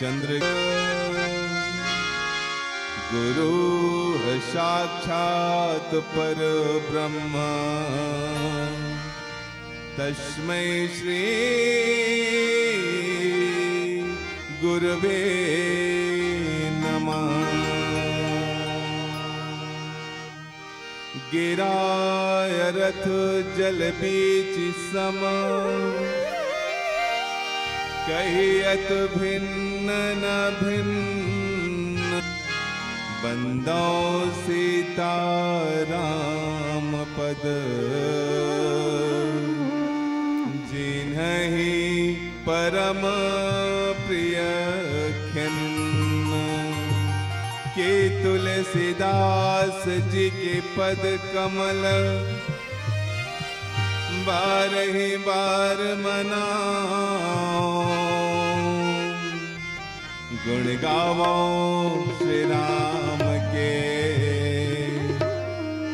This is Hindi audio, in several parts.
चंद्र गुरु साक्षात् पर ब्रह्म तस्मै श्री गुरवे नमः। गिराय रथ जल बीच सम कहियत भिन्न न भिन्न बंदो सीता राम पद जिन्हि परम प्रिय खिन्न के तुलसीदास जी के पद कमल बारहि बार मनाओ गुण गावो श्री राम के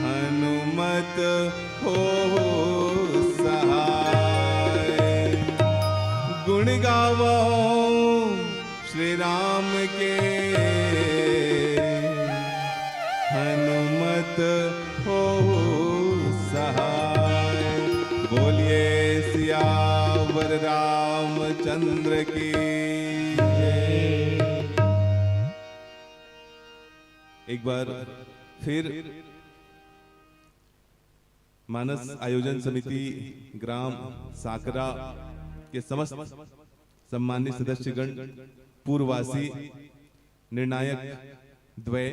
हनुमत हो सहाय। गुण गावो श्री राम के हनुमत हो सहाय। बोलिए सियावर रामचंद्र की जय। एक बार फिर मानस आयोजन समिति ग्राम साकरा के समस्त सम्मानित सदस्यगण, पूर्ववासी, निर्णायक द्वय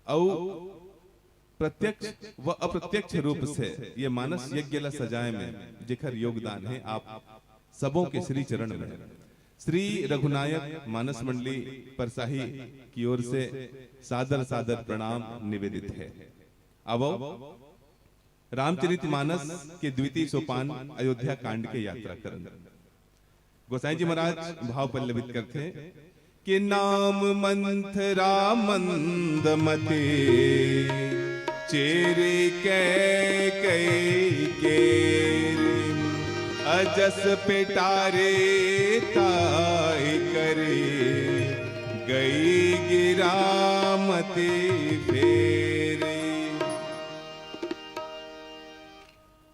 और प्रत्यक्ष व अप्रत्यक्ष रूप से ये मानस यज्ञ ला सजाए में जिखर योगदान है आप सबों के श्री चरण में श्री रघुनायक मानस मंडली परसाही की ओर से सादर सादर प्रणाम निवेदित है। अब रामचरित मानस के द्वितीय सोपान अयोध्या कांड के यात्रा करन गोसाई जी महाराज भाव पल्लवित करते कि नाम मंथरा मंदमती चेरे कई के अजस पिटारे ताई करे गई गिरामती फेरे।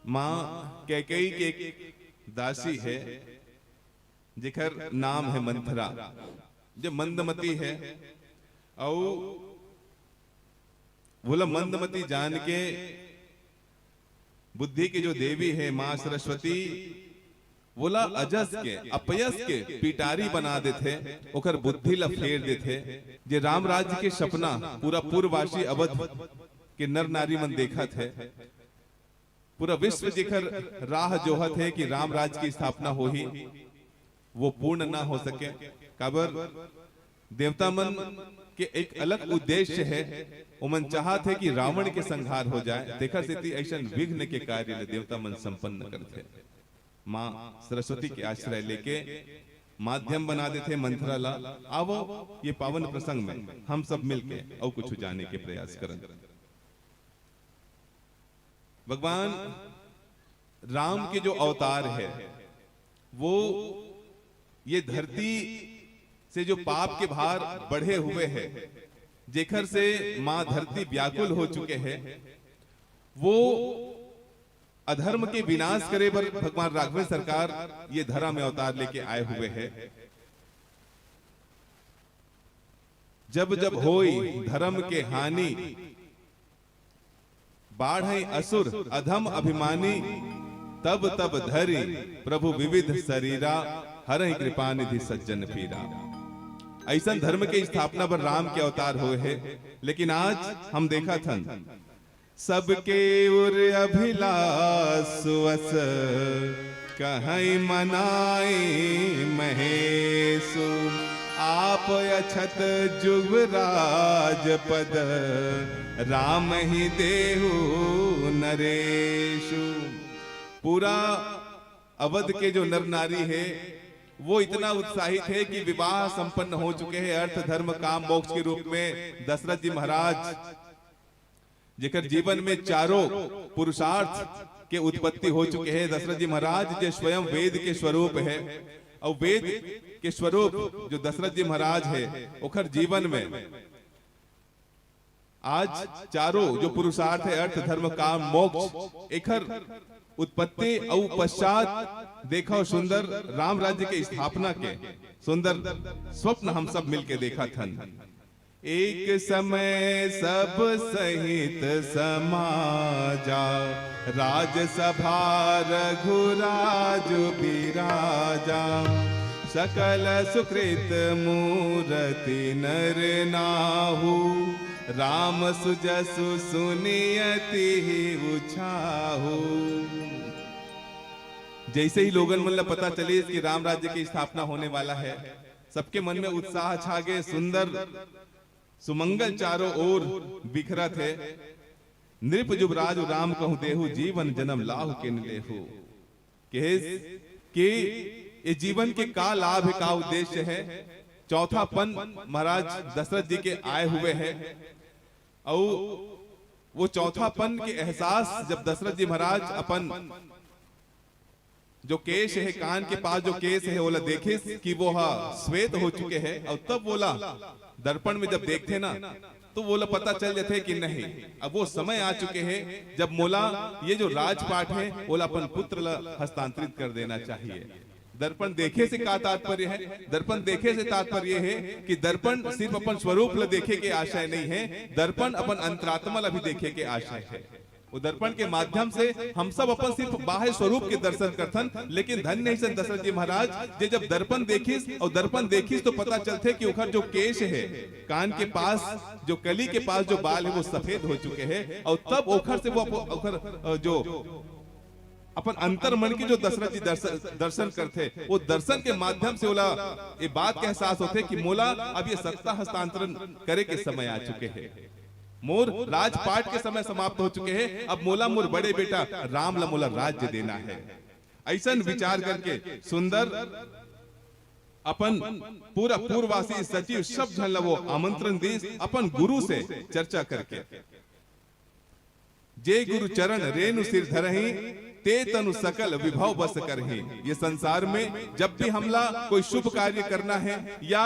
मां कैकेयी के दासी है जिखर नाम है मंथरा, जो मंदमती है और बोला मंदमती जान के बुद्धि की जो देवी है मां सरस्वती, बोला अजस के अपयस के पिटारी बना देते, ओकर बुद्धि ला फेर देते। जे राम राज्य के सपना पूरा पूर्ववासी अवध के नर नारी मन देखा थे, पूरा विश्व जेकर राह जोहत है कि राम राज्य की स्थापना हो ही, वो पूर्ण ना हो सके। काबर देवता मन के एक अलग उद्देश्य है, उमन चाहत है कि रावण के संहार हो जाए। देखा से ऐसा विघ्न के कार्य देवता मन संपन्न करते। मां सरस्वती के आश्रय लेके माध्यम बना देते मंत्रा ला। आवो ये पावन प्रसंग में हम सब मिलके और कुछ जाने के प्रयास करें। भगवान राम के जो अवतार है, वो ये धरती से जो पाप के भार बढ़े हुए हैं, जेखर से मां धरती व्याकुल हो चुके हैं, वो अधर्म के विनाश करे पर भगवान राघव सरकार ये धरा में अवतार लेके आए हुए हैं। जब जब होई धर्म के हानि, बाढ़ असुर अधम अभिमानी, तब तब धरी प्रभु विविध शरीरा, हरहि कृपा निधि सज्जन पीरा। ऐसा धर्म के स्थापना पर राम के अवतार हुए हैं। लेकिन आज हम देखा था सबके उर अभिलाष वस, कहीं मनाई महेशु, आप अछत जुगराज पद, राम ही देहु नरेशु। पूरा अवध के जो नर नारी है वो इतना उत्साहित है कि विवाह संपन्न हो चुके हैं अर्थ धर्म काम मोक्ष के रूप में। दशरथ जी महाराज जेकर जीवन में चारों पुरुषार्थ के उत्पत्ति हो चुके हैं। दशरथ जी महाराज जो स्वयं वेद के स्वरूप है, और वेद के स्वरूप जो दशरथ जी महाराज है, ओकर जीवन में आज चारों जो पुरुषार्थ है अर्थ धर्म काम मोक्ष, एकर उत्पत्ति और पश्चात देखा सुंदर राम राज्य के स्थापना के सुंदर स्वप्न हम सब मिलके देखा था। एक समय सब सहित समाजा, राजसभा रघुराज बिराजा, सकल सुकृत मूर्ति नर नाहु, राम सुजसु सुनियति उछाहु। जैसे ही लोगन मन पता चली कि राम राज्य की स्थापना होने वाला है, सबके मन में उत्साह छा गए। सुंदर सुमंगल चारों ओर बिखरा थे। नृप जुबराज राम कहूं देहु, जीवन जन्म लाहु के लेहु। कि ये जीवन के का लाभ है, का उद्देश्य है। चौथा पन महाराज दशरथ जी के आए हुए हैं, और वो चौथापन के एहसास जब दशरथ जी महाराज अपन जो केश है कान के पास जो केस है बोला देखे कि वो श्वेत हो चुके हैं, और तब बोला दर्पण में जब देखते ना तो बोला पता चल जाते कि नहीं अब वो समय आ चुके हैं जब मोला ये जो राजपाट है बोला अपन पुत्र हस्तांतरित कर देना चाहिए। दर्पण देखे से का तात्पर्य है? दर्पण देखे से तात्पर्य है कि दर्पण सिर्फ अपन स्वरूप ला देखे के आशय नहीं है, दर्पण अपन अंतरात्मा ला भी देखे के आशय है। वो दर्पण के माध्यम से हम सब अपन सिर्फ बाह्य स्वरूप के दर्शन करथन, लेकिन धन्य है दशरथ जी महाराज जे जब दर्पण देखिस और दर्पण देखिस तो पता चलते कि उखर जो केश है कान के पास जो कली के पास जो बाल है वो सफेद हो चुके हैं, और तब ओखर से वो ओखर जो अपन अंतर मन की जो दशरथ जी दर्शन करते वो दर्शन के माध्यम से बोला ये बात का एहसास होते कि मोला अब ये सत्ता हस्तांतरण करे के समय आ चुके हैं, मोर राजपाट के समय समाप्त हो चुके हैं, अब मोला मोर बड़े बेटा राम ला मोला राज्य देना है। ऐसा विचार करके सुंदर अपन पूरा पूर्ववासी सचिव सब जन ला वो आमंत्रण दी अपन गुरु से चर्चा करके, जे गुरु चरण रेणु सिर धरहि ते तनु सकल विभव बस करहि। ये संसार में जब भी हमला कोई शुभ कार्य करना है या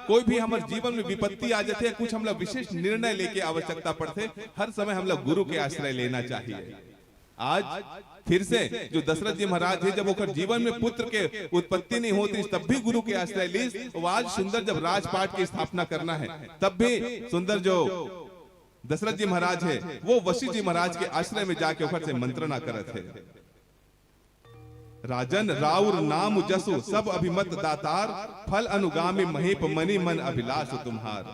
कोई भी हमारे जीवन में विपत्ति आ जाती है, कुछ हमला विशेष निर्णय लेके आवश्यकता पड़ते, हर समय हमला गुरु के आश्रय लेना चाहिए। आज फिर से जो दशरथ जी महाराज है जब वो जीवन में पुत्र के उत्पत्ति नहीं होती तब भी गुरु के आश्रय ली, आज सुंदर जब राजपाट की स्थापना करना है तब भी सुंदर जो दशरथ जी महाराज है वो वशिष्ठ जी महाराज के आश्रय में जाके ओकर से मंत्रणा करत है। राजन राउर नाम जसु सब अभिमत दातार, फल अनुगामी महेप मनि मन अभिलाष तुम्हार।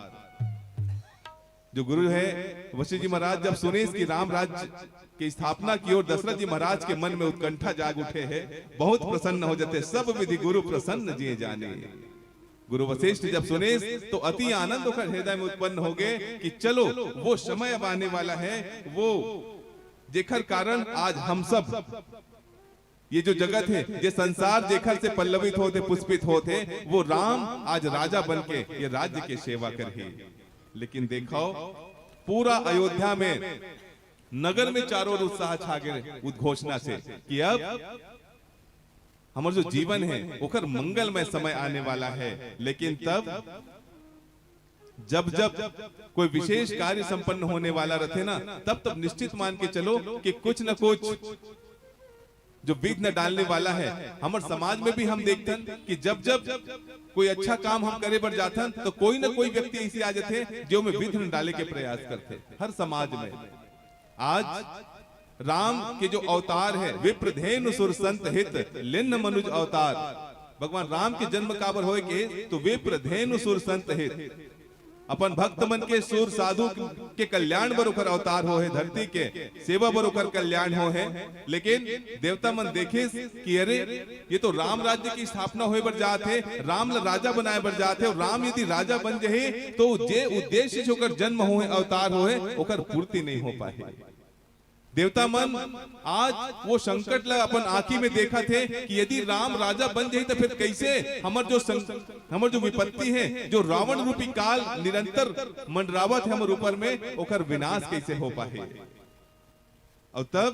जो गुरु है वशिष्ठ जी महाराज जब सुने कि राम राज्य की स्थापना की ओर दशरथ जी महाराज के मन में उत्कंठा जाग उठे है, बहुत प्रसन्न हो जाते, सब विधि गुरु प्रसन्न जिए जाने। गुरु वशिष्ठ जब सुने तो अति आनंद होकर हृदय में उत्पन्न हो गए कि चलो वो समय अब आने वाला है, वो जेखर कारण आज हम सब ये जो जगत है, ये संसार जेखर से पल्लवित होते पुष्पित होते, वो राम आज राजा बनके ये राज्य की सेवा करे। लेकिन देखो पूरा अयोध्या में नगर में चारों ओर उत्साह छा गए उद्घोषणा से कि अब हमारा जो जीवन है ओकर मंगलमय समय आने वाला है। लेकिन तब जब जब कोई विशेष कार्य संपन्न होने वाला रहते ना, तब निश्चित मान के चलो कि कुछ न कुछ जो विघ्न डालने वाला है। हमारे समाज में भी हम देखते हैं कि जब जब कोई अच्छा काम हम करे पर जाते हैं तो कोई न कोई व्यक्ति ऐसे आ जाते जो में विघ्न डाले के प्रयास करते। हर समाज में आज राम के जो अवतार है, विप्रधेनु सुर संत हित लिन्न मनुज अवतार, भगवान राम के जन्म काबर होए के तो विप्रधेनु सुर संत हित, अपन भक्त मन के सुर साधु के कल्याण बर ओकर अवतार हो है, धरती के सेवा बर ओकर कल्याण हो है। लेकिन देवता मन देखे कि अरे ये तो राम राज्य की स्थापना होए बर जाते, राम ला राजा बनाए बर जाते, और राम यदि राजा बन जाए तो जे उद्देश्य से ओकर जन्म हो अवतार हो ओकर पूर्ति नहीं हो पाए। देवता मन आज वो संकट ला अपन आंखी में देखा थे कि यदि राम राजा बन जाए तो फिर कैसे हमर जो विपत्ति है, जो रावण रूपी काल निरंतर मंडरावत है हमर ऊपर में, ओकर विनाश कैसे हो पाए। और तब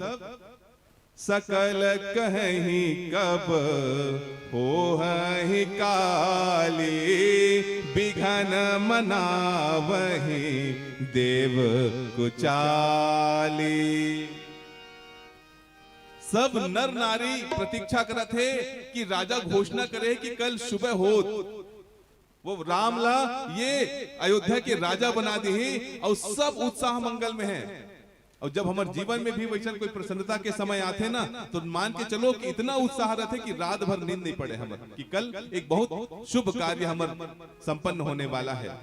सकल कहीं कब होहि काली, बिघन मनावहि देव कुचाली। सब नर नारी प्रतीक्षा करत है कि राजा घोषणा करे कि कल सुबह हो वो राम ला ये अयोध्या के राजा बना दी, और सब उत्साह मंगल में है। और जब हमारे जीवन में भी वैसा कोई प्रसन्नता के समय आते ना, तो मान के चलो कि इतना उत्साह रहते कि रात भर नींद नहीं पड़े हमारे, कि कल एक बहुत शुभ कार्य हमारे संपन्न होने वाला है।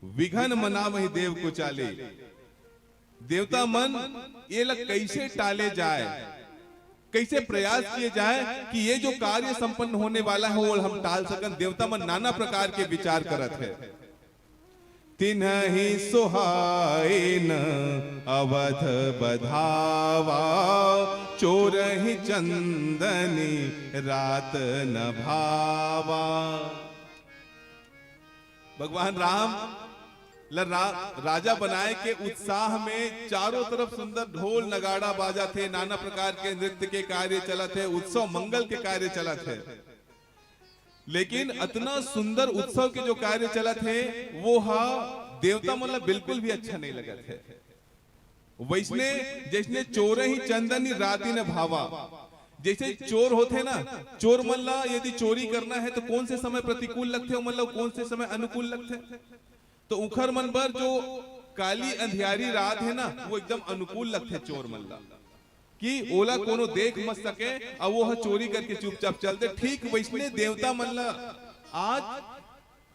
विघन मनावहि देव कुचाले, देवता मन ये लग कैसे टाले जाए, कैसे प्रयास किए जाए कि ये जो कार्य संपन्न होने वाला है वो हम टाल सकन। देवता मन नाना प्रकार के विचार करत है। तिन्हि सुहाइन अवध बधावा, चोरहि चंदनी रात न भावा। भगवान राम राजा बनाए के उत्साह में चारों तरफ सुंदर ढोल नगाड़ा बाजा थे, नाना प्रकार के नृत्य के कार्य चला थे, उत्सव मंगल के कार्य चला थे। लेकिन इतना सुंदर उत्सव के जो कार्य चला थे वो देवता मतलब बिल्कुल भी अच्छा नहीं लगा थे। वैसने जैसने चोर ही चंदनी राती न भावा, जैसे चोर होते ना, चोर मल्ला यदि चोरी करना है तो कौन से समय प्रतिकूल लगते हो, मतलब कौन से समय अनुकूल लगते। तो उखर मन पर जो काली अंधियारी रात है ना वो एकदम अनुकूल लगते चोर मल्ला, कि ओला कोनो देख मत सके और वो चोरी करके चुपचाप चलते। ठीक वैसने देवता मल्ला आज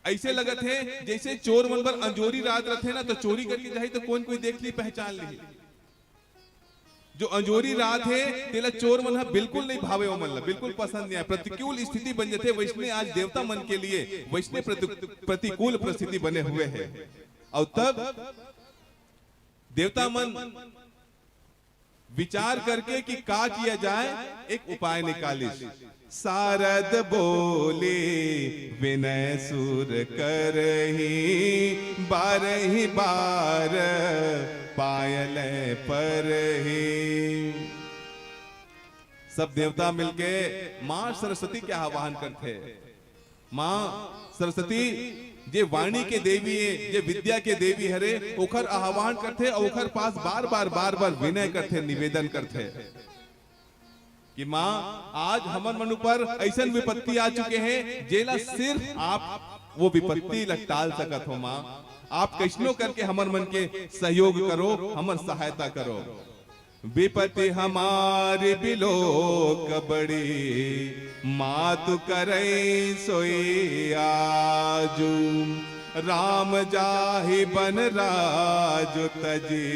ऐसे लगत है जैसे चोर मन पर अंजोरी रात रहते ना, तो चोरी करके जाए तो कौन कोई देख ली पहचान ली। जो अंजोरी रात है तेला चोर मन बिल्कुल नहीं भावे, वो मन बिल्कुल पसंद नहीं आए, प्रतिकूल स्थिति बन जाते। वैसने आज देवता मन के लिए वैसने प्रतिकूल परिस्थिति बने हुए हैं। और तब देवता मन विचार करके कि का किया जाए, एक उपाय निकाली। सारद बोले विनय सुर करही, बारही बार पायल पर ही। सब देवता मिलके मां सरस्वती के आह्वान करते। मां सरस्वती जे वाणी के देवी है, जे विद्या के देवी हरे, ओखर आह्वान करते और ओखर पास बार बार विनय करते, निवेदन करते कि मां आज हमन मनु पर ऐसा विपत्ति आ चुके हैं जेला सिर्फ आप वो विपत्ति टाल सकत हो। मां आप कैसनो करके हमर मन के सहयोग करो, हमर सहायता करो। विपत्ति हमारी बिलोक बड़ी, मातु करे सोई आजू। राम जाहि बन राजु तजी,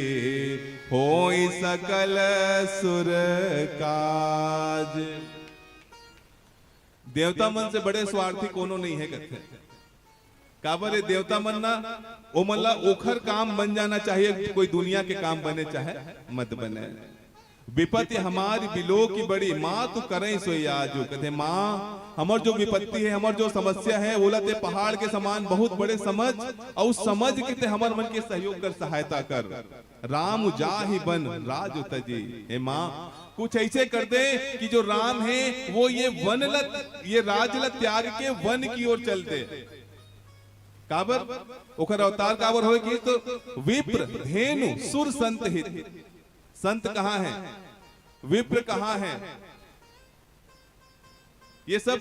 होई सकल सुर काज। देवता मन से बड़े स्वार्थी कोनो नहीं है कहते। काबर देवता मन ना ओ मल्ला ओखर काम बन जाना चाहिए, कोई दुनिया के काम बने चाहे मत बने। विपत्ति हमारी बिलो की बड़ी, माँ तू करें सोई आजू। कहते माँ हमर जो विपत्ति है, हमर जो समस्या है, बोला ते पहाड़ के समान बहुत बड़े समझ, और समझ के ते हमर मन के सहयोग कर, सहायता कर। राम जाहि बन राजु तजी। हे माँ कुछ ऐसे कर दे कि जो राम है वो ये वन लत, ये राजलत त्याग के वन की ओर चलते। काबर ओखर अवतार काबर होए कि तो विप्र धेनु सुर संत हित। संत कहाँ है, विप्र कहाँ है? ये सब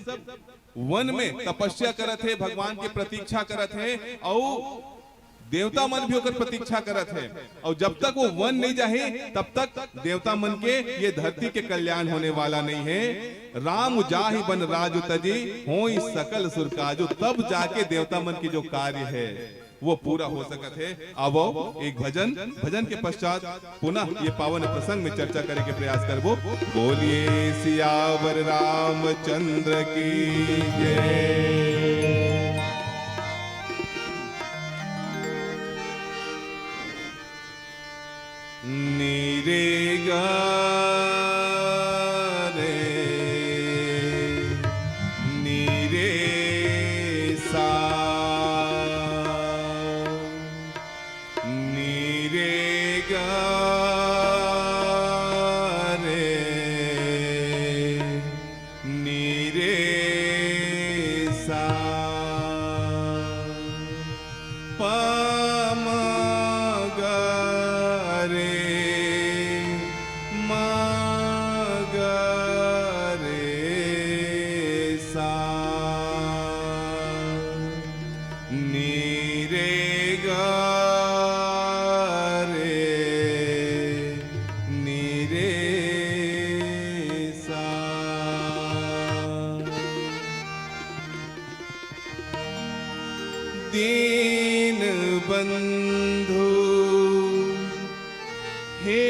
वन में तपस्या करत है, भगवान की प्रतीक्षा करत है, और देवता मन भी होकर प्रतीक्षा करत है। और जब तक वो वन नहीं जाए तब तक देवता मन के ये धरती के कल्याण होने वाला नहीं है। राम जाहि बन राजु तजी, होई सकल सुर काजु। तब जाके देवता मन की जो कार्य है वो पूरा हो सकत है। अब एक भजन, भजन के पश्चात पुनः ये पावन प्रसंग में चर्चा करने के प्रयास करबो। बोलिए सियावर रामचंद्र की जय। नीरे गा दीन बंधु हे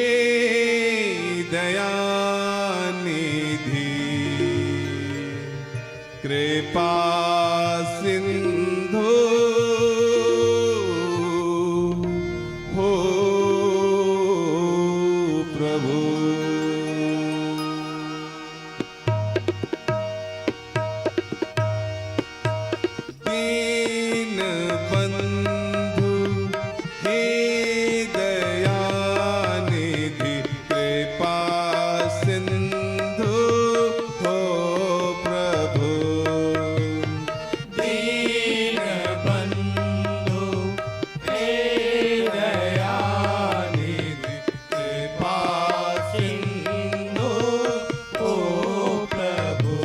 दयानिधि, कृपा सिंधु हो प्रभु। दीन बंधु हे दयानिधि, कृपा सिंधु हो प्रभु। दीन बंधु हे दयानिधि, कृपा सिंधु हो प्रभु।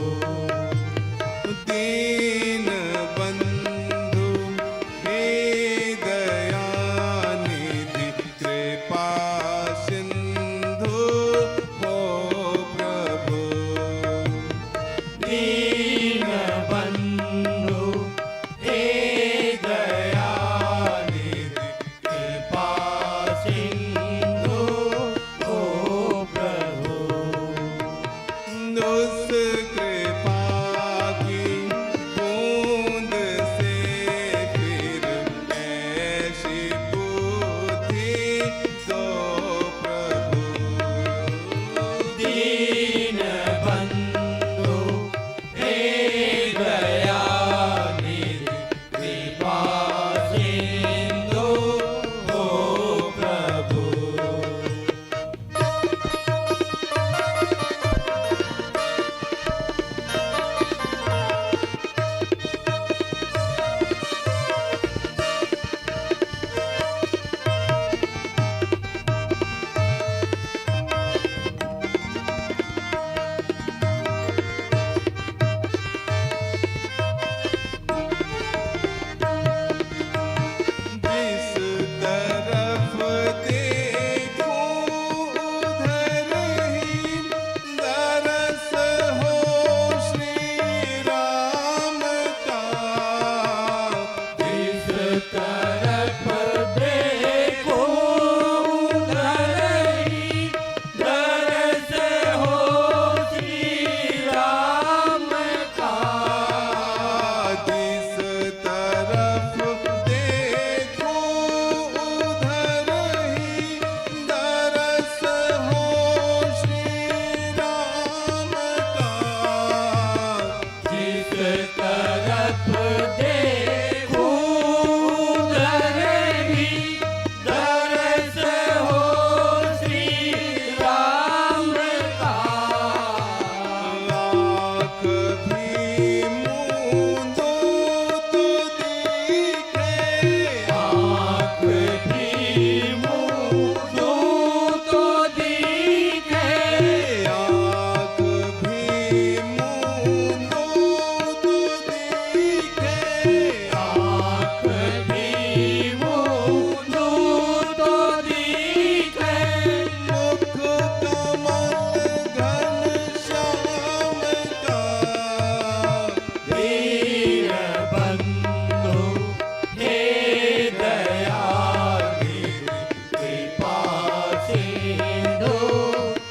सिंधु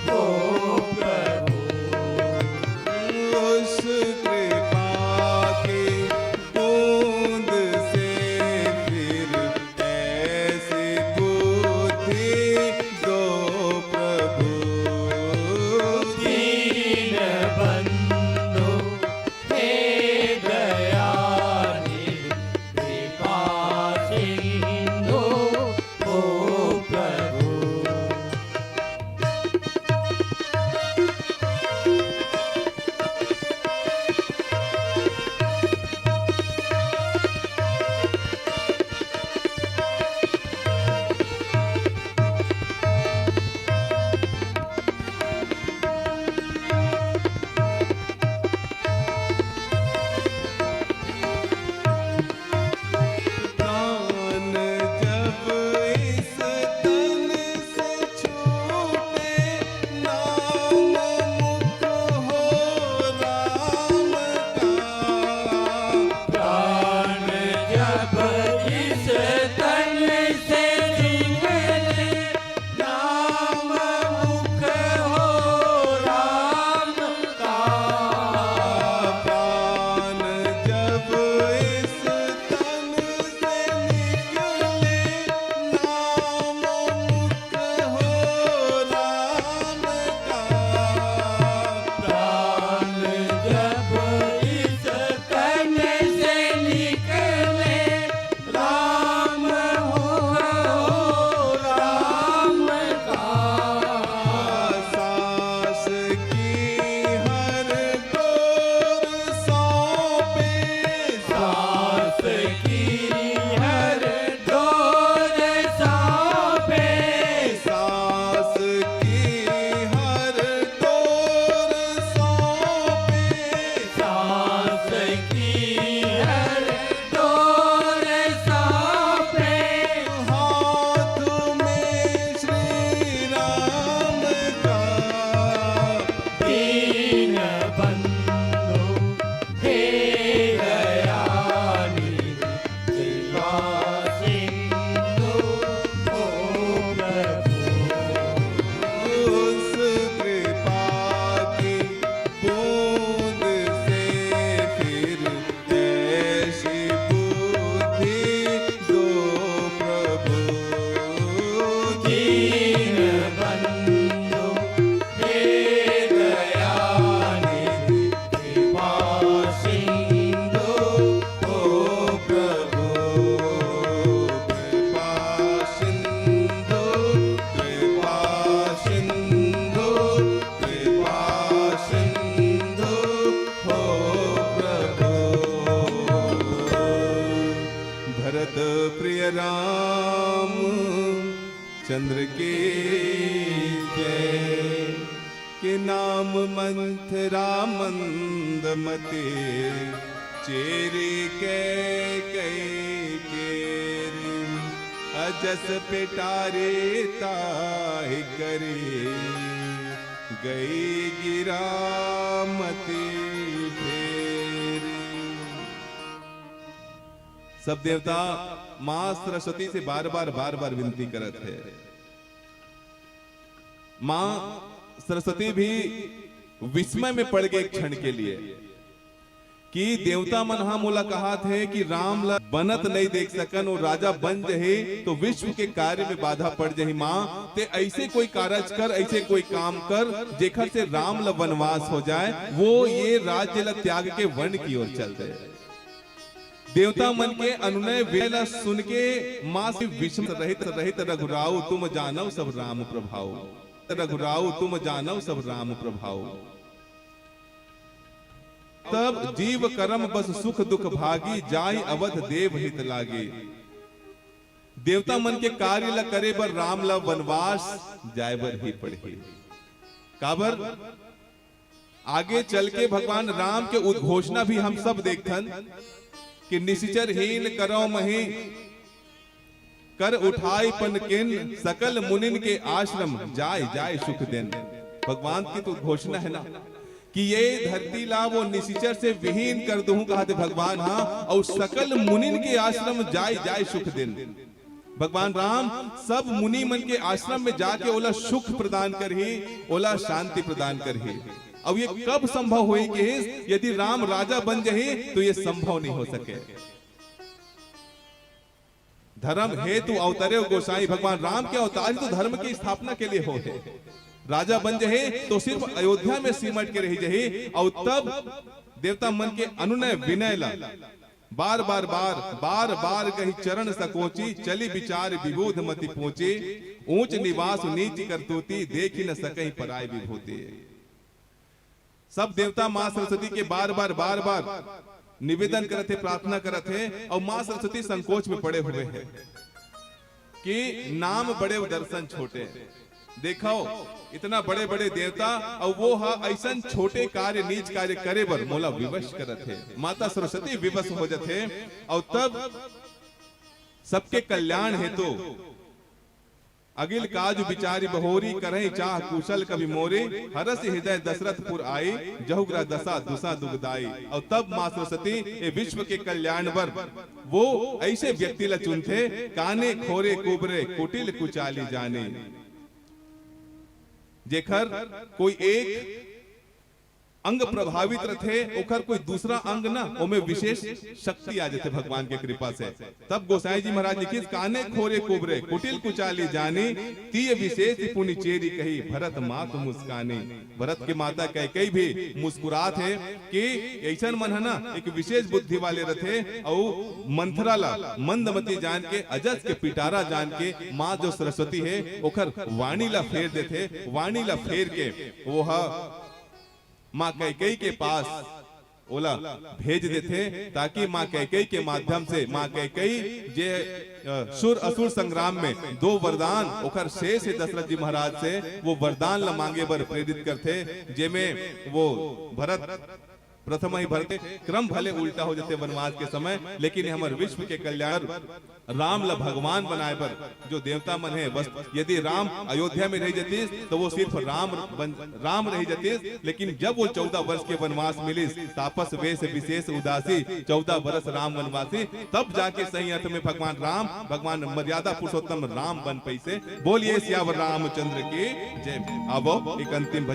हो प्रभु। उस कृपा की बूंद से फिर ऐसी बुद्धि दो प्रभु। दीन बंधु हे दयानिधि कृपा सिंधु हो प्रभु। प्राण जब इस तन से छूटे नाम मुख हो राम का। प्राण जब इस तन से निकले नाम मुख हो राम का। प्राण जब इस तन से निकले नाम मुख हो राम का। प्राण जब इस तन से निकले राम हो राम का। सास की हर डोर सौंपे सास की हर डोर सौंपे। सास की हर डोर सौंपे। सास की हर डोर सौंपे। हाथ में श्री राम का। दीन बंधु हे दयानिधि कृपा सिंधु हो प्रभु। उस कृपा की बूंद से फिर ऐसी बुद्धि दो प्रभु। दीन बंधु हे दयानिधि कृपा सिंधु हो प्रभु। कृपा सिंधु कृपा सिंधु कृपा सिंधु हो प्रभु। भरत प्रिय राम चंद्र के जय। के नाम मंथरा मंदमते चेरी के केरी। अजस पिटारे ताहि करे गई गिरामती फेरी। सब देवता मां सरस्वती से बार बार विनती करत है। मां सरस्वती भी विस्मय में पड़ गए एक क्षण के लिए कि देवता मन हा मोला कहा थे कि राम ला बनत नहीं देख सकन और राजा बन जहे तो विश्व के कार्य में बाधा पड़ जही। मां ते ऐसे कोई कारज कर, ऐसे कोई काम कर जेखर से राम ला वनवास हो जाए, वो ये राज्य ला त्याग के वन की ओर चल दे। देवता मन के अनुनय वेला सुन के मां से विषम रहित रहित रघुराऊ तुम जानव सब राम प्रभाव। रघुराऊ तुम जानव सब राम प्रभाव। तब जीव कर्म बस सुख दुख भागी जाय अवध देव हित लागे। देवता मन के कार्य ला करे बर राम ला वनवास जाय बर ही पड़े। काबर आगे चल के भगवान राम के उद्घोषणा भी हम सब देखथन कि निशिचर हीन करो मही कर उठाई पन किन सकल मुनिन के आश्रम जाय जाय सुख दिन। भगवान की तो घोषणा है ना कि ये धरती ला वो निशिचर से विहीन कर दूं, कहा थे भगवान। हाँ, और सकल मुनिन के आश्रम जाय जाय सुख दिन। भगवान राम सब मुनि मन के आश्रम में जाके ओला सुख प्रदान कर ही, ओला शांति प्रदान कर ही। अब ये कब संभव हुई कि यदि राम राजा बन जाए तो ये संभव नहीं हो सके। धर्म हेतु अवतरे गोसाई, भगवान राम के अवतार तो धर्म की स्थापना के लिए होते। राजा बन जाए तो सिर्फ अयोध्या में सिमट के रही जाए, और तब देवता मन के अनुनय विनय ला बार बार कही चरण सकोची, चली विचार विबोध मति पहुंचे, ऊंच निवास नीच करतूती, देखी न सकही पराय विभूति। सब देवता मां सरस्वती के बार बार निवेदन करते, प्रार्थना करते, और मां सरस्वती संकोच में पड़े हुए हैं कि नाम बड़े दर्शन छोटे। देखो इतना बड़े बड़े देवता और वो ऐसा छोटे कार्य नीच कार्य करे बर मोला विवश करत है। माता सरस्वती विवश हो जाते, और तब सबके कल्याण हेतु अगिल काज विचारी बहोरी, करहि चाह कुशल कवि मोरे, हरस हृदय दशरथपुर आई, जहुग्रह दशा दुसा दुगदाई। और तब मां सरस्वती ये विश्व के कल्याण बर वो ऐसे व्यक्ति ला चुनते, काने खोरे कुबरे कुटिल कुचाली जाने, जेकर कोई एक अंग प्रभावित रथे, ओकर कोई दूसरा अंग ना ओमे विशेष शक्ति आ जाते भगवान के कृपा से। तब गोसाई जी महाराज लिखित, काने खोरे कुबरे कुटिल कुचाली जानी, तीय विशेष पुनि चेरी कही, भरत मात मुस्कानी। भरत के माता कैकेयी भी मुस्कुरात है कि ऐसा मन है ना एक विशेष बुद्धि वाले रथे, और मंथरा ला मंदमती जान के, अजस के पिटारा जान के माँ जो सरस्वती है ओकर वाणी ला फेर देते, वाणी ला फेर के वो माँ कैकेयी के पास ओला भेज देते, ताकि माँ कैकेयी के माध्यम से माँ कैकेयी जे सुर असुर संग्राम में 2 वरदान ओकर शेष है दशरथ जी महाराज से, वो वरदान ला मांगे बर प्रेरित करते, जेमे वो भरत प्रथम ही भरते क्रम भले उल्टा हो जाते वनवास के समय, लेकिन हमारे विश्व के कल्याण राम ला भगवान बनाए पर जो देवता मन है, बस यदि राम अयोध्या में रह जाती तो वो सिर्फ राम रह जाती, लेकिन जब वो 14 वर्ष के वनवास मिली, तापस वेश विशेष उदासी, 14 वर्ष राम वनवासी, तब जाके सही अर्थ में भगवान राम, भगवान मर्यादा पुरुषोत्तम राम बन पैसे। बोलिए सियावर रामचंद्र की जय। अब एक अंतिम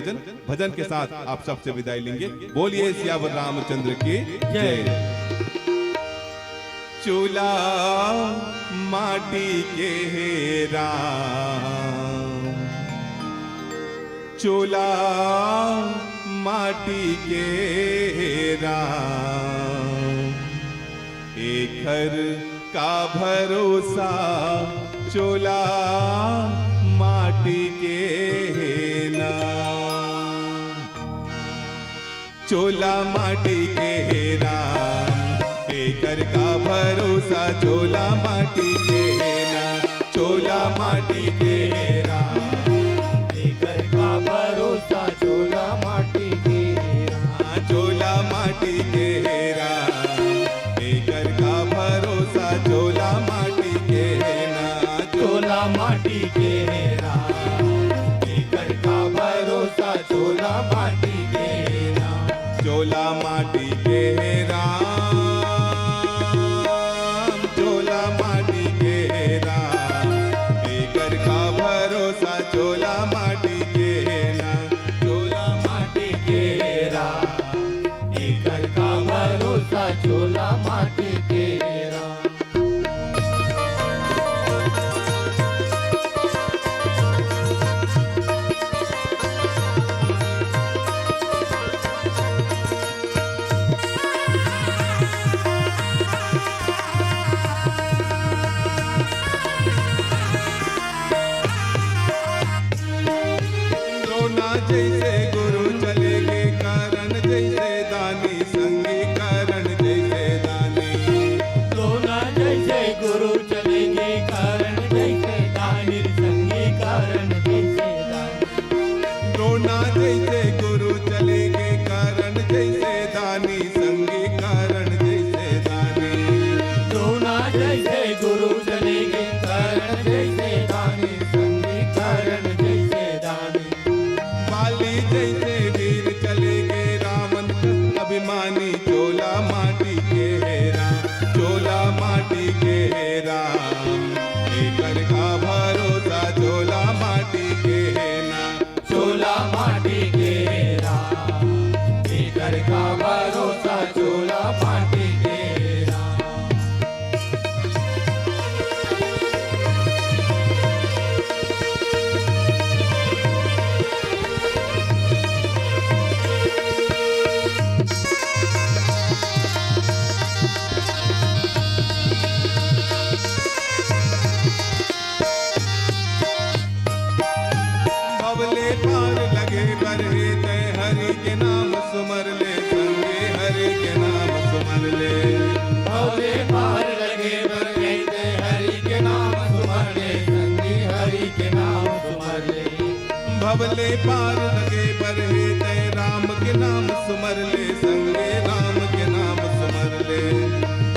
भजन के साथ आप सबसे विदाई लेंगे। बोलिए सियावर रामचंद्र की जय। चूल्हा माटी के राम, चूल्हा माटी के राम, एक घर का भरोसा चूल्हा माटी के नाम, चूल्हा माटी के राम, घर का भरोसा चोला माटी के ना, चोला माटी के राम, घर का भरोसा चोला माटी के ना, चोला माटी के राम, घर का भरोसा चोला माटी के ना, चोला माटी के राम, घर का भरोसा चोला माटी के ना, चोला माटी के राम, चोला माटी के ना, चोला माटी के राम, एक घर का भरोसा चोला माटी के राम। जैसे गुरु चले गे कारण, जैसे दानी संगी कारण, जैसे दानी दोना, जैसे गुरु चले गे कारण, जैसे दानी संगी कारण, जैसे दानी दोना, जैसे गुरु चले गे कारण, जैसे दानी संगी कारण, जैसे दानी दोना, जैसे गुरु चले गे कारण, जैसे दानी संगी कारण, जैसे दानी जैसे वीर चले गए रावण अभिमानी, चोला माटी के राम, चोला माटी के राम, एक पार लगे बरहे तय हरि के नाम सुमर ले संगे हरि के नाम सुमर ले भवले पार लगे बरहे तय हरि के नाम सुमर ले संगी हरि के नाम सुमर ले भवले पार लगे बरहे तय राम के नाम सुमर ले संगे राम के नाम सुमर ले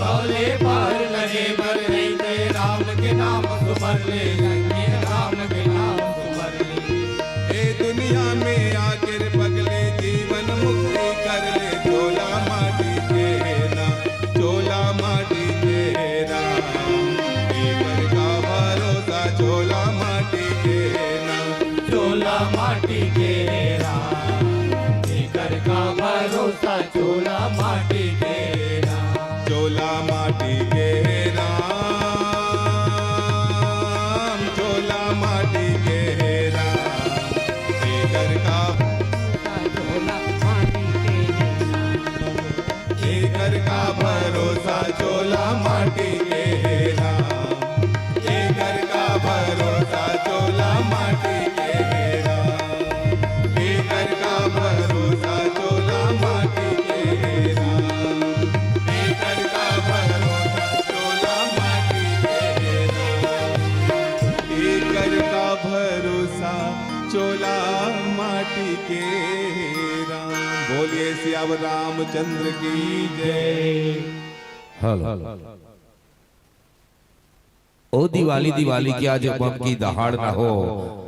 भवले पार लगे बरहे तय राम के नाम सुमर ले संगी राम के नाम सुमर ले ए दुनिया में आकर पगले जीवन मुक्ति कर ले चोला माटी तेरा चोला माटी तेरा ईश्वर का भरोसा चोला माटी तेरा चोला माटी के राम कर का भरोसा चोला माटी के राम चोला माटी के राम चोला माटी के राम ईश्वर का चोला माटी के ईश्वर का भरोसा चोला माटी के राम ईश्वर का भरोसा चोला माटी के राम ईश्वर का भरोसा चोला माटी के राम ईश्वर का भरोसा चोला माटी के राम ईश्वर का भरोसा चोला माटी के राम। बोलिए सियावर रामचंद्र की जय। हेलो ओ दिवाली दिवाली क्या जो बम की दहाड़ ना हो,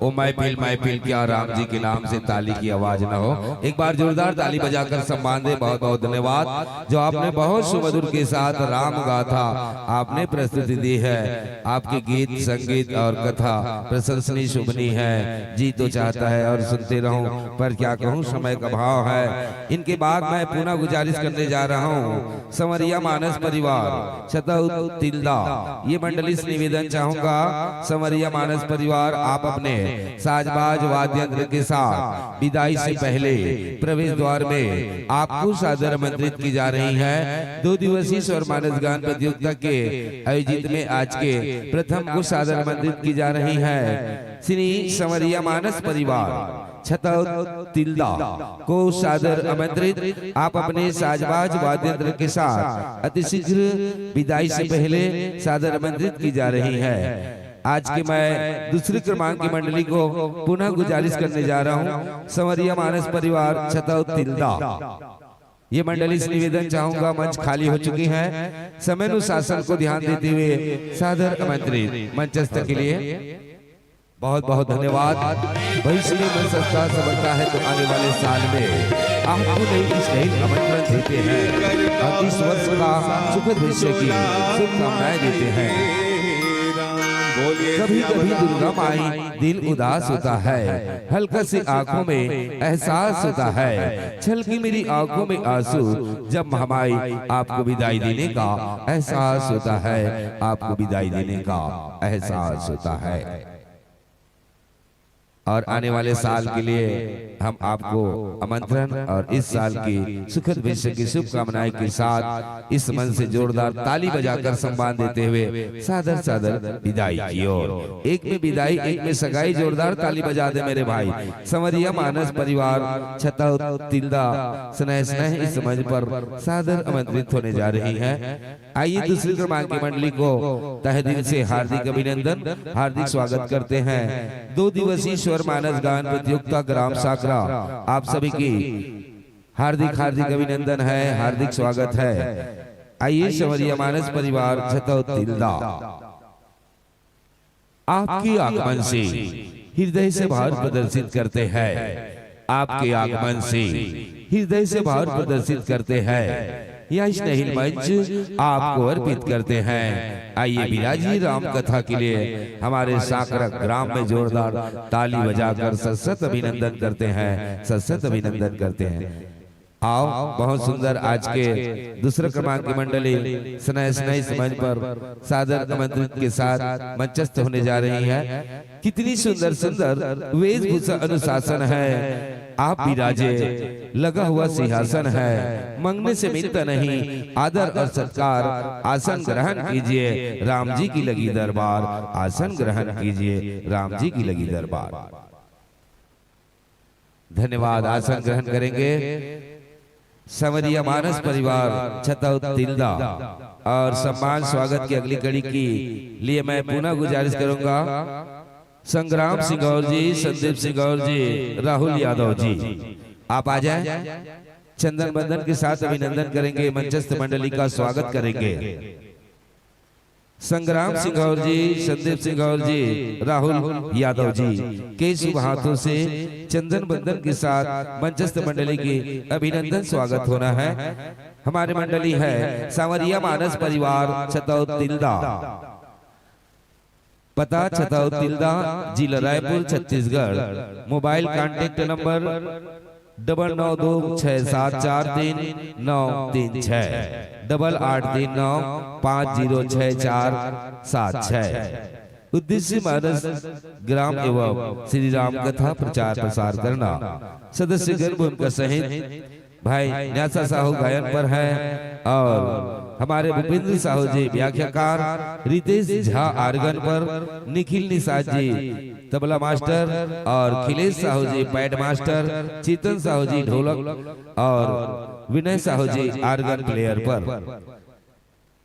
ओ महफिल क्या राम जी के नाम से ताली की आवाज ना हो। एक बार जोरदार ताली बजाकर सम्मान दे। बहुत बहुत धन्यवाद जो आपने बहुत सुमधुर के साथ राम गाथा आपने प्रस्तुति दी है। आपके गीत संगीत और कथा प्रशंसनीय शुभनी है। जी तो चाहता है और सुनते रहूं, पर क्या कहूं समय का भाव है। इनके बाद मैं पुनः गुजारिश करने जा रहा हूं संवरिया मानस परिवार छतौत तिल्दा ये मंडली से निवेदन चाहूंगा। संवरिया मानस परिवार आप अपने साजबाज वाद्य यंत्र के साथ विदाई से पहले प्रवेश द्वार में आपको सादर आमंत्रित की जा रही है। 2 दिवसीय स्वर मानस गान प्रतियोगिता के आयोजित में आज के प्रथम को सादर आमंत्रित की जा रही है श्री संवरिया मानस परिवार छतौत तिल्दा को सादर आमंत्रित आप अपने साजबाज वाद्य यंत्र के साथ अतिशीघ्र विदाई से पहले सादर आमंत्रित की जा रही है। आज के मैं दूसरे क्रमांक की मंडली को पुनः गुजारिश करने जा रहा हूं संवरिया मानस परिवार छतौत तिल्दा ये मंडली से निवेदन चाहूंगा। मंच खाली हो चुकी है। समय अनुशासन को ध्यान देते हुए सादर आमंत्रित मंचस्थ के लिए बहुत बहुत धन्यवाद। भविष्य में मन सस्ता समझता है तो आने वाले साल में आपको नई आमंत्रण देते हैं और इस वर्ष का सुखद भविष्य की शुभकामनाएं देते हैं। कभी कभी दुर्गा माई दिल उदास होता है, हल्का सी आंखों में एहसास होता है, छलकी मेरी आंखों में आंसू जब महामाई आपको विदाई देने का एहसास होता है, आपको विदाई देने का एहसास होता है। और आने वाले साल के लिए हम आपको आमंत्रण और इस साल की सुखद भविष्य की शुभकामनाएं के साथ इस मन से जोरदार ताली बजाकर सम्मान देते हुए सादर सादर विदाई की ओर। एक में विदाई एक में सगाई। जोरदार ताली बजा दे मेरे भाई। संवरिया मानस परिवार छतौत तिल्दा स्नेह स्नेह इस मंच पर सादर आमंत्रित होने जा रही है। आइए दूसरी क्रमांक की मंडली को तहे दिल से हार्दिक अभिनंदन हार्दिक स्वागत करते हैं। 2 दिवसीय स्वर मानस गान प्रतियोगिता ग्राम साकरा आप सभी की हार्दिक हार्दिक अभिनंदन है, हार्दिक स्वागत है। आइए संवरिया मानस परिवार छतौत तिल्दा आपके आगमन से हृदय से भाव प्रदर्शित करते हैं। आपके आगमन से हृदय से भाव प्रदर्शित करते हैं। यह स्नेहिल मंच आपको अर्पित करते हैं। आइए बिराजी राम कथा के लिए हमारे साकरा ग्राम में जोरदार ताली बजाकर सशत अभिनंदन करते हैं, सशत अभिनंदन करते हैं। आओ बहुत सुंदर आज के दूसरे क्रमांक की मंडली स्नेह स्नेह मंच पर सादर आमंत्रित के साथ मंचस्थ होने जा रही है। कितनी सुंदर सुंदर वेशभूषा अनुशासन है। आप विराजे लगा हुआ सिंहासन है, मंगने से मिलता नहीं आदर और सत्कार। आसन ग्रहण कीजिए राम जी की लगी दरबार, आसन ग्रहण कीजिए राम जी की लगी दरबार। धन्यवाद। आसन ग्रहण करेंगे संवरिया मानस परिवार छतौत तिल्दा और सम्मान स्वागत की अगली कड़ी की लिए मैं पुनः गुजारिश करूंगा संग्राम सिंह गौर जी, संदीप सिंह गौर जी, राहुल यादव जी, आप आ जाएं। चंदन बंदन के साथ अभिनंदन करेंगे, मंचस्थ मंडली का स्वागत करेंगे। संग्राम सिंह गौर जी, संदीप सिंह गौर जी, राहुल यादव जी के शुभ हाथों से चंदन बंदन के साथ मंचस्थ मंडली की अभिनंदन स्वागत होना है। हमारी मंडली है सांवरिया मानस परिवार छतौत तिल्दा, पता छतौत तिल्दा, जिला Raipur, Chhattisgarh. Mobile contact number 9926743936 8839506476। उद्देश्य मानस ग्राम एवं श्री राम कथा प्रचार प्रसार करना। सदस्य गण उनका सहित भाई न्यासा साहू गायन पर है और हमारे भूपेंद्र साहू जी व्याख्याकार, रितेश झा आर्गन पर, निखिल निषाद जी तबला मास्टर और खिलेश साहू जी पैड मास्टर, चेतन साहू जी ढोलक और विनय साहू जी आर्गन प्लेयर पर।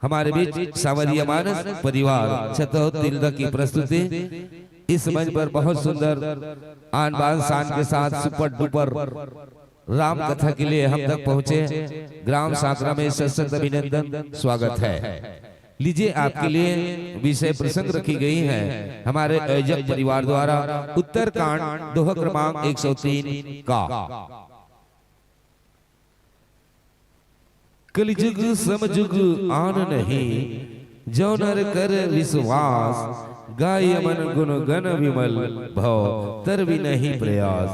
हमारे बीच सांवरिया मानस परिवार छतौत तिल्दा की प्रस्तुति इस मंच पर बहुत सुंदर आन बान शान के साथ सुपर डुपर राम कथा के लिए हम तक पहुंचे। ग्राम साकरा में सशक्त अभिनंदन स्वागत है। लीजिए आपके लिए विषय प्रसंग रखी गई है हमारे आयोजक परिवार द्वारा उत्तरकांड दोहा क्रमांक 103 का। कलिजुग समजुग आन नहीं, जो नर कर विश्वास, गाय मन गुण गण विमल भव तर भी नहीं प्रयास।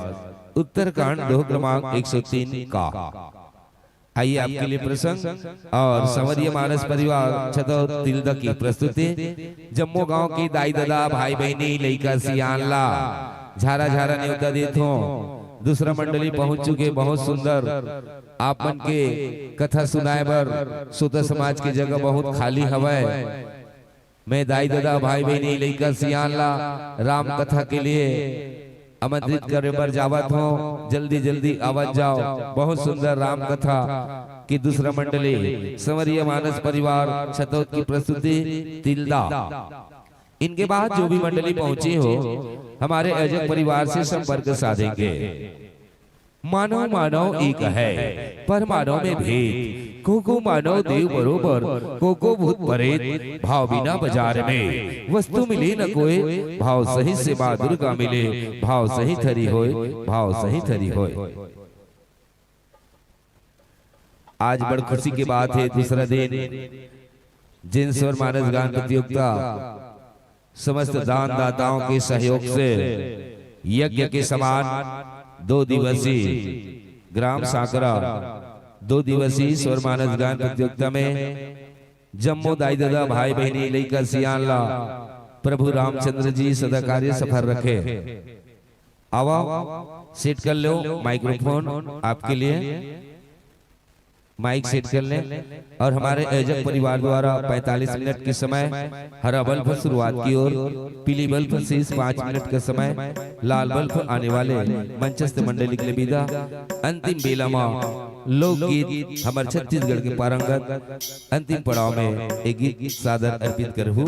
उत्तरकांड दोहा क्रमांक 103 का। आइए आपके लिए प्रसंग और सांवरिया मानस परिवार छतौत तिल्दा की प्रस्तुति। जम्मू गांव की दाई दादा भाई बहनी लइका सियानला झारा झारा न्योता देत हो। दूसरा मंडली पहुंच चुके, बहुत सुंदर आप मन के कथा सुनाए बर सुत समाज की जगह बहुत खाली हवै। मैं दाई दादा भाई बहनी लइका सियानला राम कथा के लिए आमंत्रित करे पर जावत हो। जल्दी जल्दी आवाज जाओ। बहुत सुंदर राम कथा की दूसरा मंडली सांवरिया मानस परिवार छतौत की प्रस्तुति तिल्दा। इनके बाद जो भी मंडली पहुंची हो हमारे आयोजक परिवार से संपर्क साधेंगे। मानव मानव एक है पर मानव में भेद, को मानव देव बरोबर, को भूत परेत, भाव बिना बाजार में वस्तु मिले न कोई, भाव सही से मां दुर्गा मिले, भाव सही थरी होए, भाव सही थरी होए। आज बड़ खुशी की बात है, दूसरा दिन जिन स्वर मानस गान प्रतियोगिता समस्त दान दाताओं के सहयोग से यज्ञ के समान 2 दिवसीय ग्राम साकरा 2 दिवसीय स्वर मानस गान प्रतियोगिता में जम्मू दाई दादा भाई बहनी लइका सियानला प्रभु रामचंद्र जी सदा कार्य सफल रखे। आवा सेट कर लो माइक्रोफोन आपके लिए, माइक सेट कर लें। और हमारे आयोजक परिवार द्वारा 45 मिनट के समय हरा बल्ब शुरुआत की ओर, पीली बल्ब शेष 5 मिनट का समय, लाल बल्ब आने वाले मंचस्थ मंडली के लिए विदा। अंतिम बेला में लोकगीत हमारे छत्तीसगढ़ के पारंगत अंतिम पड़ाव में एक गीत सादर अर्पित करहु।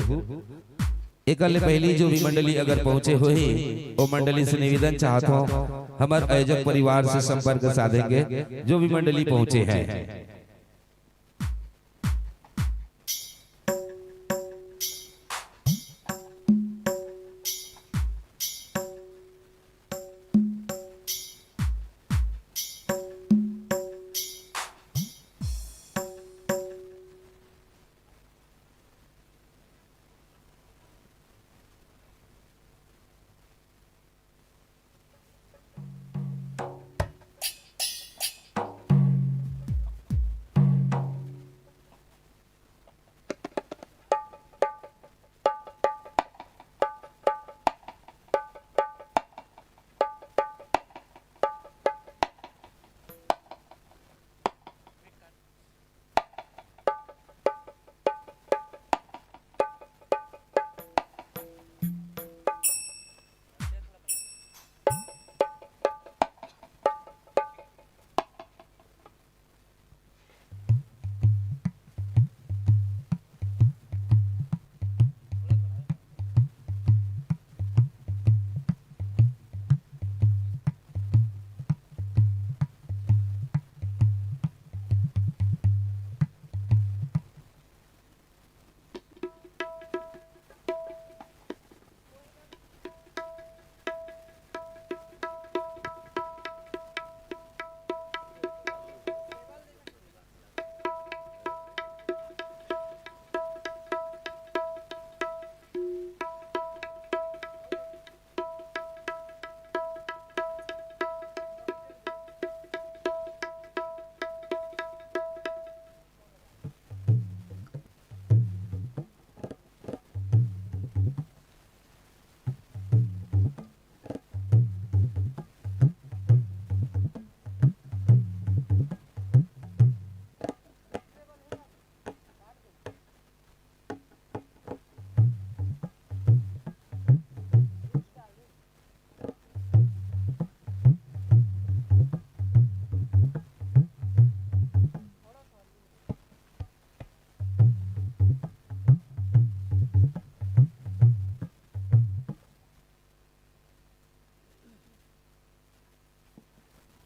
एक पहली जो भी मंडली अगर पहुंचे हो वो मंडली से निवेदन चाहता हूँ हमारे आयोजक परिवार से संपर्क साधेंगे जो भी मंडली पहुंचे हैं।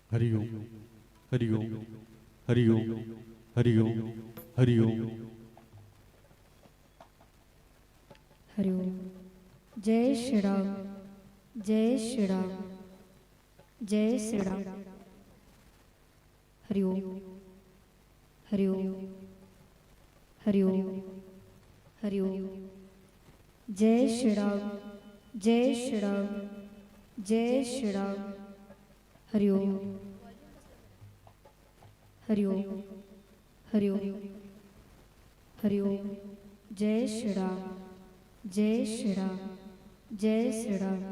हरिओम हरिओम हरिओम हरिओम हरिओम हरिओम। जय श्री राम, जय श्री राम, जय श्री राम। हरिओम हरिओम हरिओम हरिओम। जय श्री राम, जय श्री राम, जय श्री राम। हरिओम हरिओम हरिओम हरिओम। जय श्री राम, जय श्री राम, जय श्री राम।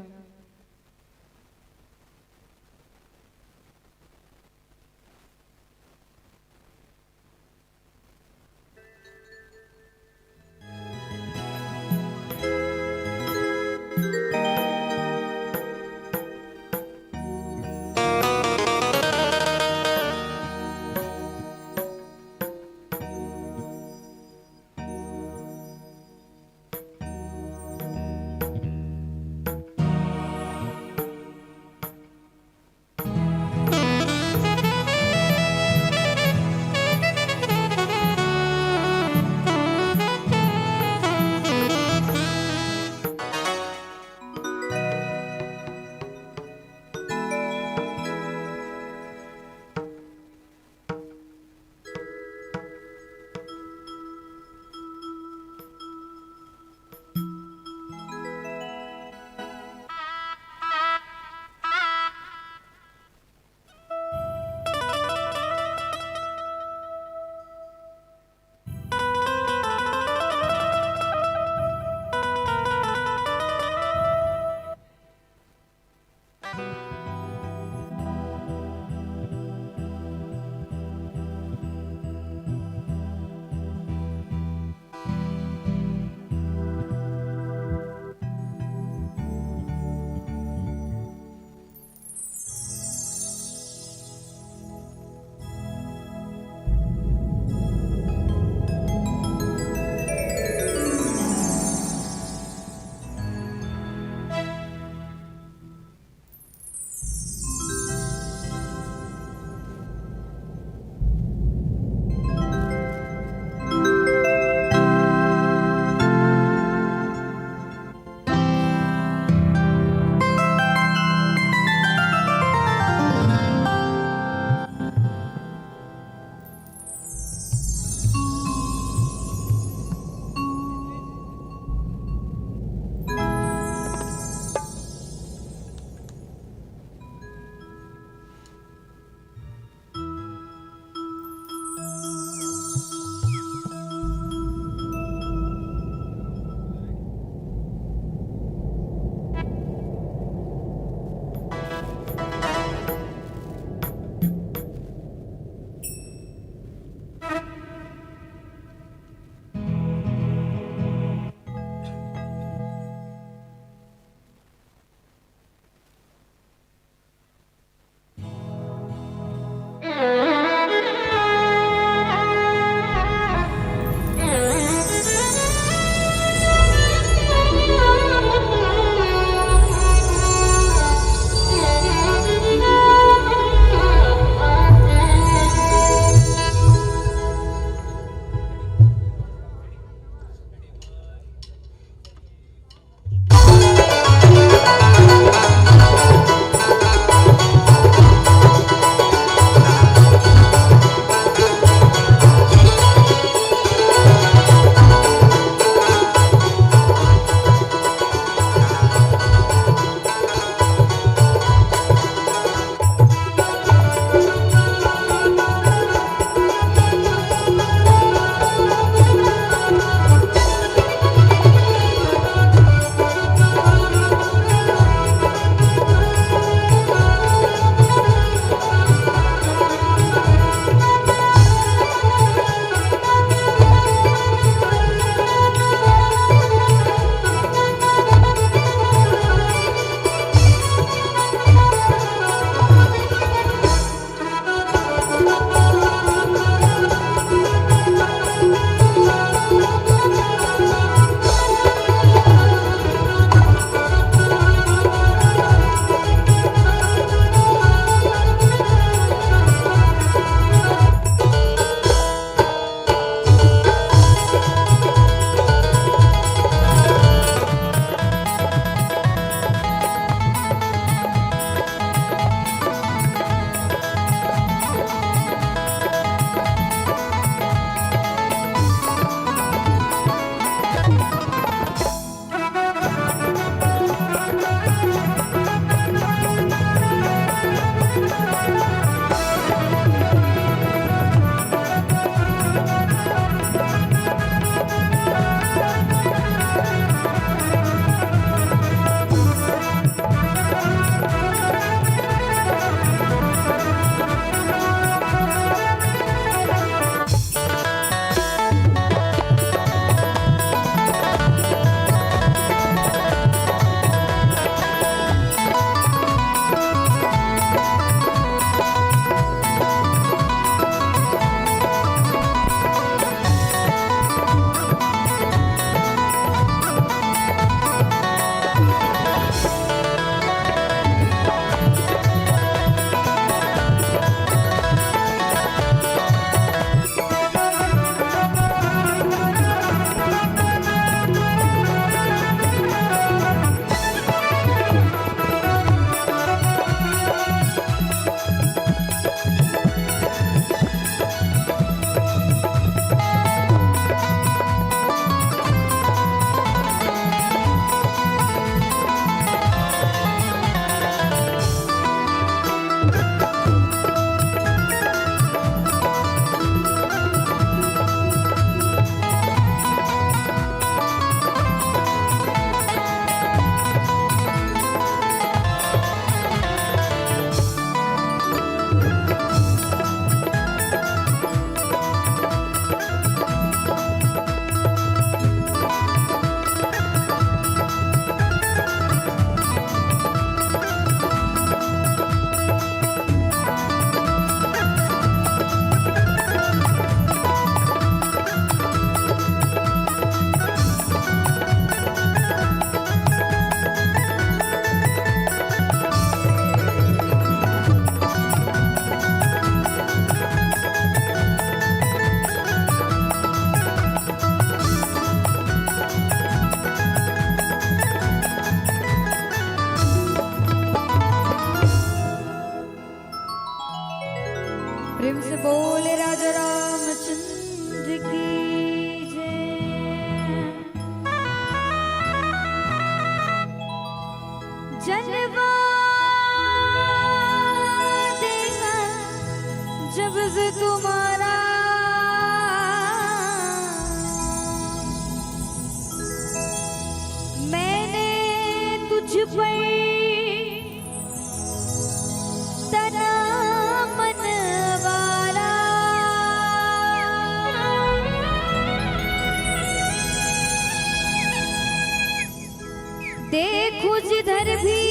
प्रेम से बोले राजा रामचंद्र की जय। जलवा देगा जब से तुम्हारा मैंने तुझ पर तना मन वाला देखो जिधर भी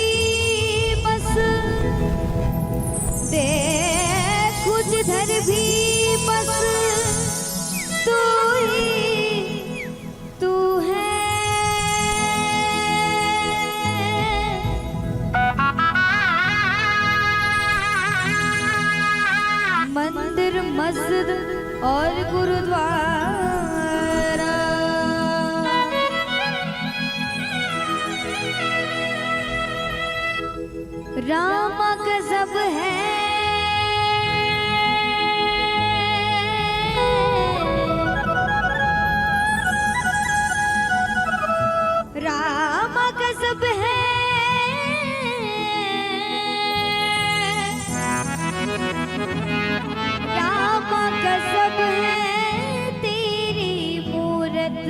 बस देखो जिधर भी बस तू ही तू है। मंदिर मस्जिद और गुरुद्वारा राम गजब है राम गजब है राम गजब है तेरी मूरत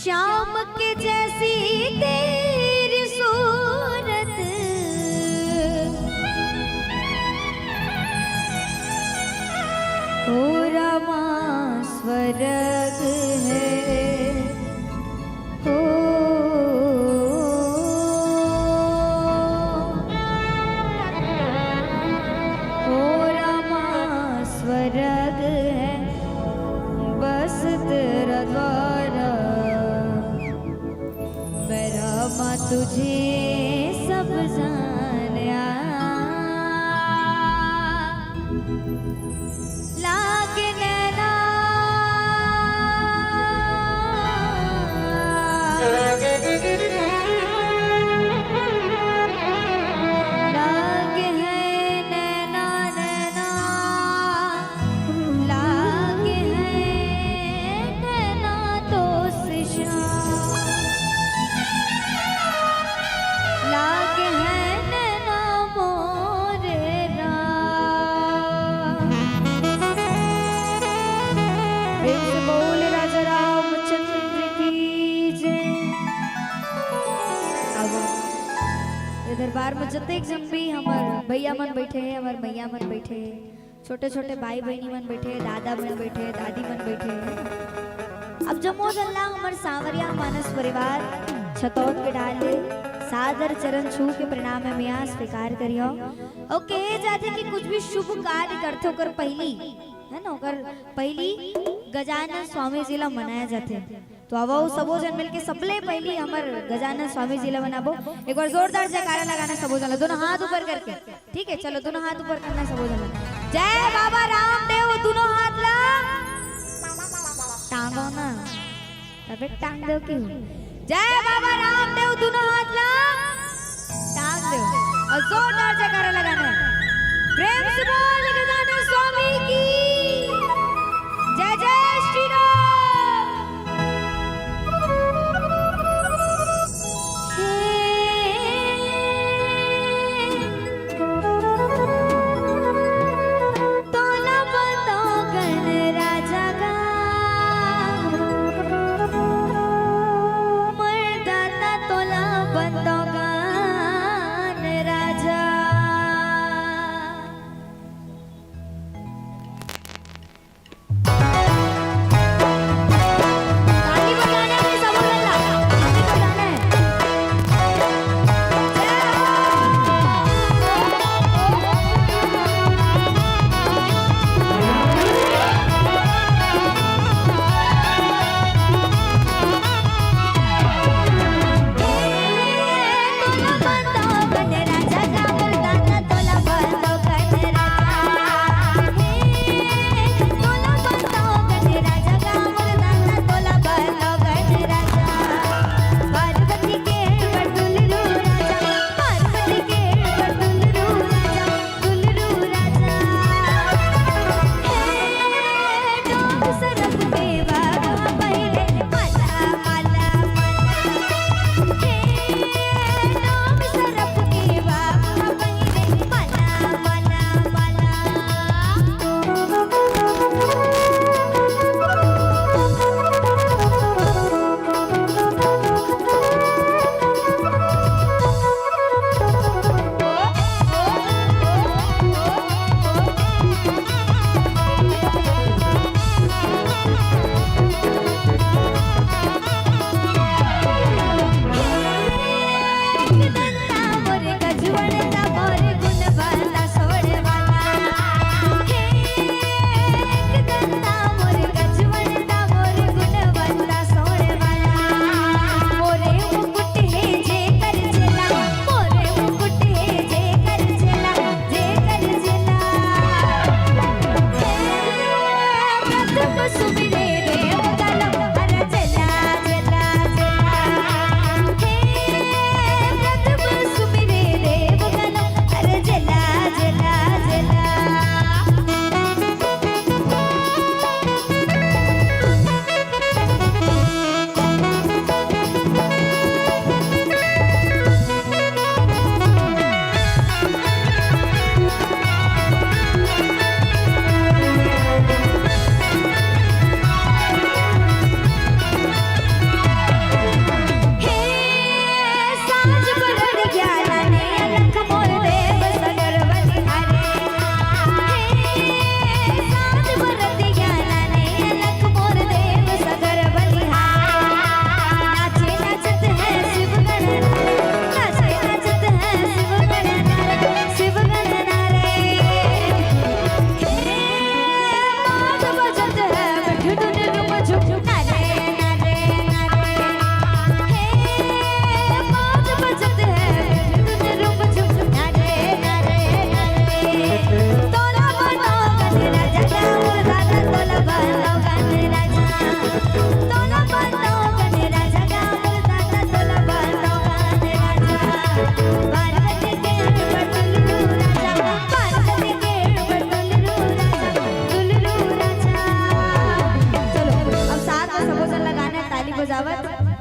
श्याम के जैसी तेरी सूरत ओ रामा स्वर्ग है हो रामा स्वर्ग है बस तेरा द्वारा रामा तुझे सब जानिया लागे नैना लागे है नैना नैना लागे है नैना तो सिशान लागे है नैना मोरे राम। प्रेम से बोले राजा रामचंद्र की जय। अब ये दरबार में जते जन भी हमार भैया मन बैठे हैं हमार भैया मन बैठे हैं छोटे छोटे भाई बहनी मन बैठे हैं दादा मन बैठे हैं दादी मन बैठे हैं। अब जमो जल्ला हमार सांवरिया मानस परिवार छतौत के डाले सादर चरण छू के प्रणाम है मियाँ स्वीकार करियो। और कहे जाते कि कुछ भी शुभ कार्य करते होकर पहली है ना होकर पहली गजानन स्वामी जी ला मनाया जाते तो अब वो सबो जन मिलके सबले पहली हमार गजानन स्वामी जी ला मनाबो। एक बार जोरदार जयकारा लगाना सबो जन दोनों हाथ ऊपर करके ठीक है चलो दोनों हाथ ऊपर करना सबो जन जय बाबा रामदेव दोनों हाथ ला टांगो ना तबे टांग दो क्यों जय बाबा रामदेव दोनों हाथ ला टांग दो और जोरदार जयकारा लगाना है। प्रेम से बोल गजानन स्वामी की जय जय श्री राम। तोला बंदो गण राजा गा मर्दाना तोला बंदो गण राजा ताली बजाने में सब बोलना ताली बजाना है तोला बंदो गण राजा का मर्दाना तोला बंदो गण राजा तोला बंदो गण राजा का मर्दाना तोला बंदो गण राजा पार्वती के बटुल रू राजा पार्वती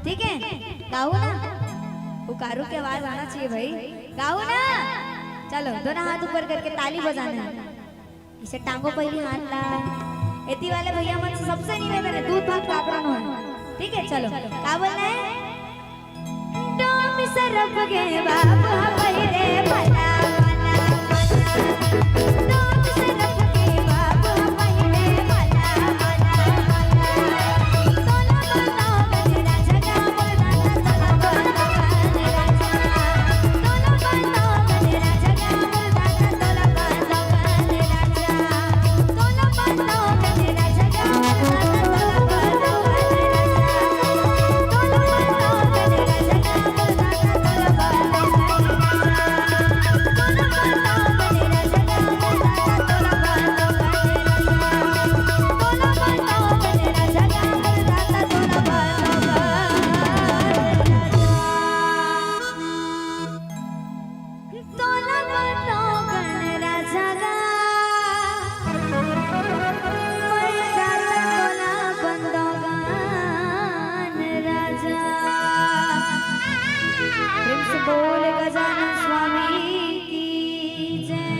ठीक है, गाओ ना, पुकारू की आवाज आना चाहिए भाई, गाओ ना। चलो दोनों हाथ ऊपर करके ताली बजाना है, इसे टांगों पर ही हाथ ला। एती वाले भैया मन से सबसे निवेदन है, दूध भात काकरानो है, ठीक है। चलो क्या बोलना है? डोम सरप गे बाबू पहिरे भला भला भला, डोम सरप गे बाबू पहिरे भला भला भला, तोला बताओ गजरा जगा बोलना तोला बताओ गजरा जगा, तोला बताओ गजरा जगा बोलना तोला बताओ गजरा जगा, तोला बताओ गजरा जगा बोलना तोला बताओ गजरा जगा, तोला बताओ गजरा जगा बोल गजानन स्वामी की जय।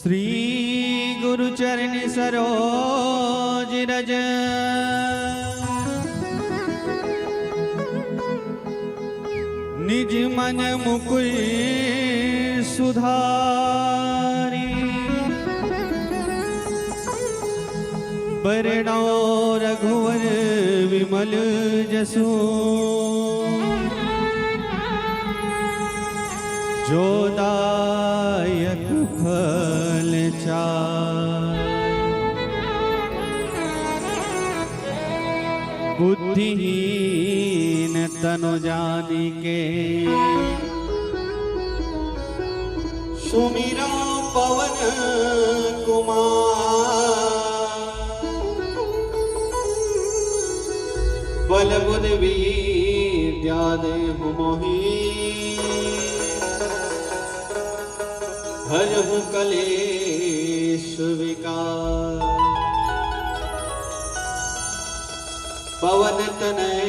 श्री गुरु चरण सरोज रज, निज मन मुकुर सुधारी, बरनौ रघुवर विमल जसु, जो दायक फल चार, बुद्धिहीन तनु जानिके, सुमिरो पवन कुमार, बल बुध विद्या देहु मोहि, हरहु कलेश विकार, पवन तनय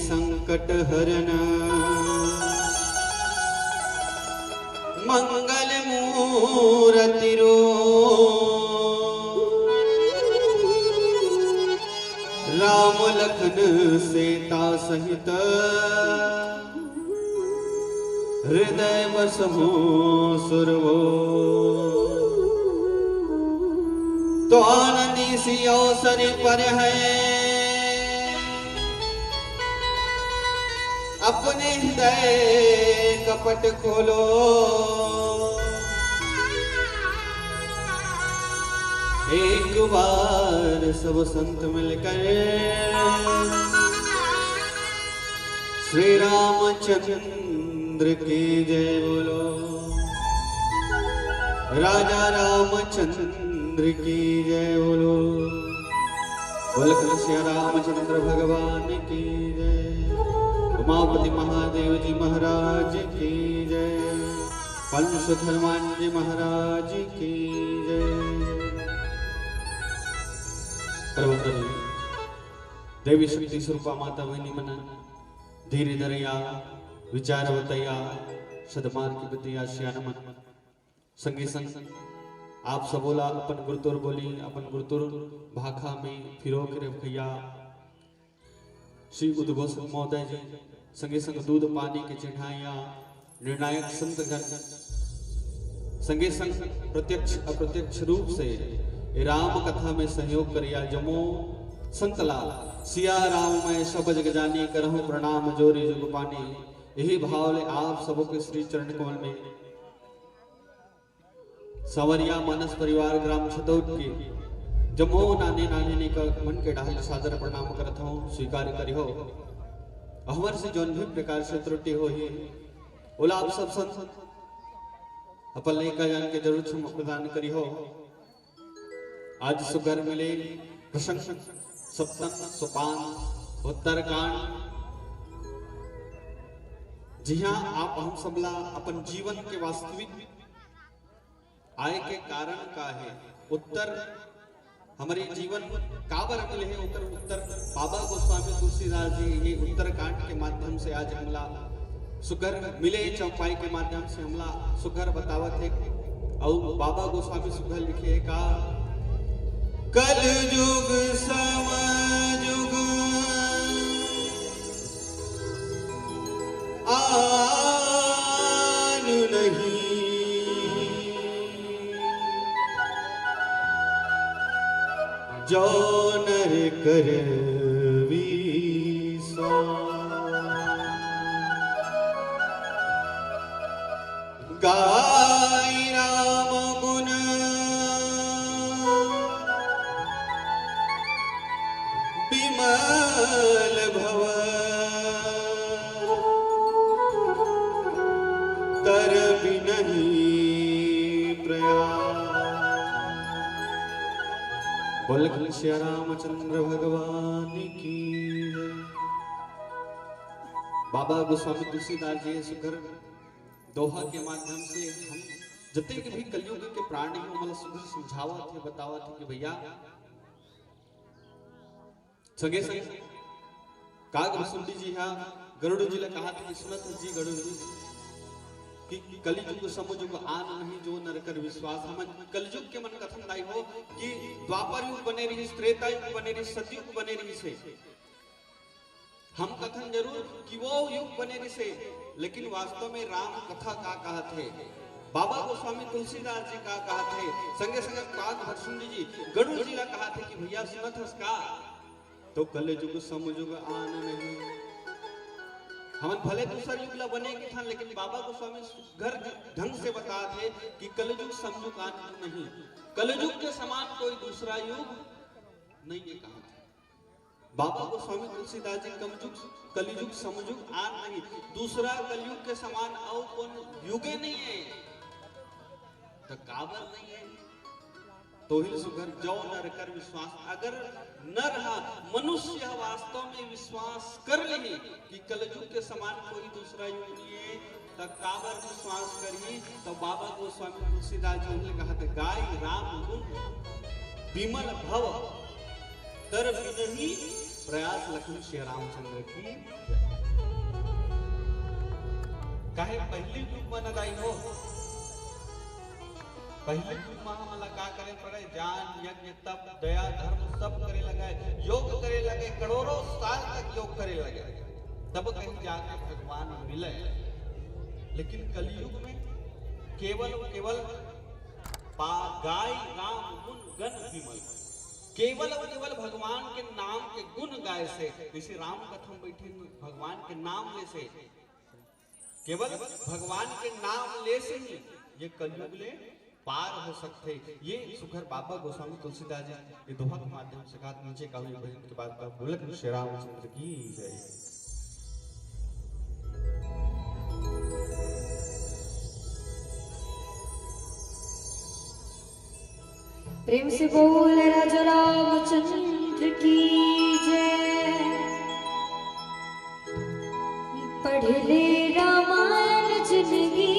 संकट हरन, मंगल मूरति रूप, राम लखन सीता सहित, हृदय बसहु सुरवो, तो आनंदी सी अवसर पर है अपने हृदय कपट खोलो। एक बार सब संत मिलकर श्री रामचंद्र की जय बोलो। राजा रामचंद्र की जय बोलो। बोल श्री रामचंद्र भगवान की जय। उमापति महादेव जी महाराज की जय। पंचधर्मान जी महाराज की जय। देवी शक्ति स्वरूपा माता बहनी मना धीरे धरया विचार बतया सदमार की बतया श्यान मन संगे संग आप सब बोला अपन गुरुतुर बोली अपन गुरुतुर भाखा में फिरो करे भैया श्री उद्घोषक महोदय जी संगे संग दूध पानी के चिढ़ाया निर्णायक संत गण संगे संग प्रत्यक्ष अप्रत्यक्ष रूप से राम कथा में सहयोग करिया जमो संतलाल सिया राम मैं सब जग जानी करहूं प्रणाम जोरी जुग पानी। यही भाव ले आप सबों के श्री चरण कमल में सवरिया मानस परिवार ग्राम छतौट के जमो नाने नाने ने का मन के डाल सादर प्रणाम करत हूं स्वीकार करियो। हमर से जौन भी प्रकार से त्रुटि हो ही ओला आप सब संत अपन लेका जान के जरूर क्षमा प्रदान करियो। आज सुगर मिले प्रसंग सप्तम सोपान उत्तरकांड। जी हाँ आप हम सबला अपन जीवन के वास्तविक आय के कारण का है उत्तर हमारे जीवन काबर मिले है उतर उत्तर बाबा गोस्वामी तुलसीदास जी ये उत्तरकांड के माध्यम से आज हमला सुगर मिले चौपाई के माध्यम से हमला सुगर बतावत है। और बाबा गोस्वामी सुगर लिखे का कल युग समयुग आन नहीं जो नर कर गाय राम गुण विमल भव तर बिनहि प्रयास। बोल श्री रामचंद्र भगवान की जय। बाबा गोस्वामी तुलसीदास जी सुगर दोहा के माध्यम से हम जते के भी कलयुग के प्राणी को मतलब सुगर समझावा थे बतावा थे कि भैया संगे संग काग वसुंडी जी हाँ गरुड़ जी ने कहा था कि सुनत जी गरुड़ जी कि कलयुग समयुग आन नहीं जो नर कर विश्वास। हम कलयुग के मन कथन दाई हो कि द्वापर युग बने रही त्रेता युग बने रही सतयुग बने रही से हम कथन जरूर कि वो युग बने रही से लेकिन वास्तव में राम कथा का कहा थे बाबा गोस्वामी तुलसीदास जी का कहा थे संगे संगे काग भरसुंडी जी गरुड़ जी ने कहा थे कि भैया सुनत हस का तो कलयुग समयुग आन नहीं। हम भले दूसरा युग ला बने की था लेकिन बाबा गोस्वामी घर ढंग से बता थे कि कलयुग समयुग आन नहीं। कलयुग के समान कोई दूसरा युग नहीं है कहा था बाबा गोस्वामी तुलसीदास जी। कलयुग समयुग आन नहीं दूसरा कलयुग के समान और कौन युगे नहीं है तो काबर नहीं है तो ही सुगर जो नर कर विश्वास। अगर नर मनुष्य वास्तव में विश्वास कर ले कि कलयुग के समान कोई दूसरा युग नहीं है तो काबर विश्वास करी। तो बाबा गोस्वामी तुलसीदास जी ने कहा था गाय राम गुण विमल भव तर बिनहि प्रयास। लखन श्री रामचंद्र की काहे पहली युग बनदाई हो पहले युग में हमला का करे पड़े ज्ञान यज्ञ तप दया धर्म सब करे लगे योग करे लगे करोड़ों साल तक योग करे लगे तब कहीं जाके भगवान मिले। लेकिन कलयुग में केवल गाय राम गुण गण विमल। केवल और केवल भगवान के नाम के गुण गाय से, जैसे राम कथम बैठे भगवान के नाम ले से, केवल भगवान के नाम ले से ही ये कलयुग ले पार हो सकते। ये सुखर बाबा गोस्वामी तुलसीदास जी ये दोहा के माध्यम से कहा। नीचे का भजन के बाद का बोलक श्री रामचंद्र की जय। प्रेम से बोल राजा रामचंद्र की जय। पढ़ ले रामायण जिंदगी,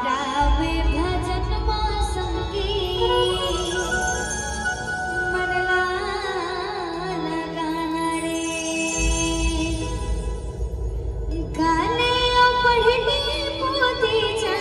राम भजन मां संगी, गाने पढ़ने पोती जा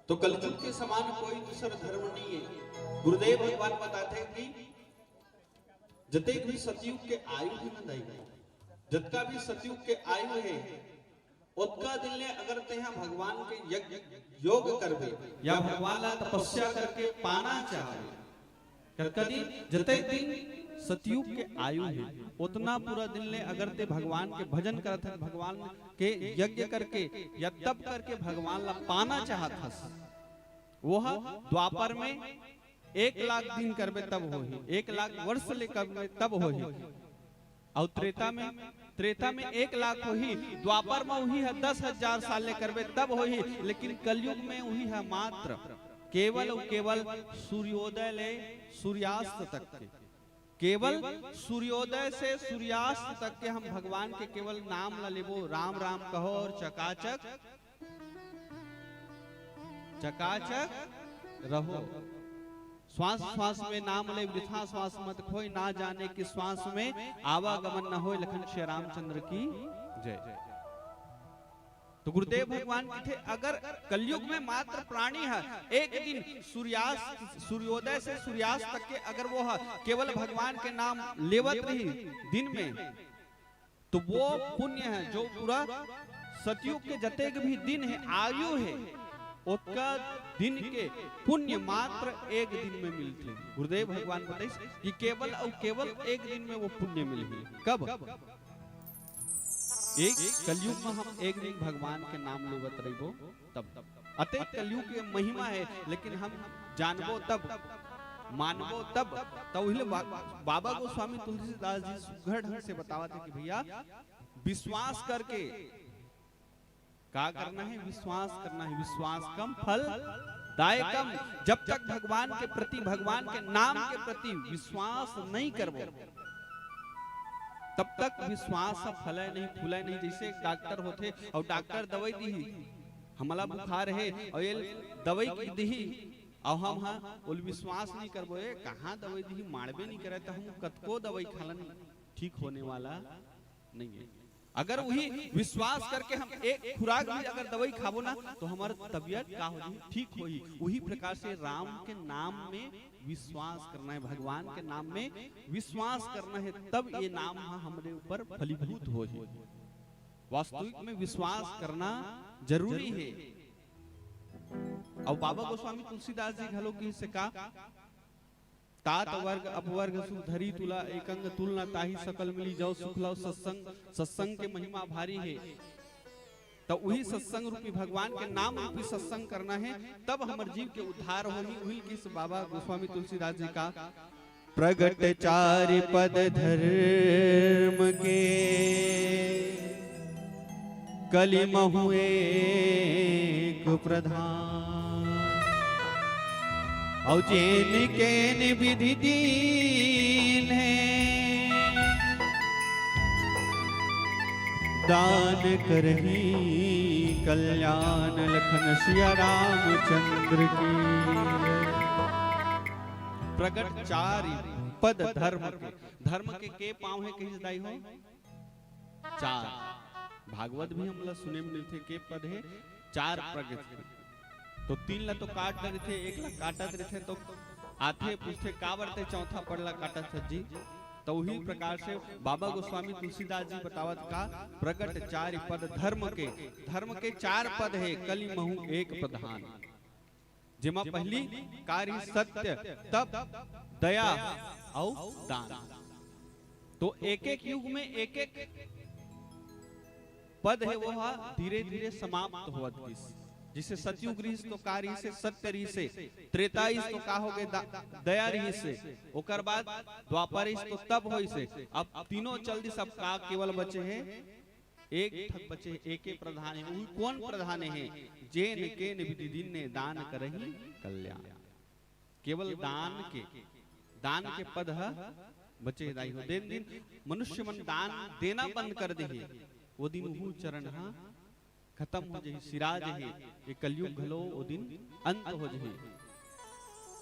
तो कलयुग के समान कोई दूसरा धर्म नहीं है। गुरुदेव भगवान बताते हैं कि जतेक भी सतयुग के आयु भी न दाई जतका भी सतयुग के आयु है उतका दिन ने अगर तेहा भगवान के यज्ञ योग करबे या भगवान ला तपस्या करके पाना चाहे कदी जतेक दिन सतयुग के आयु है उतना पूरा दिन ले अगर ते भगवान के भजन करत है भगवान के यज्ञ करके या तप करके भगवान ला पाना चाहत हस वह द्वापर में 1 लाख दिन करबे तब होही 1 लाख वर्ष ले करबे तब होही और त्रेता में 1 लाख होही द्वापर में वही है 10,000 साल ले करबे तब होही लेकिन कलयुग में वही है मात्र केवल और केवल सूर्योदय ले सूर्यास्त तक के केवल सूर्योदय से सूर्यास्त तक के हम भगवान के केवल नाम ला लेबो राम राम कहो और चकाचक रहो श्वास श्वास में नाम ले वृथा श्वास मत खोई ना जाने कि श्वास में आवागमन न हो लखन श्री रामचंद्र की जय। तो गुरुदेव भगवान की थे अगर कलयुग में मात्र प्राणी है एक दिन सूर्योदय से सूर्यास्त तक के अगर वो है केवल भगवान के नाम लेवत रही दिन में तो वो पुण्य है जो पूरा सतयुग के जतेक भी दिन है आयु है उसका दिन के पुण्य मात्र एक दिन में मिलते। गुरुदेव भगवान बताइए कि केवल और केवल एक दिन में वो पुण्य मिली कब एक कलयुग में हम एक दिन भगवान के नाम लेवत रहिबो तब अतः कलयुग के महिमा है लेकिन हम जानबो तब मानबो तब तो बाबा गोस्वामी तुलसीदास जी सुघड़ ढंग से बतावत है कि भैया विश्वास करके क्या करना है विश्वास करना है विश्वास कम फल दायकम जब तक भगवान के प्रति भगवान के नाम के प्रति विश्वास नहीं करबो तब तक विश्वास फले नहीं फूले नहीं। जैसे डॉक्टर होते और डॉक्टर दवाई दी हमला बुखार है और ये दवाई की दी और हम बोल विश्वास नहीं करबो कहाँ दवाई दी मारबे नहीं करे तो हम कतको दवाई खालन ठीक होने वाला नहीं है। अगर वही विश्वास करके हम एक खुराक भी अगर दवाई खाबो ना तो हमारा तबियत का हो ठीक होई उही प्रकार से राम के नाम में विश्वास करना है भगवान के नाम में विश्वास करना है तब ये नाम हमारे ऊपर फलीभूत हो वास्तविक में विश्वास करना जरूरी है। और बाबा गोस्वामी तुलसीदास जी घलो की से का तात वर्ग अपवर्ग सुधरी तुला एकंग तुलना ताही सकल मिली जाओ सुखलाओ सत्संग के महिमा भारी है। तो वही सत्संग रूपी भगवान के नाम रूपी सत्संग करना है तब हमारे जीव के उद्धार होगी। वही किस बाबा गोस्वामी तुलसीदास जी का प्रगट 4 पद धर्म के कलिमहु एक प्रधान और जैन के विधि दीन है दान करही कल्याण लखन सिया रामचंद्र की। प्रगट 4 पद धर्म के पांव है कहीं दाई हो 4 भागवत भी हम लोग सुने मिलते के पद है 4 प्रगट तो 3 ला तो काट रहे थे 1 ला काटत रहे थे तो आथे पूछते का बरते चौथा पड़ला काटत जी। तो वही प्रकार से बाबा गोस्वामी तुलसीदास जी बतावत का प्रगट 4 पद धर्म के 4 पद है कली महु एक प्रधान जिमा पहली कार्य सत्य तप दया और दान। तो एक युग में एक पद है वो धीरे धीरे समाप्त होवत किस जिसे सतयुग रही तो कार्य से सत्य रही से त्रेता तो का हो गए दया रही से ओकर बाद द्वापर तो तब होई से अब तीनों चल दी सब का केवल बचे हैं एक ठक बचे एक प्रधान है। वही कौन प्रधान है जेन के विधि दिन ने दान करही कल्याण केवल दान के पद बचे दाई हो दिन दिन मनुष्य मन दान देना बंद कर दे वो दिन हु चरण खत्म हो जाए सिराज है ये कलयुग घलो वो दिन अंत हो जाए।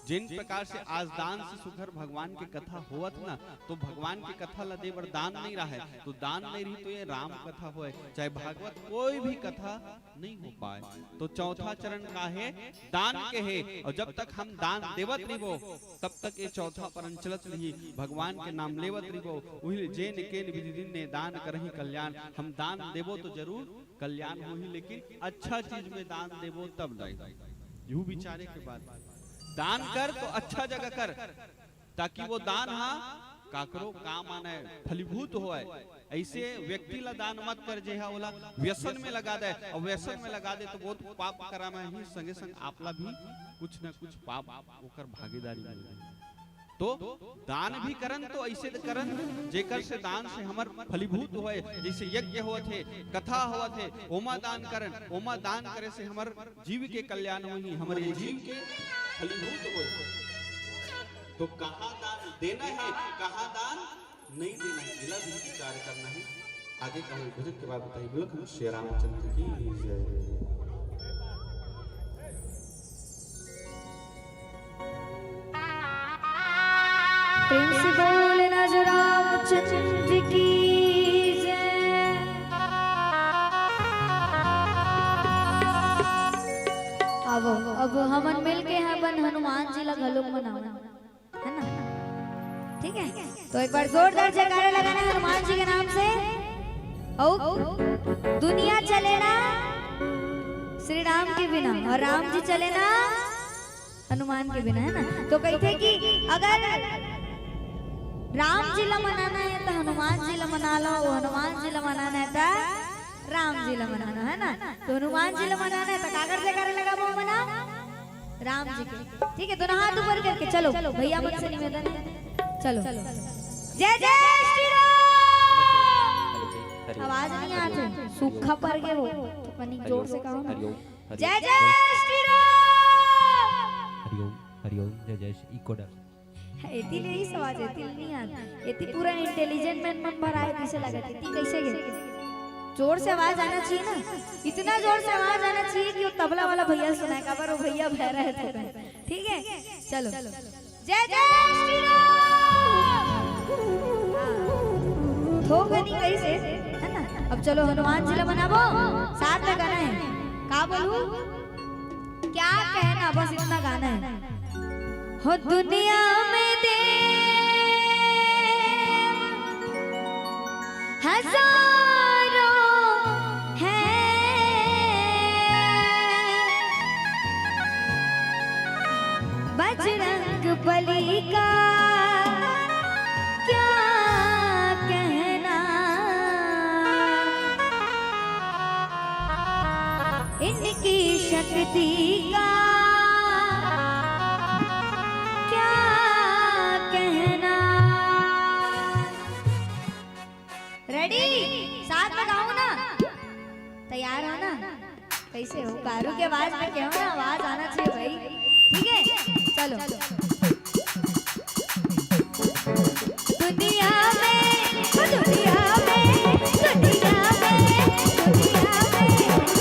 जिन प्रकार से आज दान से सुखर भगवान की कथा होवत ना, तो भगवान की कथा ला दे बर दान नहीं रहा है, तो दान नहीं रही तो ये राम कथा होए चाहे भागवत कोई भी कथा नहीं हो पाए। तो चौथा चरण का है दान के है, और जब तक हम दान देवत नहीं वो तब तक ये चौथा चरण चलत रही, भगवान के नाम लेवत नहीं वो। वही जेन केन विधि दिन ने दान करही कल्याण, हम दान देवो तो जरूर कल्याण होही, लेकिन अच्छा चीज में दान देवो तब नहीं। यूं विचारे के बाद दान कर तो अच्छा जगह कर, ताकि वो दान काकरो काम आने फलीभूत होए। ऐसे व्यक्ति ला दान मत कर जे है ओला व्यसन में लगा दे, और व्यसन में लगा दे तो बहुत पाप करा में ही संगे संग आपला भी कुछ न कुछ पाप ओकर भागीदारी मिल जाए। तो दान भी करन तो ऐसे करन जेकर से दान से हमर फलीभूत होए, जैसे यज्ञ होत है, कथा होत है, ओमा दान करन, ओमा दान करे से हमर जीव के कल्याण होई, हमर ये जीव के फलीभूत होए। तो कहाँ दान देना है, कहाँ दान नहीं देना है, इला भी विचार करना है। आगे का हम भजन के बाद बताइए। बोलो श्री रामचंद्र की जय। प्रेम से बोलना जो रामचंद्र की जय। अब हमन मिल के अपन हनुमान जी ला घलोक मनाना है ना, ठीक है? तो एक बार जोरदार जयकारा लगाना हनुमान जी के नाम से। और दुनिया चले ना श्री राम के बिना, और राम जी चले ना हनुमान के बिना, है ना? तो कहते कि अगर राम जी ला मनाना है तो हनुमान जी ला मना लो, हनुमान जी ला मनाना है तो राम जी ला मनाना है ना। तो हनुमान जी ला मनाना है तो कागज जयकारा लगा वो मना राम जी के, ठीक है? दोनों हाथ ऊपर करके चलो, भैया मत से निवेदन है, चलो जय जय श्री राम। आवाज नहीं आती, सूखा पड़ गए वो, पनी जोर से कहो ना, जय जय श्री राम। हरिओम हरिओम जय जय श्री इकोडर एती ले ही आवाज एती नहीं आती, एती पूरा इंटेलिजेंट मैन मन भरा है, कैसे लगा एती कैसे गे? जोर से आवाज आना चाहिए ना, इतना जोर से आवाज आना चाहिए कि वो तबला वाला भैया सुनाए का, पर वो भैया बह रहे थे, ठीक है? चलो जय जय श्री राम। हो गनी कैसे, है ना? अब चलो हनुमान जी ला मनाबो, साथ में गाना है, का बोलूं क्या कहना, बस इतना गाना है। हो दुनिया में दे हजारों बजरंग बली का क्या कहना, इनकी शक्ति का क्या कहना। रेडी? साथ में गाऊं ना? तैयार हो ना? कैसे हो? गारू के आवाज में क्या हो ना, आवाज आना चाहिए भाई, ठीक है? चलो दुनिया में, दुनिया में, दुनिया में, दुनिया में,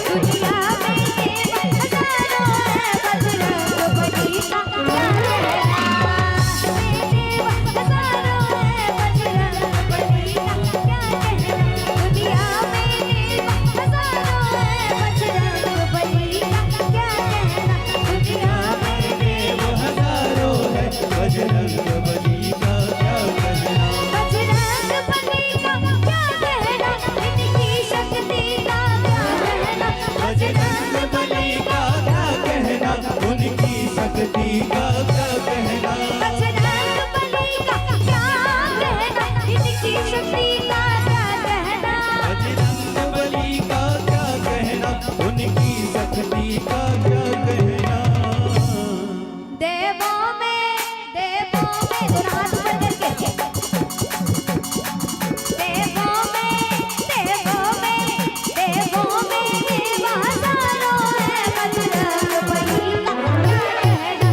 दुनिया में ये हजारों है बजरंग बली का क्या कहना, हजारों है बजरंग बली का क्या कहना। दुनिया में हजारों है बजरंग बली का क्या कहना, दुनिया में हजारों है बजरंग बली का क्या कहना, बजरंग बली का क्या कहना, इनकी शक्ति का क्या कहना, बजरंग बली का क्या कहना, उनकी शक्ति का क्या कहना, बजरंग बली का क्या कहना, इनकी शक्ति का क्या कहना, बजरंग बली का क्या कहना, उनकी शक्ति का क्या कहना। देवों में दोनों हाथ ऊपर करके, देवों में ये हजारों है बजरंग बली का क्या कहना,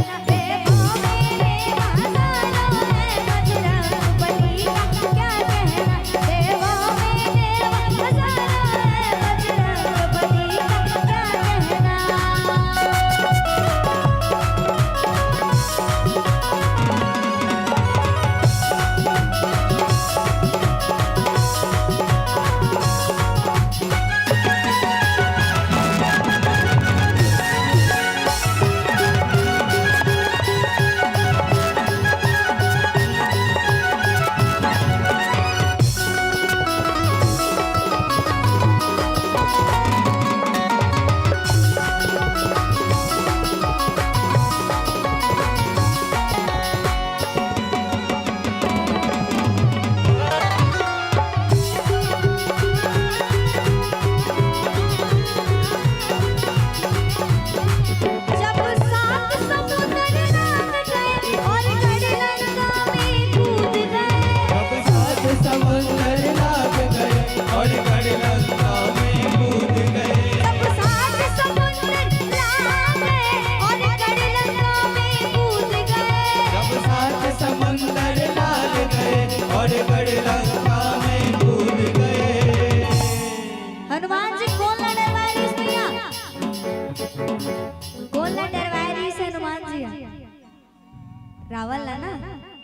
रावण ला ना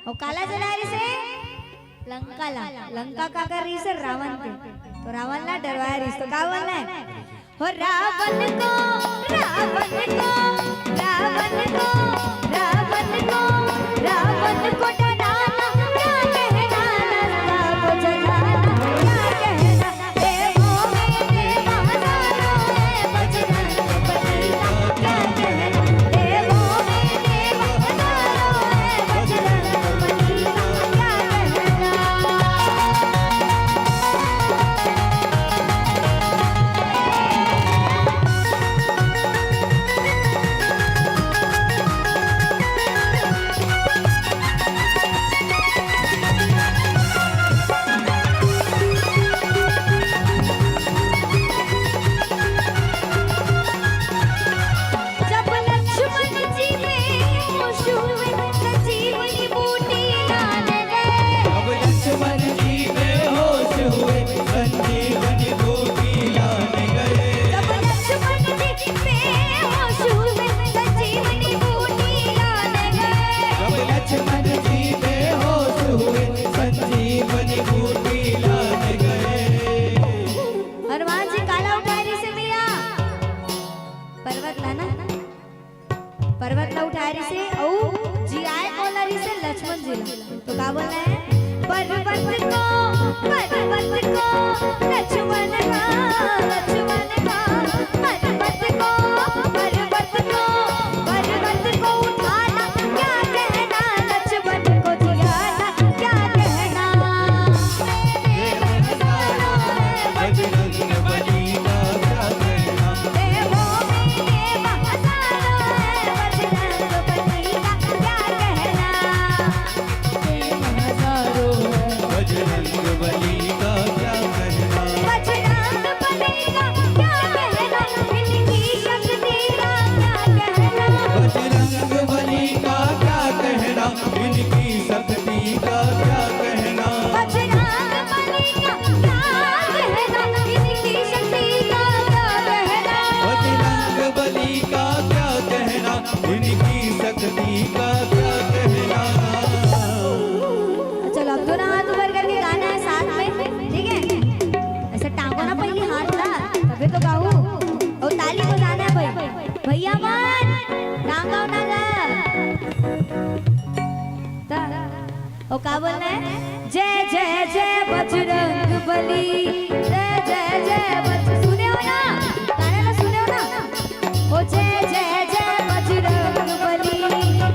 वो काला जला रही से लंका ला लंका का कर रही से रावण के तो रावण ला डरवाया रही तो का बोलना है हो रावण को रावण को रावण को रावण को रावण को डराना क्या कहना रास्ता को जलाना क्या कहना देवों में देवा सारो है बजरंग बली का क्या कहना देवों में देवा सारो है बजरंग बली का क्या कहना। जब लक्ष्मण जी बेहोश हुए संजीवनी बूटी लाने गए अब लक्ष्मण जी बेहोश हुए संजीवनी बूटी लाने गए जब लक्ष्मण जी बेहोश हुए संजीवनी बूटी लाने गए अब लक्ष्मण जी बेहोश हुए संजीवनी बूटी लाने गए हनुमान जी काला उठारी से मिला पर्वत ला ना पर्वत ला उठारी से औ जी आए कोलारी से लक्ष्मण जी ला तो का बोलना है पर्वत को लक्ष्मण का पर्वत को उठाना क्या कहना लक्ष्मण को जियाना क्या कहना बजरंग बली का क्या कहना देवों में देवा सारो है बजरंग बली का क्या कहना हजारों है बजरंग बली का क्या कहना बजरंग बली का क्या कहना इनकी शक्ति का क्या कहना बजरंग बली का क्या कहना इनकी शक्ति का क्या कहना बजरंग बली का क्या कहना इनकी शक्ति का क्या कहना बजरंग बली का क्या कहना इनकी शक्ति का क्या कहना चलो अब दोनों हाथ ऊपर करके गाना है साथ में ठीक है ऐसे टांगो ना पहले हाथ ला तभी तो गाऊं और ताली बजाना है भाई भैया मन टांगाओ ना ला ओ का बोलना है जय जय जय बजरंग बली जय जय जय सुने हो ना गाना ना सुने हो ना ओ जय जय जय बजरंग बली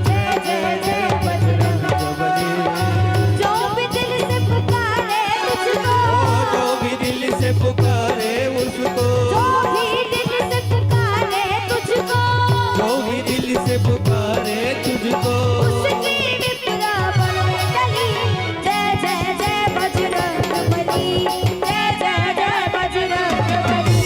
जय जय जय बजरंग बली जो भी दिल से पुकारे तुझको जो भी दिल से पुकारे उसको जो भी दिल से पुकारे तुझको जो भी दिल से पुकारे तुझको उसकी विपदा पर में टली जय जय जय बजरंग बली जय जय जय बजरंग बली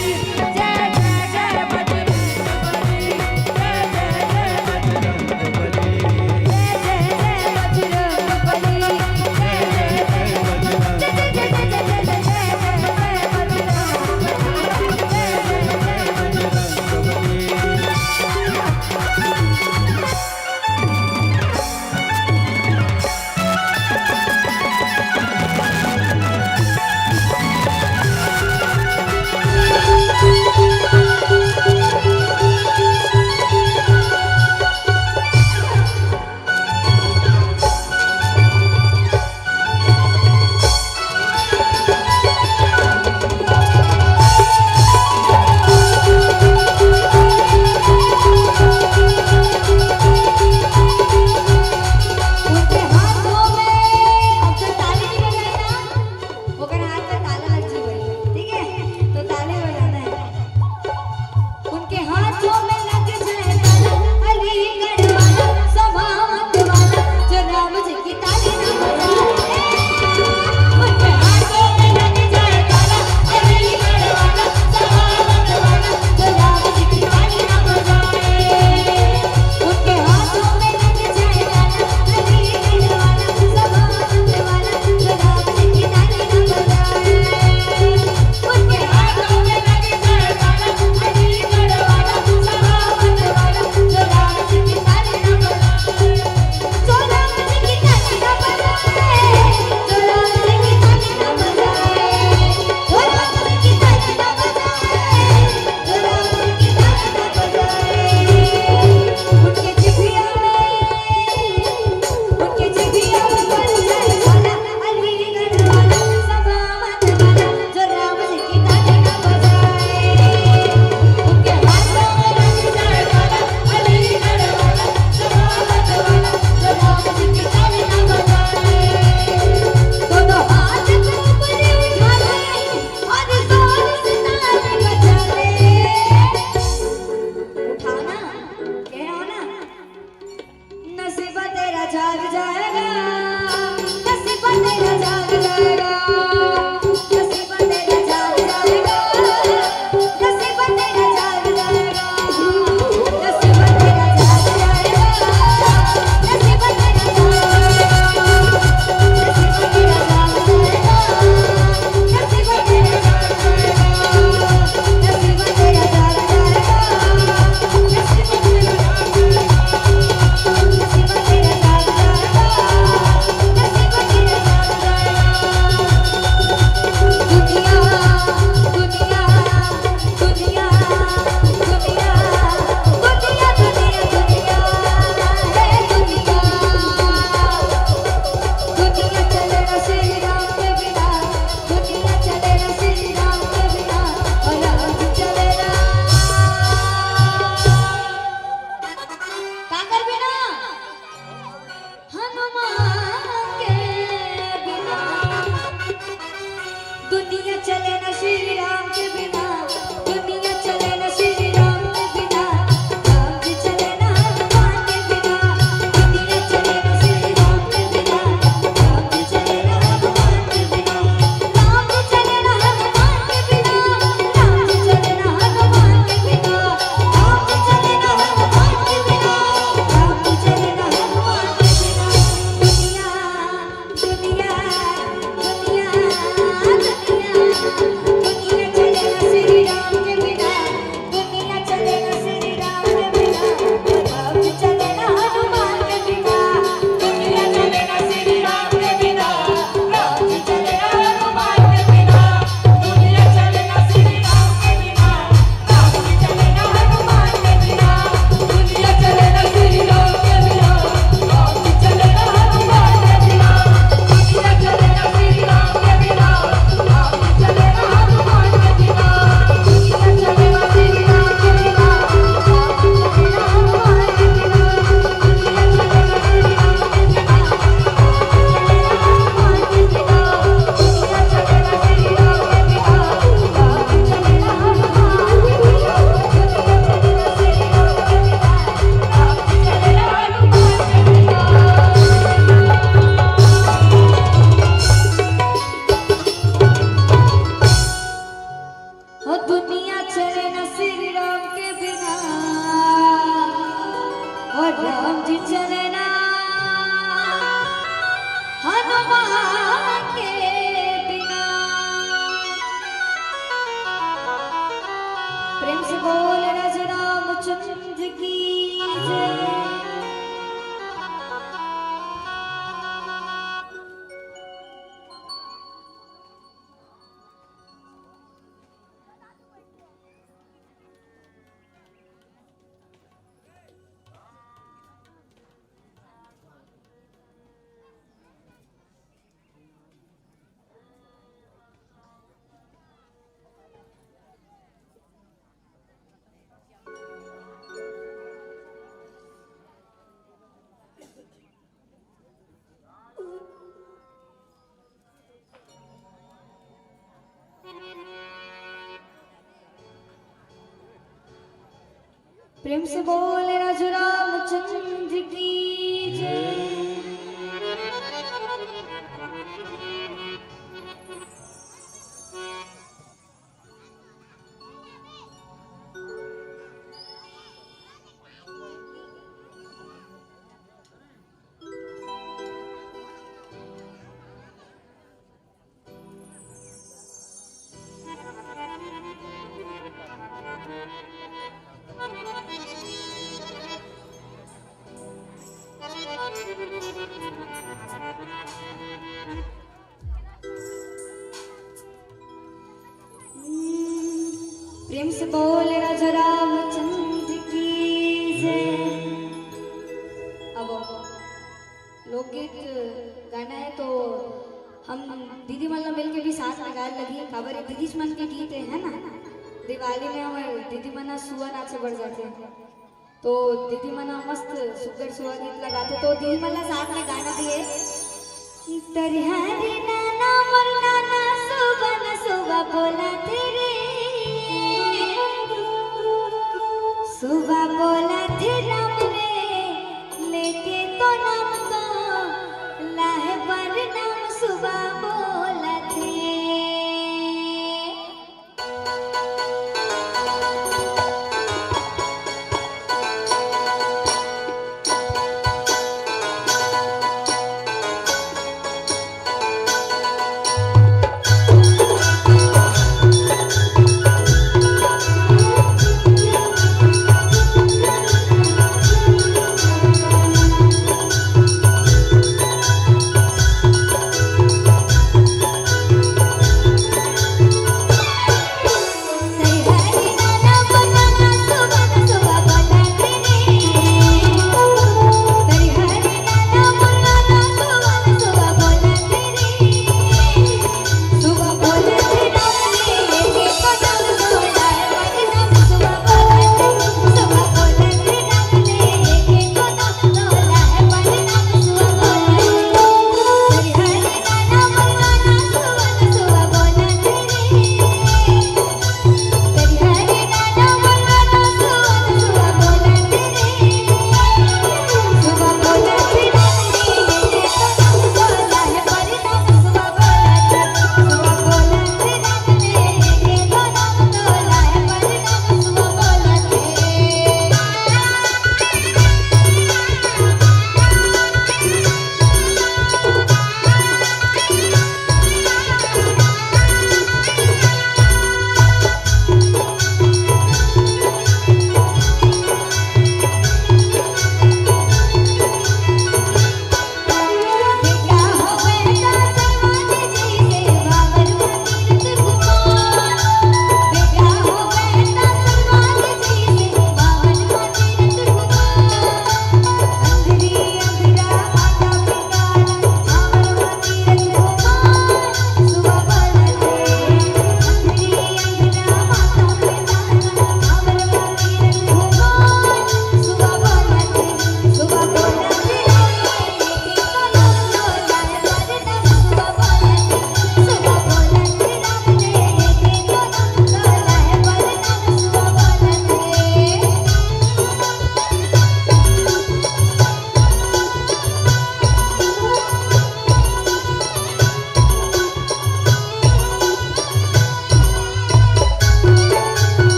राम जी चलना हनुमान के बिना। प्रेम से बोल रज रामचंद्र की जय। प्रेम से बोल राज रामचंद्र की जय। प्रेम से बोल राजा रामचंद्र की जय। अब लोकगीत गाना है तो हम दीदी मल्ला मिल के भी साथ में गाने लगी। खबर है दीदी मन के गीत है ना, दिवाली में हमारे दीदी मना सुआ नाचे बढ़ जाते हैं तो दीदी मना मस्त सुंदर सुआ गीत लगाते तो दीदी मल्ला साथ में गाना दिए। तरहारी नाना मोर नाना सुबह सुबह बोला तेरे, सुबह बोला थे राम रे लेके तो नाम तो लाहे पर नाम सुबह बोला थे।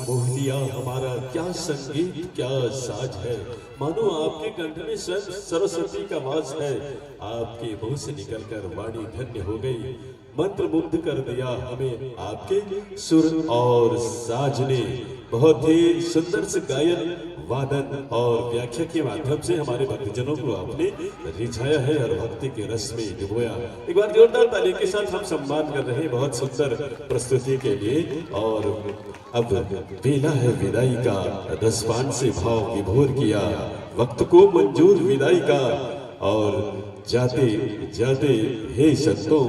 मोह लिया हमारा क्या संगीत क्या साज है, मानो आपके कंठ में सरस्वती का वास है। आपके मुंह से निकलकर वाणी धन्य हो गई, मंत्र मुग्ध कर दिया हमें आपके सुर और साज ने। बहुत ही सुंदर से गायन वादन और व्याख्या के माध्यम से हमारे भक्तजनों को आपने रिझाया है और भक्ति के रस में डुबोया। एक बार जोरदार ताली के साथ हम सम्मान कर रहे हैं बहुत सुंदर प्रस्तुति के लिए। और अब बेला है विदाई का, रसपान से भाव विभोर किया, वक्त को मंजूर विदाई का। और जाते जाते हे संतों,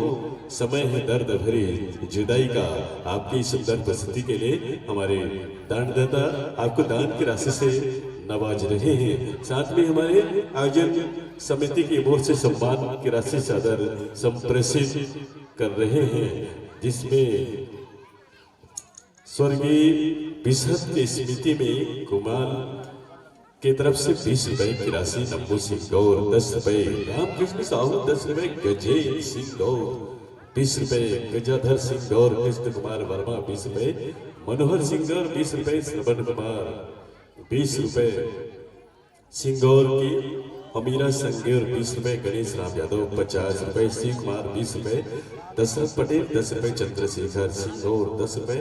समय है दर्द भरी जुदाई का। आपकी सुंदर प्रस्तुति के लिए हमारे दानदाता आपको दान की राशि से नवाज रहे हैं। साथ में हमारे आयोजन समिति की ओर से सम्मान की राशि सादर संप्रेषित कर रहे हैं, जिसमें स्वर्गीय बिशप की स्मृति में कुमार की तरफ से 20 रुपए की राशि, नब्बू सिंह गौर 10 रुपए, रामकृष्ण साहू 10 रुपए, गजेंद्र सिंह गौर 20 रुपए, गजाधर सिंह गौर, कृष्ण कुमार वर्मा 20 रुपए, मनोहर सिंह गौर 20 रुपए, श्रवण कुमार 20 रुपए, सिंगौर की अमीरा संगेर 20 रुपए, गणेश राम यादव 50 रुपए, शिव कुमार 20 रुपए, दशरथ पटेल 10 रुपए, चंद्रशेखर सिंगौर 10 रुपए,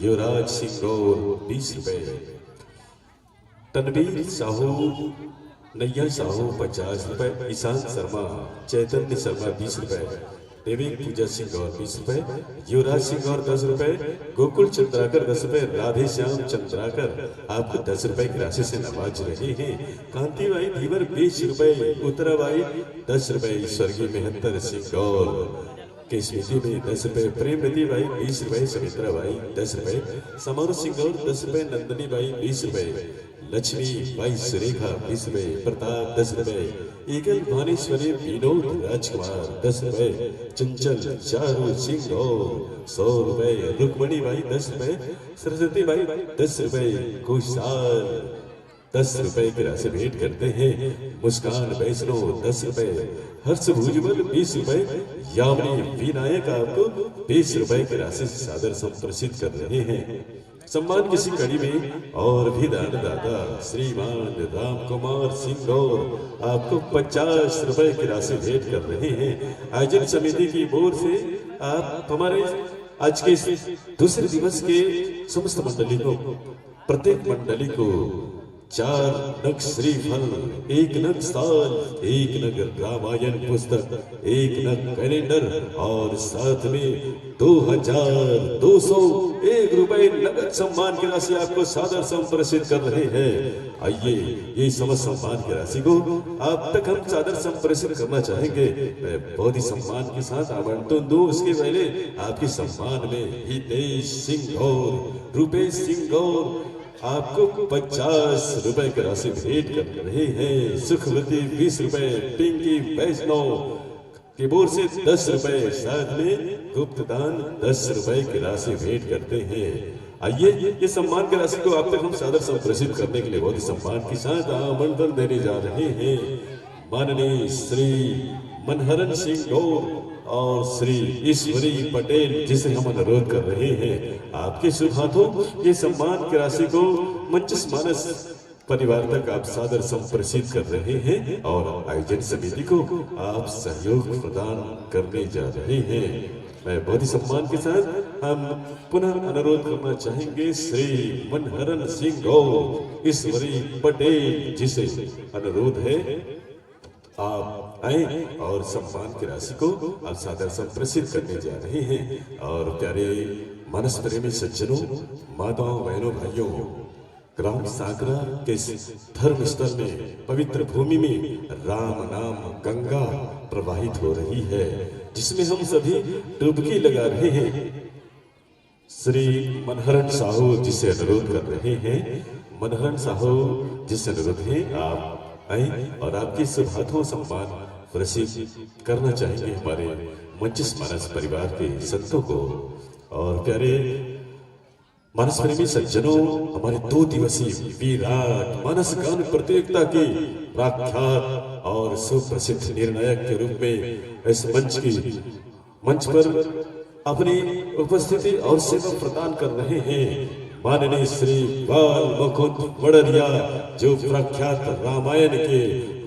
युवराज सिंगौर 20 रुपए, तनवीर साहू नैया साहू 50 रुपए, ईशान शर्मा चैतन्य शर्मा 20 रुपए, देवी पूजा सिंह और 20 रुपए, युवराज सिंह और 10 रुपए, गोकुल चंद्राकर 10 रुपए, राधे श्याम चंद्राकर आपको 10 रुपए की राशि से नवाज रहे हैं। कांतिबाई धीवर 20 रुपए, उत्तराबाई 10 रुपए, स्वर्गीय मेहतर सिंह और के स्मृति में 10 रुपए, प्रेमवती बाई 20 रुपए, सुमित्रा बाई 10 रुपए, समारोह सिंह और 10 रुपए, नंदनी बाई 20 रुपए, लक्ष्मी बाई सुरेखा 20 रुपए, प्रताप 10 रुपए, एकल भानेश्वरी विनोद राजकुमार 10 रुपए, चंचल चारू सिंह और 100 रुपए, रुक्मणी बाई 10 रुपए, सरस्वती बाई 10 रुपए, कुशाल 10 रुपए की राशि भेंट करते हैं। मुस्कान वैष्णव 10 रुपए, हर्ष भुजबल 20 रुपए, यामिनी विनायक आपको 20 रुपए की राशि से सादर संप्रेषित कर रहे हैं। सम्मान किसी कड़ी में और भी दानदाता श्रीमान राम कुमार सिंह और आपको 50 रुपए की राशि भेंट कर रहे हैं। आयोजन समिति की ओर से आप हमारे आज के दूसरे दिवस के समस्त मंडली को, प्रत्येक मंडली को 4 नग श्रीफल, 1 नग साल, 1 नग रामायण पुस्तक, 1 नग कैलेंडर और साथ में 2201 रुपए नगद सम्मान की राशि आपको सादर संप्रेषित कर रहे हैं। आइए ये समस्त सम्मान की राशि को आप तक हम सादर संप्रेषित करना चाहेंगे। मैं बहुत ही सम्मान के साथ आमंत्रण दूं। उसके पहले आपके सम्मान में हितेश सिंह और रूपेश सिंह और आपको 50 रुपए की राशि भेंट कर रहे हैं। सुखवती 20 रुपए, पिंकी वैष्णव की ओर से 10 रुपए, साथ में गुप्त दान 10 रुपए की राशि भेंट करते हैं। आइए ये सम्मान की राशि को आप तक हम सादर संप्रेषित करने के लिए बहुत ही सम्मान के साथ आमंत्रण देने जा रहे हैं। माननीय श्री मनहरन सिंह गौर और श्री ईश्वरी पटेल जिसे हम अनुरोध कर रहे हैं, आपके शुभ हाथों ये सम्मान की राशि को मंचस मानस परिवार तक आप सादर संप्रेषित कर रहे हैं और आयोजन समिति को आप सहयोग प्रदान करने जा रहे हैं। मैं बहुत ही सम्मान के साथ हम पुनः अनुरोध करना चाहेंगे श्री मनहरन सिंह और ईश्वरी पटेल जिसे अनुरोध है आप आए और सम्मान की राशि को आप सादर संप्रेषित करने जा रहे हैं। और प्यारे मानस प्रेमी सज्जनों, माताओं, बहनों, भाइयों, ग्राम साकरा के धर्म स्थल में, पवित्र भूमि में राम नाम गंगा प्रवाहित हो रही है, जिसमें हम सभी डुबकी लगा रहे हैं। श्री मनहरन साहू जिसे अनुरोध कर रहे हैं, मनहरन साहू जिसे अनुरोध है आप आए और आपके शुभ हाथों सम्मान प्रेषित करना चाहेंगे हमारे मंचस मानस परिवार के संतों को। और प्यारे मानस प्रेमी सज्जनों, हमारे 2 दिवसीय विराट मानस गान प्रतियोगिता के प्रख्यात और सुप्रसिद्ध निर्णायक के रूप में इस मंच पर अपनी उपस्थिति और सेवा प्रदान कर रहे हैं माननीय श्री बाल मुकुंद वड़रिया जो प्रख्यात रामायण के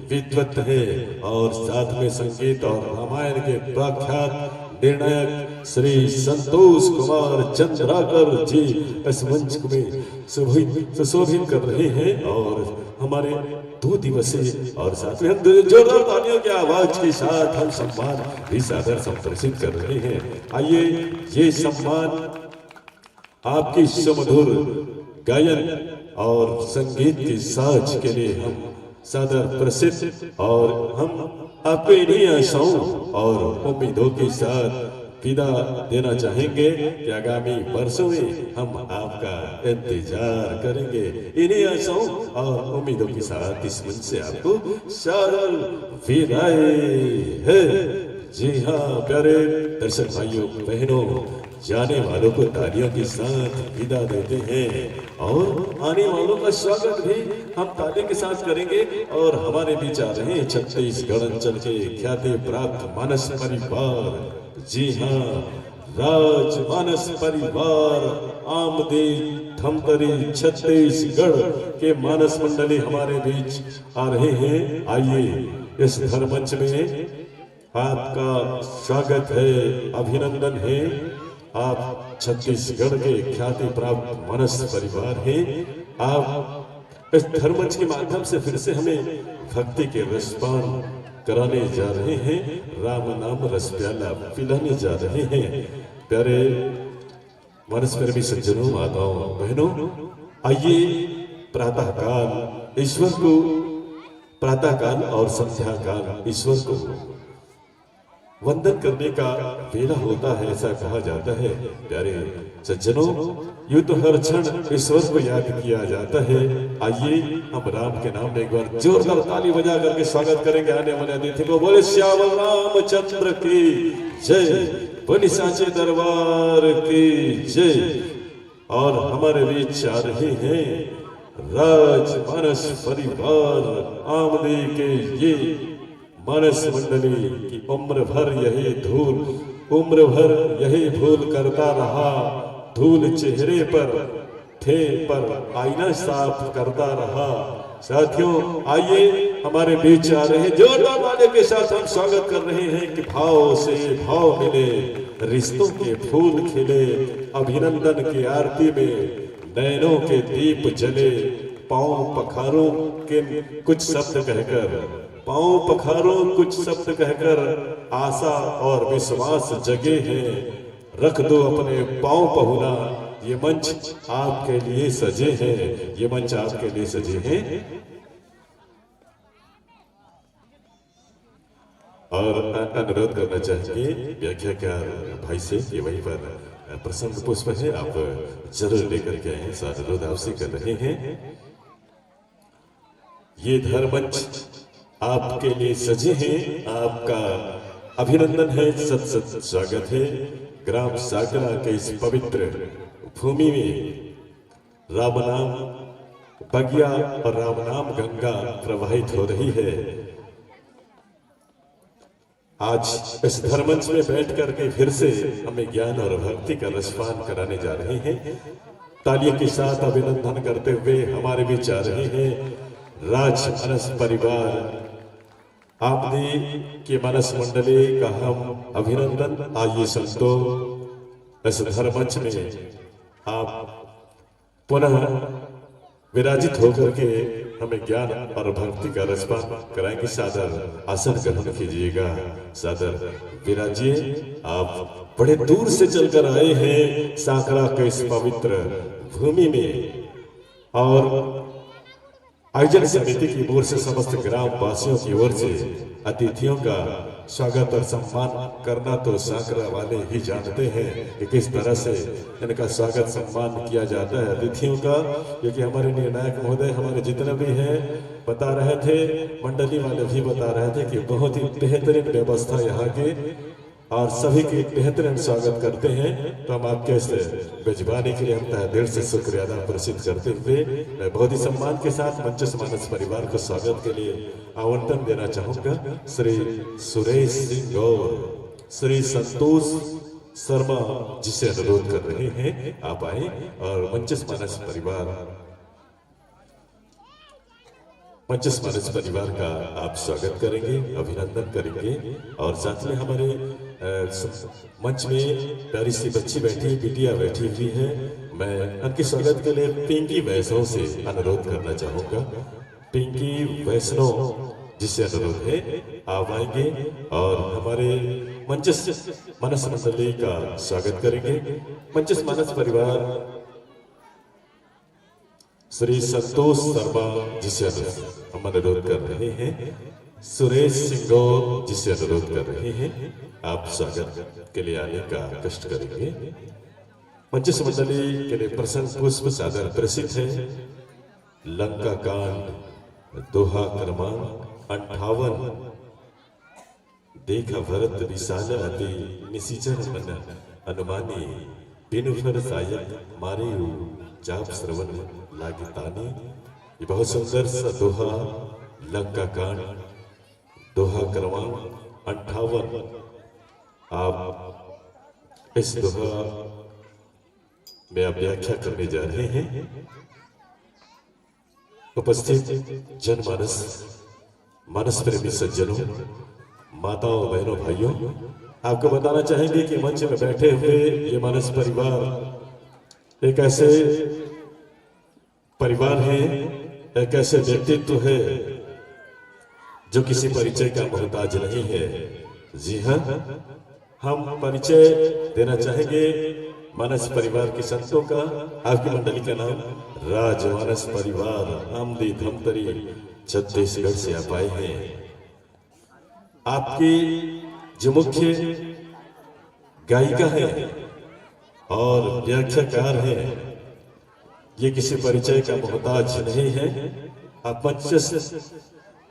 विद्वत है और साथ में संगीत और रामायण के प्रख्यात निर्णायक श्री संतोष कुमार चंद्राकर जी इस मंच में सुशोभित कर रहे हैं और हमारे 2 दिवसीय और साथ में हम जोरदार तालियों की आवाज के साथ हम सम्मान भी सादर संप्रेषित कर रहे हैं। आइए ये सम्मान आपकी सुमधुर गायन और संगीत की साज के लिए हम सादर प्रसिद्ध और हम आपको इन्हीं आशाओं और उम्मीदों के साथ विदा देना चाहेंगे कि आगामी वर्षों में हम आपका इंतजार करेंगे। इन्हीं आशाओं और उम्मीदों के साथ इस मंच से आपको सादर विदाई है। जी हाँ प्यारे दर्शक भाइयों बहनों, जाने वालों को तालियों के साथ विदा देते हैं और आने वालों का स्वागत भी हम ताली के साथ करेंगे। और हमारे बीच आ रहे हैं छत्तीसगढ़ अंचल के ख्याति प्राप्त मानस परिवार, जी हाँ राज मानस परिवार आमदे धमतरी छत्तीसगढ़ के मानस मंडली हमारे बीच आ रहे हैं। आइए इस धर्मंच में आपका स्वागत है, अभिनंदन है। आप छत्तीसगढ़ के ख्याति प्राप्त मानस परिवार हैं। आप इस धर्मंच के माध्यम से फिर से हमें भक्ति के रसपान कराने जा रहे हैं, राम नाम रस प्याला पिलाने जा रहे हैं। प्यारे मानस प्रेमी सज्जनों, माताओं बहनों, आइए प्रातः काल ईश्वर को, प्रातः काल और संध्या काल ईश्वर को वंदन करने का वेला होता है, ऐसा कहा जाता है। प्यारे सज्जनों, यूं तो हर क्षण ईश्वर को याद किया जाता है। आइए हम राम के नाम में एक बार जोरदार ताली बजा करके स्वागत करेंगे आने वाले अतिथि को। बोले श्याम रामचंद्र की जय, बोले सांचे दरबार की जय। और हमारे बीच आ रहे हैं राज मानस परिवार आमदे के ये मानस मंडली की उम्र भर यही धूल, उम्र भर यही धूल करता रहा, धूल चेहरे पर थे पर आईना साफ करता रहा। साथियों आइए हमारे बीच आ रहे जोरदार तालियों के साथ हम स्वागत कर रहे हैं कि भाव से भाव मिले, रिश्तों के फूल खिले, अभिनंदन की आरती में नैनों के दीप जले, पांव पखारों के कुछ शब्द कहकर, पांव पखारों कुछ शब्द कहकर आशा और विश्वास जगे हैं। रख दो अपने पांव पहुना, ये मंच आपके लिए सजे हैं, ये मंच आपके लिए सजे हैं। और अनुरोध करना चाहेंगे व्याख्याकार भाई से कि वहीं पर प्रसंग पुष्प है, आप जरूर लेकर के आए, साथ अनुरोध आपसे कर रहे हैं। ये धर्मंच आपके लिए सजे हैं, आपका अभिनंदन है, सत सत स्वागत है। ग्राम साकरा के इस पवित्र भूमि में राम नाम बगिया और राम नाम गंगा प्रवाहित हो रही है। आज इस धर्मंच में बैठ करके फिर से हमें ज्ञान और भक्ति का रसपान कराने जा रहे हैं। तालियों के साथ अभिनंदन करते हुए हमारे बीच आ रहे हैं राज मानस परिवार आमदे के मानस मंडली का हम अभिनंदन। आइए संतो इस धर्मंच में आप पुनः विराजित होकर के हमें ज्ञान और भक्ति का रसपान कराएंगे। सादर आसन ग्रहण कीजिएगा, सादर विराजिए। आप बड़े दूर से चलकर आए हैं साकरा के इस पवित्र भूमि में और आयोजन समिति की ओर से समस्त ग्राम वासियों की ओर से अतिथियों का स्वागत और सम्मान करना तो साकरा वाले ही जानते हैं कि किस तरह से इनका स्वागत सम्मान किया जाता है अतिथियों का। क्योंकि हमारे निर्णायक महोदय हमारे जितने भी हैं बता रहे थे, मंडली वाले भी बता रहे थे कि बहुत ही बेहतरीन व्यवस्था यहाँ के और सभी के बेहतरीन स्वागत करते हैं। तो हम आपके इस मेजबानी के लिए हम तहे दिल से शुक्रिया अदा प्रसिद्ध करते हुए मैं बहुत ही सम्मान के साथ मंच मानस परिवार को स्वागत के लिए आवंटन देना चाहूंगा। श्री सुरेश सिंह गौर, श्री संतोष शर्मा जी से अनुरोध कर रहे हैं आप आए और मंचस मानस परिवार का आप स्वागत करेंगे, अभिनंदन करेंगे। और साथ में हमारे मंच में प्यारी सी बच्ची बैठी, बिटिया बैठी हुई है। मैं उनके स्वागत के लिए पिंकी वैष्णव से अनुरोध करना चाहूंगा। पिंकी वैष्णव जिससे अनुरोध है आप आएंगे और हमारे मंचस मानस मंडली का स्वागत करेंगे। मंचस मानस परिवार श्री संतोष शर्मा जिसे हम अनुरोध कर रहे हैं, सुरेश सिंह जिसे अनुरोध कर रहे हैं आप स्वागत के लिए आने का कष्ट करेंगे। मंचस मंडली के लिए प्रसन्न पुष्प सादर प्रसिद्ध है। लंका कांड दोहा क्रमांक 58 देखा भरत विशाल अति निशिचर मन अनुमानी बिनु फर सायक मारे जाप श्रवण लागे तानी। ये बहुत सुंदर सा दोहा लंका कांड दोहा क्रमांक 58 आप इस दोहा में आप व्याख्या करने जा रहे हैं। उपस्थित जनमानस मानस प्रेमी सज्जनों, माताओं, बहनों, भाइयों, आपको बताना चाहेंगे कि मंच में बैठे हुए ये मानस परिवार एक ऐसे परिवार है, एक ऐसे व्यक्तित्व है जो किसी परिचय का मोहताज नहीं है। जी हाँ, हम परिचय देना चाहेंगे मानस परिवार के संतों का। आपकी मंडली का नाम राजमानस परिवार आमदी धमतरी छत्तीसगढ़ से आप आए हैं। आपकी जो मुख्य गायिका है और व्याख्याकार है, ये किसी परिचय का मोहताज नहीं है। आप मंचस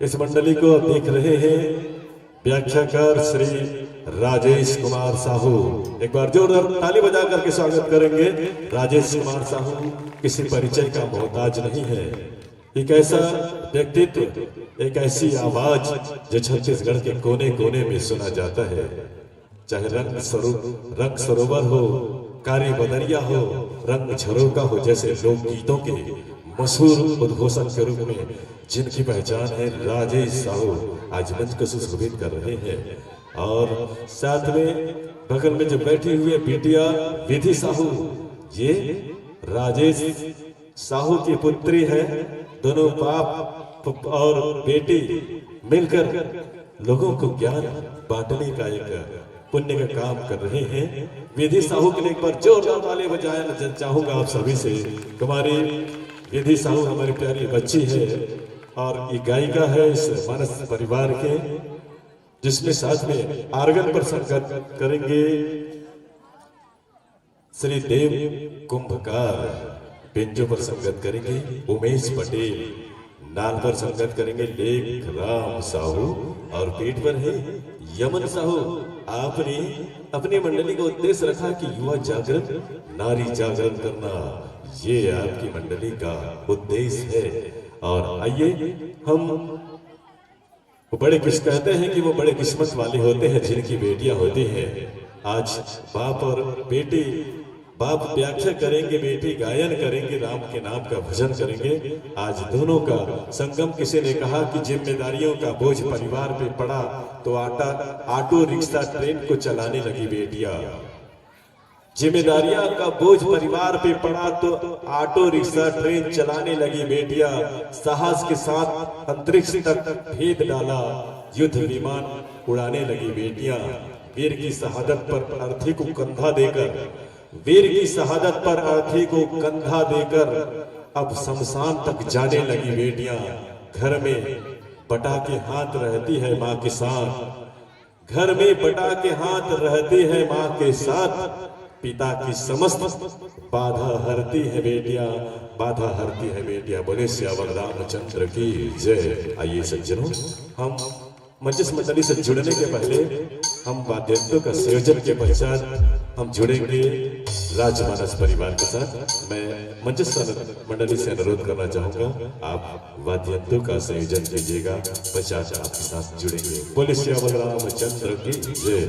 इस मंडली को आप देख रहे हैं, व्याख्याकार श्री राजेश कुमार साहू। एक बार जोरदार ताली बजा करके स्वागत करेंगे। राजेश कुमार साहू किसी परिचय का मोहताज नहीं है। एक ऐसा व्यक्तित्व, एक ऐसी आवाज जो छत्तीसगढ़ के कोने कोने में सुना जाता है। चाहे रंग सरोवर हो, कारी बदरिया हो, रंग झरोका हो, जैसे लोकगीतों के मशहूर उद्घोषक के रूप में जिनकी पहचान है राजेश साहू, आज मंच को सुशोभित कर रहे हैं। और साथ में बगल में जो बैठी हुई है बिटिया विधि साहू, ये राजेश साहू की पुत्री है। दोनों बाप और बेटी मिलकर लोगों को ज्ञान बांटने का एक पुण्य का काम कर रहे हैं। विधि साहू के लिए एक बार जोरदार ताली बजाना चाहूंगा आप सभी से। हमारी विधि साहू हमारी प्यारी बच्ची है और ये गायिका है इस मानस परिवार के, जिसमें साथ में आर्गन पर संगत करेंगे श्री देव कुंभकार, बेंजो पर संगत करेंगे उमेश पटेल, नाल पर संगत करेंगे लेख राम साहू और पीठ पर है यमन साहू। आपने अपनी मंडली का उद्देश्य रखा कि युवा जागरण, नारी जागरण करना, ये आपकी मंडली का उद्देश्य है। और आइए हम बड़े किस कहते हैं कि वो बड़े किस्मत वाले होते हैं जिनकी बेटियां होती हैं। आज बाप और बेटी, बाप व्याख्या करेंगे, बेटी गायन करेंगे, राम के नाम का भजन करेंगे। आज दोनों का संगम। किसी ने कहा कि जिम्मेदारियों का बोझ परिवार पे पड़ा तो ऑटो रिक्शा ट्रेन को चलाने लगी बेटियां। जिम्मेदारियां का बोझ परिवार पे पड़ा तो ऑटो रिक्शा ट्रेन चलाने लगी बेटियां। साहस के साथ अंतरिक्ष तक भेद डाला, युद्ध विमान उड़ाने लगी बेटियां। वीर की शहादत पर अर्थी को कंधा देकर, वीर की शहादत पर अर्थी को कंधा देकर अब शमशान तक जाने लगी बेटियां। घर में बटा के हाथ रहती है माँ के साथ, घर में बटा के हाथ रहती है माँ के साथ। पिता की समस्त बाधा हरती है बेटियां, बाधा हरती है बेटियां। बोले श्यावल रामचंद्र की जय। आइए सज्जनों, हम मंचस मंडली से जुड़ने के पहले हम वाद्यंत्रों का संयोजन के पश्चात हम जुड़ेंगे राजमानस परिवार के साथ। मैं मंचस मंडली से अनुरोध करना चाहूंगा, आप वाद्यंत्रों का संयोजन कीजिएगा, पश्चात आपके साथ जुड़ेंगे। बोले श्यावल रामचंद्र की जय।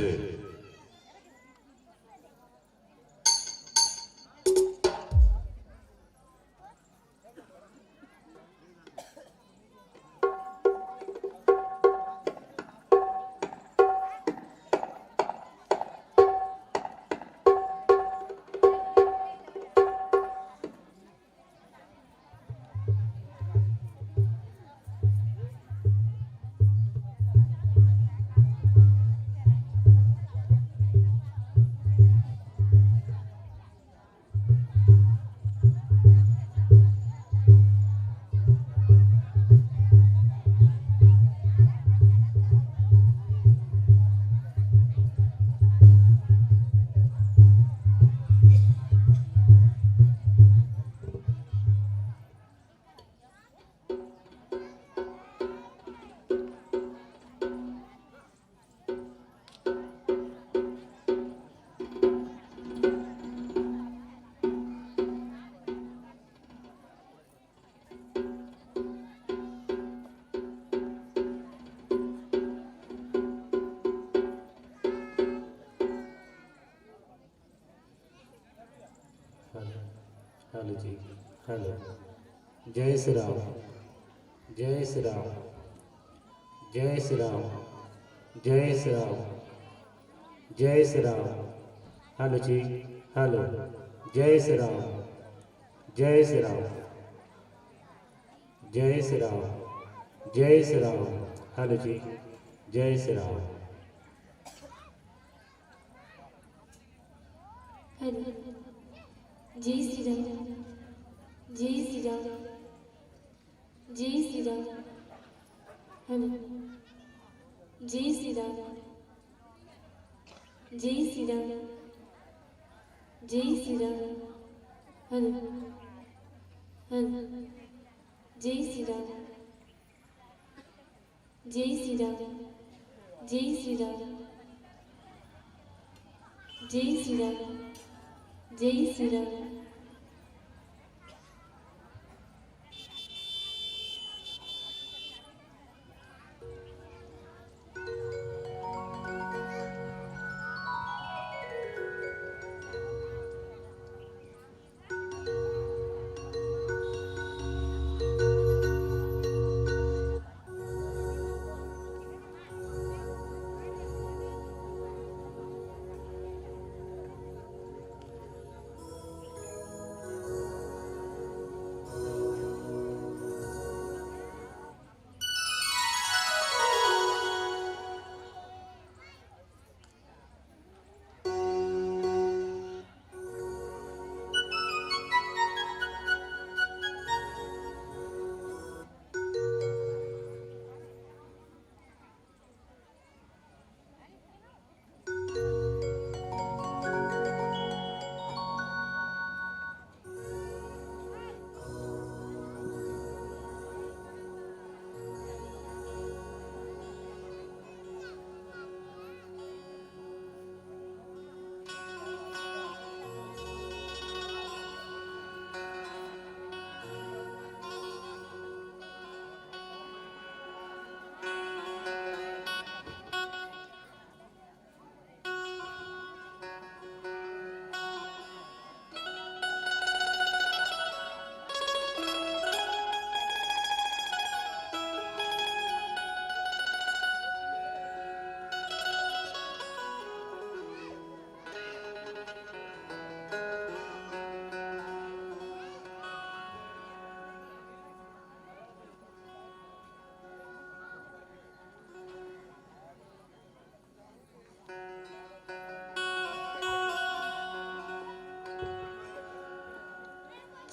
जी हेलो। जय श्री राम, जय श्री राम, जय श्री राम, जय श्री राम, जय श्री राम। हेलो जी हेलो। जय श्री राम, जय श्री राम, जय श्री राम, जय श्री राम। हेलो जी जय श्री राम। हेलो। जय श्री राम, जय श्री राम, जय श्री राम। हेलो। जय श्री राम, जय श्री राम, जय श्री राम। Hello hello. जय श्री राम, जय श्री राम, जय श्री राम, जय श्री राम, जय श्री राम।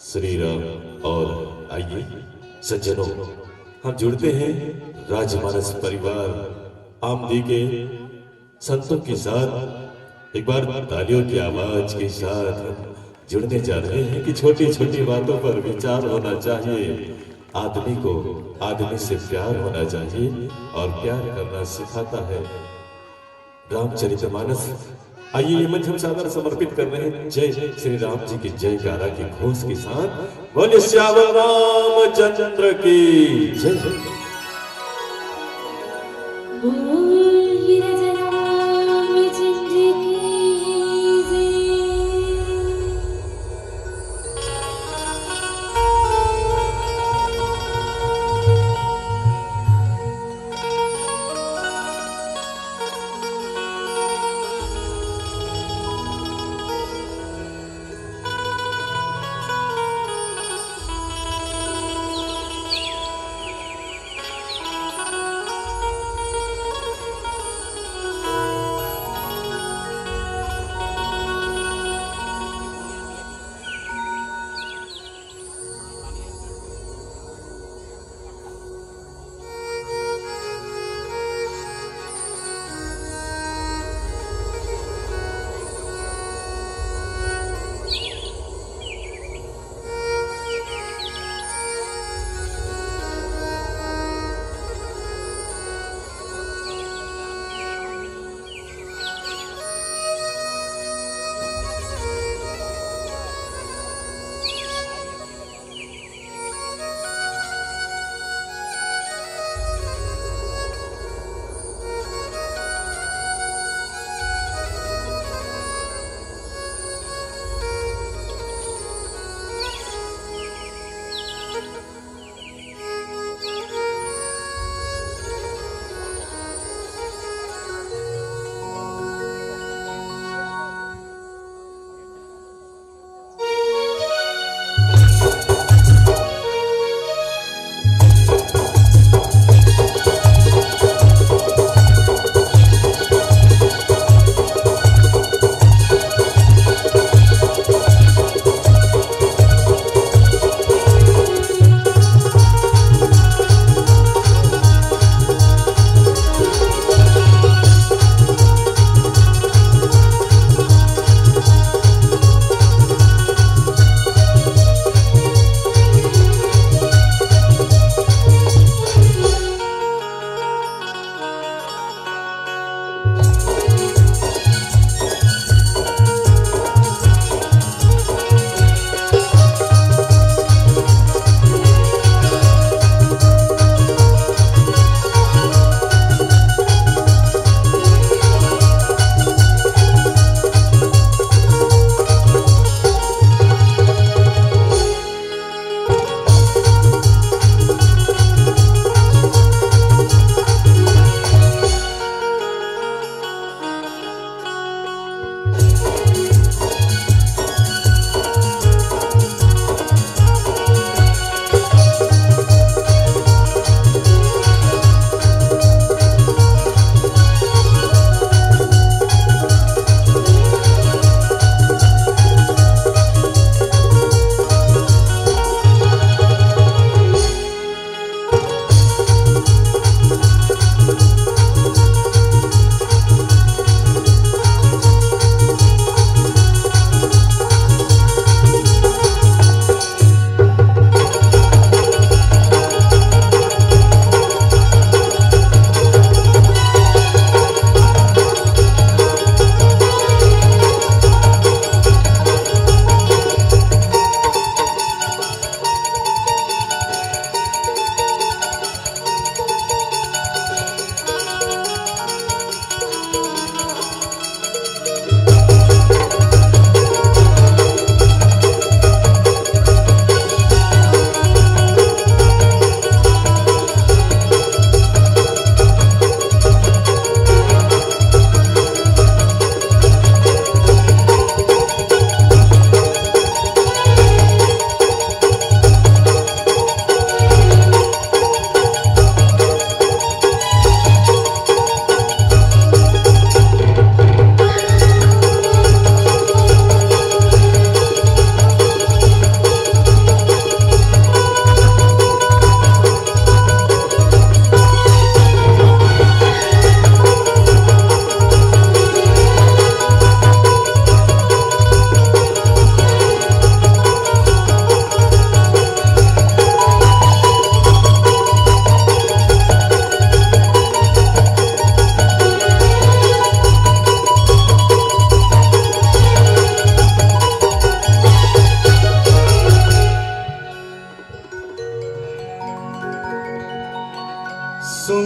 श्री राम। और आइए सज्जनों, हम जुड़ते हैं राजमानस परिवार आमदी के संतों के साथ। एक बार तालियों की आवाज के साथ हम जुड़ने जा रहे हैं कि छोटी छोटी बातों पर विचार होना चाहिए। आदमी को आदमी से प्यार होना चाहिए और प्यार करना सिखाता है रामचरितमानस। आइए ये मंच हम सादर समर्पित कर रहे हैं जय श्री राम जी की जयकारा की घोष के साथ। बोले श्याम रामचंद्र की जय।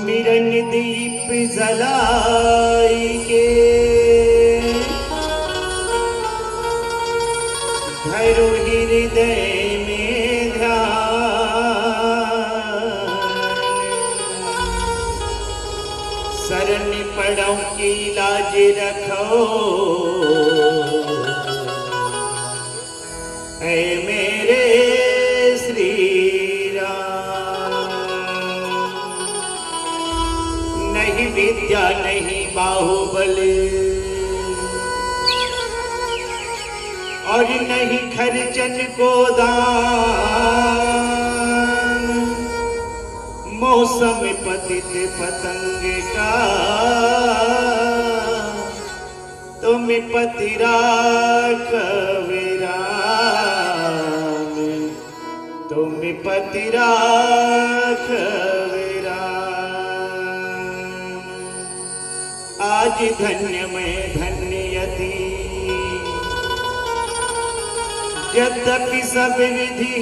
सुमिरन दीप जलाई के धरो हृदय में ध्यान शरण पड़ो की लाज रखो ऐ मेरे श्री नहीं विद्या नहीं बाहुबली और नहीं खर्चन को दान मौसम पतित पतंग का तुम पति राख विराम तुम पति राख आज धन्य में धन्यति यद्यपि सब विधि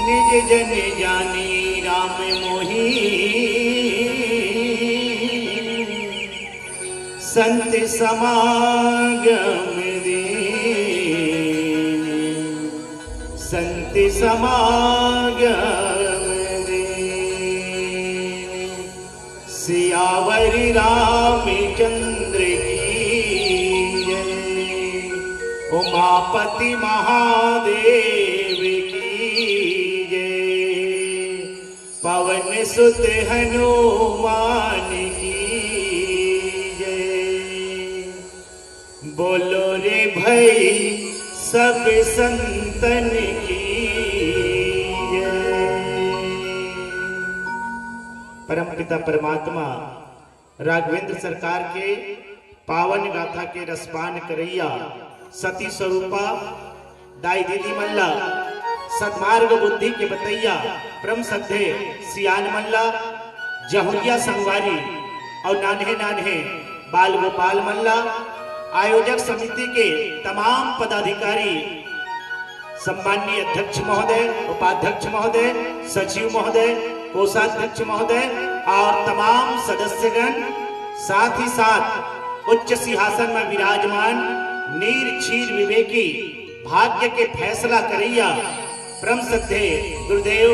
निज जन जानी राम मोही संत समागम दीन संत समागम सियावर रामचंद्र की जय उमापति महादेव की जय पवन सुत हनुमान की जय बोलो रे भाई सब संतन की परमपिता परमात्मा राघवेंद्र सरकार के पावन गाथा के रसपान करैया सती स्वरूपा दाई दीदी मल्ला सदमार्ग बुद्धि के बतैया परम सद्धे सियान मल्ला जहुरिया संगवारी और नान्हे नान्हे बाल गोपाल मल्ला आयोजक समिति के तमाम पदाधिकारी सम्माननीय अध्यक्ष महोदय उपाध्यक्ष महोदय सचिव महोदय कोषाध्यक्ष महोदय और तमाम सदस्यगण साथ ही साथ उच्च सिंहासन में विराजमान नीर क्षीर विवेकी भाग्य के फैसला करैया परम सद्धे गुरुदेव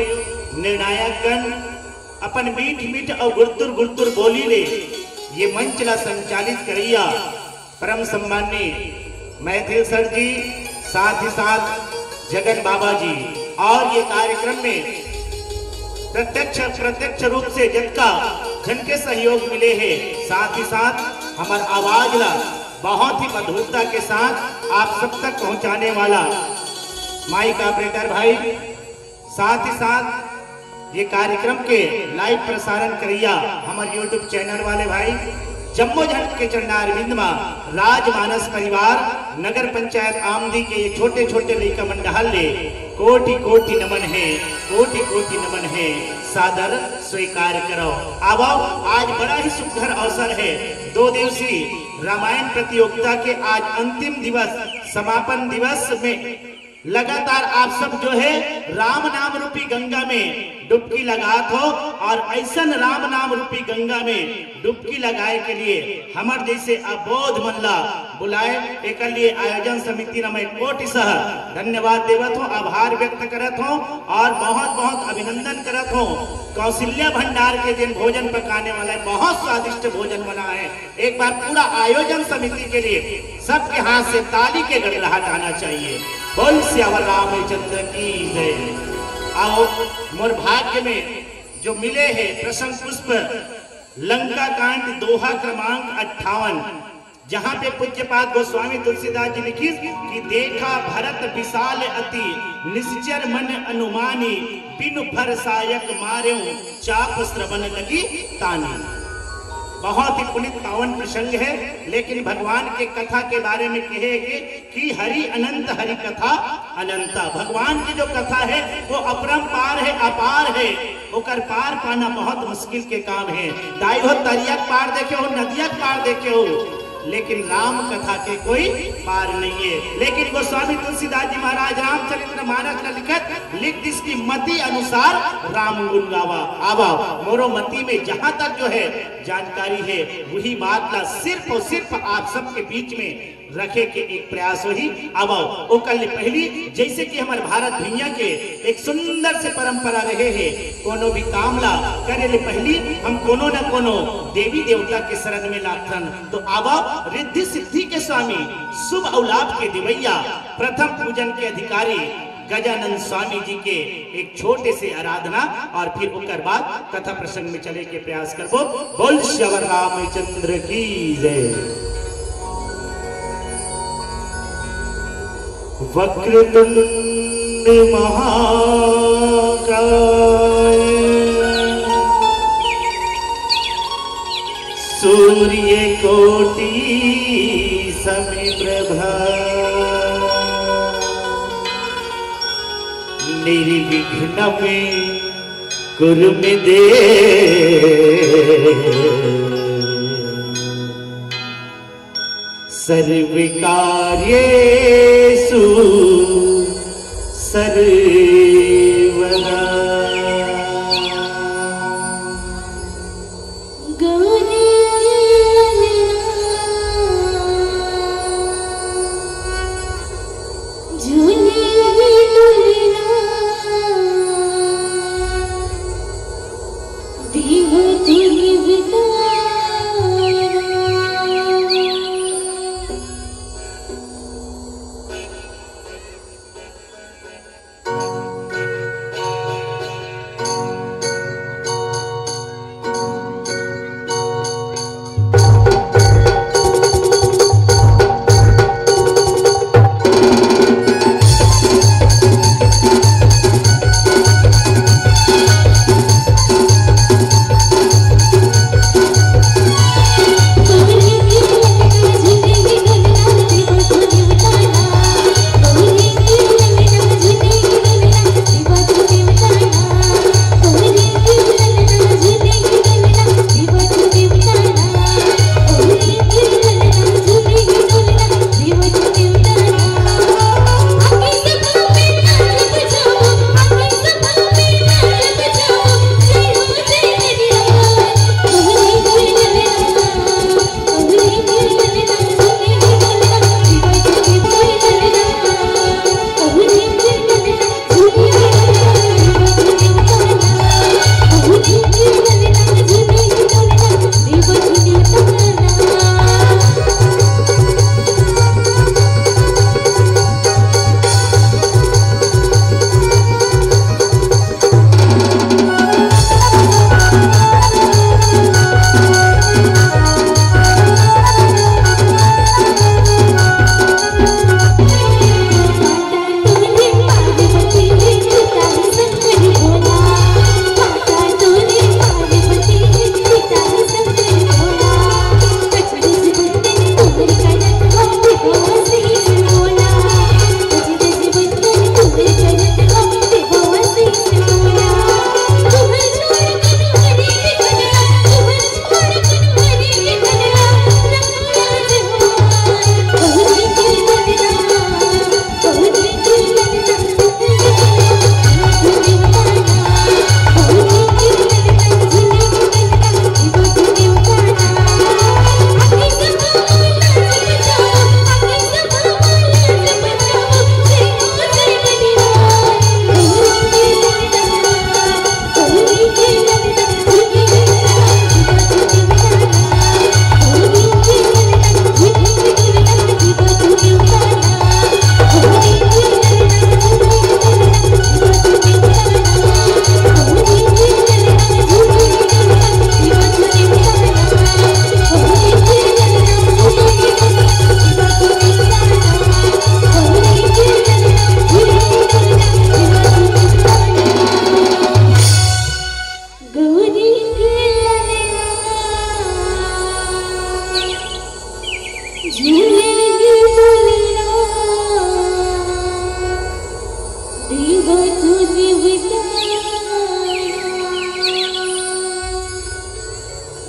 निर्णायकगण अपन मीठ मीठ और गुरतुर गुरतुर बोली ले ये मंच ला संचालित करैया परम सम्माननीय मैथिल सर जी साथ ही साथ जगन बाबा जी और ये कार्यक्रम में प्रत्यक्ष रूप से जिनके सहयोग मिले हैं साथ ही साथ हमार आवाज ला बहुत ही मधुरता के साथ आप सब तक पहुंचाने वाला माइक ऑपरेटर भाई साथ ही साथ ये कार्यक्रम के लाइव प्रसारण करिया हमारे YouTube चैनल वाले भाई जम्मो झट के चरणारविंद में राजमानस परिवार नगर पंचायत आमदी के ये छोटे छोटे लड़का मंडल ले कोटि कोटि नमन है कोटि कोटि नमन है सादर स्वीकार करो। अब आज बड़ा ही सुखद अवसर है 2 दिवसीय रामायण प्रतियोगिता के आज अंतिम दिवस समापन दिवस में लगातार आप सब जो है राम नाम रूपी गंगा में डुबकी लगात हो और ऐसा राम नाम रूपी गंगा में डुबकी लगाए के लिए हमारे जैसे अबोध मल्ला बुलाए एक लिए आयोजन समिति ने मैं कोटि सह धन्यवाद देवत हूँ आभार व्यक्त करत हूँ और बहुत बहुत अभिनंदन करत हूँ। कौशल्या भंडार के जिन भोजन पकाने वाले बहुत स्वादिष्ट भोजन बना है एक बार पूरा आयोजन समिति के लिए सबके हाथ से ताली के गड़गड़ाहट आना चाहिए। बोल सियावर रामचंद्र की जय। आओ मोर भाग्य में जो मिले हैं प्रसंग पुष्प लंका कांड दोहा क्रमांक 58 जहाँ पे पूज्यपाद गोस्वामी तुलसीदास जी लिखी कि देखा भरत विशाल अति निश्चर मन अनुमानी बिनु फर सायक मार्यो चाप श्रवण लगी तानी। बहुत ही पुनित पावन प्रसंग है लेकिन भगवान के कथा के बारे में कहेगी कि हरि अनंत हरि कथा अनंता। भगवान की जो कथा है वो अपरंपार है अपार है ओकर पार पाना बहुत मुश्किल के काम है। दाई हो तरिया पार देखे हो नदिया पार देखे हो लेकिन राम कथा के कोई पार नहीं है। लेकिन गोस्वामी तुलसीदास जी महाराज रामचरित्र मानस न लिखत लिख जिसकी मति अनुसार राम गुण गावा। आवा मोरो मति में जहां तक जो है जानकारी है वही बात ला सिर्फ और सिर्फ आप सबके बीच में रखे के एक प्रयास वही आवा। ओ कल पहली जैसे कि हमारे भारत भैया के एक सुंदर से परंपरा रहे हैं, कोनो भी काम ला करे ले पहली हम कोनो न कोनो देवी देवता के शरण में लागथन। तो आवा रिद्धि सिद्धि के स्वामी शुभ औलाद के दिवैया प्रथम पूजन के अधिकारी गजानंद स्वामी जी के एक छोटे से आराधना और फिर उनकर बाद कथा प्रसंग में चले के प्रयास करबो। बोल श्यावर रामचंद्र की जय। वक्रतुंड महाकाय सूर्य कोटि समप्रभा निर्विघ्नं कुरु मे देव सर्वकार्येषु सर्वदा।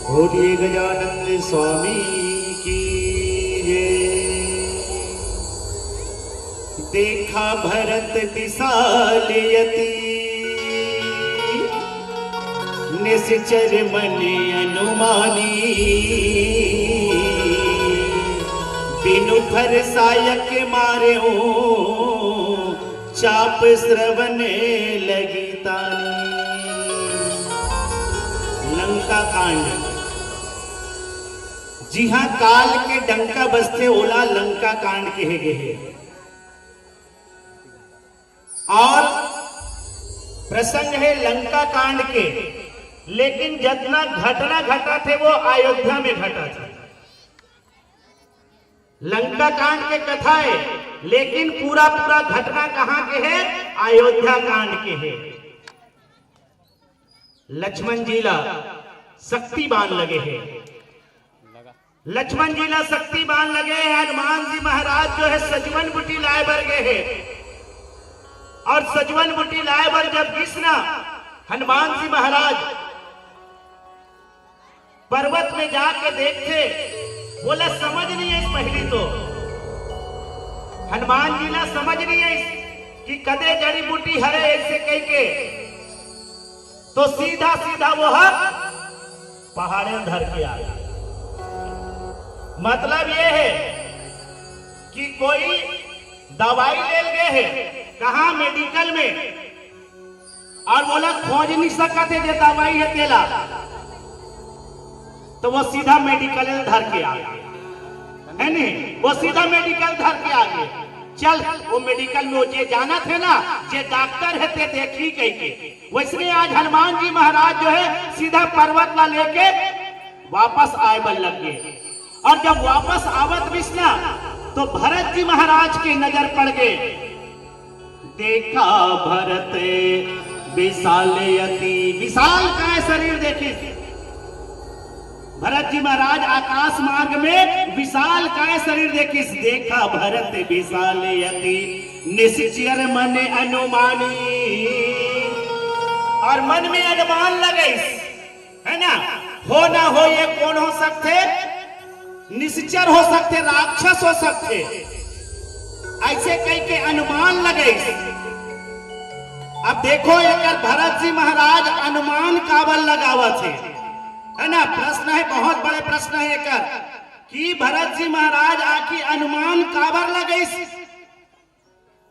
बोलिए गजानंद स्वामी की देखा भरत विशाल यति निश्चर मन अनुमानी बिनु फर सायक मारे चाप श्रवण लगी तानी। लंका कांड। जी हाँ, काल के डंका बसते ओला लंका कांड कहे गए और प्रसंग है लंका कांड के, लेकिन जितना घटना घटा थे वो अयोध्या में घटा था। लंका कांड के कथा है, लेकिन पूरा पूरा घटना कहां के है? अयोध्या कांड के है। लक्ष्मण जी ला शक्ति बाण लगे हैं, लक्ष्मण जी ला शक्ति बाण लगे हैं। हनुमान जी महाराज जो है सजवन बुटी लाए बर गए हैं, और सजवन बुटी लाए बर जब कृष्णा हनुमान जी महाराज पर्वत में जाके देखते, बोला समझ नहीं है इस पहली तो हनुमान जी ना समझ नहीं है कि कदे जड़ी बूटी हरे ऐसे कह के, तो सीधा सीधा वो पहाड़े धर के आ गया। मतलब ये है कि कोई दवाई ले गए है, कहा मेडिकल में, और बोला खोज नहीं सकते जे दवाई है तेला, तो वो सीधा मेडिकल धर के आ गए, है नहीं? वो सीधा मेडिकल धर के आ गए। चल वो मेडिकल में जे जाना थे ना, जे डॉक्टर है ते देखी कह के, वैसे आज हनुमान जी महाराज जो है सीधा पर्वत ला लेके वापस आए बल लग गए। और जब वापस आवत विष्णा तो भरत जी महाराज की नजर पड़ गए। देखा भरत विशाल यति, विशाल का शरीर देखी। भरत जी महाराज आकाश मार्ग में विशाल काय शरीर देखी। देखा भरत विशाल यति निश्चर मन अनुमानी, और मन में अनुमान लगे, है ना? हो ना हो ये कौन हो सकते? निश्चर हो सकते, राक्षस हो सकते, ऐसे कह के अनुमान लगे। अब देखो एक भरत जी महाराज अनुमान काबल लगावत है ना? प्रश्न है, बहुत बड़े प्रश्न है एक कि भरत जी महाराज आखिर अनुमान काबर लगे।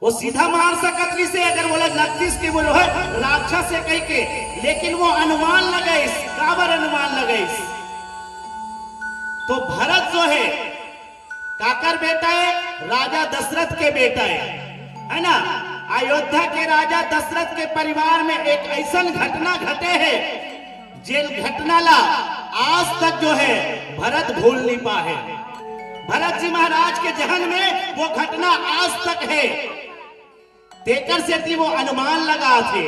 वो सीधा मार सकत से अगर बोला नक्तिस के बोलो है राक्षस से कह के, लेकिन वो अनुमान लगे, काबर अनुमान लगे। तो भरत जो है काकर बेटा है? राजा दशरथ के बेटा है ना? अयोध्या के राजा दशरथ के परिवार में एक ऐसा घटना घटे है, जेल घटना ला आज तक जो है भरत भूल नहीं पाए। भरत जी महाराज के जहन में वो घटना आज तक है, तेकर से थी वो अनुमान लगा थे।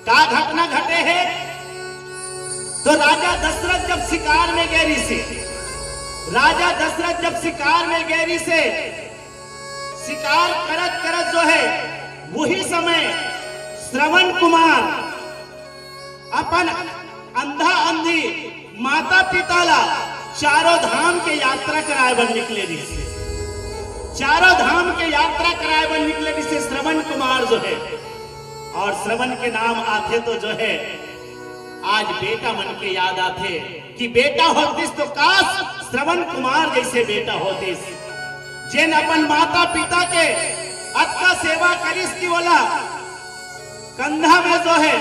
क्या घटना घटे है? तो राजा दशरथ जब शिकार में गैरी से, राजा दशरथ जब शिकार में गैरी से शिकार करत करत जो है, वही समय श्रवण कुमार अपन अंधा अंधी माता पिता ला चारों धाम के यात्रा कराए बन निकले जिससे, चारों धाम के यात्रा कराए बन निकले जिससे श्रवण कुमार जो है। और श्रवण के नाम आते तो जो है आज बेटा मन के याद आते कि बेटा होतीस तो काश श्रवण कुमार जैसे बेटा होतीस, जिन अपन माता पिता के अतका सेवा करिस की बोला कंधा में जो है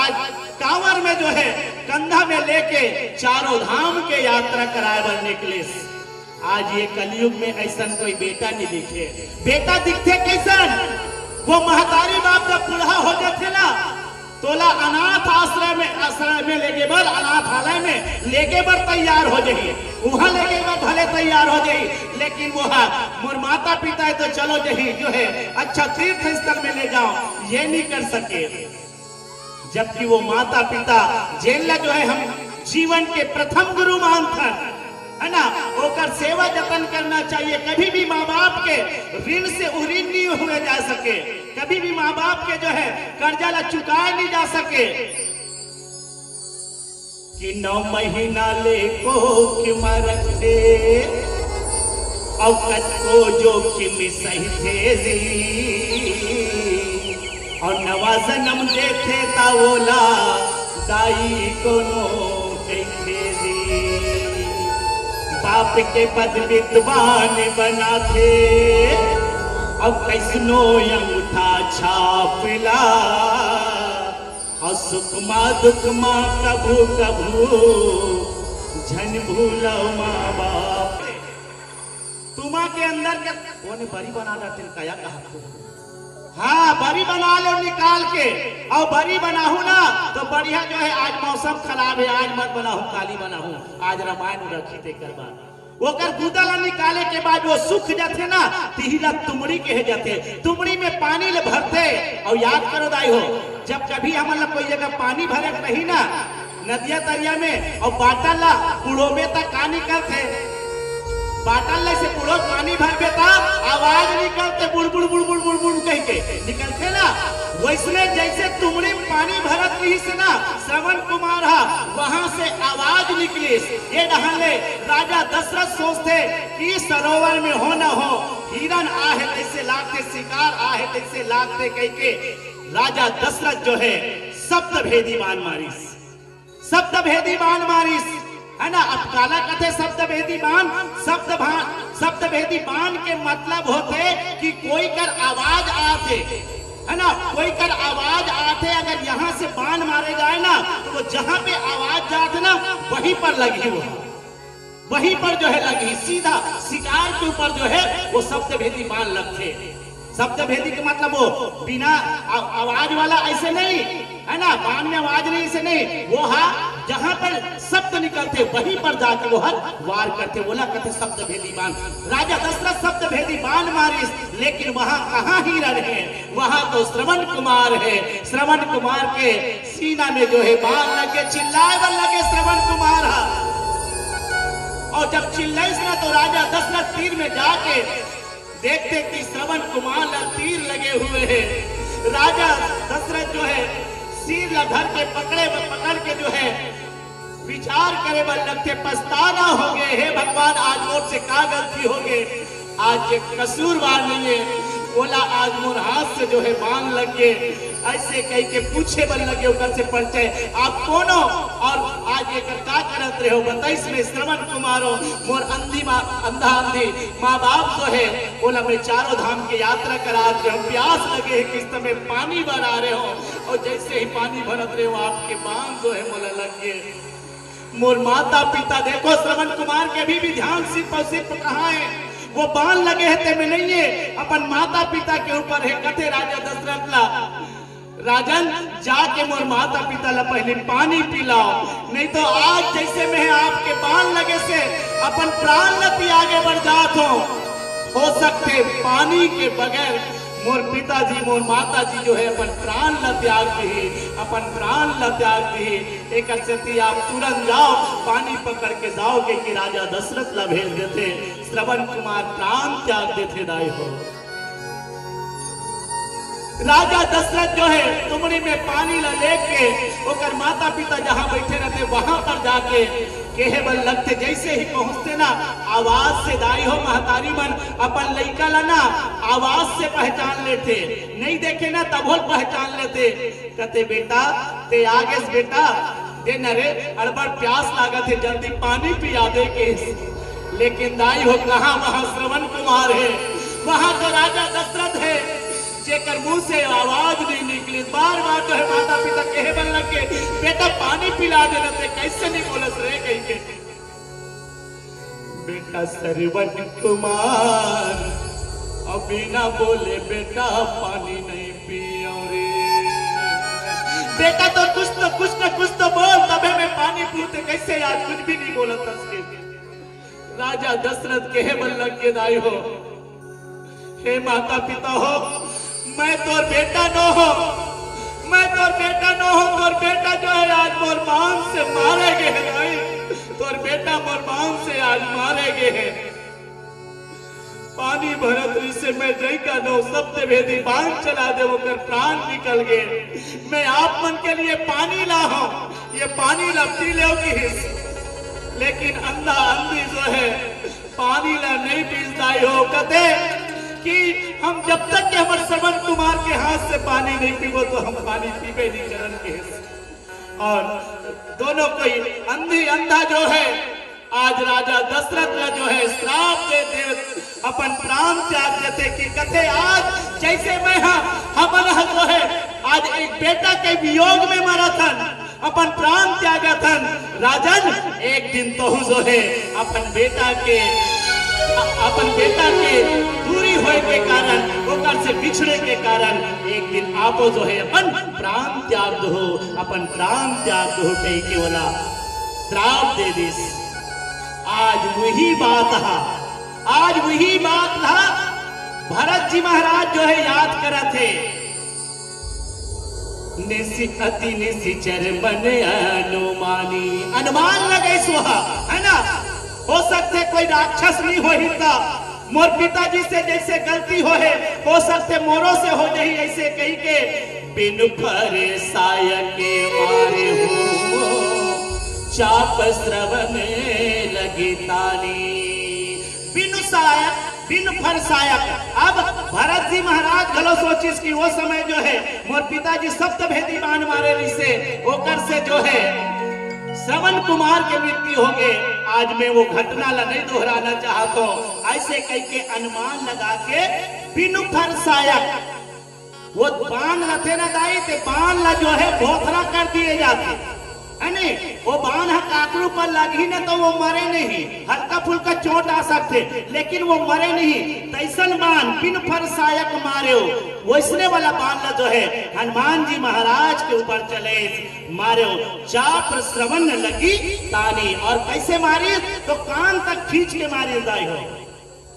आज कांवर में जो है कंधा में लेके चारों धाम के यात्रा कराए बर निकले। आज ये कलयुग में ऐसा कोई बेटा नहीं दिखे। बेटा दिखते कैसन? वो महतारी बाप जब बूढ़ा हो जाते ना, तोला अनाथ आश्रय में लेके बर, अनाथालय में लेके बर तैयार हो जाइए, वहां लेके बर भले तैयार हो जाइए, लेकिन वो मोर माता पिता है तो चलो जही जो है अच्छा तीर्थ स्थल में ले जाओ, ये नहीं कर सके। जबकि वो माता पिता जेल जो है हम जीवन के प्रथम गुरु मानता है ना, ओकर सेवा जतन करना चाहिए। कभी भी माँ बाप के ऋण से उऋण नहीं हुए जा सके, कभी भी माँ बाप के जो है कर्जा ला चुकाए नहीं जा सके। कि 9 महीना ले को रखे औकत को जोखिम सही थे और नवा जन्म देते तावोला दाई को नो कहते बाप के पद विद्वान बना थे अब कैसनो अंगूठा छापला और सुखमा दुखमा कभू कभू झन भूला माँ बाप तुमा के अंदर के कोने बरी बना डालते कया कहा हाँ बरी बना लो निकाल के और बरी बनाहू ना तो बढ़िया जो है आज मौसम खराब है आज मत बनाहू काली बनाहू आज रामायण रखी थे करवा ओकर गुदला निकाले के बाद वो सूख जाते ना तिहिला तुमड़ी कहे जाते तुमड़ी में पानी ले भरते और याद करो दाई हो जब कभी हम लोग कोई जगह पानी भरे रही ना नदिया तरिया में और बाटल ला पुड़ो में तक का निकलते बाटल से पुड़ो पानी भर बेता आवाज निकलते बुड़ बुड़ बुड़ बुड़ बुड़ बुड़ कह के निकलते ना वैसने जैसे तुमड़ी पानी भरत रही से ना श्रवण कुमार वहां से आवाज निकली ये डहले राजा दशरथ सोचते कि सरोवर में हो न हो हिरन आहे तैसे लागते शिकार आहे तैसे लागते कह के राजा दशरथ जो है सप्त भेदी बाण मारिस शब्द भेदी बाण मारिस है ना अब काला कथे शब्द भेदी बाण शब्द भेदी बाण के मतलब होते कि कोई कर आवाज आते है ना कोई कर आवाज आते अगर यहाँ से बाण मारे जाए ना तो वो जहाँ पे आवाज जाते ना वहीं पर लगी वहीं पर जो है लगी सीधा शिकार के ऊपर जो है वो शब्द भेदी बाण लगते शब्द भेदी का मतलब वो बिना आवाज वाला ऐसे नहीं है ना बाण में आवाज नहीं ऐसे नहीं वो जहां पर शब्द निकलते वहीं पर जाकर वो वार करते बोला कहते शब्द भेदी बाण राजा दशरथ शब्द भेदी बाण मारिस लेकिन वहां कहाँ हीरन है वहां तो श्रवण कुमार है श्रवण कुमार के सीना में जो है बाण लगे चिल्लाए बल लगे श्रवण कुमार और जब चिल्लाइस ना तो राजा दशरथ तीर में जाके देखते कि श्रवण कुमार तीर लगे हुए हैं राजा दशरथ जो है सिर धर के पकड़ के जो है विचार करे बल लगते पछताना हो गए हे भगवान आज मोर से का गलती हो गए आज के कसूरवार नहीं है बोला आज मोर हाथ से जो है बाण लग गए ऐसे कह के पूछे बल लगे ऊपर से परिचय आप कौन हो और आज एक का करत रहे हो बताइस में श्रवण कुमार हो मोर अंधा अंधी माँ बाप जो है बोला मैं चारों धाम की यात्रा करा रहे हो प्यास लगे है किस समय पानी भरा रहे हो और जैसे ही पानी भरत रहे हो आपके बाण जो है बोला लग गए मोर माता पिता देखो श्रवण कुमार के भी ध्यान सिर्फ कहाँ है वो बाण लगे है ते में नहीं है अपन माता पिता के ऊपर है कथे राजा दशरथ ला राजन जाके मोर माता पिता ला पहले पानी पिलाओ नहीं तो आज जैसे में आपके बाण लगे से अपन प्राण लती आगे बढ़ जात हो सकते पानी के बगैर मोर पिताजी मोर माताजी जो है अपन प्राण ल त्याग दी अपन प्राण ल त्याग दी एक स्थिति आप तुरंत जाओ पानी पकड़ के जाओगे कि राजा दशरथ ला भेज देते श्रवण कुमार प्राण त्याग देते दाई हो राजा दशरथ जो है तुमड़ी में पानी ला लेके ओकर माता पिता जहाँ बैठे रहते वहां पर जाके केहे बल लगते जैसे ही पहुंचते ना आवाज से दाई हो महतारी मन अपन लइका ला ना आवाज से पहचान लेते नहीं देखे ना तब पहचान लेते कहते बेटा ते आगे बेटा दे न रे अड़बड़ प्यास लागत है जल्दी पानी पिया दे के लेकिन दाई हो कहाँ वहां श्रवण कुमार है वहां तो राजा दशरथ है जेकर मुंह से आवाज नहीं निकली बार बार जो है माता पिता कहे बन लग के बेटा पानी पिला दे रहे कैसे नहीं बोलस रे कहीं के बेटा श्रवण कुमार अभी ना बोले बेटा पानी नहीं पियो रे बेटा तो कुछ तो बोल तबे मैं पानी पीते कैसे आज कुछ भी नहीं बोला तस्के राजा दशरथ कहे बन लग के दाई हो हे माता पिता हो मैं तोर बेटा न हो तोर बेटा जो है आज मोर बाण से मारे गए भाई तोर बेटा मोर बाण से आज मारे गए पानी भरत से मैं जय का नो सत्य भेदी बाण चला दे वो कर प्राण निकल गए मैं आप मन के लिए पानी ला हूं ये पानी लपटी ले लेकिन अंधा अंधी जो है पानी ला नहीं पीसदाई हो कहते कि हम जब तक कि हमारे श्रवण कुमार के हाथ से पानी नहीं पीबो तो हम पानी पीबे नहीं करन के। और दोनों कोई अंधी अंधा जो है आज राजा दशरथ का जो है श्राप देते अपन प्राण त्याग देते कि कथे आज जैसे मैं हमन जो है आज एक बेटा के वियोग में मरा था अपन प्राण त्यागा था राजन एक दिन तो जो है अपन बेटा के दूरी होए के कारण ओकर से बिछड़े के कारण एक दिन आपो जो है अपन प्राण त्याग दो अपन प्राण त्याग दो कही के बोला श्राप दे दिस। आज वही बात था भरत जी महाराज जो है याद करा थे निसी अति निशिचर मन अनुमानी अनुमान लगे सुहा है ना। हो सकते कोई राक्षस नहीं हो हिता मोर पिताजी से जैसे गलती हो सकते मोरों से हो जाही ऐसे कही के बिनु फरे सायक के मारे हो चाप श्रवण लगी तानी बिनु फर सायक। अब भरत जी महाराज गलो सोचिस कि वो समय जो है मोर पिताजी सप्त भेदी बाण मारे रिसे ओकर से जो है श्रवण कुमार के मृत्यु हो गए। आज मैं वो घटना ला नहीं दोहराना चाहता हूँ ऐसे कह के अनुमान लगा के बिनु फर सायक वो बाण रथे न दाई ते बाण ला जो है भोथरा कर दिए जाते है नहीं। वो बाण काकड़ू पर लगी ना तो वो मरे नहीं हल्का फुल्का चोट आ सकते लेकिन वो मरे नहीं। तैसन बाण बिन फर सायक मारे हो वैसने वाला बाण जो है हनुमान जी महाराज के ऊपर चले मारे चाप श्रवण लगी तानी। और कैसे मारी तो कान तक खींच के मारी दाई हो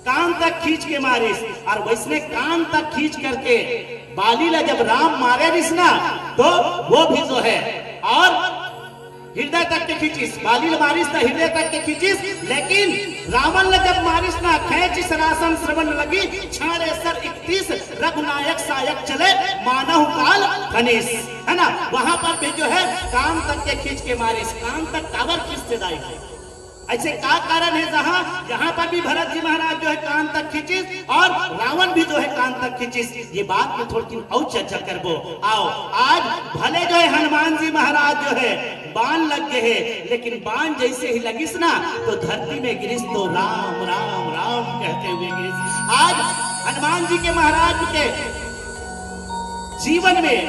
कान तक खींच के मारिस। और वैसने कान तक खींच करके बाली ला जब राम मारे रिस ना तो वो भी जो है और हृदय तक के खींचिस बाली मारिस ना हृदय तक के खींचिस। लेकिन रावण ने जब मारिस ना खेच सरासन श्रवण लगी छाड़े सर 31 रघुनायक सायक चले मानव काल खनिस है ना। वहां पर भी जो है कान तक के खींच के मारिस कान तक टावर खींचते दाई। ऐसे क्या कारण है जहां पर भी भरत जी महाराज जो है कान तक खींचिस और रावण भी जो है कान तक खींचिस। ये बात में थोड़ी और चर्चा करबो आओ। आज भले जो है हनुमान जी महाराज जो है बाण लग गए हैं लेकिन बाण जैसे ही लगिस ना तो धरती में गिरिस तो राम राम राम कहते हुए गिरिस। आज हनुमान जी के महाराज के जीवन में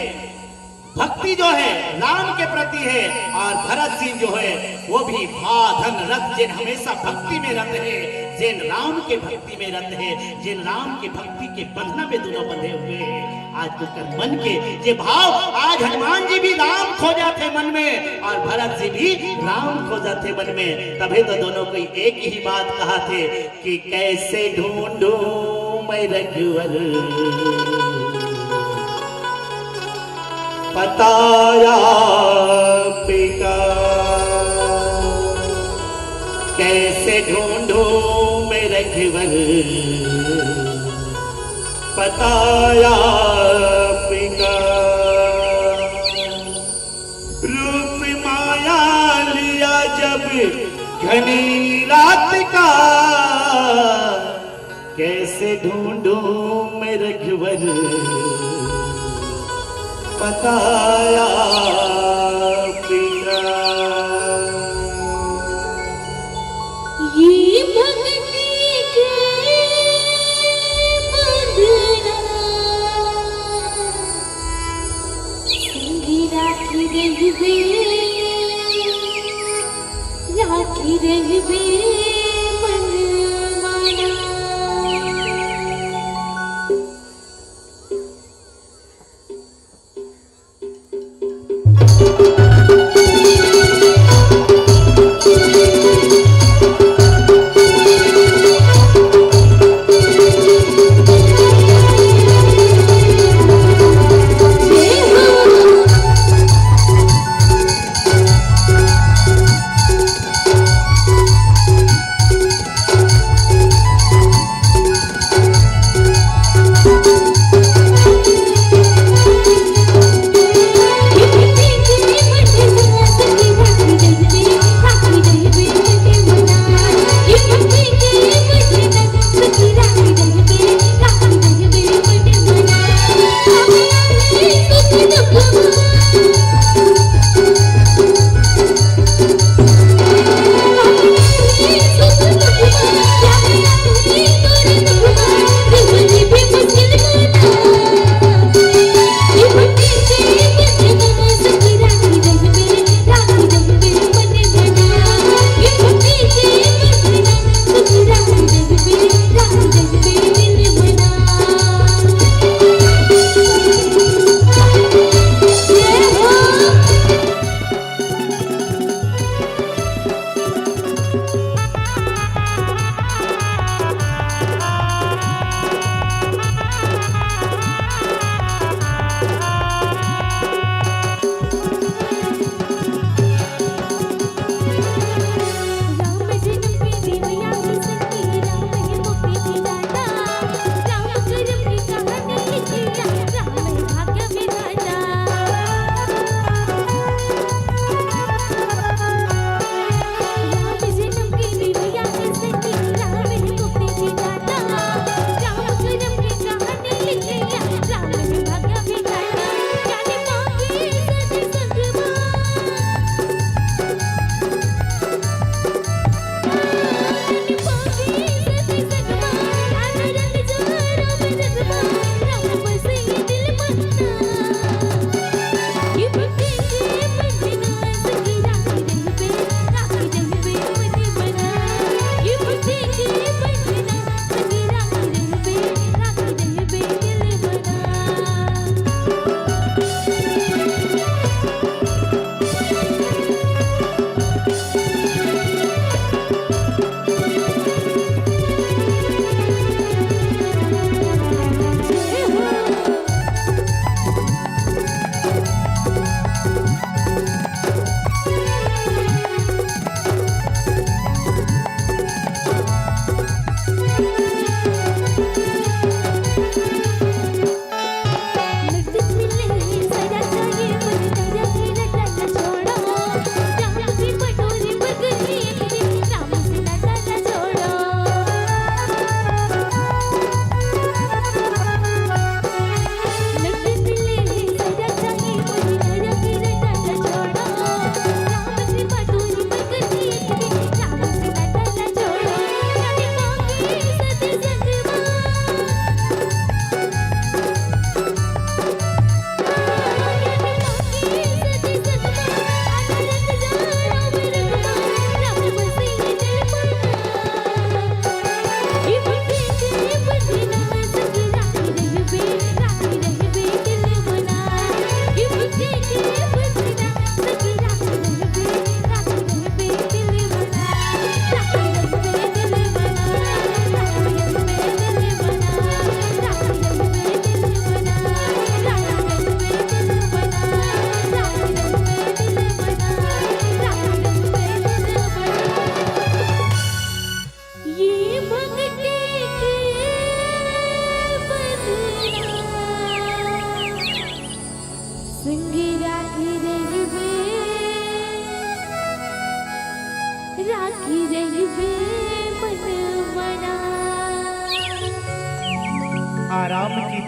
भक्ति जो है राम के प्रति है और भरत सिंह जो है वो भी भाधन रथ जिन हमेशा भक्ति में रत है जिन राम के भक्ति में रत है जिन राम के भक्ति के बंधन में दोनों बंधे हुए हैं। आज तो कर मन के ये भाव आज हनुमान जी भी राम खोजा थे मन में और भरत जी भी राम खोजा थे मन में। तभी तो दोनों को एक ही बात कहा थे कि कैसे ढूंढूं मैं रघुवर पताया पिता कैसे ढूंढूं मैं रघुवर पताया पिता। रूप माया लिया जब घनी रात का कैसे ढूंढूं मैं रघुवर पताया पिता। ये भक्ति के बंधना संगी राखी रहबे मन माना।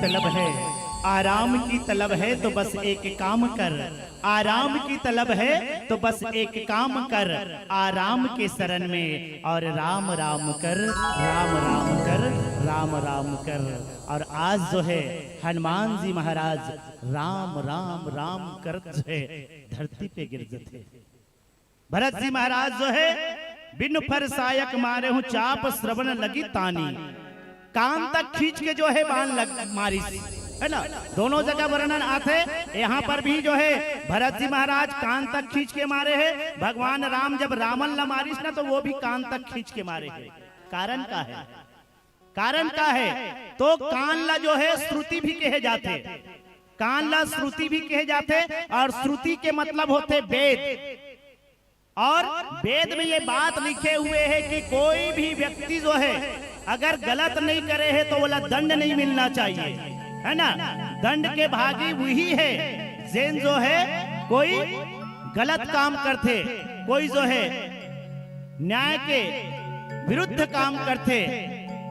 तलब है, आराम की तलब है तो बस एक काम कर, आराम की तलब है तो बस एक काम कर, आराम के शरण में और राम राम कर, राम राम कर, राम राम कर। और आज जो है हनुमान जी महाराज राम राम राम कर जो है धरती पे गिर थे। भरत जी महाराज जो है बिन फर सायक मारे हूं चाप श्रवण लगी तानी, कान तक खींच के जो है बाण मारी, है ना। दोनों जगह वर्णन आते, यहाँ पर भी जो है भरत जी महाराज कान तक खींच के मारे हैं। भगवान राम जब रावण ला मारिस ना तो वो भी कान तक खींच के मारे हैं। कारण का है, कारण का है तो कान ला जो है श्रुति भी कहे जाते, कान ला श्रुति भी कहे जाते, और श्रुति के मतलब होते वेद। और वेद में ये बात लिखे हुए है कि कोई भी व्यक्ति जो है अगर गलत नहीं करे है तो बोला दंड नहीं मिलना चाहिए, है ना। दंड के भागी वही है जिन जो है कोई गलत काम करते, कोई जो है न्याय के विरुद्ध काम करते,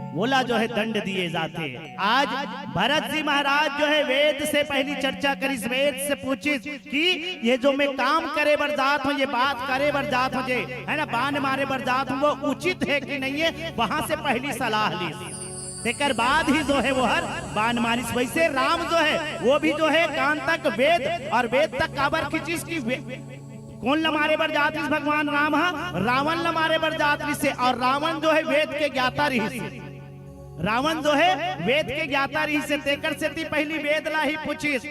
बोला जो है दंड दिए जाते। आज भरत जी महाराज जो है वेद से पहली चर्चा करी, वेद से पूछी कि ये जो मैं काम करे बरजात हूँ, ये बात करे बरजात हूँ, है ना, बाण मारे बरजात हूँ, वो उचित है कि नहीं है, वहां से पहली सलाह ली, तेकर बाद ही जो है वो हर बाण मारिस। वैसे राम जो है वो भी जो है कान तक वेद, और वेद तक काबर खींचिस की कौन लमारे बर जात भगवान राम रावण लमारे बर जात से, और रावण जो है वेद के ज्ञाता रही से, रावण जो है वेद के ज्ञाता रही से, तेकर से पहली वेद ला ही पूछिस,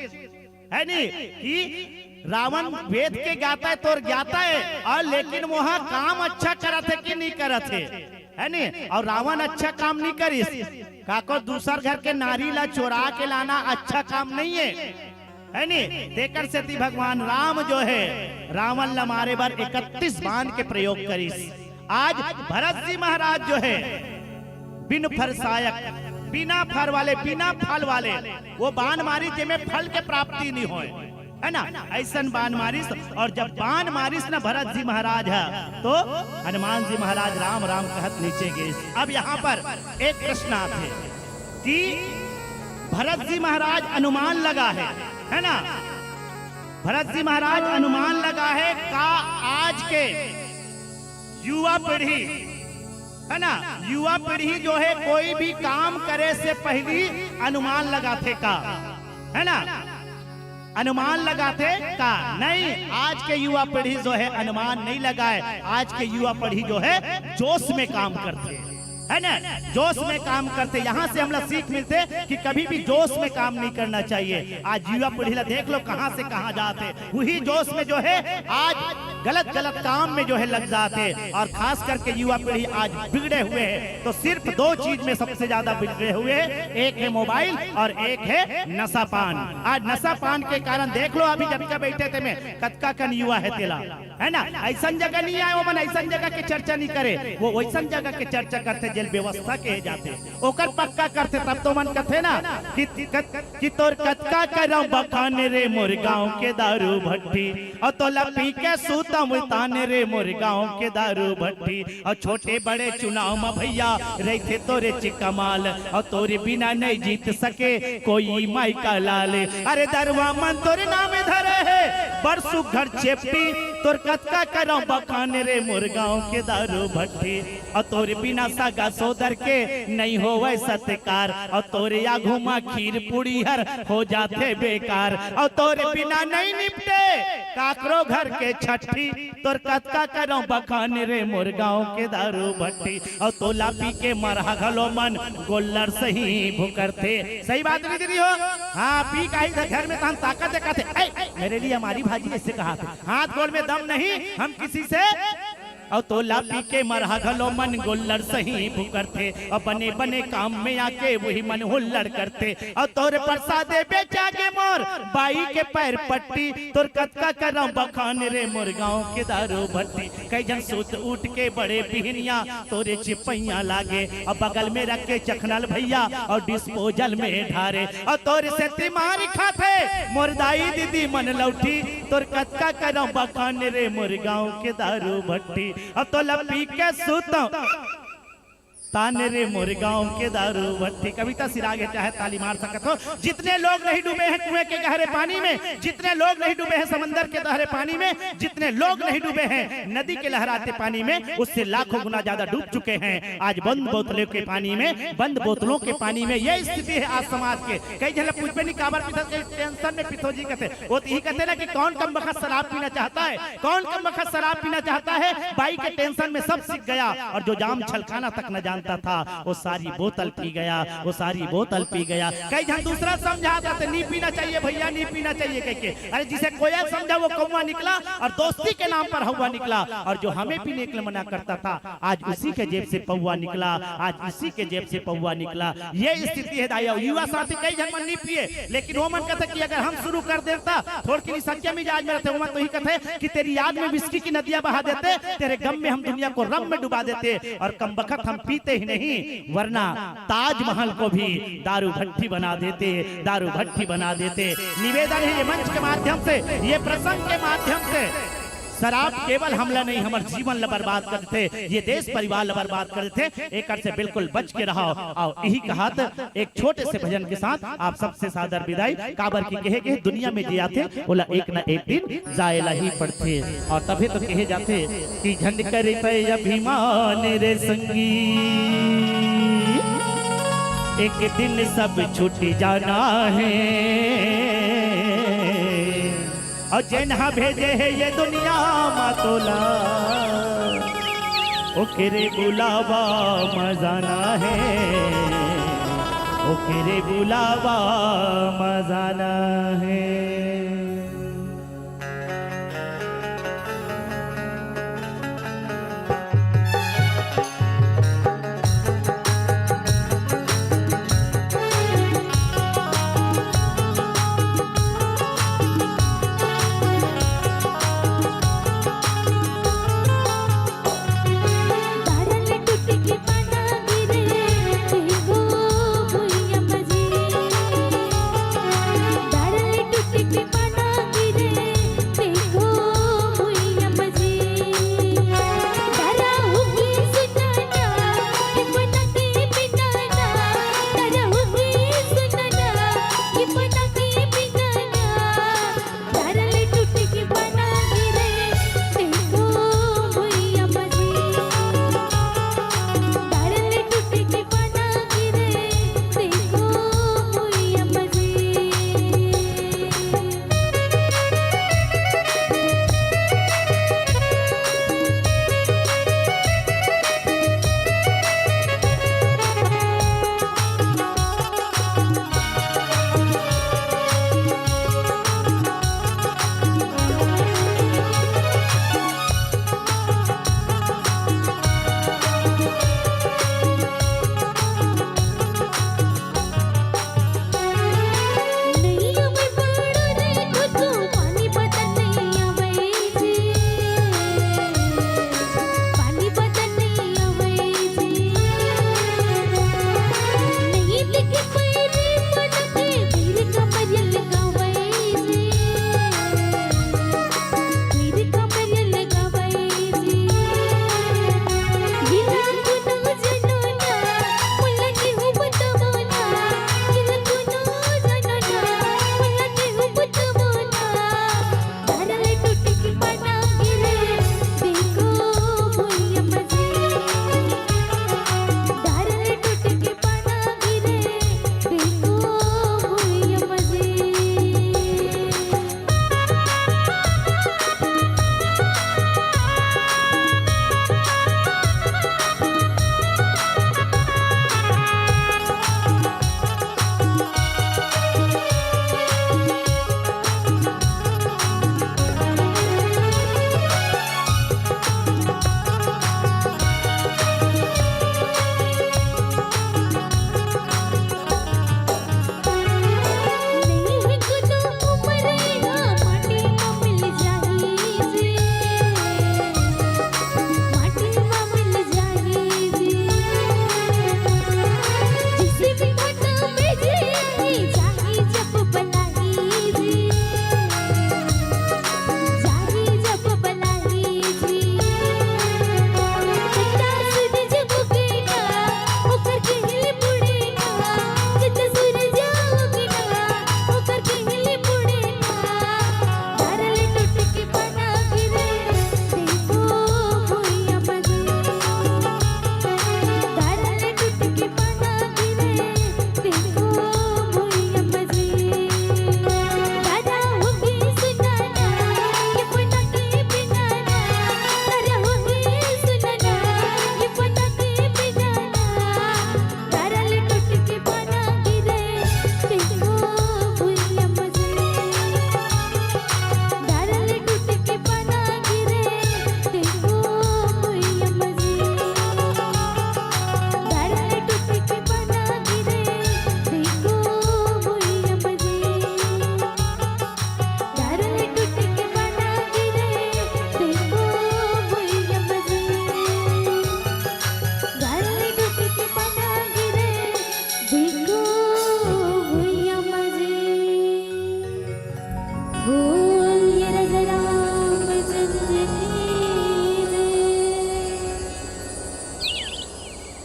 है नी कि रावण वेद के ज्ञाता है तो ज्ञाता है, और लेकिन वह काम अच्छा करत है कि नहीं करत है नी। और रावण अच्छा काम नहीं करिस, काको दूसर घर के नारी ला चोरा के लाना अच्छा काम नहीं है नी। तेकर से भगवान राम जो है रावण ला मारे बार 31 बाण के प्रयोग करिस। आज भरत जी महाराज जो है बिन फर सायक, बिना फर वाले, बिना फल वाले वो बाण मारी जिसमें फल के प्राप्ति नहीं होए, है ना, ऐसन बाण मारिस। और जब बाण मारिस ना भरत जी महाराज है तो हनुमान जी महाराज राम राम कहत नीचे गए। अब यहाँ पर एक प्रश्न आते कि भरत जी महाराज अनुमान लगा है ना, भरत जी महाराज अनुमान लगा है का आज के युवा पीढ़ी, है ना, युवा पीढ़ी जो है कोई भी काम करे से पहले अनुमान लगाते का, है ना, अनुमान लगाते का नहीं। आज के युवा पीढ़ी जो है अनुमान नहीं लगाए, आज के युवा पीढ़ी जो है जोश में काम करते, है ना, जोश में काम करते। यहाँ से हम लोग सीख मिलते कि कभी भी जोश में काम नहीं करना चाहिए। आज युवा पीढ़ी देख लो कहाँ से कहाँ जाते, वही जोश में जो है आज गलत गलत काम में जो है लग जाते। और खास करके युवा पीढ़ी आज बिगड़े हुए हैं तो सिर्फ दो चीज में सबसे ज्यादा बिगड़े हुए हैं, एक है मोबाइल और एक है नशा पान। आज नशा पान के कारण देख लो अभी जब का बैठे थे में कतका कन युवा है तेला, है ना, ऐसा जगह नहीं आए, वो मन ऐसा जगह की चर्चा नहीं करे, वो वैसा जगह की चर्चा करते जेल व्यवस्था के जाते, ओकर पक्का करते। तब तो मन कहते ना कि तोर कतका करो बखाने रे मोर गाँव के दारू भट्टी, और तो लपी के सूत ताने रे मोर गाँव के दारू भट्टी। और छोटे बड़े चुनाव में भैया रहते तोरे चिकमाल, और तोरे बिना नहीं जीत सके कोई माई का लाल। अरे दरवा मन तोरे नाम धरे है बरसु घर चेपटी, तोर कतका करो बखाने रे मोर गाँव के दारू भट्टी। और तोरे बिना सगा सोदर के नहीं हो वै सत्कार, और तोरे या घुमा खीर पूरी हर हो जाते बेकार। और तोरे बिना नहीं निपटे काकरो घर के छठी, तोर कतका करो बखाने रे मोर गाँव के दारू भट्टी। और तोला पी के मरहा घलो मन गोल्लर सही भुकरते। सही बात नहीं दीदी हो, हाँ पी का घर में तो हम ताकत दिखाते, मेरे लिए हमारी भाजी ऐसे कहा था, हाथ गोल में दम नहीं हम किसी से। और तोला पी के मरहा घलो मन गोल्लर सही भुकरते, और बने बने काम में आके वही मन हुल्लड़ करते। और तोर प्रसादे बेचा के मोर बाई के पैर पट्टी, तोर कतका करो बखाने रे मोर गाँव के दारू भट्टी। कई जन सूत उठ के बड़े बिहनिया तोरे चिपैया लागे, और बगल में रख के चखनल भैया और डिस्पोजल में ढारे। और तोर से तिमारी खाते मोर दाई दीदी मन लौटी, तोर कतका करो बखाने रे मोर गाँव के दारू भट्टी। अब तो लपी के सूतो ताने रे मोरे गांव के दारू भट्टी। कविता सिरागे चाहे ताली मार सकत हो। जितने लोग नहीं डूबे हैं कुएं के गहरे पानी में, जितने लोग नहीं डूबे हैं समंदर के गहरे पानी में, जितने लोग नहीं डूबे हैं नदी के लहराते पानी में, उससे लाखों गुना ज्यादा डूब चुके हैं आज बंद बोतलों के पानी में, बंद बोतलों के पानी में। ये स्थिति है आज समाज के। कई जन पूछबे नहीं काबर पिता टेंशन में पितो जी कहते, वो यही कहते ना कि कौन कम बखत शराब पीना चाहता है, कौन कम बखत शराब पीना चाहता है। बाई के टेंशन में सब सीख गया और जो जाम छलकाना तक न जानता था वो सारी बोतल पी गया, वो सारी बोतल पी गया। कई जन दूसरा समझाता थे नहीं पीना चाहिए भैया, नहीं पीना चाहिए कह के। अरे जिसे कोयल समझा वो कौवा निकला और दोस्ती के नाम पर हवा निकला। और जो हमें पीने के लिए मना करता था आज उसी के जेब से पौवा निकला, आज इसी के जेब से पौवा निकला। ये स्थिति है दाया। युवा साथी कई जन मन नहीं पिए लेकिन वो मन कहता कि अगर हम शुरू कर देता थोड़ी सच्चा मिजाज में रहते, वो मन तो ही कहते कि तेरी याद में विस्की की नदियां बहा देते, तेरे गम में हम दुनिया को रम में डुबा देते और कम बखत हम पीते ही नहीं वरना ताजमहल को भी दारू भट्टी बना देते, दारू भट्टी बना देते। निवेदन है ये मंच के माध्यम से, ये प्रसंग के माध्यम से, शराब केवल हमला नहीं हमारे जीवन ला बर्बाद कर देते, ये देश परिवार ला बर्बाद कर देते। एक से बिल्कुल बच के रहो। और यही कहा एक छोटे से भजन के साथ आप सबसे सादर विदाई। काबर की कहे के दुनिया में जे आते बोला एक न एक दिन जाएला ही पड़ते और तभी तो कहे जाते कि झंड करे अभिमान रे संगी, एक दिन सब छूट जाना है। और जन्हा भेजे है ये दुनिया मातोला, ओकरे बुलावा मजाना है, ओकरे बुलावा मजाना है। टिक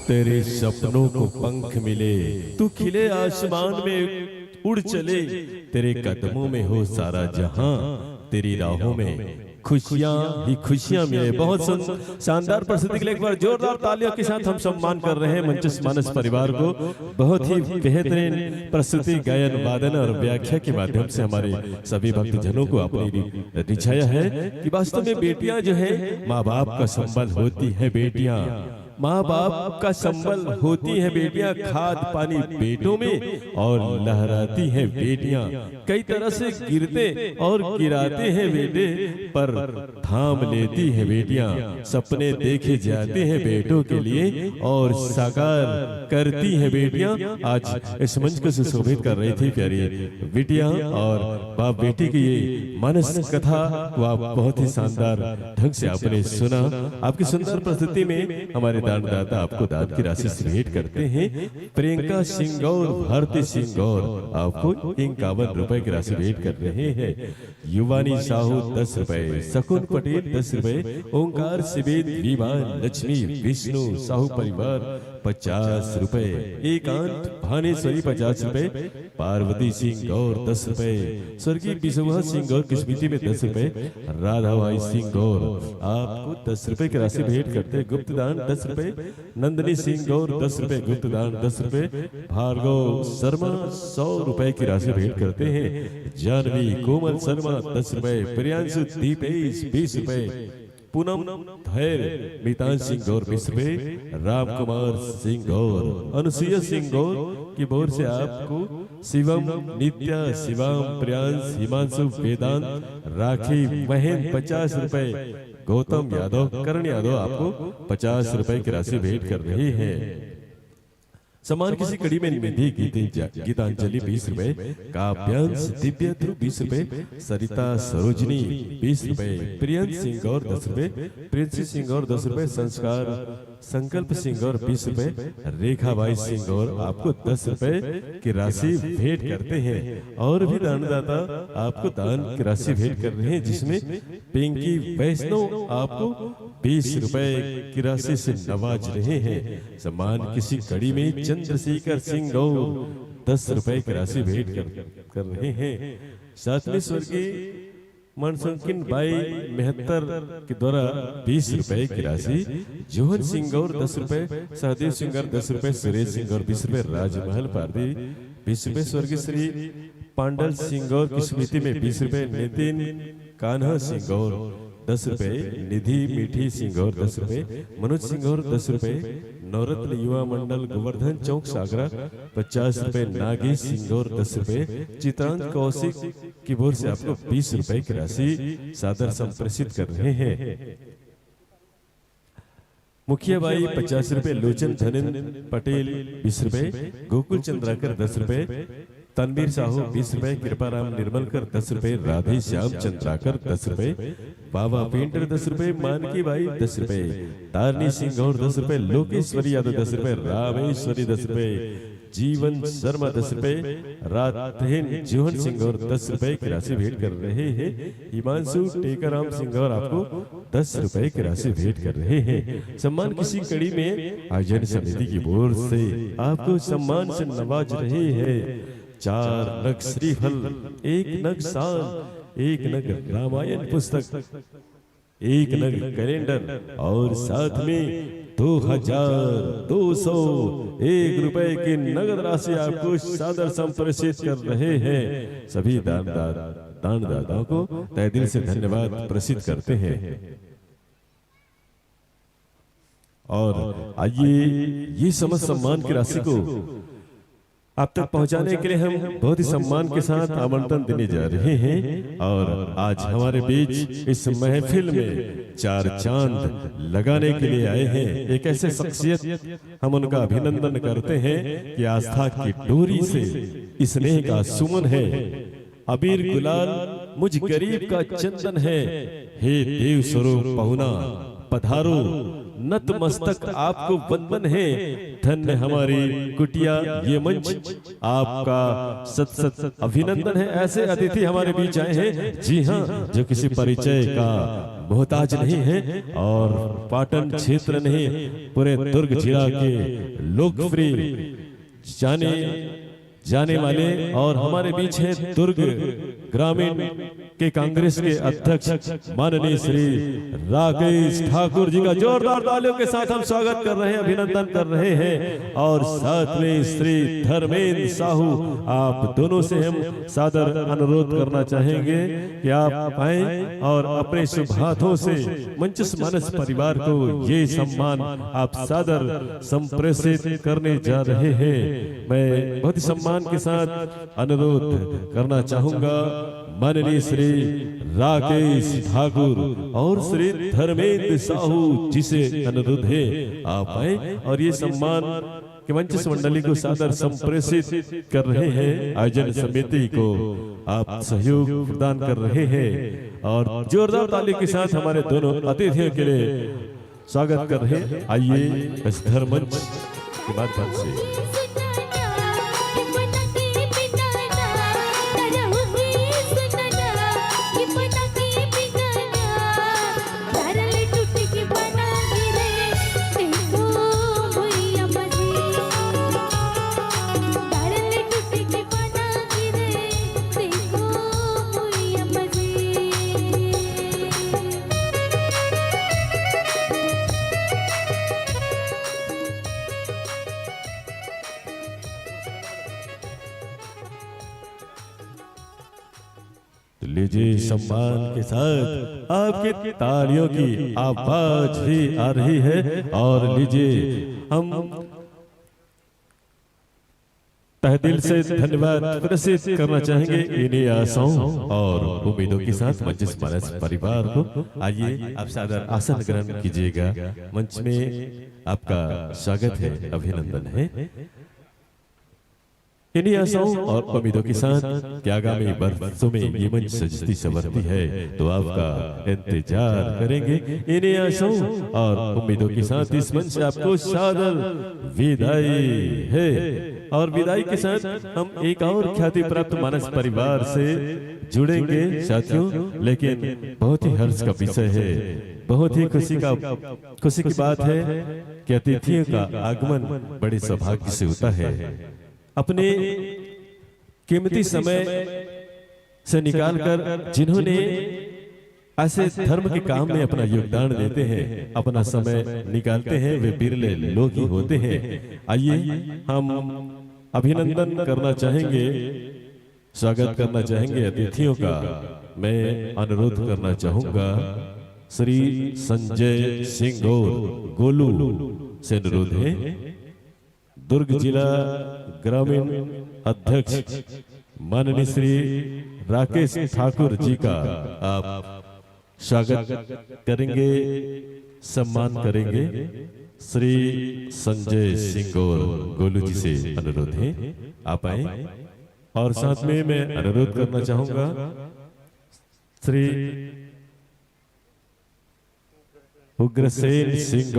तेरे सपनों को पंख मिले, तू खिले आसमान में उड़ चले, तेरे कदमों में हो सारा जहां, तेरी राहों में खुशियां ही खुशियां मिले। बहुत शानदार प्रस्तुति के लिए एक बार जोरदार तालियों के साथ हम सम्मान कर रहे हैं मंचस मानस परिवार को। बहुत ही बेहतरीन प्रस्तुति, गायन, वादन और व्याख्या के माध्यम से हमारे सभी भक्तजनों को अपनी रिझाया है कि वास्तव में बेटियां जो है माँ बाप का संबल होती है। बेटियां माँ बाप का संबल होती है। बेटियां खाद पानी पेटों में और लहराती हैं बेटियां। कई तरह से गिरते और गिराते हैं बेटे, पर थाम लेती है बेटियां। सपने देखे जाते हैं बेटों के लिए और साकार करती हैं बेटियां। आज इस मंच को सुशोभित कर रही थी प्यारी बेटियां और बाप बेटी की ये मानस कथा को आप बहुत ही शानदार ढंग से आपने सुना। आपकी सुंदर प्रस्तुति में हमारे दानदाता आपको दान की राशि से भेंट करते हैं। प्रियंका सिंह और भारती सिंह और आपको 51 रुपए की राशि भेंट कर रहे हैं। युवानी साहू 10 रुपए, शकुन पटेल 10 रुपए, ओंकार सिवेद, विवान, लक्ष्मी विष्णु साहू परिवार 50 रुपए, एकांत भानेश्वरी 50 रुपए, पार्वती सिंह गौर 10 रुपए, स्वर्गीय विश्वनाथ सिंह गौर की स्मृति में 10 रुपए, राधा भाई सिंह गौर आपको 10 रुपए की राशि भेंट करते। गुप्त दान 10 रुपए, नंदनी सिंह गौर 10 रुपए, गुप्त दान 10 रुपए, भार्गव शर्मा 100 रुपए की राशि भेंट करते हैं। जानवी कोमल शर्मा 10 रुपए, प्रियांशु दीपेश 20 रुपए, पूनम धैर्य मितान सिंह गौर 20 रुपए, राम कुमार सिंह गौर, अनुसुईया सिंह गौर की ओर से आपको शिवम, नित्या, शिवम, प्रियांश, हिमांशु, वेदांत, राखी, महेंद्र 50 रुपए, गौतम यादव, करण यादव आपको 50 रुपए की राशि भेंट कर रहे हैं। समान किसी कड़ी में निधि गीतांजलि 20 रुपए, काव्यांश दिव्य ध्रुव 20 रुपए, सरिता सरोजनी 20 रुपए, प्रियंक सिंह गौर 10 रुपए, प्रिंसी सिंह गौर 10 रुपए, संस्कार संकल्प सिंह गौर 20 रुपए, रेखा बाई सिंह गौर आपको 10 रुपए की राशि भेंट करते हैं। और भी दानदाता आपको दान की राशि भेंट कर रहे हैं, जिसमें पिंकी वैष्णव आपको 20 रुपए की राशि से नवाज रहे हैं। सम्मान किसी कड़ी में चंद्रशेखर सिंह गौर 10 रुपए की राशि भेंट कर रहे हैं। सातवें स्वर्गीय मनसंकिन बाई 73 के द्वारा 20 रुपए की राशि, जोहन सिंह गौर 10 रुपए, सहदेव सिंह गौर 10 रुपए, सुरेश सिंह गौर 20 रुपए, राजमहल पारदी 20 रुपए, स्वर्गीय श्री पांडल सिंह गौर की स्मृति में 20 रुपए, नितिन कान्हा सिंह गौर 10 रुपए, निधि मीठी सिंह गौर 10 रुपए, मनोज सिंह गौर 10 रुपए, नवरत्न युवा मंडल गोवर्धन चौक सागरा 50 रुपए, नागेश सिंह गौर 10 रुपए, चित्रांत कौशिक की ओर से आपको 20 रुपए की राशि सादर संप्रेषित कर रहे हैं। मुखिया बाई 50 रुपए, लोचन धनेन्द्र पटेल 20 रुपए, गोकुल चंद्राकर 10 रुपए, तनवीर साहू 20 रुपए, कृपाराम निर्मलकर 10 रुपए, राधे श्याम चंद्राकर 10 रुपए, बाबा पेंटर 10 रुपए, मानकी बाई 10 रुपए, तारनी सिंह गौर 10 रुपए, लोकेश्वरी यादव 10 रुपए, रामेश्वरी 10 रुपए, जीवन शर्मा 10 रुपए, राधेन जीवन सिंह गौर 10 रुपए की राशि भेंट कर रहे हैं। हिमांशु टेकाराम सिंह गौर आपको 10 रुपए की राशि भेंट कर रहे हैं। सम्मान किसी कड़ी में आयोजन समिति की ओर से आपको सम्मान से नवाज रहे हैं। 4 नग श्रीफल, 1 नग साल, 1 नग रामायण पुस्तक, 1 नग कैलेंडर और साथ में 2201 रुपए की नगद राशि आपको सादर संप्रेषित कर रहे हैं। सभी दानदाताओं को तहे दिल से धन्यवाद प्रसिद्ध करते हैं। और आइए ये समस्त सम्मान की राशि को आप तक पहुंचाने के लिए हम बहुत ही सम्मान के साथ आमंत्रण देने जा रहे हैं। और आज हमारे बीच इस महफिल में 4 चांद लगाने के लिए आए हैं एक ऐसे शख्सियत, हम उनका अभिनंदन करते हैं कि आस्था की डोरी से स्नेह का सुमन है, अबीर गुलाल मुझ गरीब का चंदन है, हे देव स्वरूप पहुना पधारो, नतमस्तक आपको वंदन है, धन्य हमारी कुटिया ये मंच, आपका सत सत अभिनंदन है। ऐसे अतिथि हमारे बीच आए हैं, जी हाँ, जो किसी परिचय का मोहताज नहीं हैं और पाटन क्षेत्र नहीं, पूरे दुर्ग जिला के लोकप्रिय जाने वाले और हमारे बीच हैं दुर्ग ग्रामीण के कांग्रेस के अध्यक्ष माननीय श्री राकेश ठाकुर जी का जोरदार तालियों के साथ हम स्वागत कर रहे हैं, अभिनंदन कर रहे हैं। और साथ में श्री धर्मेंद्र साहू, आप दोनों से हम सादर अनुरोध करना चाहेंगे कि आप आए और अपने शुभ हाथों से मंचस मानस परिवार को ये सम्मान आप सादर संप्रेषित करने जा रहे हैं। मैं बहुत ही सम्मान के साथ अनुरोध करना चाहूंगा माननीय श्री राकेश ठाकुर और श्री धर्मेंद्र साहू जी से अनुरोध है आप आए और ये सम्मान के मंच मंडली को सादर संप्रेषित कर रहे हैं। आयोजन समिति को आप सहयोग प्रदान कर रहे हैं और जोरदार ताली के साथ हमारे दोनों अतिथियों के लिए स्वागत कर रहे हैं। आइए इस धर्ममंच के माध्यम से लीजिए सम्मान के साथ आपकी तालियों की आवाज भी आ रही है। और लीजिए हम तहे दिल से धन्यवाद प्रदर्शित करना चाहेंगे इन्हीं आशाओं और उम्मीदों के साथ मंच मानस परिवार को। आइए आप सादर आसन ग्रहण कीजिएगा। मंच में आपका स्वागत है, अभिनंदन है। इन्हीं आशाओं और उम्मीदों के साथ कि आगामी वर्षों में ये मंच सजती संवरती है तो आपका इंतजार करेंगे। इन्हीं आशाओं और उम्मीदों के साथ इस मंच से आपको सादर विदाई है। और विदाई के साथ हम एक और ख्याति प्राप्त मानस परिवार से जुड़ेंगे साथियों, लेकिन बहुत ही हर्ष का विषय है, बहुत ही खुशी की बात है कि अतिथियों का आगमन बड़े सौभाग्य से होता है। अपने कीमती समय से निकालकर जिन्होंने ऐसे धर्म के काम में अपना योगदान देते हैं, अपना समय निकालते हैं, वे बिरले लोग ही होते हैं। आइए हम अभिनंदन करना चाहेंगे, स्वागत करना चाहेंगे अतिथियों का। मैं अनुरोध करना चाहूंगा श्री संजय सिंह गोलू से अनुरोध है, दुर्ग जिला ग्रामीण अध्यक्ष माननीय श्री राकेश ठाकुर जी का आप स्वागत करेंगे, सम्मान करेंगे। श्री संजय सिंह गोलू जी से अनुरोध है आप आए। और साथ में मैं अनुरोध करना चाहूंगा श्री उग्रसेन सिंह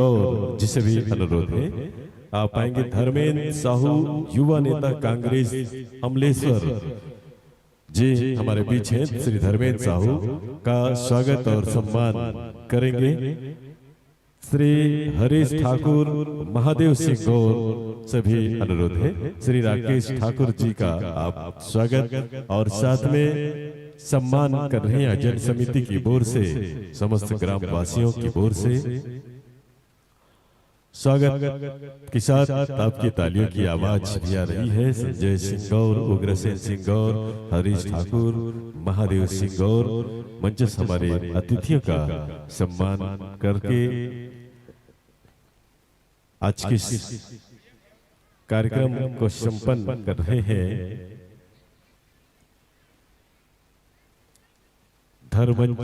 जी से भी अनुरोध है आप आएंगे। धर्मेंद्र साहू युवा नेता कांग्रेस अमलेश्वर जी हमारे बीच हैं। श्री धर्मेंद्र साहू का स्वागत और सम्मान करेंगे। श्री हरीश ठाकुर महादेव सिंह गौर से भी अनुरोध है। श्री राकेश ठाकुर जी का आप स्वागत और साथ में सम्मान कर रहे हैं जन समिति की ओर से, समस्त ग्राम वासियों की ओर से। स्वागत के साथ आपकी तालियों की आवाज भी आ रही है। संजय सिंह गौर, उग्रसेन सिंह गौर, हरीश ठाकुर, महादेव सिंह गौर मंच हमारे अतिथियों का सम्मान करके आज के कार्यक्रम को संपन्न कर रहे हैं। धर्म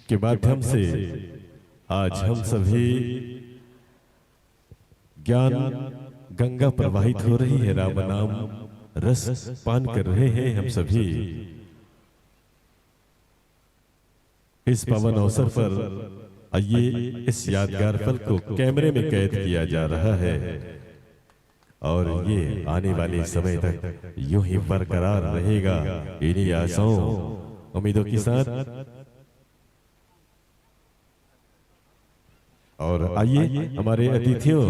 के माध्यम से आज हम सभी ज्ञान गंगा प्रवाहित हो रही है, राम नाम रस पान कर रहे हैं हम सभी। इस पावन अवसर पर आइए इस यादगार पल को कैमरे में कैद किया जा रहा है और ये आने वाले समय तक यूं ही बरकरार रहेगा। इन्हीं आशाओं उम्मीदों के साथ और आइए हमारे अतिथियों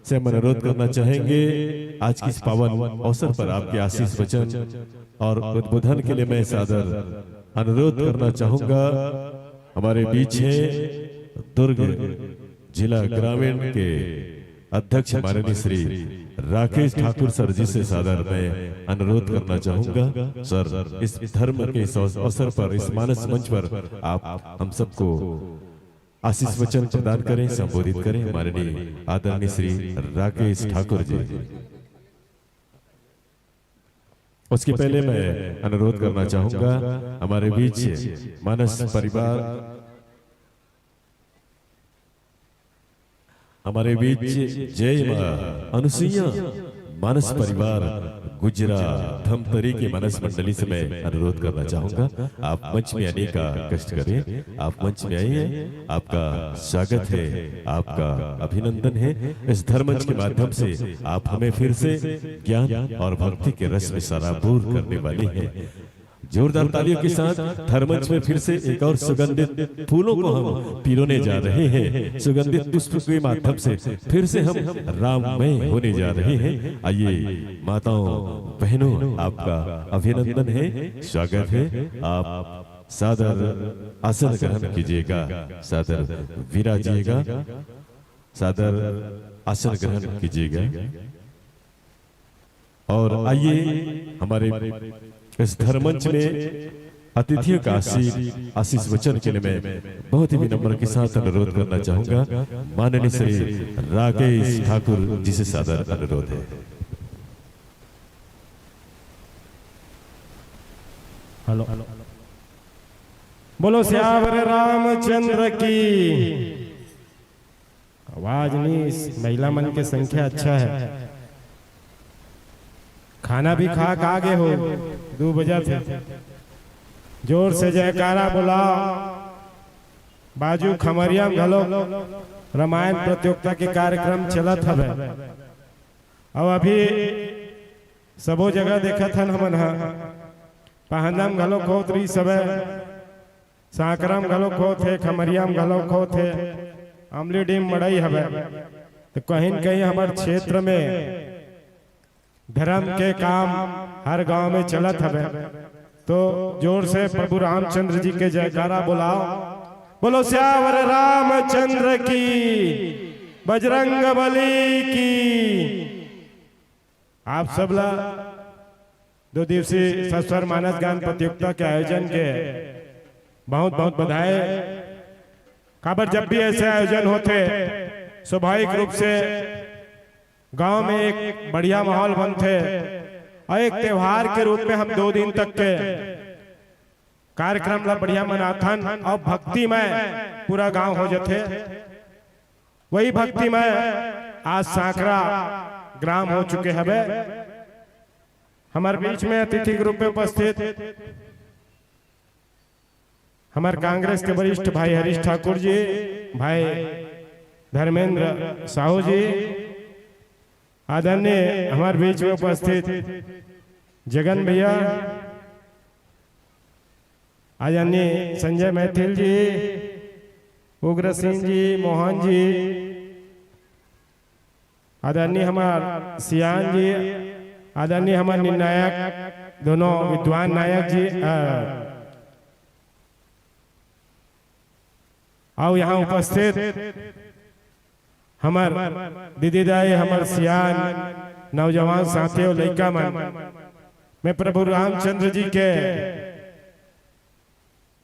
से हम अनुरोध करना चाहेंगे आज की इस पावन अवसर पर आपके आशीष वचन और उद्बोधन के लिए मैं सादर अनुरोध करना चाहूंगा। हमारे बीच है दुर्ग जिला ग्रामीण के अध्यक्ष माननीय श्री राकेश ठाकुर सर जी से सादर मैं अनुरोध करना चाहूंगा। सर, इस धर्म के इस अवसर पर, इस मानस मंच पर आप हम सबको आशीष वचन प्रदान करें, संबोधित करें। माननीय आदरणीय श्री राकेश ठाकुर जी। उसके पहले मैं अनुरोध करना चाहूंगा हमारे बीच मानस परिवार, हमारे बीच जय मां अनुसुईया मानस परिवार गुजरात धमतरी की मानस मंडली से मैं अनुरोध करना चाहूंगा आप मंच में आने का कष्ट करें। आप मंच में आइए, आपका स्वागत है, आपका अभिनंदन है। इस धर्मंच के माध्यम से आप हमें फिर से ज्ञान और भक्ति के रस में सराबोर करने वाले हैं। जोरदार तालियों के साथ धर्मंच में फिर से एक और सुगंधित फूलों को हम पिरोने जा रहे हैं। सुगंधित पुष्प के माध्यम से फिर से हम राममय होने जा रहे हैं। आइए माताओं बहनों, आपका अभिनंदन है, स्वागत है। आप सादर आसन ग्रहण कीजिएगा, सादर विराजिएगा, सादर आसन ग्रहण कीजिएगा। और आइए हमारे इस धर्मंच में अतिथियों का आशीष वचन के लिए मैं बहुत ही विनम्र के साथ अनुरोध करना चाहूंगा। माननीय श्री राकेश ठाकुर जी से सादर अनुरोध है। हेलो, बोलो श्यावर रामचंद्र की। आवाज नहीं, महिला मन की संख्या अच्छा है। खाना भी खा गए हो, 2 बजे थे। जोर से जयकारा बुलाओ। बाजू खमरिया घलो रामायण प्रतियोगिता के कार्यक्रम चलत हवे। और अभी सबो जगह देखा था हमन पहनम घलो खोत रही सब, साकरम घलो खोत है, खमरियाम घलो खोत है, अमली डीम मड़ई हवे। तो कहीं न कहीं हमारे क्षेत्र में धर्म के काम हर गांव में चलत हवे। तो जोर से प्रभु रामचंद्र जी के जयकारा बुलाओ। बोलो श्यावर रामचंद्र की, बजरंग बली की। आप सब ला 2 दिवसीय सस्वर मानस गान प्रतियोगिता के आयोजन के बहुत बहुत बधाई। खबर जब भी ऐसे आयोजन होते स्वाभाविक रूप से गांव में एक बढ़िया माहौल बनते और एक त्योहार के रूप में हम 2 दिन तक के कार्यक्रम ला बढ़िया मनाथन और भक्ति में पूरा गांव हो जाते। वही भक्ति में आज साकरा ग्राम हो चुके हवे। हमारे बीच में अतिथि ग्रुप में उपस्थित हमारे कांग्रेस के वरिष्ठ भाई हरीश ठाकुर जी, भाई धर्मेंद्र साहू जी, आदरणीय हमारे बीच में उपस्थित जगन भैया, आदरणीय संजय मैथिल जी, उग्र सिंह जी, मोहन जी, आदरणीय हमार सियान जी, आदरणीय हमारे निर्णायक दोनों विद्वान नायक जी, आओ यहाँ उपस्थित हमार दीदी दाई, हमार सियान नौजवान साथियों लड़का मन, मैं प्रभु रामचंद्र जी के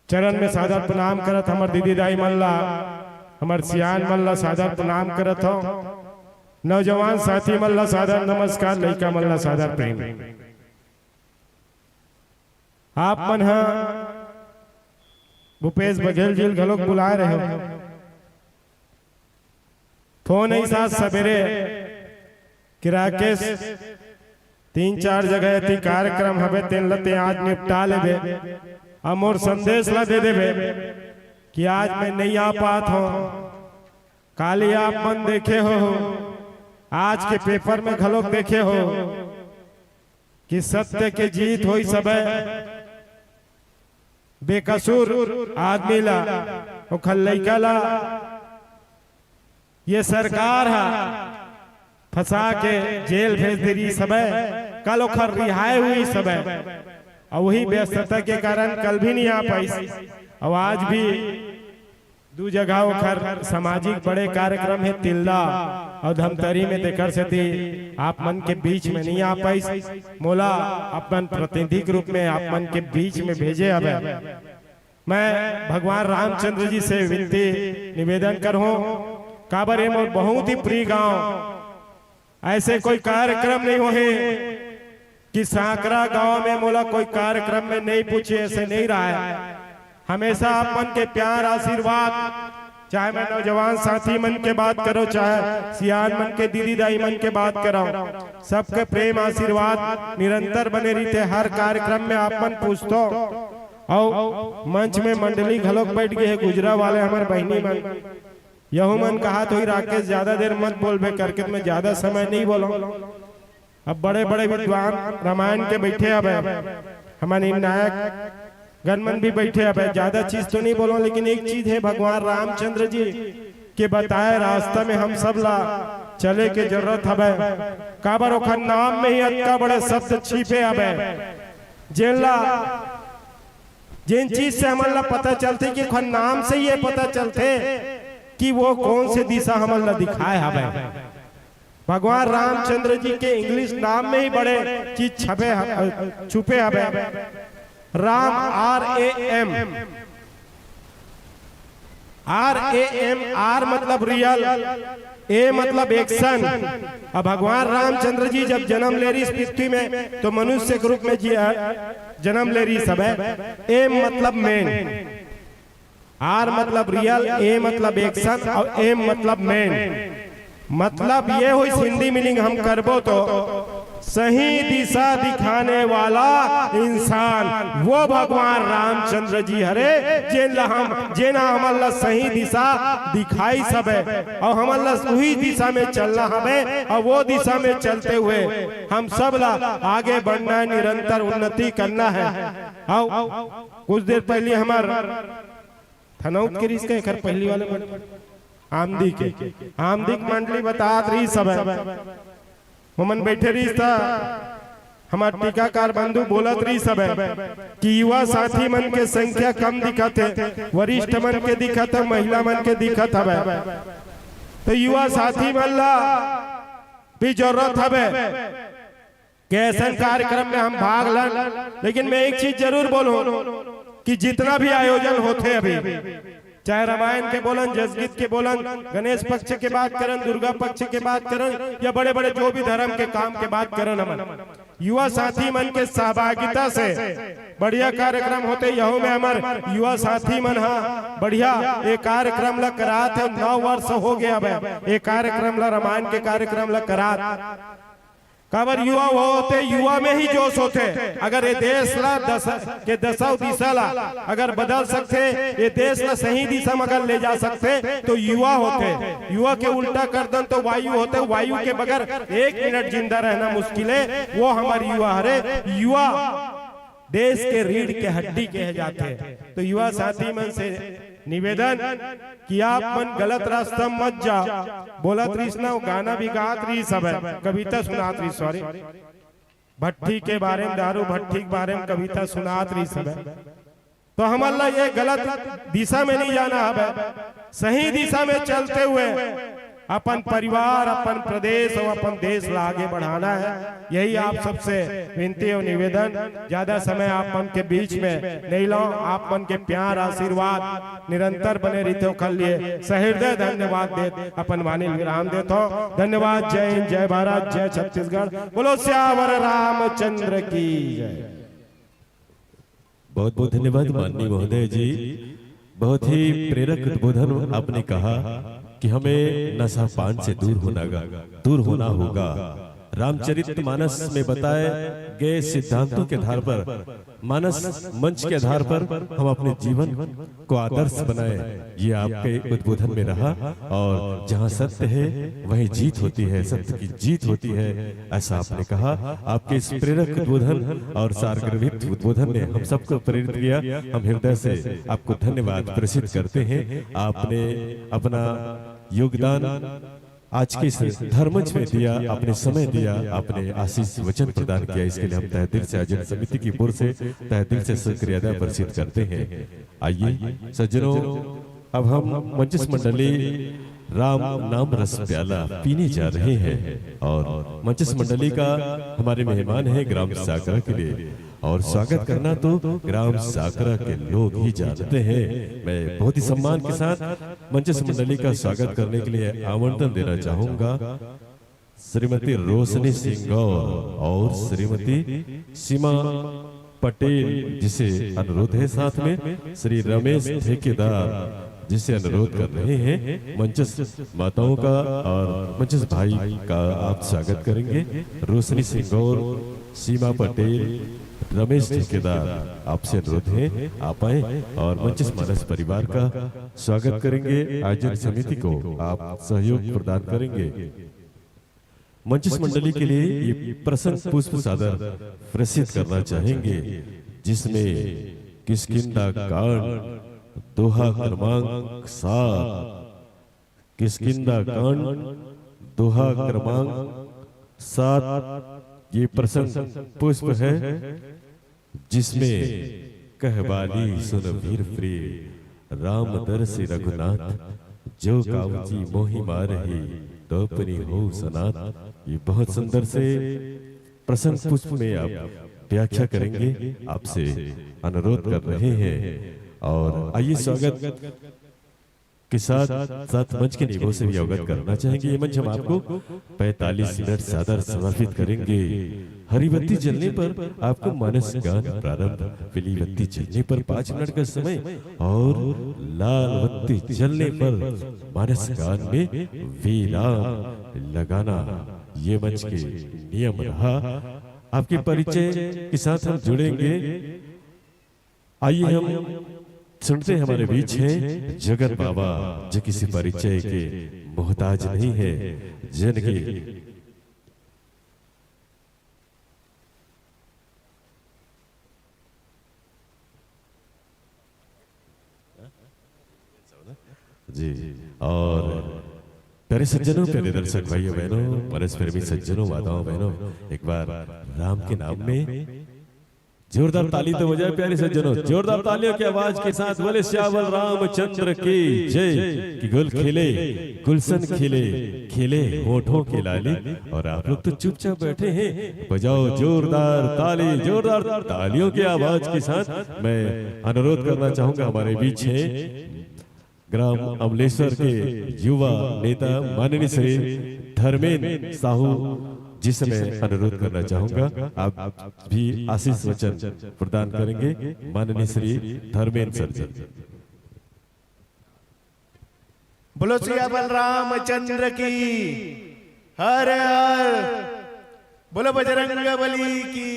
चरण में सादर प्रणाम करत। हमार दीदी दाई मल्ला, हमार सियान मल्ला सादर प्रणाम करत हो। नौजवान साथी मल्ला सादर नमस्कार, लड़का मल्ला सादर प्रेम। आप मन भूपेश बघेल जी घलोक बुला रहे हो। फोन ही साथ सवेरे कि राकेश 3-4 जगह थी कार्यक्रम हवे, तेन लते आज निपटा ले दे। अमोर संदेश ला दे देवे कि आज मैं नहीं आ पात हूं। काली आप मन देखे हो, आज के पेपर में घलोक देखे हो कि सत्य के जीत होई सब बेकसूर आदमी ला, ओ खल लइका ला ये सरकार है फंसा के जेल भेज दे रही सब है, कल ओखर रिहाई हुई सब है, और वही व्यस्तता के कारण कल भी नहीं आ पाई। और आज भी दो जगह ओखर सामाजिक बड़े कार्यक्रम है तिल्दा और धमतरी में देकर से थी आप मन के बीच में नहीं आ पाई। मोला अपन प्रतिनिधि के रूप में आप मन के बीच में भेजे। अब मैं भगवान रामचंद्र जी से विनती निवेदन करूं, काबर ये मोर बहुत ही प्रिय गांव, ऐसे कोई कार्यक्रम नहीं होए कि सांकरा गांव में मोला कोई कार्यक्रम में नहीं पूछे, ऐसे नहीं रहा है। हमेशा आप मन के प्यार आशीर्वाद, चाहे मैं नौजवान साथी मन के बात करो, चाहे सियान मन के दीदी दाई मन के बात करो, सबके प्रेम आशीर्वाद निरंतर बने रहते। हर कार्यक्रम में आप मन पूछतो, और मंच में मंडली घलोक बैठ गए है गुजरा वाले हमारे बहनी मन, यहू मन कहा तो ही राकेश ज्यादा देर मत बोलबे करके मैं ज्यादा समय नहीं बोलो। अब बड़े बड़े विद्वान रामायण के बैठे, अब हमारे नायक गणमन भी बैठे, अब ज्यादा चीज तो नहीं बोलो, लेकिन एक चीज है भगवान रामचंद्र जी के बताए रास्ता में हम सब ला चले के जरूरत है। काबर ओखर नाम में ही अतका बड़े शब्द छिपे हवे, जेला जिन चीज से हमन ला पता चलते कि ओखर नाम से ये पता चलते कि वो कौन से दिशा हमन ला दिखाए हवे। भगवान रामचंद्र जी के इंग्लिश नाम में ही बड़े चीज छुपे हवे। राम RAM, R मतलब रियल, ए मतलब एक्शन। अब भगवान रामचंद्र जी जब जन्म ले रही इस पृथ्वी में तो मनुष्य के रूप में जी जन्म ले रही सब है। ए मतलब मेन, R मतलब रियल, ए मतलब एक्शन और एम मतलब मेन। मतलब ये हुई हिंदी मीनिंग हम करबो तो सही दिशा दिखाने वाला इंसान वो भगवान रामचंद्र जी हरे, जेना हमला सही दिशा दिखाई सब है, और हमला वही दिशा में चलना हमें, और वो दिशा में चलते हुए हम सब ला आगे बढ़ना है, निरंतर उन्नति करना है। और कुछ देर पहले हमार थनौत के रिश्ते खैर पहली वाले आमदी मंडली बतात रही सब है, हमन बैठे रही था, हमारे टीकाकार बंधु बोलत रही सब है कि युवा साथी मन के संख्या कम दिखत है, वरिष्ठ मन के दिखत है, महिला मन के दिखत हवे। तो युवा साथी मन ला भी जरूरत हवे कि ऐसा कार्यक्रम में हम भाग लें। लेकिन मैं एक चीज जरूर बोलूं कि जितना भी आयोजन होते अभी, चाहे रामायण के बोलन, जसगीत के बोलन, गणेश पक्ष के बात करन, दुर्गा पक्ष के बात करन, या बड़े बड़े जो भी धर्म के काम के बात करन, हमन युवा साथी मन के सहभागिता से बढ़िया कार्यक्रम होते। यहू में हमार युवा साथी मन बढ़िया एक कार्यक्रम ला करात है। 9 वर्ष हो गया अब एक कार्यक्रम ला, रामायण के कार्यक्रम ला करात। काबर युवा वो होते, युवा में ही जोश होते। अगर ये देश ला दशा दिशा ला अगर बदल सकते, ये देश ला सही दिशा में अगर ले जा सकते तो युवा होते। युवा के उल्टा कर दन तो वायु होते, वायु के बगैर 1 मिनट जिंदा रहना मुश्किल है। वो हमारी युवा हरे, युवा देश के रीढ़ के हड्डी कहे जाते हैं। तो युवा साथी मन से निवेदन कि आप मन गलत रास्ता मत जा। बोलत रही ना, गाना भी गात रही सब है, कविता सुनात रही, सॉरी भट्टी के बारे में, दारू भट्टी के बारे में कविता सुनात रही सब है। तो हमारा ये गलत दिशा में नहीं जाना है, सही दिशा में चलते हुए अपन परिवार, अपन प्रदेश और अपन देश ला आगे बढ़ाना है। यही आप सबसे विनती और निवेदन। ज्यादा समय आप मन के बीच में नहीं लो, आप मन के प्यार आशीर्वाद निरंतर बने रहते हो। कल लिए सहृदय धन्यवाद दे अपन वाणी विराम देता हूं। धन्यवाद। जय हिंद, जय भारत, जय छत्तीसगढ़। बोलो श्यावर रामचंद्र की जय। बहुत बहुत धन्यवाद माननीय महोदय जी, बहुत ही प्रेरक उद्बोधन आपने कहा कि हमें नशा पान से दूर होना होगा। रामचरितमानस में बताए गए सिद्धांतों के आधार पर, मानस मंच के आधार पर हम अपने जीवन को आदर्श बनाए, ये आपके उद्बोधन में रहा। और जहाँ सत्य है वहीं जीत होती है, सत्य की जीत होती है, ऐसा आपने कहा। आपके इस प्रेरक उद्बोधन और सारगर्भित उद्बोधन ने हम सबको प्रेरित किया। हम हृदय से आपको धन्यवाद प्रेषित करते हैं। आपने अपना योगदान आज के इस धर्मंच में दिया, अपने समय दिया, आपने आशीष वचन प्रदान किया, इसके लिए हम तहे दिल से आयोजन समिति की ओर से तहे दिल से शुक्रिया अदा प्रसिद्ध करते हैं। आइए सज्जनों, अब हम मंचस मंडली राम नाम रस प्याला पीने जा रहे हैं और मंचस मंडली का हमारे मेहमान है ग्राम साकरा के लिए, और स्वागत करना तो ग्राम साकरा के लोग ही जानते हैं। मैं बहुत ही सम्मान के साथ मंचस मंडली का स्वागत करने के लिए आमंत्रण देना चाहूंगा श्रीमती रोशनी सिंह गौर और श्रीमती सीमा पटेल, जिसे अनुरोध है, साथ में श्री रमेश ठेकेदार जिसे अनुरोध कर रहे हैं। मंचस माताओं का और मंचस भाई का आप स्वागत करेंगे। रोशनी सिंह गौर, सीमा पटेल, रमेश ठेकेदार, आपसे अनुरोध है आप आए और मंचस मानस परिवार का स्वागत करेंगे। आयोजन समिति को आप सहयोग प्रदान करेंगे। मंचस मंडली के लिए ये प्रसन्न पुष्प सादर प्रसिद्ध करना चाहेंगे, जिसमें किष्किंधा कांड दोहा क्रमांक 7, किष्किंधा कांड दोहा क्रमांक 7 ये प्रसंग पुष्प है, जिसमें कहवाली सुन वीर प्रिय राम दर्शि रघुनाथ जो कावची मोहि मारहि दोपरी हो सनात। ये बहुत सुंदर से प्रसंग पुष्प में आप व्याख्या करेंगे, आपसे अनुरोध कर रहे हैं। और आइए स्वागत के साथ साथ मंच के निगों से भी अवगत करना चाहेंगे। ये मंच हम आपको 45 मिनट सादर समर्पित करेंगे। हरी बत्ती जलने पर आपको मानस गान प्रारंभ, पीली बत्ती जलने पर 5 मिनट का समय और लाल बत्ती जलने पर मानस गान में विराम लगाना, ये मंच के नियम रहा। आपके परिचय के साथ हम जुड़ेंगे। आइए हम सुनते हमारे बीच हैं जगत बाबा, जो किसी परिचय के मोहताज नहीं है, जिनकी जी। और प्यारे सज्जनों, प्यारे दर्शक भाइयों बहनों, परस प्रेमी सज्जनों, माताओं बहनों, एक बार राम के नाम में जोरदार ताली तो बजाए प्यारे सज्जनों, जोरदार तालियों की आवाज के साथ बोले श्यावल रामचंद्र की जय। कि गुल खिले गुलशन खिले खिले होठों के लाली। और आप लोग तो चुपचाप बैठे हैं, बजाओ जोरदार ताली, जोरदार तालियों की आवाज के साथ। मैं अनुरोध करना चाहूंगा, हमारे बीच है ग्राम अमलेश्वर के युवा नेता माननीय श्री धर्मेंद्र साहू, जिसे मैं अनुरोध करना चाहूंगा आप भी आशीष वचन प्रदान करेंगे। माननीय श्री धर्मेंद्र सर जी। बोलो श्री बलराम चंद्र की हर हर, बोलो बजरंग बली की।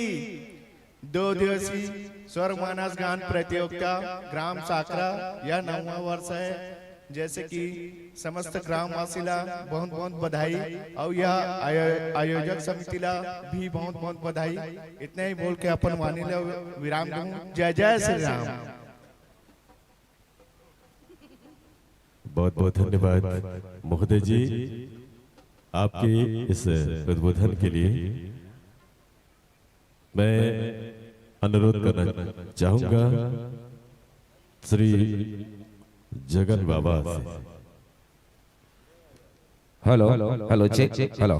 2 दिवसीय स्वर मानस गान प्रतियोगिता ग्राम साकरा यह 9वां वर्ष है। जैसे कि समस्त ग्रामवासीला बहुत बहुत बधाई और यह आयोजक समिति ला भी बहुत बहुत बधाई। इतने ही बोल के अपन वाणी ला विराम दूं। जय जय श्री राम। बहुत बहुत धन्यवाद महोदय जी, आपके इस उद्बोधन के लिए। मैं अनुरोध करना चाहूंगा श्री जगन बाबा से। Hello hello check hello.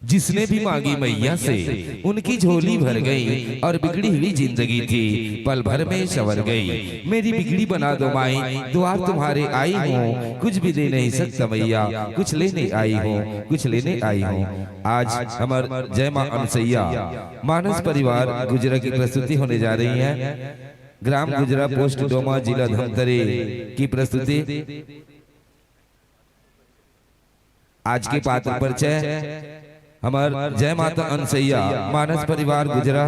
जिसने भी मांगी मैया से उनकी झोली भर गई, और बिगड़ी हुई जिंदगी थी पल भर में संवर गई। मेरी बिगड़ी बना दो माई, द्वार तुम्हारे आई हूँ, कुछ भी दे नहीं सकता मैया, कुछ लेने आई हूँ, कुछ लेने आई हूँ। आज हमार जय मां अनसैया मानस परिवार गुजरा की प्रस्तुति होने जा रही है। ग्राम गुजरा पोस्ट डोमा जिला धमतरी की प्रस्तुति। आज के पात्र परिचय हमार जय माता अनसैया मानस परिवार गुजरा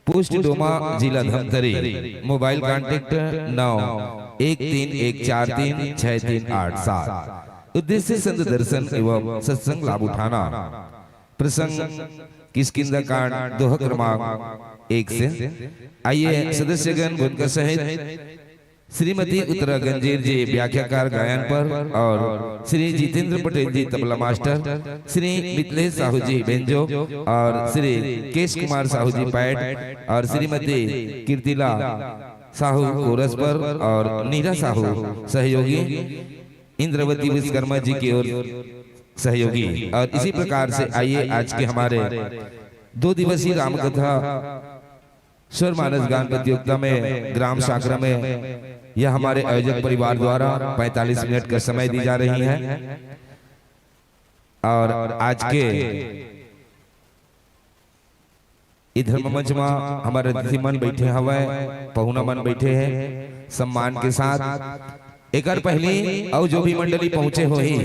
पोस्ट डोमा जिला धमतरी। Mobile contact 9131436387। उद्देश्य संत दर्शन एवं सत्संग लाभ उठाना। प्रसंग किष्किंधा कांड दोहा क्रमांक 1 से। आइए सदस्यगण उनका सहित श्रीमती उत्तरा गंजीर जी व्याख्याकार गायन पर और श्री जितेंद्र पटेल जी तबला मास्टर, श्री मिथिलेश साहू जी बेंजो और श्री केश कुमार साहू जी पैड और श्रीमती कीर्तिला साहू कोरस पर और नीरा साहू सहयोगी, इंद्रवती विश्वकर्मा जी की ओर सहयोगी। और इसी प्रकार से आइए आज के हमारे 2 दिवसीय रामकथा स्वर मानस गान प्रतियोगिता में ग्राम साकरा में यह हमारे आयोजक परिवार द्वारा 45 मिनट का समय दी जा रही है। और आज के इधर मंच में हमारे अतिथि मन बैठे हवे, पहुना मन बैठे हैं सम्मान के साथ। एक पहली और जो भी मंडली पहुंचे हो ही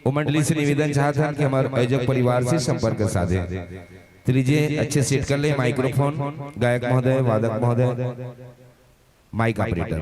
वो मंडली से निवेदन चाहता कि हमारे आयोजक परिवार से संपर्क साधे। तो लीजिए अच्छे सेट कर ले माइक्रोफोन, गायक महोदय, वादक महोदय, माइक ऑपरेटर।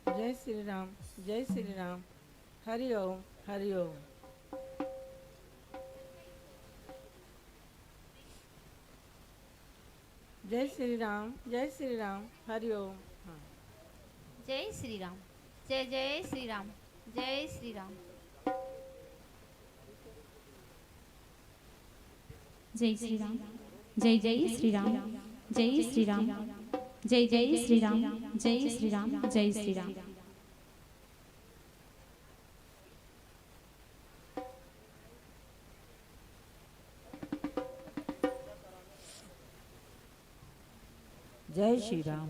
जय श्री राम, जय श्री राम, हरि ओम, हरि ओम। जय श्री राम, जय श्री राम, हरि ओम। हाँ। जय श्री राम, जय जय श्री राम, जय श्री राम। जय श्री राम, जय जय श्री राम, जय श्री राम, जय जय श्री राम, जय श्री राम, जय श्री राम। जय श्री राम,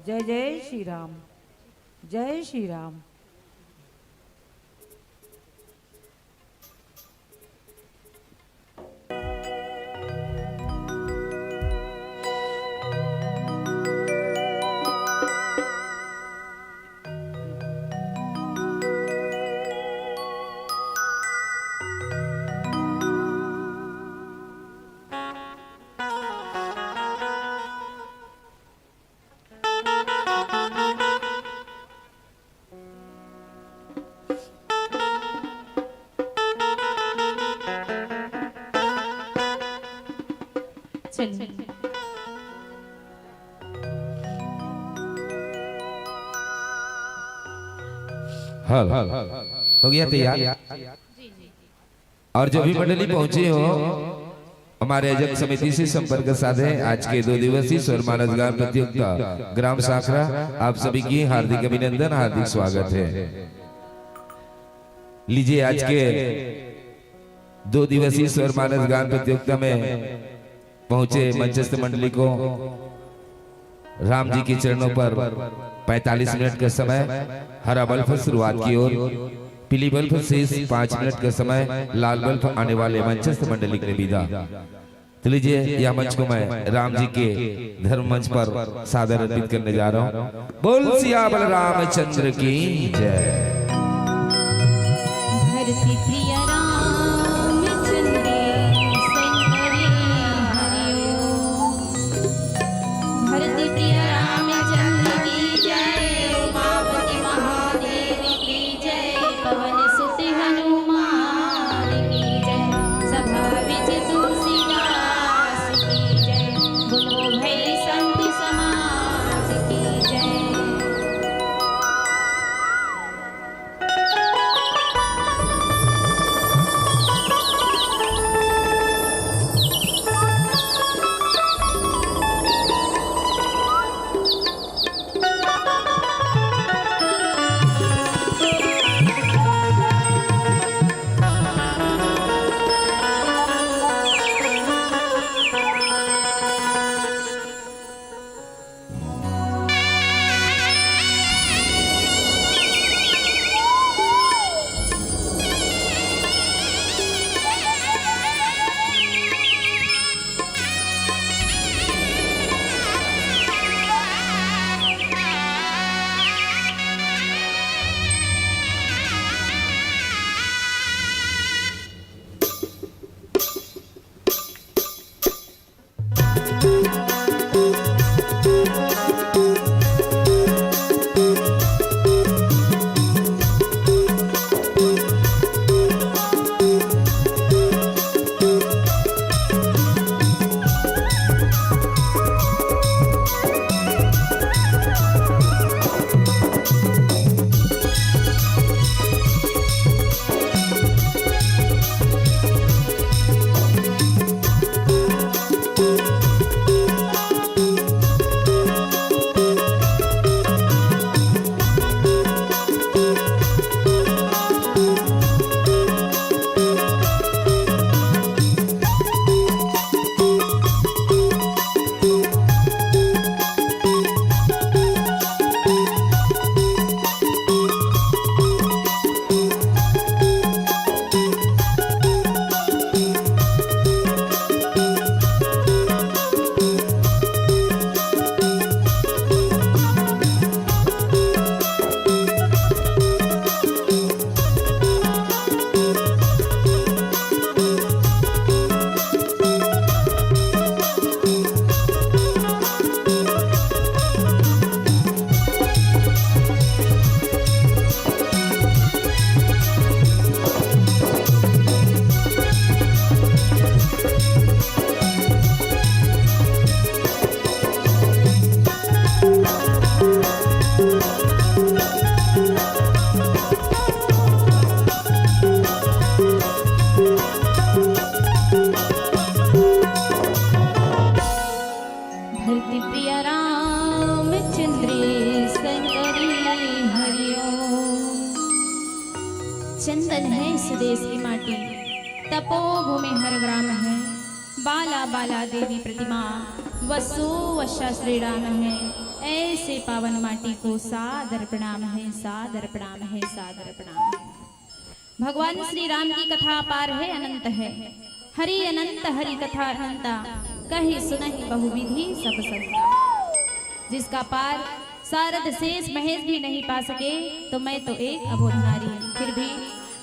जय जय श्री राम, जय श्री राम। हल हो गया तैयार। और जो भी मंडली पहुंचे हो हमारे आयोजक समिति से संपर्क साधे। आज के 2 दिवसीय स्वर मानस गान प्रतियोगिता ग्राम साखरा आप सभी की हार्दिक अभिनंदन, हार्दिक स्वागत है। लीजिए आज के 2 दिवसीय स्वर मानस गान प्रतियोगिता में पहुंचे मंचस्थ मंडली को राम जी के चरणों पर 45 मिनट का समय, हरा बल्ब शुरुआत की ओर, पीली बल्ब शेष 5 मिनट का समय, लाल बल्ब आने वाले मंचस्थ मंडली के विदा। तो लीजिए यह मंच को मैं राम जी के धर्म मंच पर सादर अर्पित करने जा रहा हूँ। बोल सियावर रामचंद्र की जय। धरती प्रिय रामचंद्र संतरे हरि ओम। धरती प्रिय रामचंद्र की जय, उमापति महादेव की जय, पवन सुत हनुमान देश की माटी तपोभूमि हर ग्राम है। बाला बाला देवी प्रतिमा वसु वशा श्री राम है। ऐसे पावन माटी को सादर प्रणाम है, सादर प्रणाम है, सादर प्रणाम है। भगवान श्री राम की कथा अपार है, अनंत है। हरि अनंत हरि कथा अनंता, कही सुनहि बहुविधि सब संता। जिसका पार सारद शेष महेश भी नहीं पा सके, तो मैं तो एक अबोध नारी। फिर भी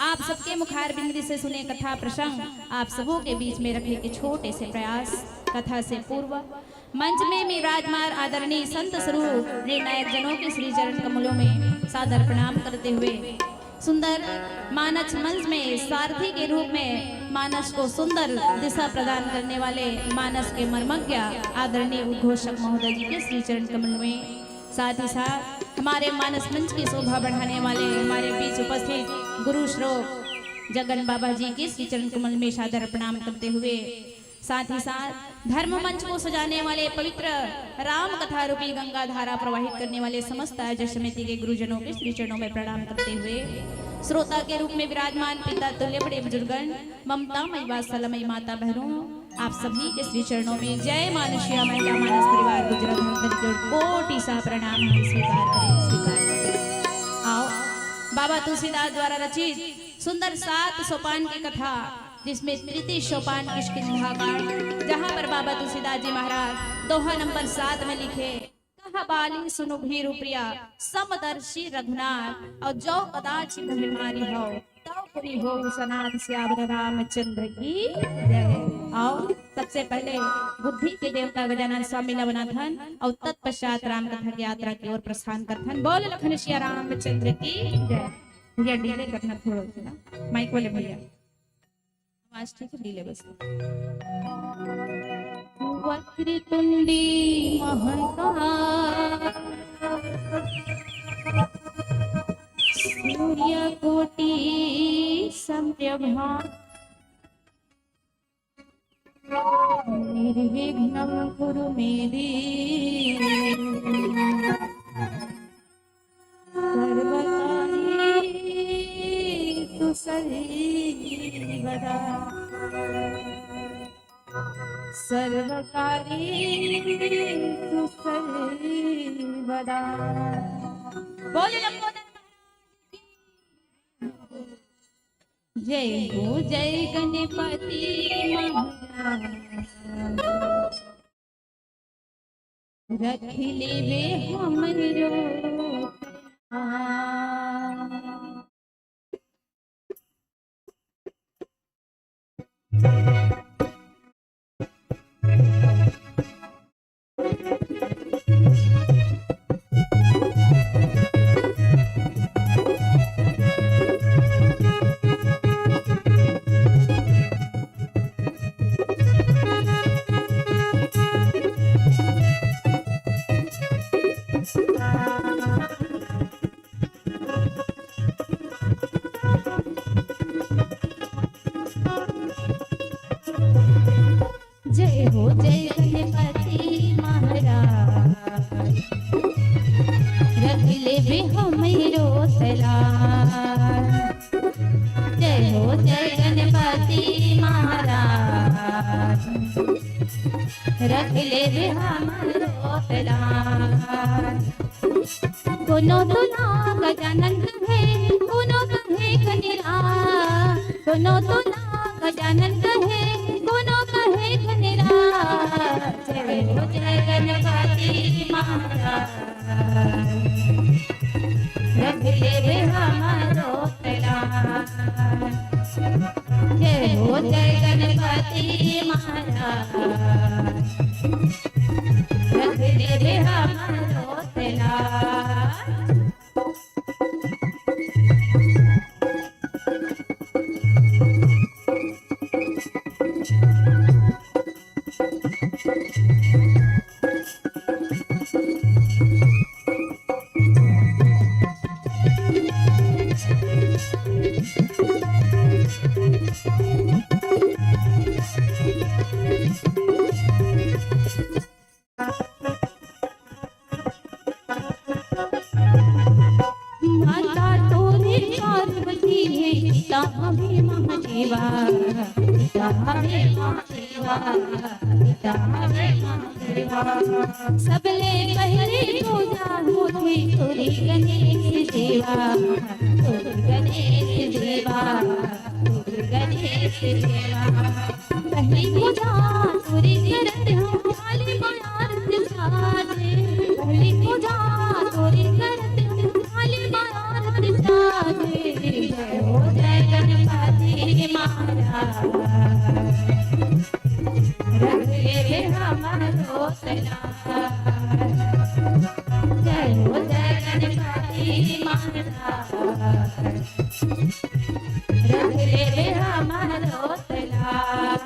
आप सबके मुखार बिंदी से सुने कथा प्रसंग आप सबों के बीच में रखने के छोटे से प्रयास। कथा से पूर्व मंच में विराजमान आदरणीय संत स्वरूप निर्णायक जनों के श्री चरण कमलों में सादर प्रणाम करते हुए सुंदर मानस मंच में सारथी के रूप में मानस को सुंदर दिशा प्रदान करने वाले मानस के मर्मज्ञ आदरणीय उद्घोषक महोदय जी के श्री चरण कमल में, साथ ही साथ हमारे मानस मंच की शोभा बढ़ाने वाले हमारे बीच उपस्थित गुरु श्रोत जगन बाबा जी के श्री चरण कमल में सादर प्रणाम करते हुए, साथ ही साथ धर्म मंच को सजाने वाले पवित्र राम कथा रूपी गंगा धारा प्रवाहित करने वाले समस्त आयोजक समिति के गुरुजनों के श्री चरणों में प्रणाम करते हुए, श्रोता के रूप में विराजमान पिता तुल्य बड़े बुजुर्गन, ममता मई वात्सल्यमयी माता बहनों, आप सभी के श्री चरणों में जय मानसिया महिला मानस परिवार गुजरात धर्म कोटि सा प्रणाम हम स्वीकार करें, स्वीकार करें। आओ बाबा तुलसीदास द्वारा रचित सुंदर 7 सोपान की कथा, जिसमें तृतीय सोपान किष्किंधा कांड, जहां पर बाबा तुलसीदास जी महाराज दोहा नंबर 7 में लिखे, कहा बाली सुनो भीरु प्रिया समदर्शी रघुनाथ, और जो कदाच बीमारी हो तो पूरी हो सनाथ श्याम रामचंद्र की जय। आओ सबसे पहले बुद्धि के देवता गजानन स्वामी नवनाथन और तत्पश्चात राम कथा की यात्रा की ओर प्रस्थान करथन। बोल लखन सिया रामचंद्र की जय। भैया डीले करना थोड़ा सा, माइक वाले भैया आवाज ठीक है, डीले बस। वक्रतुंडी महाकाय सूर्य कोटि समप्रभा निर्विघ्नं कुरु मे देव सर्वकार्येषु सर्वदा सर्वकार्येषु सर्वदा। बोले लंबोदर जय हो जय गणपति महाराज, रख लेवे हमरो जय हो जय गणपति महाराज, रख लेवे हमरो तलाश। जय हो जय गणपति महाराज, रख लेवे हमरो तलाश। कोनो तुना गजानन कहे, कोनो कहे खनिरा, कोनो तुना गजानन कहे, कोनो कहे खनिरा। जय हो जय गणपति महाराज, रख लेवे हमरो तलाश। जय हो जय गणपति महाराज, रख लेवे हमरो तलाश। मिटावे महादेवा। सबले पहले पूजा होती तुरी गणेश देवा, तुरी गणेश देवा, तुरी गणेश देवा। पहली पूजा तुरी करत हम काली मायारत साजे, पहली पूजा तुरी करत हम काली मायारत साजे। जय हो जय गणपति महाराज, रख ले हमारो तलाश। जय हो जय गणपति महाराज, रख ले हमारो तलाश।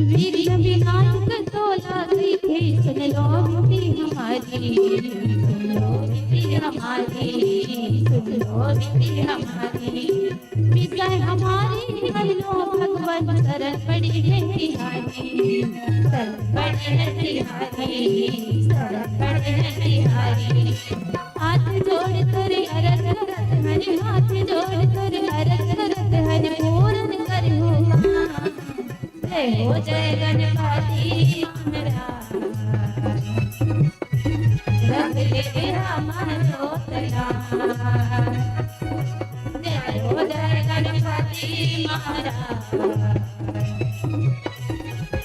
वीर विनायक तोला देखे सुन लो विनती हमारी, सुन लो विनती हमारी, सुन लो विनती हमारी। विजय हमारी कर लो भगवान, शरण पड़ी है तिहारी, शरण पड़ी है तिहारी, शरण पड़ी है तिहारी। हाथ जोड़ कर अरज करत हरि, हाथ जोड़ कर अरज करत हरि, पूर्ण करो जय हो जय गणपति महाराज, रख ले हमारो तलाश। जय हो जय गणपति महाराज,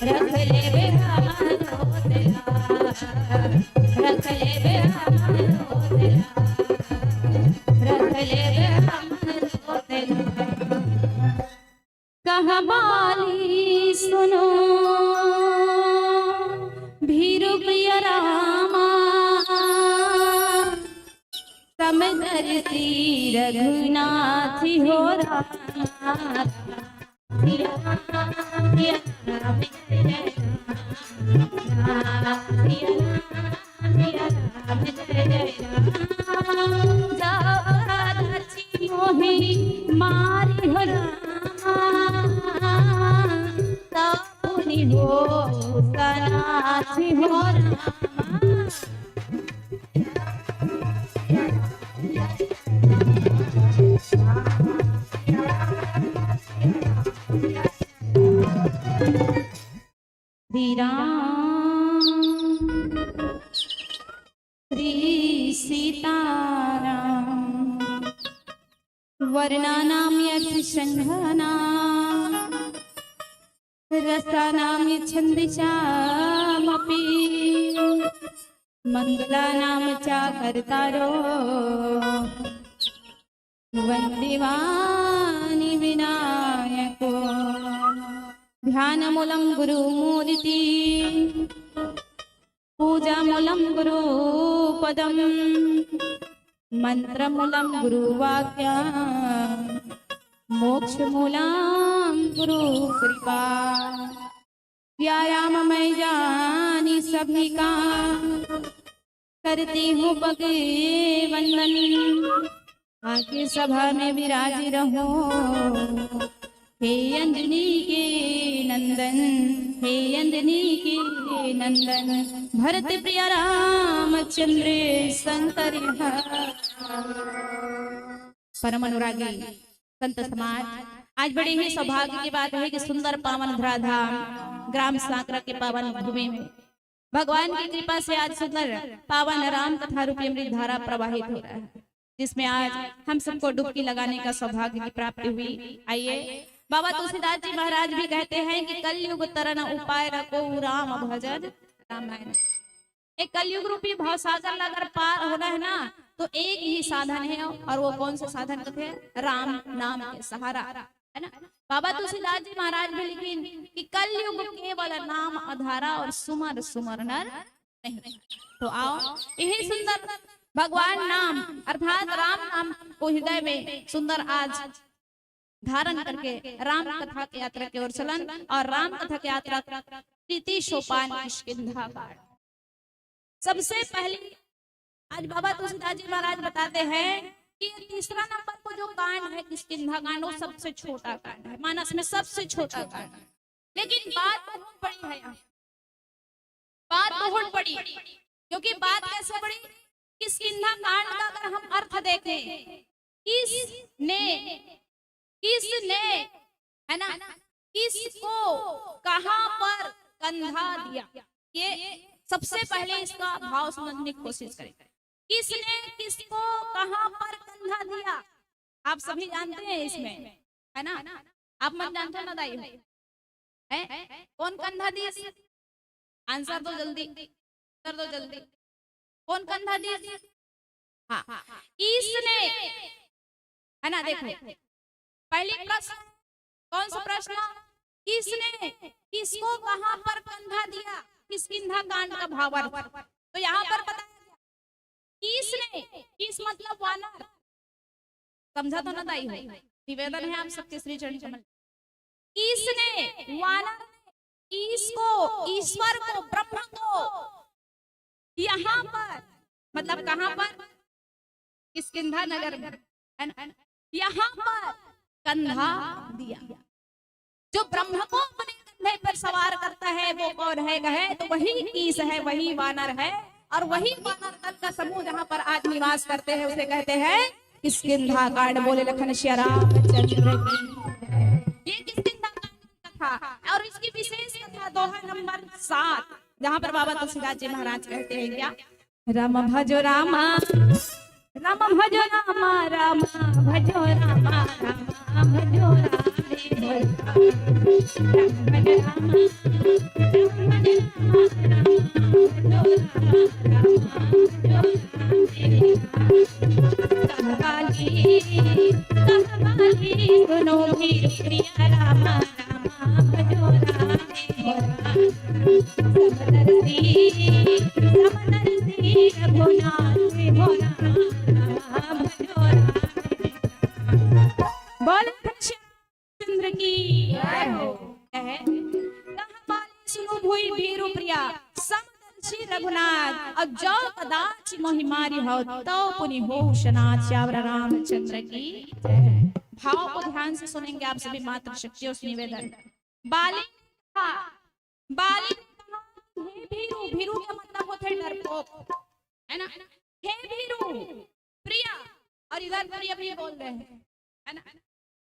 रख ले हमारो तलाश, रख ले हमारो तलाश, रख ले हमारो तलाश। कहाँ बाली सुनो भीरु प्रिय रामा, समदर श्री रघुनाथ हो रामा। सिया राम जय राम, सिया राम जय राम। जाओ धरती मोहि मारी हो रामा, तापुनि हो सनाथ हो रामा। श्री राम श्री सीताराम, वर्णानां यक्षसंघानां, रसानां छन्दसामपि, मङ्गलानां च कर्तारो, वन्दे वाणि विनायको। ध्यानमूलं गुरुमूर्ति, पूजामूलं गुरुपदं, मंत्रमूलं गुरुवाक्या, मोक्षमूलं गुरुकृपा। व्यायाम मैं जानी सभी का, करती हूँ बगे वंदन, आके सभा में विराज रहो। हे अंजनी के नंदन, हे अंजनी के नंदन, भरत प्रिय रामचंद्र शंकर। परम अनुरागी संत समाज, आज बड़ी ही सौभाग्य की बात है कि सुंदर पावन धराधाम ग्राम सांकरा के पावन भूमि में भगवान की कृपा से आज सुंदर पावन राम कथा रूपी अमृत धारा प्रवाहित हो रहा है, जिसमें आज हम सबको डुबकी लगाने का सौभाग्य की प्राप्ति हुई। आइए, बाबा तुलसीदास जी महाराज भी कहते हैं कि कलयुग तरन उपाय रखो राम भजन रामायण। एक कलयुग रूपी भवसागर अगर पार होना है ना, तो एक ही साधन है, और वो कौन सा साधन कहते हैं? राम नाम के सहारा, है ना। बाबा तुलसीदास जी महाराज भी लिखीन कि कलयुग केवल नाम आधारा, और सुमर सुमर नर नहीं। तो आओ, यही सुंदर भगवान नाम अर्थात राम नाम को हृदय में सुंदर आज धारण करके राम कथा की यात्रा की ओर चलन। और राम कथा की यात्रा प्रीति सोपान किष्किंधा कांड। सबसे पहले आज बाबा तुलसीदास जी महाराज बताते हैं कि ये तीसरा नंबर को जो कांड है किष्किंधा कांड, वो सबसे छोटा कांड है, मानस में सबसे छोटा कांड है। लेकिन बात बहुत बड़ी है यहाँ, बात बहुत बड़ी, क्योंकि बात कैसे बड़ी, किष्किंधा कांड का अगर हम अर्थ देखें, किसने है ना, किसको कहां पर कंधा दिया, ये सबसे पहले इसका भाव समझने की कोशिश करें। किसने किसको कहां पर कंधा दिया, आप सभी जानते हैं इसमें, है ना, आप मत जानते हो ना दाई है, कौन कंधा दिया, आंसर दो जल्दी, आंसर दो जल्दी, कौन कंधा दिया, हाँ इसने, है ना। देखो पहली प्रश्न, कौन सा प्रश्न, किसने किसको कहां पर कंधा दिया, किष्किंधा कांड का भावार्थ। तो यहाँ पर बताया गया किसने, किस मतलब वानर, समझा तो ना दाई हो, निवेदन है आप सबके श्री चरण कमल। किसने, वानर ने इसको, ईश्वर को, ब्रह्म को यहाँ पर, मतलब कहां पर, किष्किंधा नगर में, यहाँ पर कंधा दिया। जो ब्रह्म को अपने कंधे पर सवार करता है वो कौन है, कहे तो वही ईश है, वही वानर है, और वही वानर दल का समूह जहाँ पर आज निवास करते हैं उसे कहते हैं किष्किंधा कांड। बोले लखन श्री रामचंद्र की। ये किष्किंधा कांड की कथा, और इसकी विशेष कथा दोहा नंबर 7, जहाँ पर बाबा तुलसीदास जी महाराज कहते हैं क्या, राम भजो रामा, राम भजो रामा, राम भजो रामा, राम भजो राम, सुनो भी प्रिया राम, राम भजो राम, समदर्शी रघुनाथ भोला, राम भजो राम। बोल चंद्र की जय हो। सुनो भूई भीरु प्रिया, समदर्शी रघुनाथ, अब जो कदाच मोहि मारी हो तो पुनि हो शनाथ, श्यावर रामचंद्र की जय। भाव को ध्यान से सुनेंगे आप सभी मात्र शक्तियों से निवेदन। बाली था, बाली हे भीरु, भीरु का मतलब होता है डरपोक, है ना, हे भीरु प्रिया, और इधर प्रिया भी बोल रहे हैं, है ना,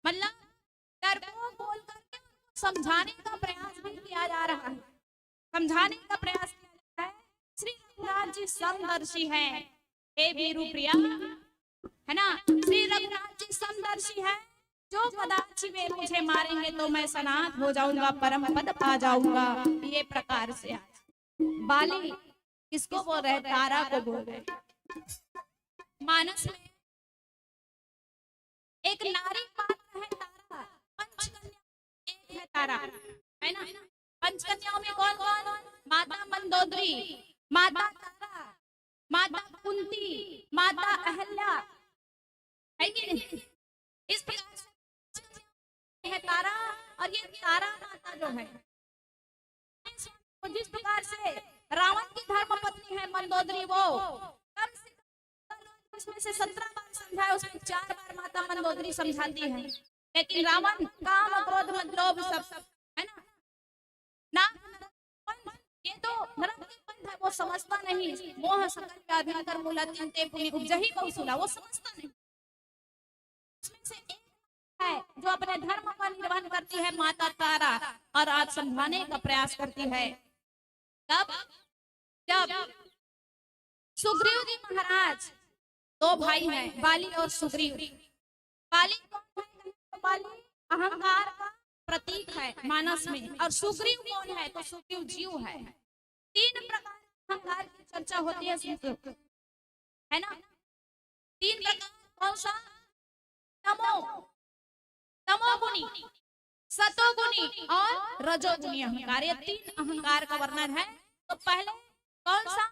मतलब डरपोक बोल करके समझाने का प्रयास भी किया जा रहा है, समझाने का प्रयास किया जा रहा है। श्री रघुनाथ जी समदर्शी है, हे भीरु प्रिया, है ना, श्री रघुनाथ जी समदर्शी है, जो कदाच वे मुझे मारेंगे तो मैं सनाथ हो जाऊंगा, परम पद पा जाऊंगा। ये प्रकार से आज बाली किसको बोल रहे, तारा को बोल रहे। मानस में एक नारी पात्र है तारा, पंचकन्या एक है तारा, है ना। पंचकन्याओं में कौन कौन, माता मंदोदरी, माता तारा, माता कुंती, माता अहल्या, है कि नहीं। इस प्रकार से है तारा, और ये तारा माता जो है, जिस प्रकार से रावण की धर्म पत्नी है मंदोदरी, वो कम से कम उसमें से 17 बार समझाया, उसमें 4 बार माता मंदोदरी समझाती है, लेकिन रावण काम क्रोध मद लोभ सब, है ना, ये तो नरक के पंथ है, वो समझता नहीं। मोह सकल व्याधि कर मूल अत्यंते पुनि उपजहि बहुसुला, वो समझता नहीं। उसमें से एक है जो अपने धर्म का निर्वहन करती है, माता तारा, और आज समझाने का प्रयास करती है। तब जब सुग्रीव जी महाराज, 2 भाई हैं, बाली और सुग्रीव। बाली कौन है, तो बाली अहंकार का प्रतीक है मानस में, और सुग्रीव कौन है, तो सुग्रीव जीव है। 3 प्रकार अहंकार की चर्चा होती है, है ना, 3 प्रकार, कौन सा, तमोगुणी, सतोगुणी और रजोगुणी अहंकार, ये 3 अहंकार का वर्णन है। तो पहले कौन सा,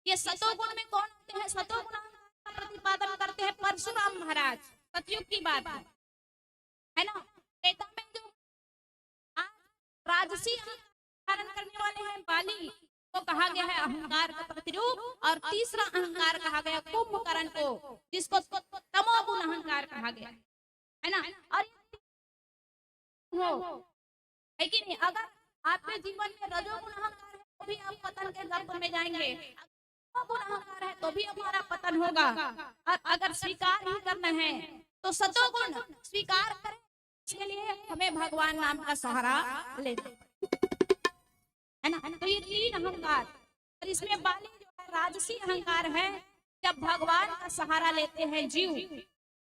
ये सतोगुण में कौन होते हैं, सतोगुण का प्रतिपादन करते हैं परशुराम महाराज, सतयुग की बात है ना। त्रेता में जो राजसी धारण करने वाले हैं बाली, को कहा गया है अहंकार का प्रतिरूप, और तीसरा अहंकार कहा गया कुंभकर्ण को, जिसको तमोगुण अहंकार कहा गया है ना। और है कि नहीं, अगर आपके जीवन में रजोगुण अहंकार है तो भी आप पतन के गर्भ में जाएंगे, तमोगुण अहंकार है तो भी हमारा पतन होगा। और अगर स्वीकार ही करना है तो सतोगुण स्वीकार करें, इसके लिए हमें भगवान नाम का सहारा लेना है ना। तो ये तीन अहंकार, और इसमें बाली जो है राजसी अहंकार है। जब भगवान का सहारा लेते हैं जीव,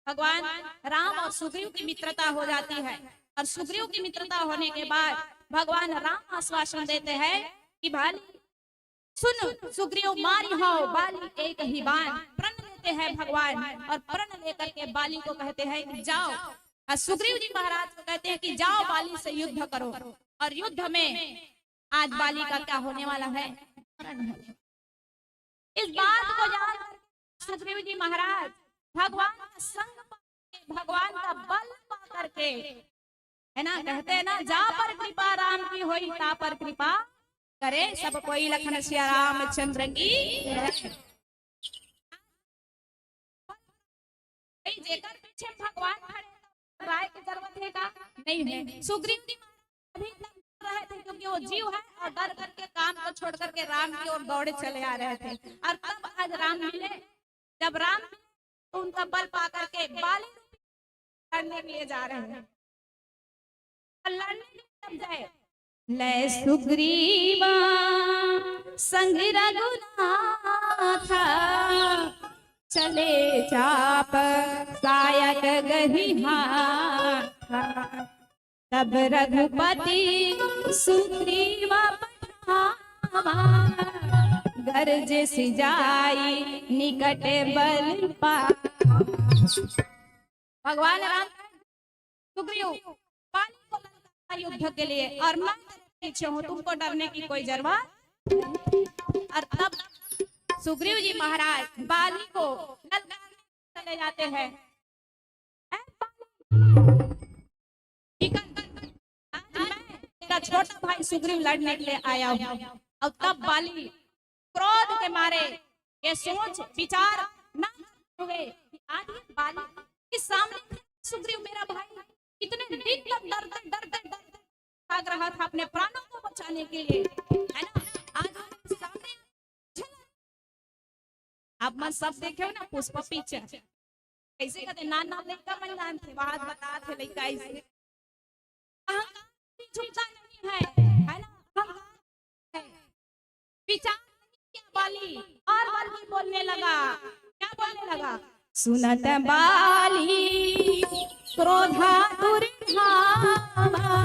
भगवान राम और सुग्रीव की मित्रता हो जाती है, और सुग्रीव की मित्रता होने के बाद भगवान राम आश्वासन देते हैं कि बाली सुन, सुग्रीव मारी हो बाली एक ही बाण। प्रण लेते हैं भगवान, और प्रण लेकर के बाली को कहते हैं कि जाओ, और सुग्रीव जी महाराज को कहते हैं कि जाओ बाली से युद्ध करो। और युद्ध में आज बाली का क्या होने वाला है, इस बात को जानकर सुग्रीव जी महाराज भगवान का संग पाके, भगवान का बल पा करके, है ना, कहते हैं ना, जा पर कृपा राम की होई ता पर कृपा करे सब कोई, लखन सिया रामचंद्र की। जेकर पीछे भगवान खड़े राय की जरूरत है का नहीं है। सुग्रीव जी अभी रहे थे क्योंकि वो जीव है, और डर करके काम को छोड़ करके राम की ओर दौड़े चले आ रहे थे। और तब आज राम मिले, जब राम मिले तो उनका बल पा करके बाली लड़ने के लिए जा रहे हैं। लड़ने के लिए जब जाए, ले सुग्रीवा संग रघुनाथ चले चाप सायक गही हाथ, तब रघुपति सुग्रीवा पठावा, गरज सिजाई निकट बल पा। भगवान राम सुग्रीव बाली को ललकारा युद्ध के लिए, और मैं पीछे हूँ, तुमको डरने की कोई जरूरत नहीं। और तब सुग्रीव जी महाराज बाली को ललकारने चले जाते हैं। तेरा छोटा भाई सुग्रीव लड़ने के लिए आया हूँ। और तब बाली क्रोध के मारे ये सोच विचार ना हुए कि आज बाली के सामने सुग्रीव मेरा भाई इतने दिन तक डर भाग रहा था अपने प्राणों को बचाने के लिए, है ना, आज सामने आप मन सब देखे हो ना, पुष्प पीछे कैसे कहते नाना लड़का मैदान थे, बात बता थे लड़का ऐसे झुकता नहीं है ना, अहंकार है, विचार क्या बाली। और बाली बोलने लगा, क्या बोलने लगा, सुनत बाली क्रोधा दुर्भावा,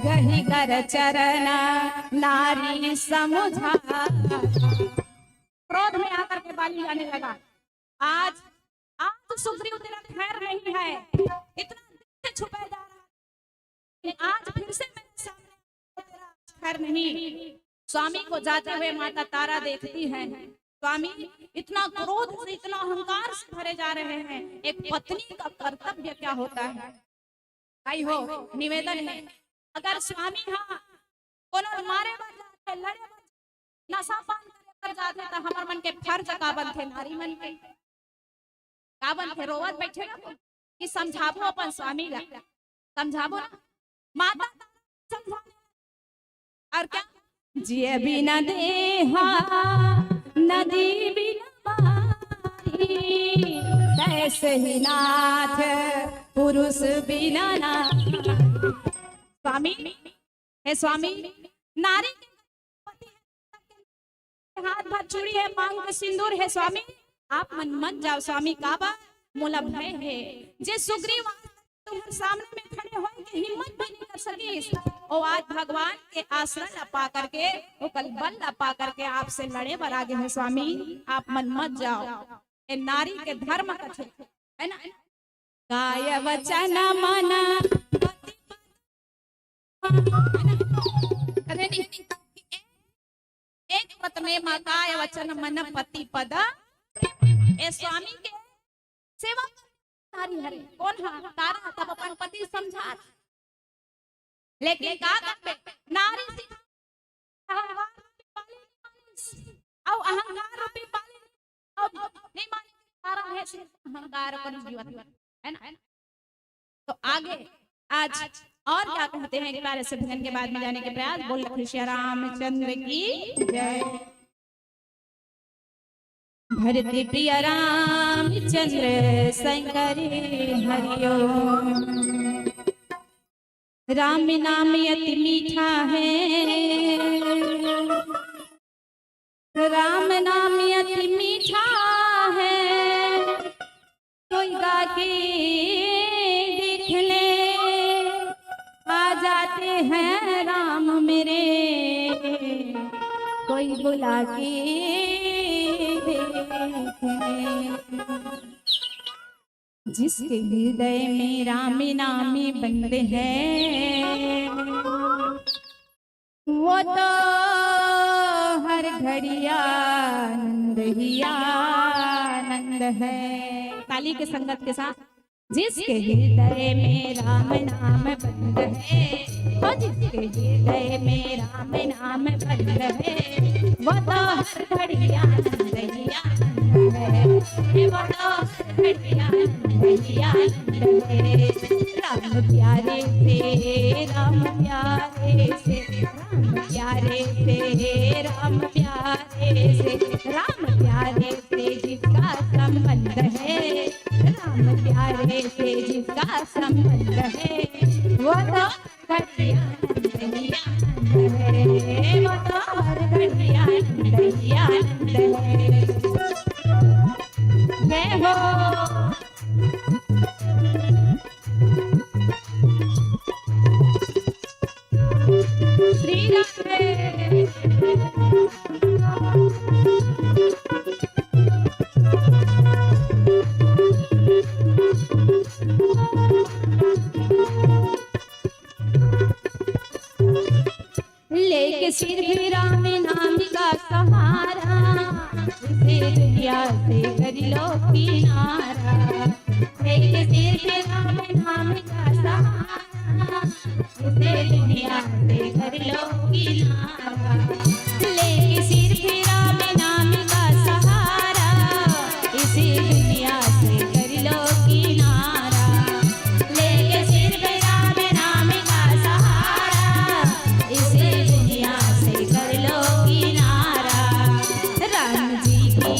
गही कर चरण नारी समुझा। क्रोध में आकर के बाली गाने लगा, आज सुग्रीव तेरा खैर नहीं है, इतना दिन से छुपे जा रहा है, आज फिर से मेरे सामने तेरा खैर नहीं। स्वामी को जाते हुए माता तारा देखती है, स्वामी इतना क्रोध से, इतना अहंकार से भरे जा रहे हैं, एक पत्नी का कर्तव्य क्या होता है। भाई हो निवेदन है, अगर स्वामी हाँ कोनो मारे बन जाते, लड़े नशा पान कर जाते तो हमार मन के फर्ज का बन थे, नारी मन के का बन थे, रोवत बैठे ना कि समझाबो अपन स्वामी ला, समझाबो ना माता समझा। और क्या, जिए बिना देहा नदी बिना बारी, तैसे ही नाथ पुरुष बिना ना। स्वामी हे स्वामी, नारी हाथ भर चूड़ी है, मांग के सिंदूर है, स्वामी आप मन मत जाओ। स्वामी काबा मोला भय है, जे सुग्रीव तुम्हारे सामने में खड़े हो के हिम्मत भी नहीं कर सकी, और आज भगवान के आश्रय पा करके, वो कल बल पा करके आपसे लड़े बर आगे हैं। स्वामी आप मन मत जाओ, ये नारी के धर्म कथे है ना, काय वचन मन एक पद में काय वचन मन पति पद। ए स्वामी के सेवा नारी हरे कौन हा तारा, तब अपन पति समझा, लेकिन का करते नारी अब अहंकार रूपी बाली नहीं माने कारण है सिर्फ अहंकार पर जीवन है ना। तो आगे आज और क्या कहते हैं प्यारे से भजन के बाद में जाने के प्रयास। बोल लखन श्री रामचंद्र की जय। भरत प्रिय रामचंद्र शंकर हरिओम। राम नाम अति मीठा है, राम नाम अति मीठा है, कोई गा के देख ले आ जाते हैं राम मेरे, कोई बुला के देख ले। जिसके हृदय में राम नाम बंद है, वो तो हर घड़ी आनंद ही आनंद है। ताली के संगत के साथ। जिसके हृदय में राम नाम बंद है, वो जिसके हृदय में राम नाम बंद है, वो तो हर घड़ी आनंद ही आनंद है, वो तो हर घड़ी आनंद ही आनंद है। राम प्यारे से राम प्यारे से राम प्यारे से राम प्यारे से राम प्यारे से जिसका संबंध है, राम प्यारे से जिसका संबंध है, वो तो घड़ी आनंद ही आनंद है, वो तो हर घड़ी आनंद ही आनंद है। जय हो श्री राम। लेके सिर भी राम नाम का सहारा, उसे दुनिया से कर लो किनारा। लेके सिर भी राम नाम का सहारा, उसे दुनिया से कर लो किनारा। लेके सिर भी राम नाम का सहारा, इसी दुनिया से कर लो किनारा। लेके सिर भी राम नाम का सहारा, इसी दुनिया से कर लो किनारा। राम जी की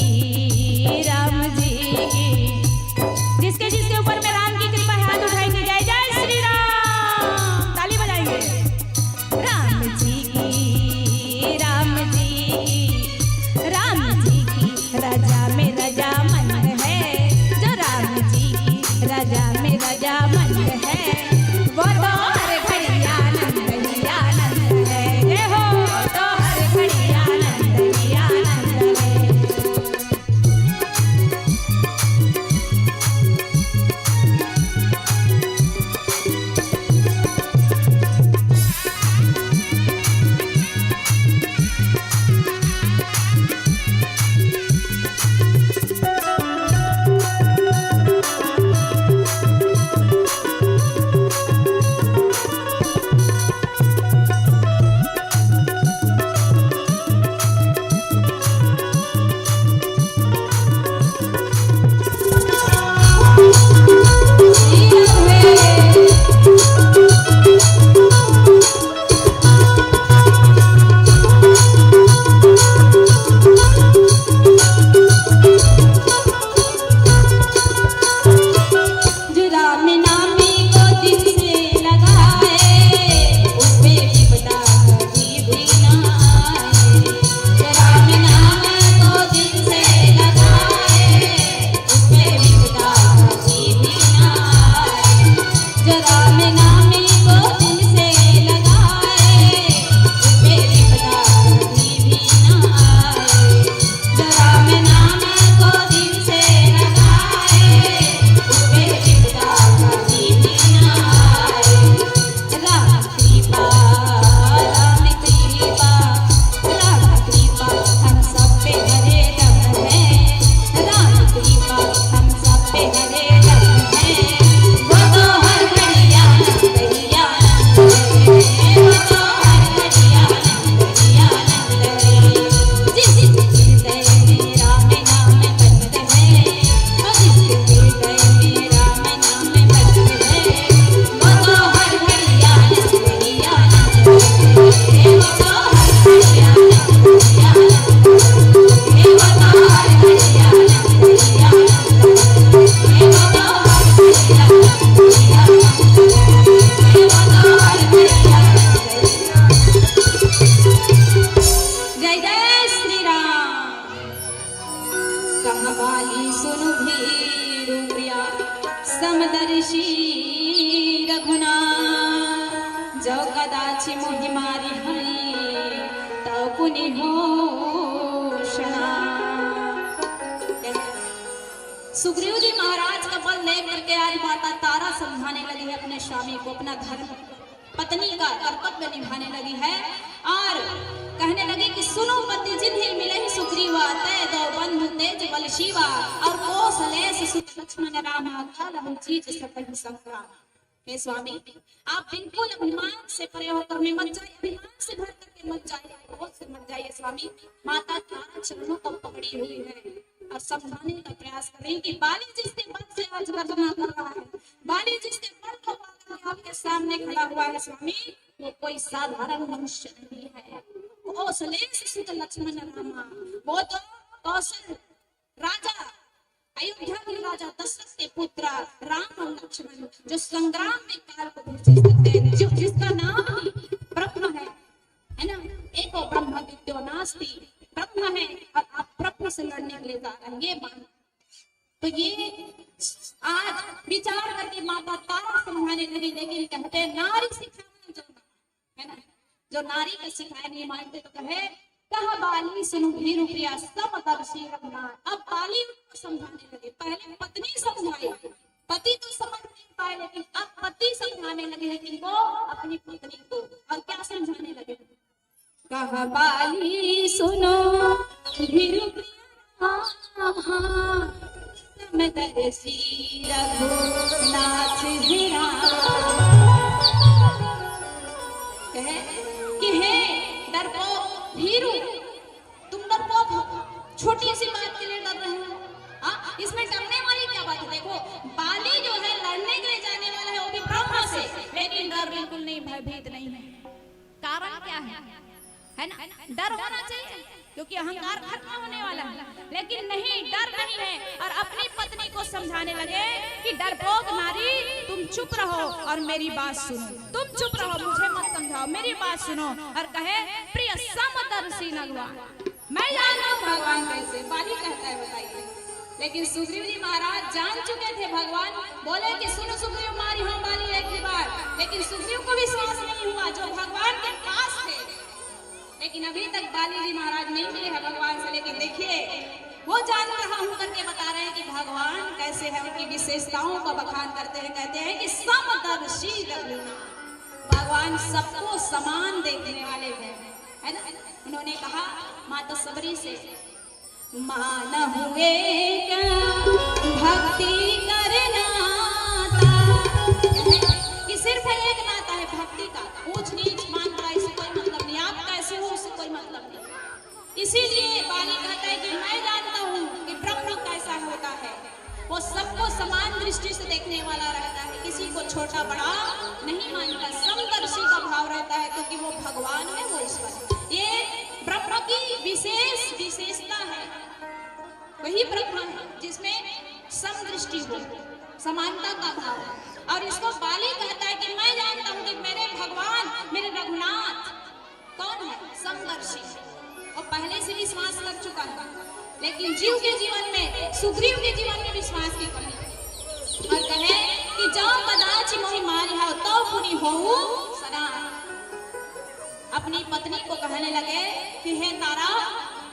जिसके जिसके ऊपर में राम की कृपा है हाथ उठाएंगे। जय जय श्री राम, ताली बजाएंगे। राम जी की कहवाली सुनु भीरु प्रिया समदर्शी रघुनाथ जो कदाचि मोहि मारी हरि तौ पुनि होशना। सुग्रीव जी महाराज का बल देख करके आज माता तारा समझाने लगी है अपने स्वामी को, अपना धर्म पत्नी का कर्तव्य निभाने लगी है और कहने लगी कि सुनो पति जिन्हें मिले सुग्रीवा तय दो बंधु तेज बल शिवा और कौशलेश सुत लक्ष्मण रामा कालहु जीत सकहि संग्राम। हे स्वामी आप बिल्कुल अभिमान से परे होकर में मत जाइए, अभिमान से भर करके मत जाइए, बहुत से मत जाइए स्वामी। माता तारा चरणों को पकड़ी हुई है और समझाने का प्रयास करें कि बाली जिसके बल से आज गर्जना कर रहा है, बाली जिसके बल को पाकर आपके सामने खड़ा हुआ है स्वामी, वो कोई साधारण मनुष्य नहीं है। कौशलेश सुत लक्ष्मण रामा, वो तो कौशल राजा अयोध्या के राजा दशरथ के पुत्र राम और लक्ष्मण जो संग्राम में काल को भेज सकते हैं, जो जिसका नाम ही ब्रह्म है ना, एको ब्रह्म विद्यो नास्ति, ब्रह्म है और आप ब्रह्म से लड़ने के लिए जा रहे हैं, ये मान। तो ये आज विचार करके माता तारा समझाने लगी, लेकिन कहते हैं नारी सिखाना जो है ना, जो नारी का सिखाया नहीं मानते तो कहे कहा बाली सुनु भीरु प्रिया समदर्शी रघुनाथ। अब बाली उनको समझाने लगे, पहले पत्नी समझाई, पति तो समझ नहीं पाए, लेकिन अब पति समझाने लगे हैं किनको, अपनी पत्नी को। और क्या समझाने लगे, कहा बाली सुनो भीरु प्रिया समदर्शी रघुनाथ कि हे डरपोक भीरू, तुम डरपोक हो, छोटी सी बात के लिए डर रहे हो। इसमें डरने वाली क्या बात है? देखो बाली जो है लड़ने के लिए जाने वाला है, वो भी ब्रह्मा से, लेकिन डर बिल्कुल नहीं, भयभीत नहीं है। कारण क्या है ना? डर होना चाहिए क्योंकि अहंकार खत्म होने वाला है, लेकिन नहीं, डर नहीं है। और अपनी पत्नी को समझाने लगे कि डरपोक नारी तुम चुप रहो और मेरी बात सुनो, तुम चुप रहो, मुझे मत समझाओ, मेरी बात सुनो। और कहे प्रिय समदर्शी भगवान, मैं जानता हूं भगवान कैसे, बाली कहता है बताइए। लेकिन सुग्रीव जी महाराज जान चुके थे, भगवान बोले कि सुनो सुग्रीव मारी हो बाली एक ही बार, लेकिन सुग्रीव को विश्वास नहीं हुआ जो भगवान के पास थे। लेकिन अभी तक बाली जी महाराज नहीं मिले हैं भगवान से, लेकिन देखिए वो जान रहा हूं करके बता रहे हैं कि भगवान कैसे है, उनकी विशेषताओं को बखान करते हैं। कहते हैं कि समदर्शी रघुनाथ, भगवान सबको समान देखने वाले हैं, है ना। उन्होंने कहा माता सबरी से, मान हुए भक्ति करना कि सिर्फ एक नाता है भक्ति का, ऊंच नीच मान बड़ा इससे कोई मतलब नहीं, आप कैसे हो उससे कोई मतलब नहीं। इसीलिए बाली कहता है कि मैं जानता हूँ कि ब्रह्म कैसा होता है, वो सबको समान दृष्टि से देखने वाला रहता है, किसी को छोटा बड़ा नहीं मानता, समदर्शी का भाव रहता है, क्योंकि वो भगवान है, वो ईश्वर। ये ब्रह्म की विशेषता है, वही ब्रह्म है जिसमें समदृष्टि हो, समानता का भाव है। और इसको बाली कहता है कि मैं जानता हूँ कि मेरे भगवान, मेरे रघुनाथ कौन है, समदर्शी, और पहले से विश्वास कर चुका है। लेकिन जीव के जीवन में, सुग्रीव के जीवन में विश्वास की कमी है। और कहे कि जो कदाचि मोहि मारी हो तो पुनि होऊ सदा। अपनी पत्नी को कहने लगे कि हे तारा,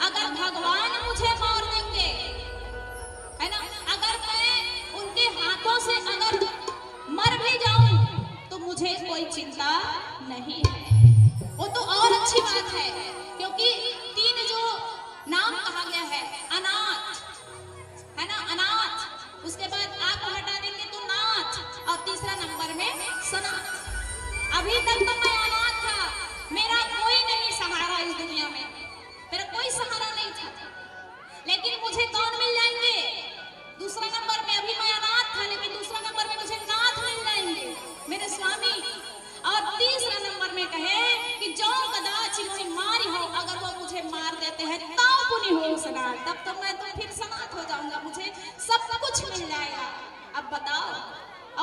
अगर भगवान मुझे मार देंगे, है ना, अगर मैं उनके हाथों से अगर मर भी जाऊं तो मुझे कोई चिंता नहीं है। वो तो और अच्छी बात है, क्योंकि तीन जो नाम कहा गया है, अनाथ है ना, अनाथ, उसके बाद आप हटा देंगे तो नाथ, और तीसरा नंबर में सनाथ। अभी तक तो मैं अनाथ था, मेरा कोई नहीं सहारा इस दुनिया में, मेरा कोई सहारा नहीं था, लेकिन मुझे कौन मिल जाएंगे? दूसरा नंबर में अभी मैं अनाथ था, लेकिन दूसरा नंबर में मुझे नाथ मिल जाएंगे, मेरे स्वामी। और तीसरा नंबर में कहे कि जो कदाचि मोहि मारी हो, अगर वो मुझे मार देते हैं तो पुनि हो सनाथ, तब तो मैं तो फिर सनाथ हो जाऊंगा, मुझे सब कुछ मिल जाएगा। अब बताओ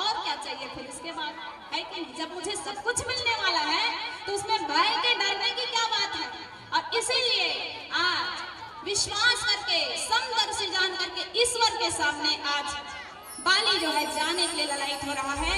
और क्या चाहिए फिर इसके बाद, है कि जब मुझे सब कुछ मिलने वाला है तो उसमें भय के डरने की क्या बात है। और इसीलिए आज विश्वास करके, समदर्शी जान करके ईश्वर के सामने आज बाली जो है जाने के लिए ललायित हो रहा है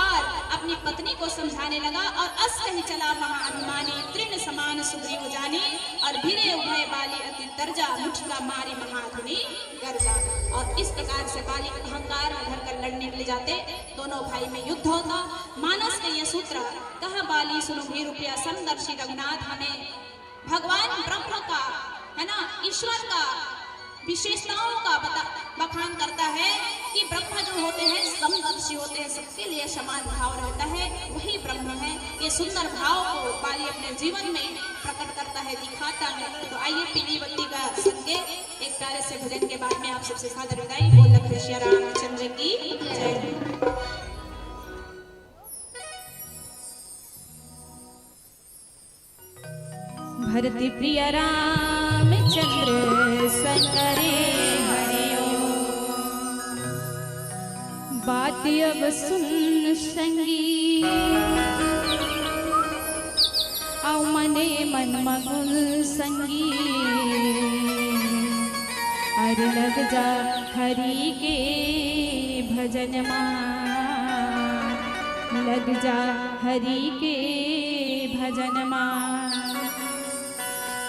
और अपनी पत्नी को समझाने लगा और अस कहीं चला महाअभिमानी तृण समान सुग्रीव जानी और भिरे उभय बाली अति दर्जा मुठका मारी महाधुनी गर्जा। और इस प्रकार से बाली अहंकार में भरकर लड़ने के लिए जाते, दोनों भाई में युद्ध होता। मानस के ये सूत्र कहा बाली सुनो भी रुपया समदर्शी रघुनाथ, हमें भगवान ब्रह्म का है ना, ईश्वर का विशेषताओं का बखान करता है कि ब्रह्म जो होते हैं समदर्शी होते हैं, सबके लिए समान भाव रहता है, वही ब्रह्म है। ये सुंदर भाव को बाली अपने जीवन में प्रकट करता है, दिखाता है। तो आइए पीली बत्ती का संकेत एक प्यारे से भजन के बाद में आप सबसे सादर विदाई। बोल लखन श्री रामचंद्र की जय। भरति प्रिय रामचंद्र संकरे हरिओ, बात अब सुन संगी, औ मने मन मगुल संगी, अर लग जा हरि के भजन मां, लग जा हरि के भजन मां।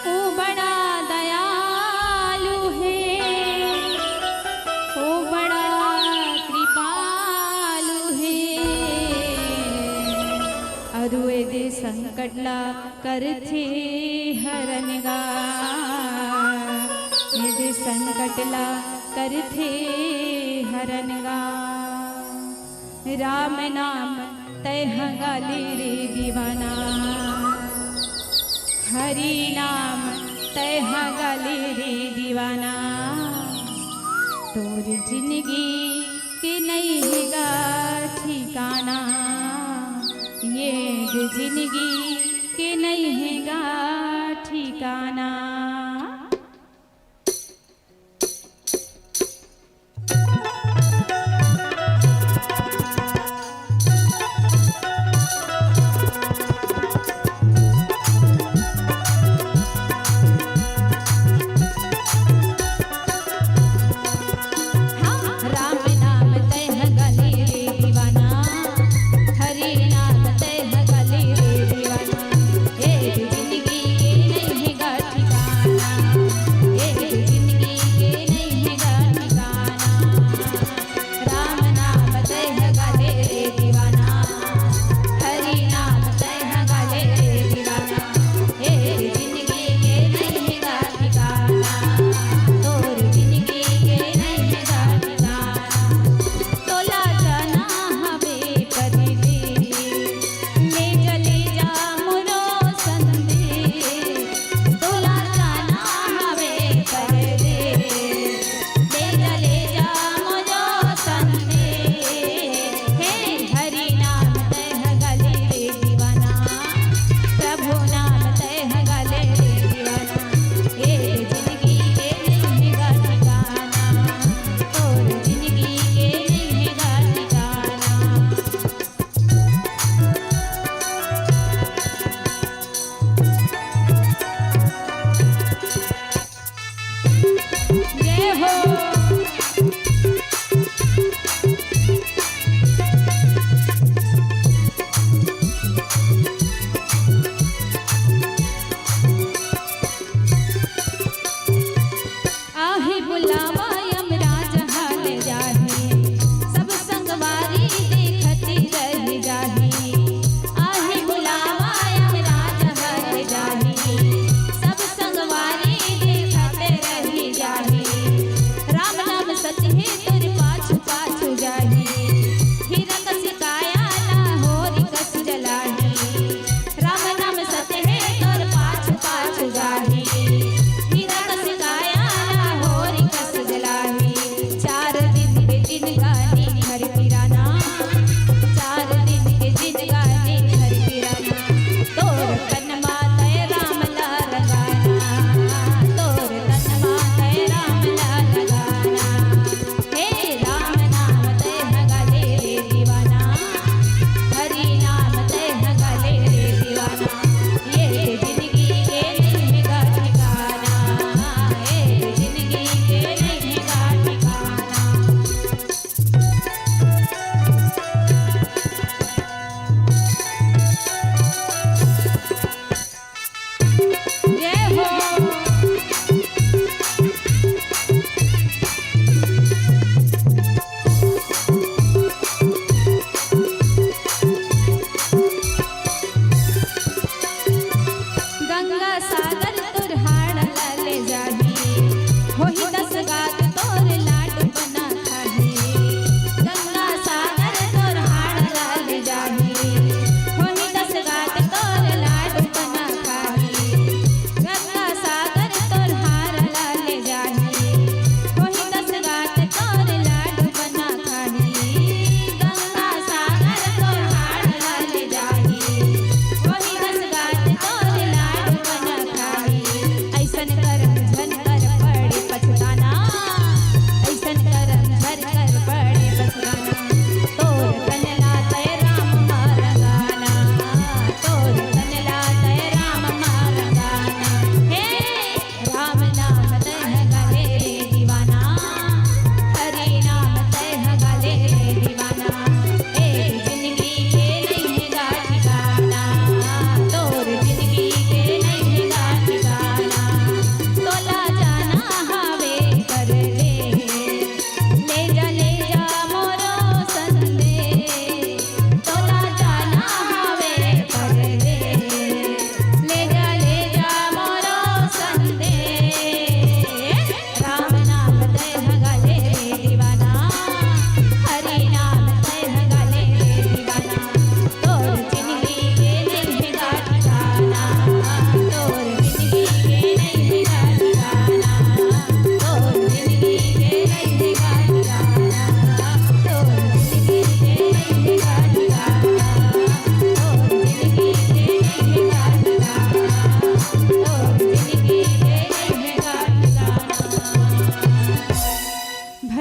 ओ बड़ा दयालु है, ओ बड़ा कृपालु है, अरुए दे संकटला करथे हरनगा, यदि संकटला करथे हरनगा। राम नाम तह गाली रे दीवाना, हरि नाम तह गाली रे दीवाना। तोर जिंदगी के नहीं हैगा ठिकाना, ये जिंदगी के नहीं हैगा ठिकाना। जिंदगी नहीं है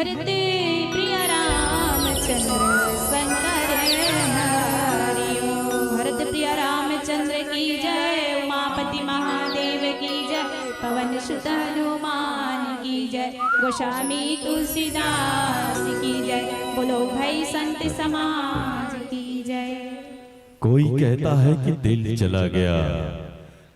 भरते प्रिय रामचंद्र शंकर हरिओ। भरत प्रिय रामचंद्र की जय, उमापति महादेव की जय, पवन सुत हनुमान की जय, गोस्वामी तुलसीदास की जय, बोलो भाई संत समाज की जय। कोई कहता है कि दिल चला गया,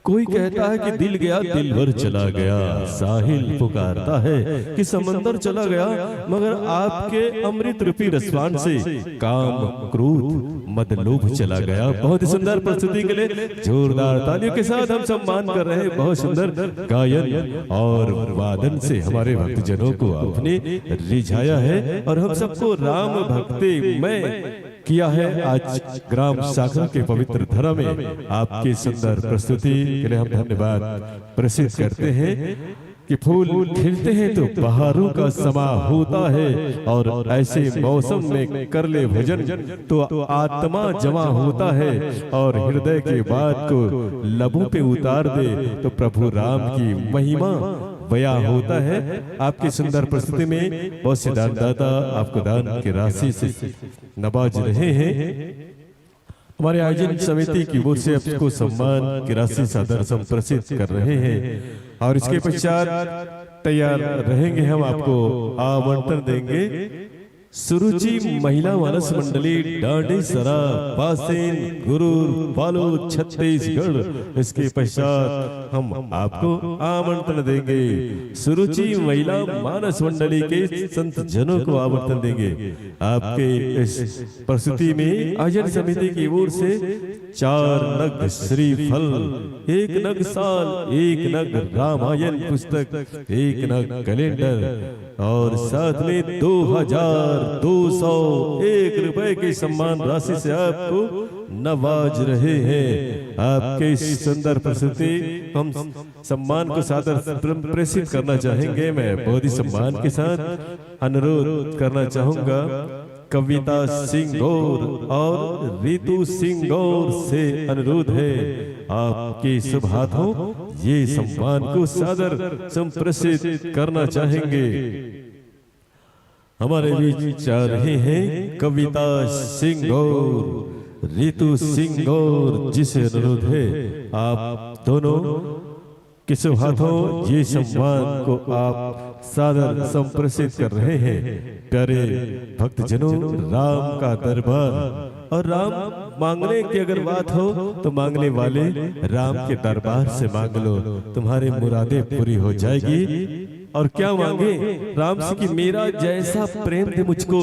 कोई कहता है कि दिल गया दिल भर चला गया, साहिल पुकारता है कि समंदर चला गया, मगर आपके अमृत रूपी रसवान से काम क्रोध मद लोभ चला गया। बहुत ही सुंदर प्रस्तुति के लिए जोरदार तालियों के साथ हम सम्मान कर रहे हैं। बहुत सुंदर गायन और वादन से हमारे भक्तजनों को आपने रिझाया है और हम सबको राम भक्ति में किया है। आज ग्राम साखरा के पवित्र धरा में आपकी सुंदर प्रस्तुति के लिए हम धन्यवाद प्रसिद्ध करते हैं कि फूल खिलते हैं तो बहारों का समा होता है, और ऐसे मौसम में कर ले भजन तो आत्मा जमा होता है, और हृदय के बात को लबों पे उतार दे तो प्रभु राम की महिमा बया होता है। आपकी सुंदर प्रस्तुति में बहुत से दानदाता आपको दान की राशि से नवाज रहे हैं। हमारे आयोजन समिति की ओर से आपको सम्मान की राशि सादर संप्रेषित कर रहे हैं, और इसके पश्चात तैयार रहेंगे हम आपको आवंटन देंगे। सुरुचि महिला मानस मंडली डांडेसरा पासेन गुरूर बालोद छत्तीसगढ़। इसके पश्चात हम आपको आमंत्रण देंगे सुरुचि महिला मानस मंडली के संत जनों को आमंत्रण देंगे। आपके इस प्रस्तुति में आयोजन समिति की ओर से 4 नग श्रीफल, 1 नग साल, 1 नग रामायण पुस्तक, 1 नग कैलेंडर और साथ में 2201 रुपए की सम्मान राशि से आपको नवाज रहे हैं। आपके इस सुंदर प्रस्तुति हम सम्मान को सादर प्रेषित करना चाहेंगे। मैं बहुत ही सम्मान के साथ अनुरोध करना चाहूंगा कविता सिंह गौर और रितु सिंह गौर से अनुरोध है आपके शुभ हाथों ये सम्मान को सादर संप्रेषित करना चाहेंगे। हमारे बीच आ रहे हैं कविता सिंह गौर, रितु सिंह गौर, जिसे अनुरोध है आप दोनों के शुभ हाथों ये सम्मान को आप सादर संप्रेषित कर रहे हैं। प्यारे भक्तजनों, राम का दरबार और राम मांगने की अगर बात हो तो मांगने वाले राम के दरबार से मांग लो, तुम्हारे मुरादें पूरी हो जाएगी। और क्या मांगे राम से कि मेरा जैसा प्रेम दे मुझको,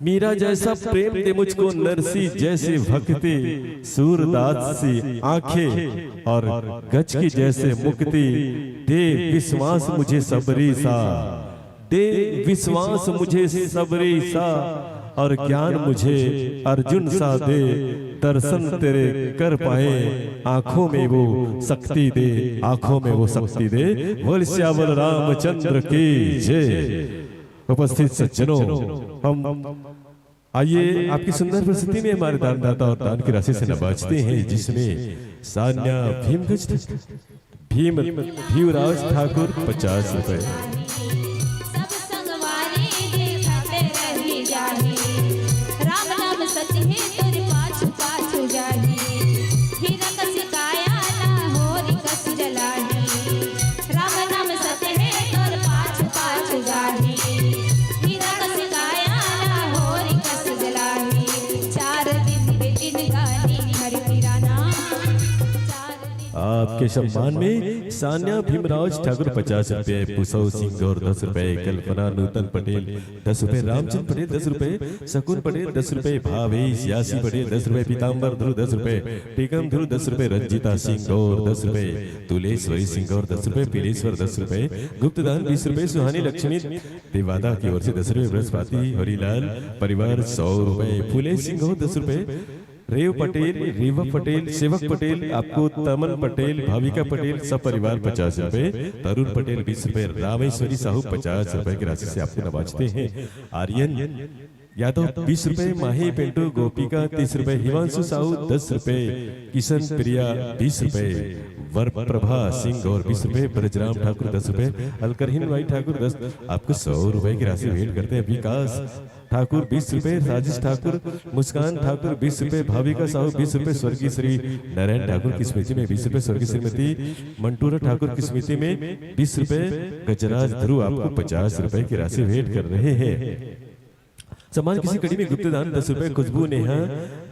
मेरा जैसा प्रेम दे मुझको, नरसी जैसे भक्ति, सूरदास सी आंखें और गज की जैसे मुक्ति, दे विश्वास मुझे सबरी सा, दे विश्वास मुझे सबरी सा, और ज्ञान मुझे अर्जुन सा दे, दर्शन तेरे कर पाए आंखों में वो शक्ति दे, आंखों में वो शक्ति दे। बोल श्यामल रामचंद्र की जय। उपस्थित सज्जनों, हम आइए आपकी सुंदर प्रस्तुति में हमारे दानदाता और दान की राशि से नवाजते हैं, जिसमें सान्या भीमराज ठाकुर 50 रुपए, राम नाम सच है तुर पाछू पाछू जाही, हीरा कस काया लाहोर कस जलाही, राम नाम सच है तुर पाछू पाछू जाही, हीरा कस काया लाहोर कस जलाही, 4 दिन दिन गानी हरि पिराना। आपके सम्मान में सान्या भीमराज ठाकुर 50 रुपए, पुसौ सिंह और 10 रुपए, कल्पना नूतन पटेल 10 रुपए, रामचंद्र पटेल 10 रुपए, शकुन पटेल 10 रुपए, भावेश यासी पटेल 10 रुपए, पीताम्बर ध्रुव 10 रुपए, टीकम ध्रुव 10 रुपए, रंजीता सिंह और 10 रुपए, तुलेश्वरी सिंह और 10 रुपए, पीलेश्वर 10 रुपए, गुप्तदान 20 रुपए, सुहानी लक्ष्मी देवादा की ओर से 10 रुपए, बृहस्पति हरिलाल परिवार 100 रुपए, फूले सिंह 10 रुपए, रेव पटेल, रीवा पटेल, सेवक पटेल, आपको तमन पटेल, भाविका पटेल सब परिवार 50 रुपए, तरुण पटेल 20 रुपए, रामेश्वरी साहू 50 रुपए की राशि से आपको नवाजते हैं। आर्यन यादव 20 रुपए, माही पिंटू गोपिका 30 रुपए, हिमांशु साहू 10 रुपए, किशन प्रिया 20 रुपए, वर प्रभा सिंह और 20 रुपए, ब्रजराम ठाकुर 10 रुपए, अलकरहीन भाई ठाकुर 10, आपको 100 रुपए की राशि भेंट करते हैं। विकास ठाकुर 20 रुपए, राजेश ठाकुर, मुस्कान ठाकुर 20 रुपए, भाविका साहू 20 रुपए, स्वर्गीय श्री नारायण ठाकुर की स्मृति में 20 रुपए, स्वर्गीय श्रीमती मंटूरा ठाकुर की स्मृति में 20 रुपए, गजराज ध्रुव आपको 50 रुपए की राशि भेंट कर रहे हैं। सम्मान किसी कड़ी में गुप्तदान 10 रुपए, खुशबू नेहा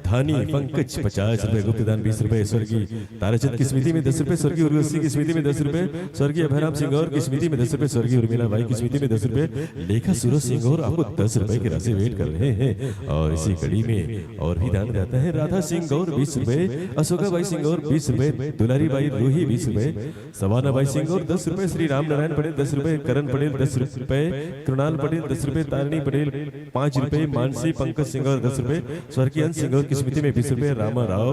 धानी पंकज 50 रुपए, गुप्तदान 20 रुपए, स्वर्गीय ताराचंद की स्मृति में 10 रुपए, स्वर्गीय उर्वशी की स्मृति में 10 रुपए, स्वर्गीय अभयराम सिंह और की स्मृति में 10 रुपए, स्वर्गीय उर्मिला बाई की स्मृति में 10 रुपए, लेखा सूरज सिंह और आपको 10 रुपए की राशि भेंट कर रहे हैं। और इसी कड़ी में और भी दान जाता है। राधा सिंह और 20 रुपए, अशोका बाई सिंह और 20 रुपए, दुलारी बाई रूही 20 रुपए, सवाना बाई सिंह और 10 रुपए, श्री राम नारायण पटेल 10 रुपए, करण पटेल 10 रुपए, कृणाल पटेल 10 रुपए, तारिणी पटेल 5 रुपए, मानसी पंकज सिंह और 10 रुपए, स्वर्गीय अंश सिंह की स्मृति में 20 रुपए, रामा राव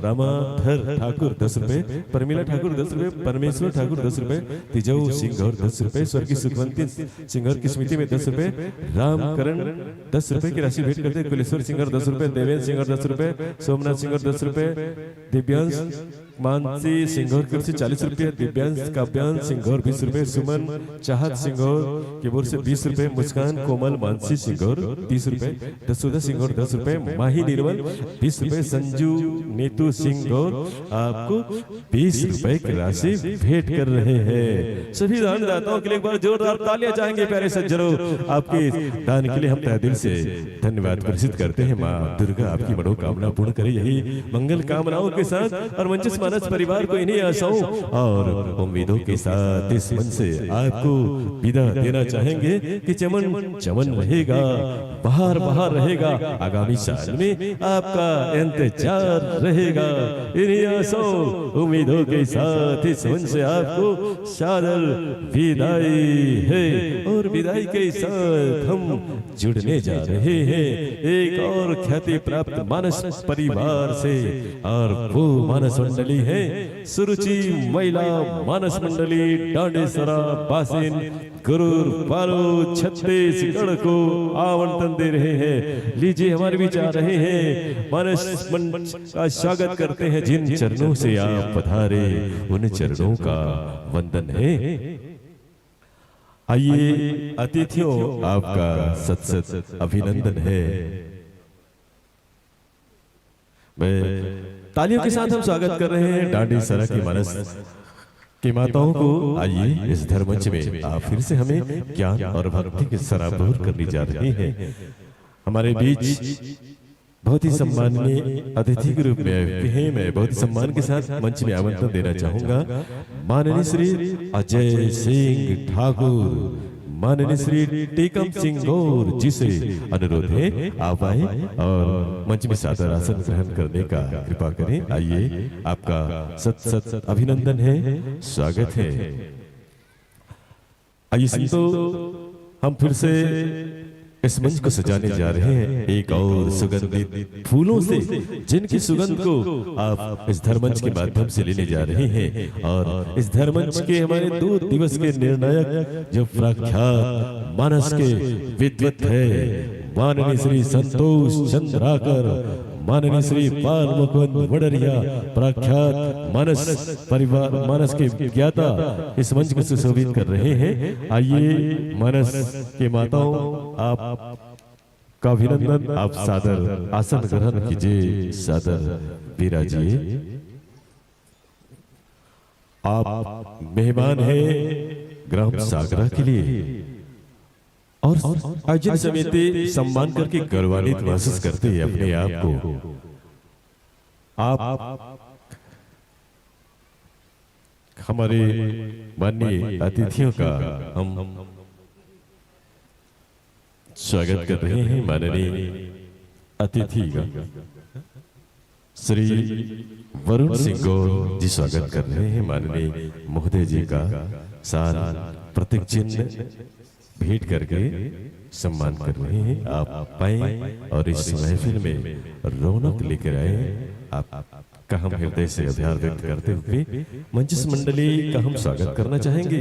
रामाधर ठाकुर 10 रुपए, परमीला ठाकुर 10 रुपए, परमेश्वर ठाकुर 10 रुपए, तिजऊ सिंह और 10 रुपए, स्वर्गीय सुखवंती सिंह की स्मृति में 10 रुपए, रामकरण 10 रुपए की राशि भेंट करते, कुलेश्वर सिंह 10 रुपए, देवेंद्र सिंह 10 रुपए, सोमनाथ सिंह 10 रुपए, दिव्यांश मानसी सिंह की से 40 रुपए, दिव्यांश काव्यांश सिंह 20 रुपए, सुमन चाहत सिंह की ओर से 20 रुपए, मुस्कान कोमल मानसी सिंह 30 रुपए, दसुदा सिंह 10 रुपए, माही निर्मल 20 रुपए, संजू नीतू सिंह आपको 20 रुपए की राशि भेंट कर रहे हैं। सभी दानदाताओं के लिए एक बार जोरदार तालियां चाहेंगे प्यारे सज्जनों। आपके दान के लिए हम तहे दिल से धन्यवाद प्रसिद्ध करते हैं। माँ दुर्गा आपकी मनोकामना पूर्ण करे, यही मंगल कामनाओं के साथ और मंचस मानस परिवार को इन्हीं आशाओं और उम्मीदों के साथ इस मन से आपको विदा देना चाहेंगे कि चमन चमन रहेगा, बहार बहार रहेगा, आगामी साल में आपका इंतजार रहेगा। इन्हीं आशाओं उम्मीदों के साथ इस मन से आपको सादर विदाई है और विदाई के साथ हम जुड़ने जा रहे हैं एक और ख्याति प्राप्त मानस परिवार से, और वो मानस मंडली है सुरुचि महिला मानस मंडली डांडेसरा बासिन गुरूर पालो छत्तीसगढ़ को आवंटन दे रहे हैं। लीजिए हमारे बीच आ रहे हैं मानस मंच का स्वागत करते हैं। जिन चरणों से आप पधारे उन चरणों का वंदन है। आइए अतिथियों, आपका सत सत अभिनंदन है। मैं तालियों के साथ हम स्वागत कर रहे हैं डांडेसरा की मानस की माताओं को। आइए इस धर्मंच में आप फिर से हमें ज्ञान और भक्ति के सराबोर करने जा रहे हैं। हमारे बीच बहुत ही सम्माननीय अतिथि के रूप में आए हैं। मैं बहुत ही सम्मान के साथ मंच में आमंत्रण देना चाहूंगा माननीय श्री अजय सिंह ठाकुर, माननीय श्री टेकम सिंह गौर जी से अनुरोध है आप आए और मंच में सादर आसन ग्रहण करने का कृपा करें। आइए, आपका सत सत अभिनंदन है, स्वागत है। आइए संतो, हम फिर से इस मंच को सजाने जा रहे हैं एक और सुगंधित फूलों से, जिनकी सुगंध को आप इस धर्मंच के माध्यम से लेने जा रहे हैं। और इस धर्मंच के हमारे 2 दिवस के निर्णायक जो प्रख्यात मानस के विद्वत है, माननीय श्री संतोष चंद्राकर, माननीय श्री पाल मुकुंद वडरिया, प्रख्यात मानस परिवार मानस के ज्ञाता इस मंच को सुशोभित कर रहे हैं। आइए मानस के माताओं, आप का अभिनंदन, आप सादर आसन ग्रहण कीजिए, सादर विराजिए। आप मेहमान हैं ग्राम सागरा के लिए और आयोजन समिति सम्मान करके गौरवान्वित महसूस करते हैं अपने आप को। आप हमारे माननीय अतिथियों का हम स्वागत कर रहे हैं। माननीय अतिथि का श्री वरुण सिंह गौर जी स्वागत कर रहे हैं। माननीय महोदय जी का साल प्रतीक चिन्ह भेंट करके सम्मान कर रहे हैं। आप आए और इस महफिल में रौनक लेकर आए, आपका हम हृदय से आभार व्यक्त करते हुए मंचस मंडली का हम स्वागत करना चाहेंगे।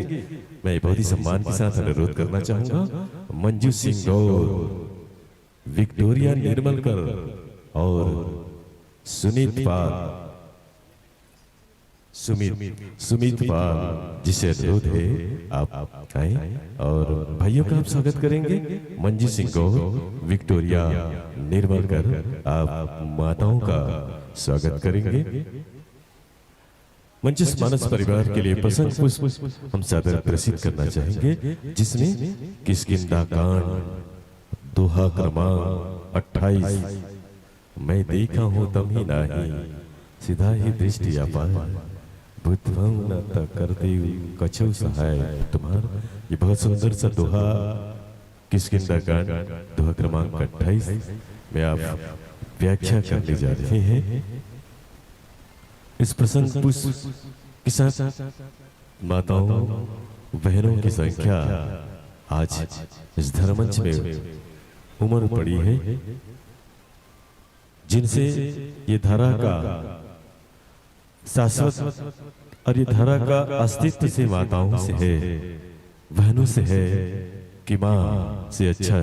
मैं बहुत ही सम्मान के साथ अनुरोध करना चाहूंगा मंजू सिंह गौर विक्टोरिया निर्मलकर और सुमित पाल जिसे अनुरोध है आप आए और भाइयों का आप स्वागत करेंगे। मंजी सिंह गौर, विक्टोरिया निर्मलकर आप माताओं का स्वागत करेंगे। मंचस मानस परिवार के लिए प्रसंग पुष्प हम सादर प्रसिद्ध करना चाहेंगे, जिसमें किष्किंधा कांड दोहा क्रमांक 28, मैं देखा हूं तम ही नाही सीधा ही दृष्टि अपार बुद्धवं न करते कछो सहाय तुम्हार। ये बहुत सुंदर सा दोहा किष्किंधा कांड दोहा क्रमांक 28 में आप व्याख्या करने जा रहे हैं। इस प्रसंग पुष्प के साथ माताओं बहनों की संख्या आज इस धर्ममंच में उमड़ पड़ी है, जिनसे ये धारा का शाश्वत और ये धारा का अस्तित्व से माताओं से है, बहनों से है कि माँ से अच्छा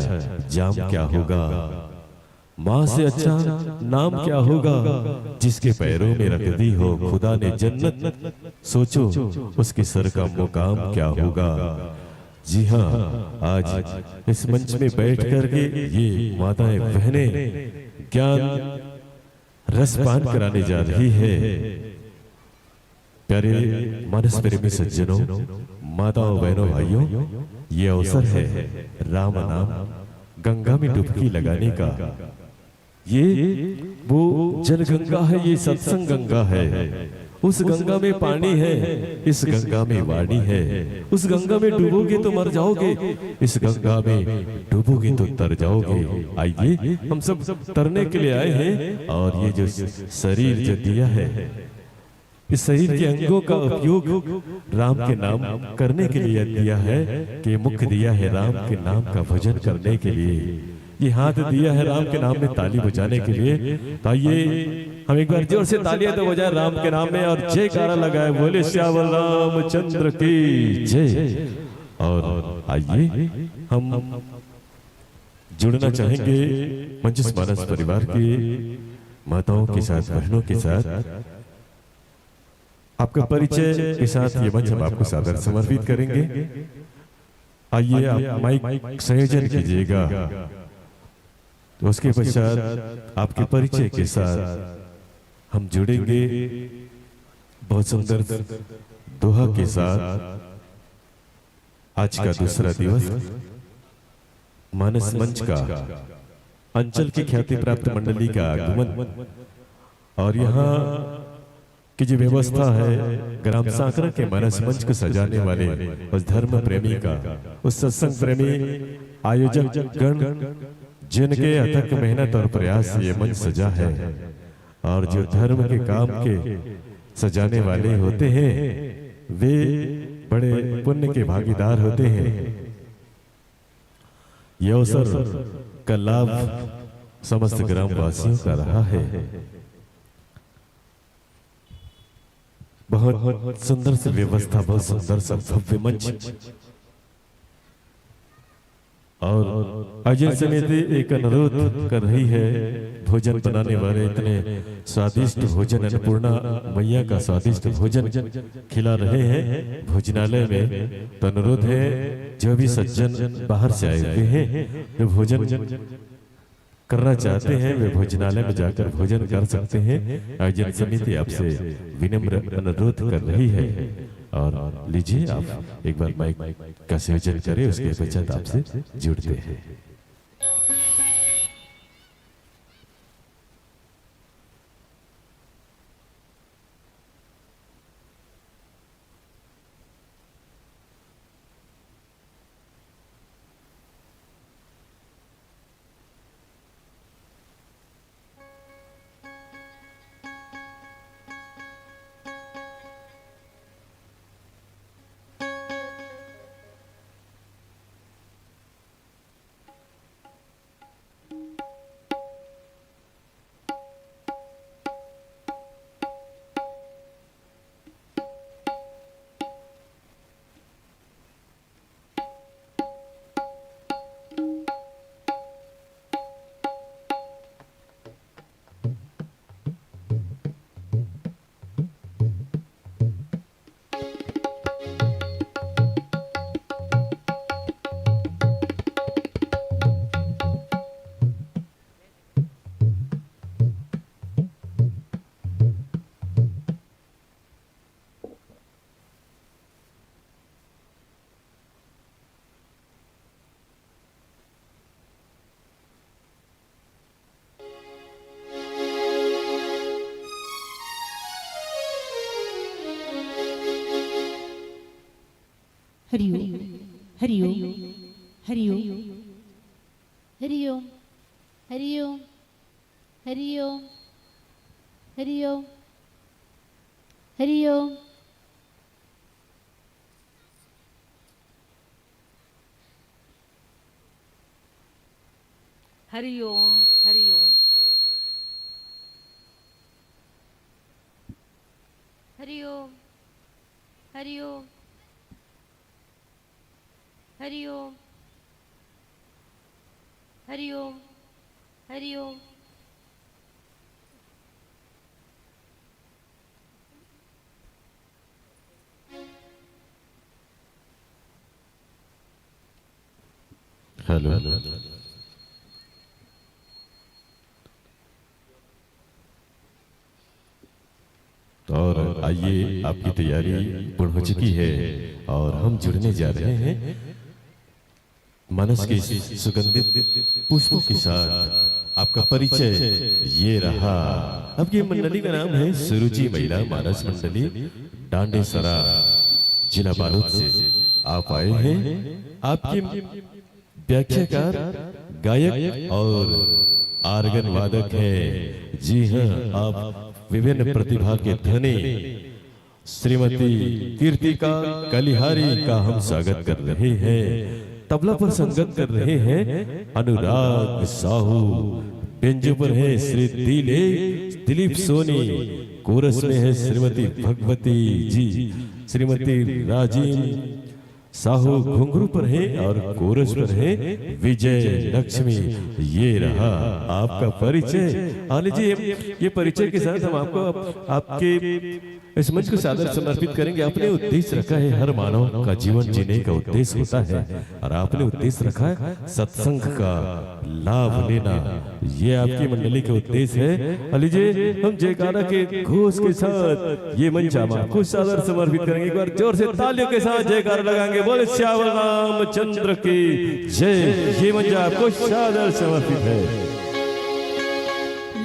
जाम क्या होगा, माँ से अच्छा नाम क्या होगा। जिसके पैरों में रख दी हो खुदा ने जन्नत, सोचो उसके सर का मुकाम क्या होगा। जी हाँ, आज इस मंच में बैठ करके ये माताएं बहनें ज्ञान रसपान कराने जा रही है। प्यारे मानस प्रेमी सज्जनों, माताओं बहनों भाइयों, ये अवसर है राम नाम गंगा में डुबकी लगाने का। ये वो जल गंगा है, ये सत्संग गंगा है। उस गंगा में पानी है, इस गंगा में वाणी है। उस गंगा में डूबोगे तो मर जाओगे, इस गंगा में डूबोगे तो तर जाओगे। आइए हम सब तरने के लिए आए हैं, और ये जो शरीर जो दिया है, इस शरीर के अंगों का उपयोग राम के नाम करने के लिए दिया है। कि मुख दिया है राम के नाम का भजन करने के लिए, ये हाथ दिया है राम के नाम में ताली बजाने के लिए। तो आइए हम एक बार जोर से तालियां तो बजाएं राम के नाम में, और जयकारा लगाए, बोले श्यावल रामचंद्र की जय। और आइए हम जुड़ना चाहेंगे मंचस मानस परिवार की माताओं के साथ, बहनों के साथ। आपका परिचय के साथ ये मंच हम आपको सादर समर्पित करेंगे। आइए आप माइक संयोजन कीजिएगा, तो उसके पश्चात आपके परिचय के साथ हम जुड़ेंगे बहुत सुंदर दोहा के साथ। आज का दूसरा दिवस मानस मंच का अंचल की ख्याति प्राप्त मंडली का आगमन, और यहाँ की जो व्यवस्था है ग्राम सांकरा के मानस मंच को सजाने वाले उस धर्म प्रेमी का, उस सत्संग प्रेमी आयोजक गण, जिनके अथक मेहनत और प्रयास से ये मंच सजा है, और जो धर्म के काम के सजाने वाले होते हैं वे बड़े पुण्य के भागीदार होते हैं। यह अवसर का लाभ समस्त ग्रामवासियों का रहा है। बहुत सुंदर सी व्यवस्था, बहुत सुंदर सा भव्य मंच, और अजय समिति एक अनुरोध कर रही है। भोजन बनाने वाले इतने स्वादिष्ट भोजन, अन्नपूर्णा मैया का स्वादिष्ट भोजन खिला रहे हैं भोजनालय में। तो अनुरोध है जो भी सज्जन बाहर से आए हुए हैं, जो भोजन करना चाहते हैं, वे भोजनालय में जाकर भोजन कर सकते हैं। आयोजन समिति आपसे विनम्र अनुरोध कर रही है। और लीजिए आप एक बार माइक का संयोजन करें, उसके पश्चात आपसे जुड़ते हैं। हरिओम हरिओम हरिओम हरिओम हरिओम हरिओम हरिओम हरिओम हरिओम हरिओम हरिओम हरिओम हरिओम हरिओम हरिओम हेलो और आइए, आपकी तैयारी पूर्ण हो चुकी है और हम जुड़ने जा रहे हैं मानस के सुगंधित पुष्पों के साथ। आपका परिचय ये रहा। आपकी मंडली का नाम है सुरुचि महिला मानस मंडली, डांडेसरा, जिला बालोद से आप आए हैं। आपके व्याख्याकार, गायक और आर्गन वादक हैं। जी हाँ, आप विभिन्न प्रतिभा के धनी श्रीमती कीर्तिका कलिहारी का हम स्वागत कर रहे हैं। तबला पर संगत कर रहे हैं अनुराग साहू, बेंजो पर है श्री दिलीप सोनी, कोरस में है श्रीमती भगवती जी, श्रीमती राजीव साहू घुंघरू पर है और कोरस पर है विजय लक्ष्मी। ये रहा आपका परिचय। हाँ लीजिए, ये परिचय के साथ हम आपको आपके इस मंच को सादर समर्पित करेंगे। आपने उद्देश्य रखा है, हर मानव का जीवन जीने का उद्देश्य होता है और आपने उद्देश्य रखा है सत्संग का लाभ लेना। ये आपकी मंडली का उद्देश्य है। लीजिए, हम जयकारा के घोष के साथ ये मंच हम आपको सादर समर्पित करेंगे। एक बार जोर से तालियों के साथ जयकारा लगाएंगे। बोले श्याम रामचंद्र की जय। ये मंच आपको सादर समर्पित है।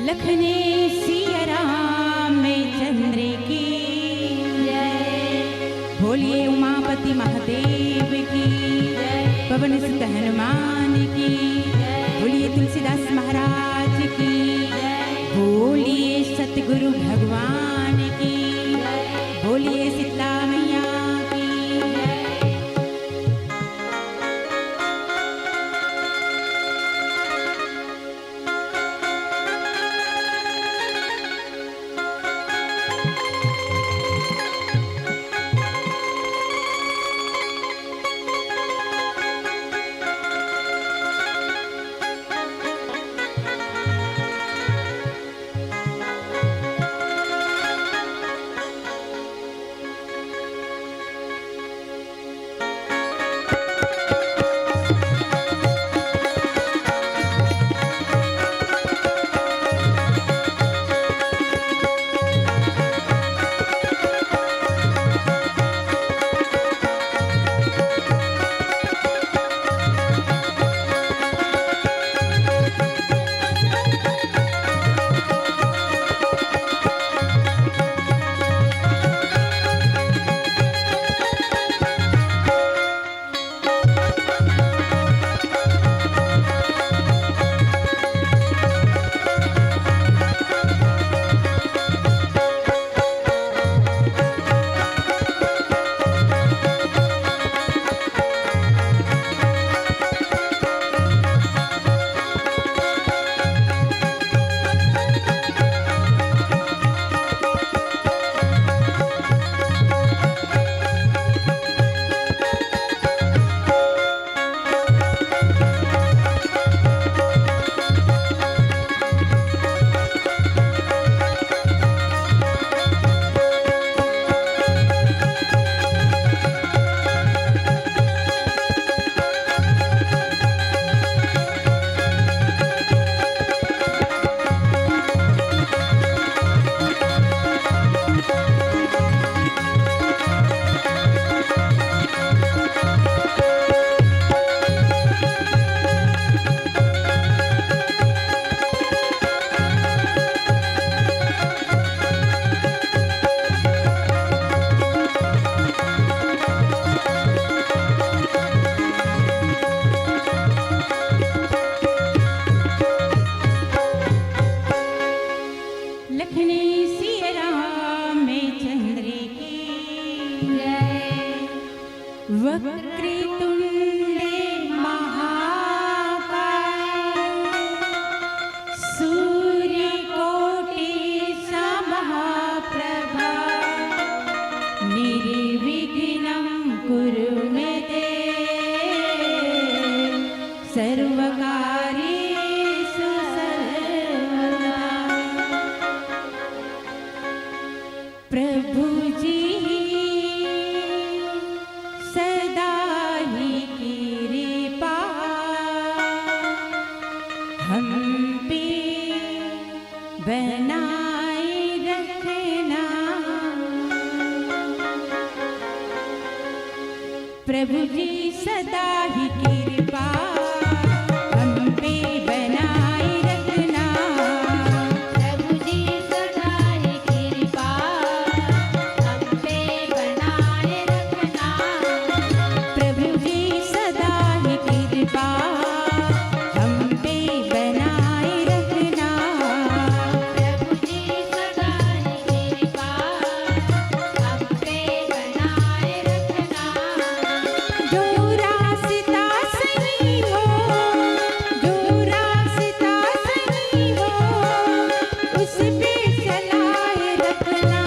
लखने सिया राम चंद्र की जय, बोलिए उमापति महादेव की जय, पवन सुत हनुमान की जय, बोलिए तुलसीदास महाराज की जय, बोलिए सतगुरु भगवान की जय, बोलिए शीतला मैया की जय। हम पे बनाए रखना प्रभु जी सदा ही कृपा हम पे बनाए रखना प्रभु जी सदा ही कृपा हम पे बनाए रखना प्रभु जी सदा ही कृपा हम पे बनाए रखना प्रभु जी सदा ही कृपा हम पे बनाए रखना जो रास्ता सही हो जो रास्ता सही हो उस पे चलाए रखना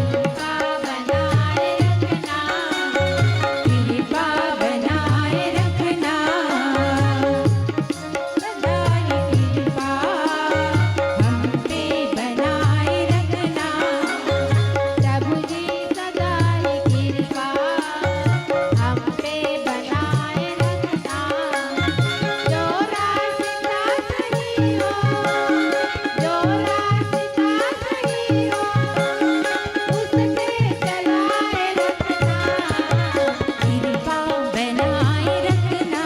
कृपा बनाए रखना कृपा बनाए रखना सदा ही कृपा हम पे बनाए रखना प्रभु जी सदा ही कृपा हम पे बनाए रखना जो रास्ता सही हो जो रास्ता सही हो उस पे चलाए रखना कृपा बनाए रखना कृपा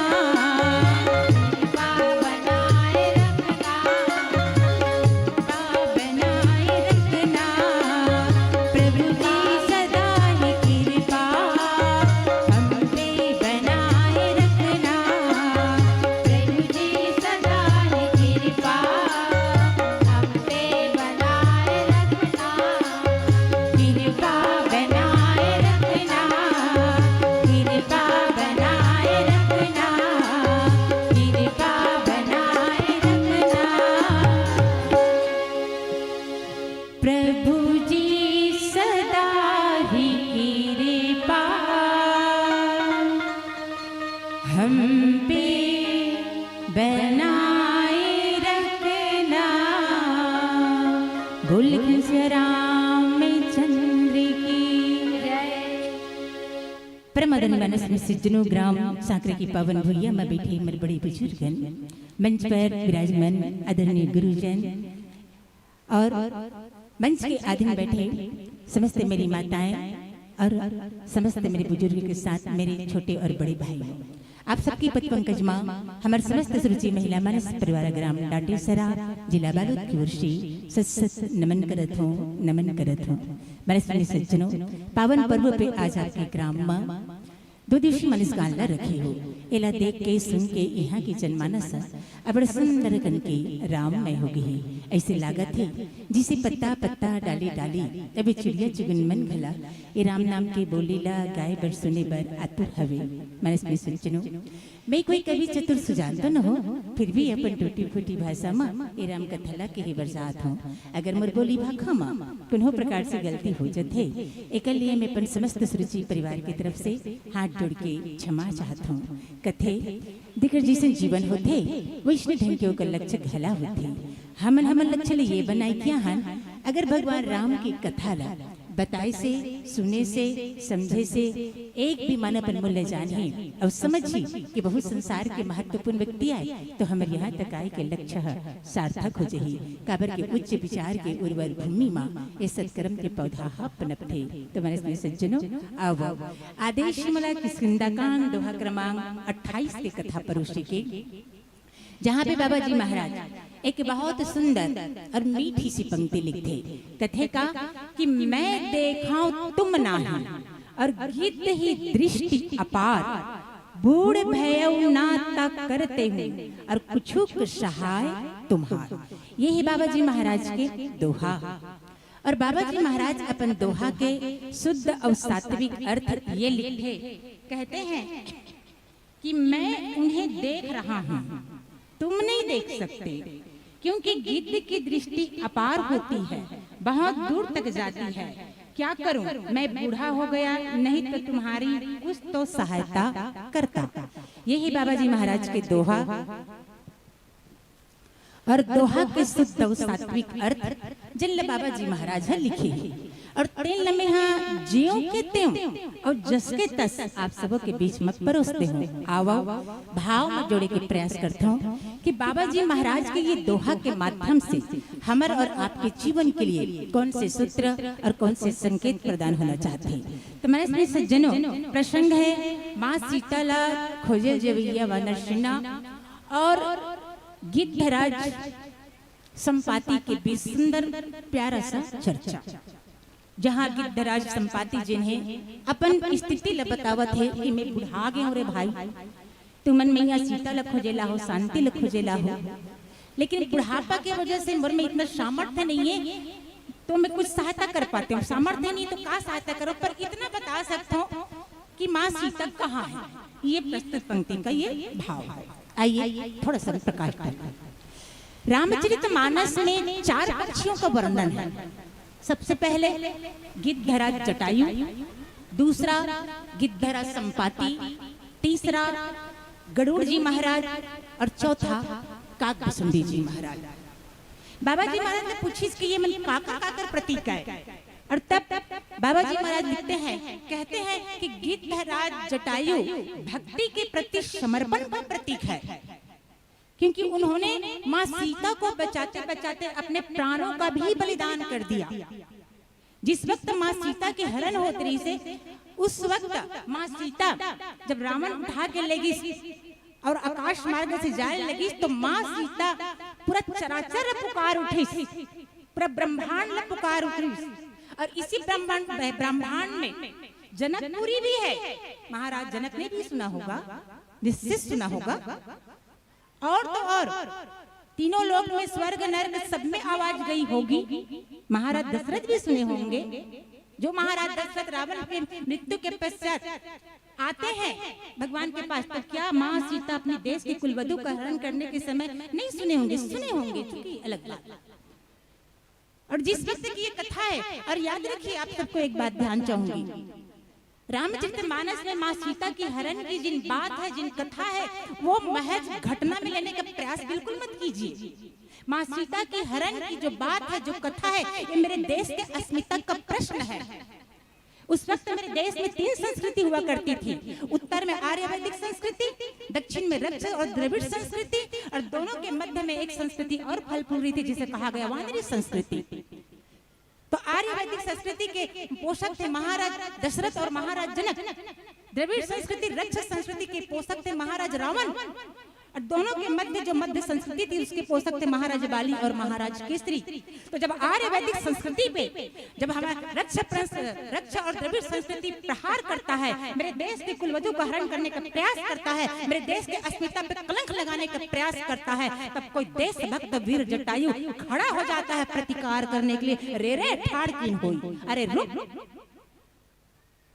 बनाए रखना कृपा बनाए रखना प्रभु जी सदा ही कृपा हम पे बनाए रखना प्रभु जी सदा ही कृपा हम पे बनाए रखना कृपा बनाए रखना कृपा बनाए रखना कृपा बनाए रखना प्रभु जी सदा ही कृपा हम पे बनाए रखना बोल राम चंद्र की परमदन मानस में सज्जनों ग्राम सांकरे की पावन भूलिया में बैठे मेरे बड़े बुजुर्गन मंच पर विराजमान आदरणीय गुरुजन और मंच के आधीन बैठे समस्त मेरी माताएं और समस्त मेरे बुजुर्ग के साथ मेरे छोटे और बड़े भाई आप सबकी पद पंकज माँ हमारे समस्त सुरुचि महिला मानस परिवार ग्राम डांडेसरा जिला बालोद की ओर से सत नमन करत हूँ मेरे सज्जनों पावन पर्व पे आज आपके ग्राम में 2 दिवसीय मनस्कामना रखी हो एला देख के सुन के यहाँ की जनमानस अब सुंदर कन के राममय हो गई ऐसे लागत है जिसे पत्ता पत्ता डाली डाली अबे चिड़िया चुगन मन भला ये राम नाम के बोलीला गाय बर सुने बर आतुर हवे मनस में सुचनो मैं कोई कवि चतुर सुजान तो न हो फिर भी अपन टूटी फूटी भाषा में ये राम कथला के ही बरसात हूँ अगर मोर बोली भाखा माँ कुन्हो प्रकार से गलती हो जाते एक लिए मैं अपन समस्त सुरुचि परिवार की तरफ से हाथ जोड़ के क्षमा चाहता हूँ कथे दिकर जैसे जीवन होते वैष्णव ढंग के ओकर लक्ष्य घला होते हमन लक्ष्य ये बनाई क्या हन अगर भगवान राम की कथा ला बताए से सुने से समझे से एक भी मानव मूल्य जाने और समझी कि बहुत संसार के महत्वपूर्ण व्यक्ति आए तो हमारे यहाँ तक आए के लक्ष्य सार्थक हो जाही काबर के उच्च विचार के उर्वर भूमि माँ ये सत्कर्म के पौधा पनपते तो मैंने सज्जनों आओ आदेश मला किस्किंदाकांड दोहा क्रमांक 28 के कथा परोसी के जहाँ पे बाबा जी महाराज एक बहुत सुंदर और मीठी सी पंक्ति लिखते कथे का कि मैं देखाऊं तुम नाही और गिद्ध ही दृष्टि अपार बूढ़ भयउ ना तक करते हूँ और कुछुक सहाय तुम्हार यही बाबा जी महाराज के दोहा और बाबा जी महाराज अपन दोहा के शुद्ध और सात्विक अर्थ ये लिखे कहते हैं कि मैं उन्हें देख रहा हूँ तुम नहीं देख सकते क्योंकि गिद्ध की दृष्टि अपार होती है बहुत दूर तक जाती है क्या करूं मैं बूढ़ा हो गया नहीं तो तुम्हारी कुछ तो सहायता करता यही बाबा जी महाराज के दोहा और दोहा के शुद्ध और सात्विक अर्थ जिन बाबा जी महाराज लिखे और तेल में हाँ जियो के त्यों और जस के तस आप सबों के बीच में परोसते हो। आओ भाव में जोड़े के प्रयास करता हूँ कि बाबा जी महाराज के ये दोहा के माध्यम से हमारे और आपके जीवन के लिए कौन से सूत्र और कौन से संकेत प्रदान होना चाहते हैं। तो मैंने इसमें सज्जनों प्रसंग है माँ सीताला खोजे जवैया व नरसिन्हा और गिद्धराज संपाति के बीच सुंदर प्यारा सा चर्चा, जहाँ गिद्धराज संपाति जिन्हें अपन स्थिति ल बतावत है कि मैं बुढ़ा गया हूँ रे भाई, तू मन में यहाँ सीता ल खोजेला हो, शांति ल खोजेला हो, लेकिन बुढ़ापा के वजह से मोर में इतना सामर्थ्य नहीं है तो मैं कुछ सहायता कर पाते हूँ। सामर्थ्य नहीं तो क्या सहायता करो, पर इतना बता सकता हूँ कि माँ सीता कहाँ है। ये प्रस्तुत पंक्ति का ये भाव है। आइए थोड़ा सा प्रकाश करें। रामचरितमानस में 4 पक्षियों का वर्णन है। सबसे पहले गिद्धराज जटायु, दूसरा गिद्धराज संपाति, तीसरा गरुड़ जी महाराज और चौथा काकभुसुंडी जी महाराज। बाबा जी महाराज ने पूछी कि ये मन काका काकर प्रतीक है, और तब बाबा जी महाराज लिखते हैं, कहते हैं कि गिद्धराज जटायु भक्ति के प्रति समर्पण का प्रतीक है, क्योंकि उन्होंने माँ सीता को बचाते बचाते अपने प्राणों का भी बलिदान कर दिया। जिस वक्त माँ सीता के हरण होते रही से उस वक्त माँ सीता जब रावण उठा के लगी और आकाश मार्ग से जाने लगी तो माँ सीता पूरा चराचर पुकार उठी, पूरा ब्रह्मांड पुकार उठी। और इसी ब्रह्मांड में जनकपुरी भी है। महाराज जनक ने भी सुना होगा, निश्चित सुना होगा। और तो और तीनों लोक में स्वर्ग नरक सब में आवाज गई होगी। महाराज दशरथ भी सुने होंगे। जो महाराज दशरथ रावण के मृत्यु के पश्चात आते हैं भगवान के पास, तो क्या माँ सीता अपने देश के कुलवधु का हरण करने के समय नहीं सुने होंगे? सुने होंगे, चूंकि अलग बात। और जिस वक्त की ये कथा है, और याद रखिए आप सबको एक बात ध्यान चाहूंगी, रामचरितमानस में माँ सीता की हरण की जिन बात है, जिन कथा है, वो महज घटना में लेने का प्रयास बिल्कुल मत कीजिए। माँ सीता की हरण की जो बात है, जो कथा है, ये मेरे देश के अस्मिता का प्रश्न है। उस वक्त मेरे देश में 3 संस्कृति हुआ करती थी। उत्तर में आर्य वैदिक संस्कृति, दक्षिण में रक्ष और द्रविड़ संस्कृति, और दोनों के मध्य में एक संस्कृति और फल फूल रही थी जिसे कहा गया वानरी संस्कृति। तो आर्य वैदिक संस्कृति के पोषक थे महाराज दशरथ और महाराज जनक। द्रविड़ संस्कृति रक्ष संस्कृति के पोषक थे महाराज रावण, और दोनों के मध्य जो मध्य संस्कृति थी उसके पोषक थे महाराज बाली और महाराज केसरी। तो जब आर्य वैदिक संस्कृति पे जब हमारा रक्ष और द्रविड़ संस्कृति प्रहार करता है, मेरे देश के कुलवधु का हरण करने का प्रयास करता है, मेरे देश के अस्मिता पे कलंक लगाने का प्रयास करता है, तब कोई देशभक्त वीर जटायु खड़ा हो जाता है प्रतिकार करने के लिए। रे रे ठाड़ किन होई, अरे रुक,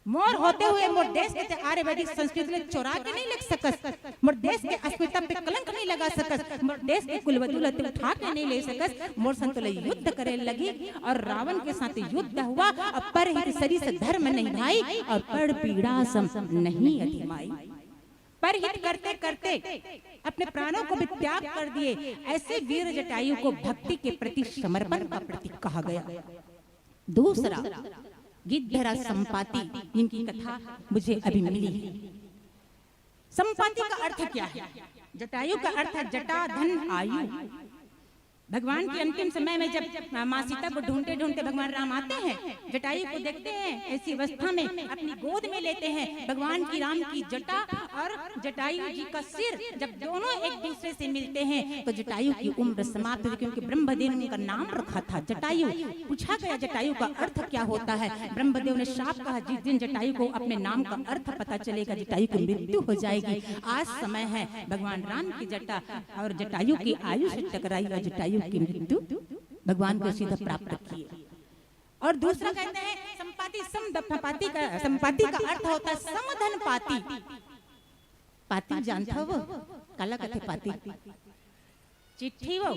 मोर होते हुए मोर देश के आर्य वैदिक संस्कृति ने चोरा के नहीं लग सकस, मोर देश के अस्मिता पे कलंक नहीं लगा सकस, मोर देश के कुलवधु लते उठा के नहीं ले सकस। मोर संत ले युद्ध करे लगी और रावण के साथ युद्ध हुआ। और पर हित सरी से धर्म नहीं भाई और पर पीड़ा सम नहीं अधिमाई। पर हित करते करते अपने प्राणों को भी त्याग कर दिए। ऐसे वीर जटायु को भक्ति के प्रति समर्पण का प्रतीक कहा गया। दूसरा गिद्धराज संपाति, जिनकी कथा मुझे अभी मिली है। संपाति का अर्थ क्या है? जटायु का अर्थ है जटा धन आयु। भगवान के अंतिम समय में जब माँ सीता को ढूंढते ढूंढते भगवान राम आते हैं, जटायु को देखते हैं, ऐसी अवस्था में अपनी गोद में लेते हैं। भगवान की राम की जटा और जटायु जी का सिर जब दोनों एक दूसरे से मिलते हैं तो जटायु की उम्र समाप्त हुई, क्योंकि ब्रह्मदेव ने उनका नाम रखा था जटायु। पूछा गया जटायु का अर्थ क्या होता है? ब्रह्मदेव ने शाप कहा, जिस दिन जटायु को अपने नाम का अर्थ पता चलेगा जटायु की मृत्यु हो जाएगी। आज समय है भगवान राम की जटा और जटायु की आयु से टकराई और जटायु की मृत्यु भगवान को सीधा प्राप्त किए। और दूसरा कहते हैं संपाति, संपाति का अर्थ होता है समधन पाती। पाती जानता वो काला कथे पाती चिट्ठी वो।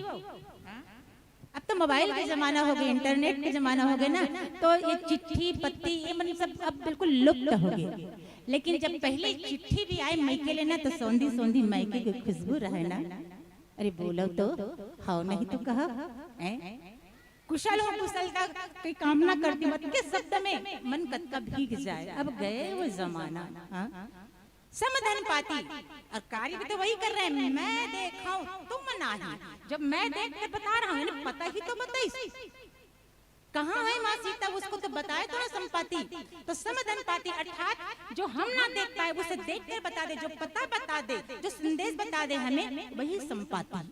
अब तो मोबाइल का जमाना हो गया, इंटरनेट का जमाना हो गया ना, तो ये चिट्ठी पत्ती ये मन सब अब बिल्कुल लुप्त हो गए। लेकिन जब पहले चिट्ठी भी आए मायके लेना तो सौंधी सौंधी मायके की खुशबू रहे ना। अरे बोलो तो हाँ नहीं तो कहा कुशल हो कुशलता की कामना करती मत के शब्द में मन कत्का भीग जाए। अब गए वो जमाना। समधन पाती और कार्य भी तो वही कर रहे हैं, मैं देखा तुम नहीं। जब मैं देख कर बता रहा हूँ पता ही तो बताइए कहाँ है माँ सीता, उसको तो बताए तो ना संपाति। तो समधन पाती अर्थात जो हम ना देख पाए उसे देख कर बता दे, जो पता बता दे, जो संदेश बता दे हमें, वही संपाति।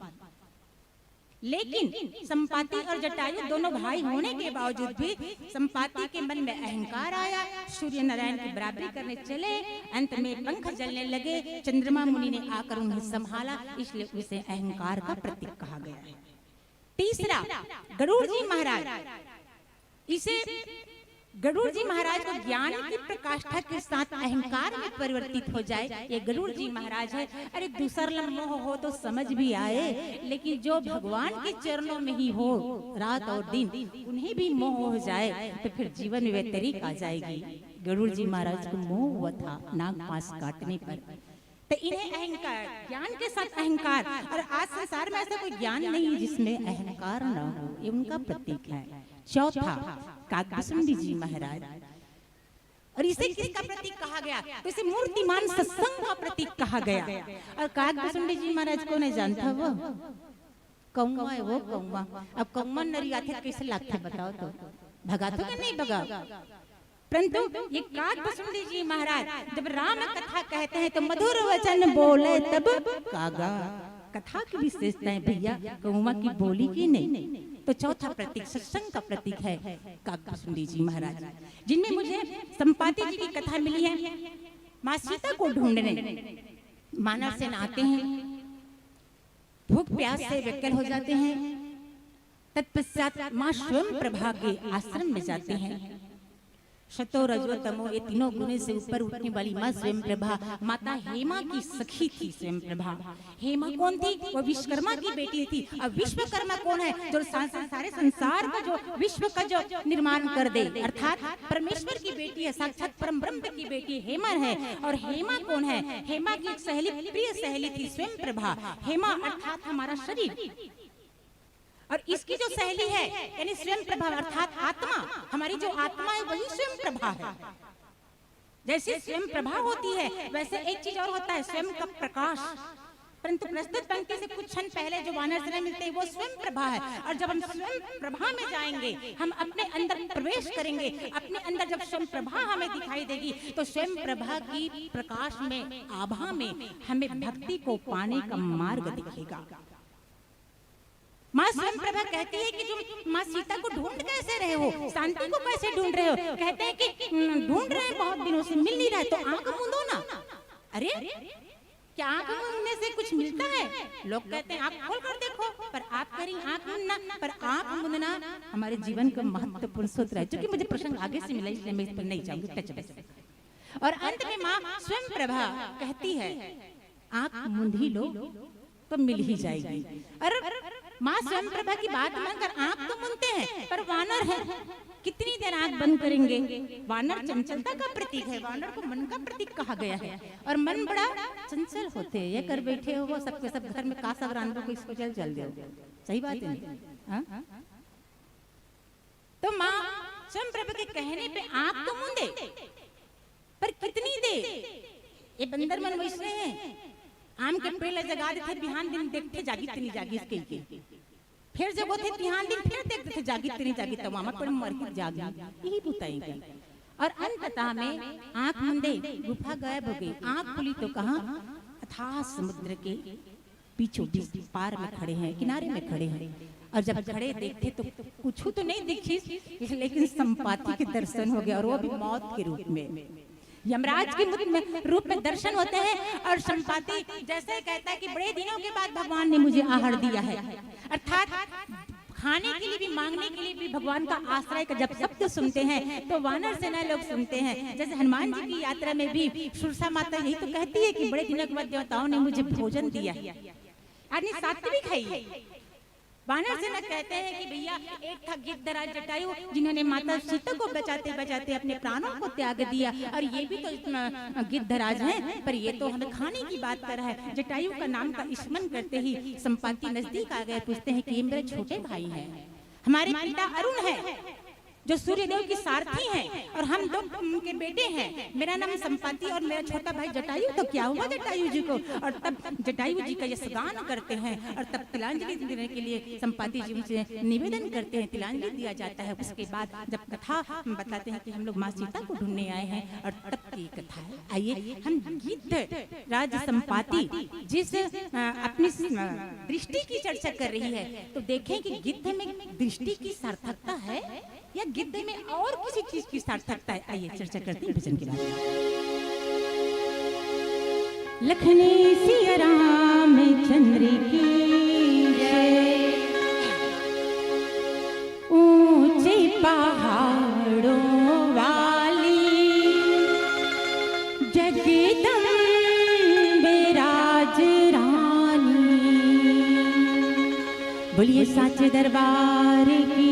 लेकिन संपाति और जटायु दोनों भाई होने के बावजूद भी संपाति के मन में अहंकार आया, सूर्य नारायण की बराबरी करने चले, अंत में पंख जलने लगे। चंद्रमा मुनि ने आकर उन्हें संभाला, इसलिए उसे अहंकार का प्रतीक कहा गया है। तीसरा, गरुड़ जी महाराज। इसे गरुड़ जी महाराज को ज्ञान की प्रकाष्ठा के साथ अहंकार में परिवर्तित हो जाए, ये गरुड़ जी महाराज है। अरे दूसरा मोह हो तो समझ भी आए, लेकिन जो भगवान के चरणों में ही हो रात और दिन, उन्हें भी मोह हो जाए तो फिर जीवन में व्यतिरिक आ जाएगी। गरुड़ जी महाराज को मोह हुआ था नाग पास काटने पर, तो इन्हें अहंकार, ज्ञान के साथ अहंकार। और आज संसार में ऐसा कोई ज्ञान नहीं जिसमें अहंकार न हो, ये उनका प्रतीक है। चौथा, काकभुसुंडी जी महाराज। और इसे किसका प्रतीक कहा गया? तो इसे मूर्तिमान सत्संग का प्रतीक कहा गया। और काकभुसुंडी जी महाराज को नहीं जानता, वो कौवा है, वो कौवा। अब कौवा नरी आते कैसे लगता बताओ तो, भगा तो नहीं भगा। परंतु ये काकभुसुंडी जी महाराज जब राम कथा कहते हैं तो मधुर वचन बोले तब कागा। कथा की विशेषताएं भैया कौवा की बोली की नहीं। तो चौथा प्रतीक सत्संग का प्रतीक है काकभुसुंडी जी महाराज, जिनमें मुझे संपाति जी की कथा मिली है। माँ सीता को ढूंढने मानव सेन आते हैं, भूख प्यास से व्याकुल हो जाते हैं। तत्पश्चात माँ स्वयं प्रभा के आश्रम में जाते हैं। शतो रजो तमो ये तीनों गुणे से ऊपर उठने वाली माँ स्वयं प्रभा माता हेमा की सखी थी। स्वयं प्रभा हेमा कौन थी? वो विश्वकर्मा की बेटी थी। अब विश्वकर्मा कौन है? जो सारे संसार का जो विश्व का जो निर्माण कर दे, अर्थात परमेश्वर की बेटी है, साक्षात परम ब्रह्म की बेटी हेमा है। और हेमा कौन है? हेमा की एक सहेली, प्रिय सहेली थी स्वयं प्रभा। हेमा अर्थात हमारा शरीर, और इसकी जो सहेली है यानी स्वयं प्रभा अर्थात आत्मा, हमारी जो आत्मा है वही स्वयं प्रभा है। जैसे स्वयं प्रभा होती है वैसे एक चीज और होता है, स्वयं का प्रकाश। परंतु प्रस्तुत पंक्ति से कुछ क्षण पहले जो वानर सेना मिलते हैं वो स्वयं प्रभा है। और जब हम स्वयं प्रभा में जाएंगे, हम अपने अंदर प्रवेश करेंगे, अपने अंदर जब स्वयं प्रभा हमें दिखाई देगी तो स्वयं प्रभा की प्रकाश में, आभा में हमें भक्ति को पाने का मार्ग दिखेगा। माँ स्वयं प्रभा कहती है कि जो माँ सीता को ढूंढ कैसे रहे हो, शांति को कैसे ढूंढ रहे हो? कहते हैं कि ढूंढ रहे हैं, बहुत दिनों से मिल नहीं रहा है, तो आंख मूंदो ना। अरे क्या आंख मूंदने से कुछ मिलता है? लोग कहते हैं आंख खोल कर देखो, पर आप कह रही आंख मूंदना, पर आंख मूंदना हमारे जीवन का महत्वपूर्ण सूत्र है, जो कि मुझे प्रसंग आगे से मिला इसलिए मैं इस पर नहीं जाऊंगी, टच बेस। और अंत में माँ स्वयं प्रभा कहती है आंख मूंद ही लो तो मिल ही जाएगी। और माँ स्वयं प्रभा की बात मानकर आंख तो मूंदते हैं, पर वानर है, कितनी देर आंख बंद करेंगे? वानर चंचलता का प्रतीक है, वानर को मन का प्रतीक कहा गया है। और मन बड़ा चंचल होते हैं, ये कर बैठे हो वो सबके सब घर में कासा रांधो को इसको चल दो, सही बात है नहीं? तो माँ स्वयं प्रभा के कहने पे आंख तो मूंदे, पर कितनी देर? ये बंदर मन वैसे हैं, आम के पेड़ जगा देते बिहान दिन देखते जागी तनी जागी इसके, फिर जब होते बिहान दिन फिर देखते थे जागी तनी जागी, तो मामा पर मर के जागी, यही बताएंगे। और अंततः में आंख मूंदे, गुफा गायब हो गई, आंख खुली तो कहाँ? अथाह समुद्र के बीचों बीच पार में खड़े हैं, किनारे में खड़े हैं। और जब खड़े देखते तो कुछ तो नहीं दिखी, लेकिन संपाति के दर्शन हो गया, और वो भी मौत के रूप में, यमराज के रूप में दर्शन होते हैं। और संपाति जैसे कहता है कि बड़े दिनों के बाद भगवान ने मुझे आहार दिया है, अर्थात खाने के लिए भी, मांगने के लिए भी भगवान का आश्रय का जब शब्द सुनते हैं तो वानर सेना लोग सुनते हैं। जैसे हनुमान जी की यात्रा में भी सुरसा माता यही तो कहती है कि बड़े दिनों के बाद देवताओं ने मुझे भोजन दिया है, यानी सात्विक खाई है। वानर सेना कहते हैं कि भैया एक था गिद्धराज जटायु, जिन्होंने माता सीता को बचाते बचाते अपने प्राणों को त्याग दिया, और ये भी तो गिद्धराज हैं, पर ये तो हमें खाने की बात कर रहा है। जटायु का नाम का स्मरण करते ही संपाति नजदीक आ गए, पूछते हैं कि ये मेरे छोटे भाई हैं, हमारे पिता अरुण है जो सूर्यदेव की सारथी हैं और हम दो उनके बेटे हैं। मेरा नाम संपाति और मेरा छोटा भाई जटायु। तो क्या हुआ जटायु जी को, और तब जटायु जी का यशगान करते हैं और तब तिलांजलि देने के लिए संपाति जी से निवेदन करते हैं, तिलांजलि दिया जाता है। उसके बाद जब कथा हम बताते हैं कि हम लोग माँ सीता को ढूंढने आए हैं और तब की कथा है। आइए हम गिद्ध राज संपाति जिस अपनी दृष्टि की चर्चा कर रही है, तो देखें कि गिद्ध में दृष्टि की सार्थकता है या गिद्ध में और किसी चीज की सार्थकता है। आइए चर्चा करते हैं भजन के बाद। लखने सिया रामचंद्र की जय, ऊंचे पहाड़ों वाली जगदम्बे राज रानी, बोलिए साचे दरबार की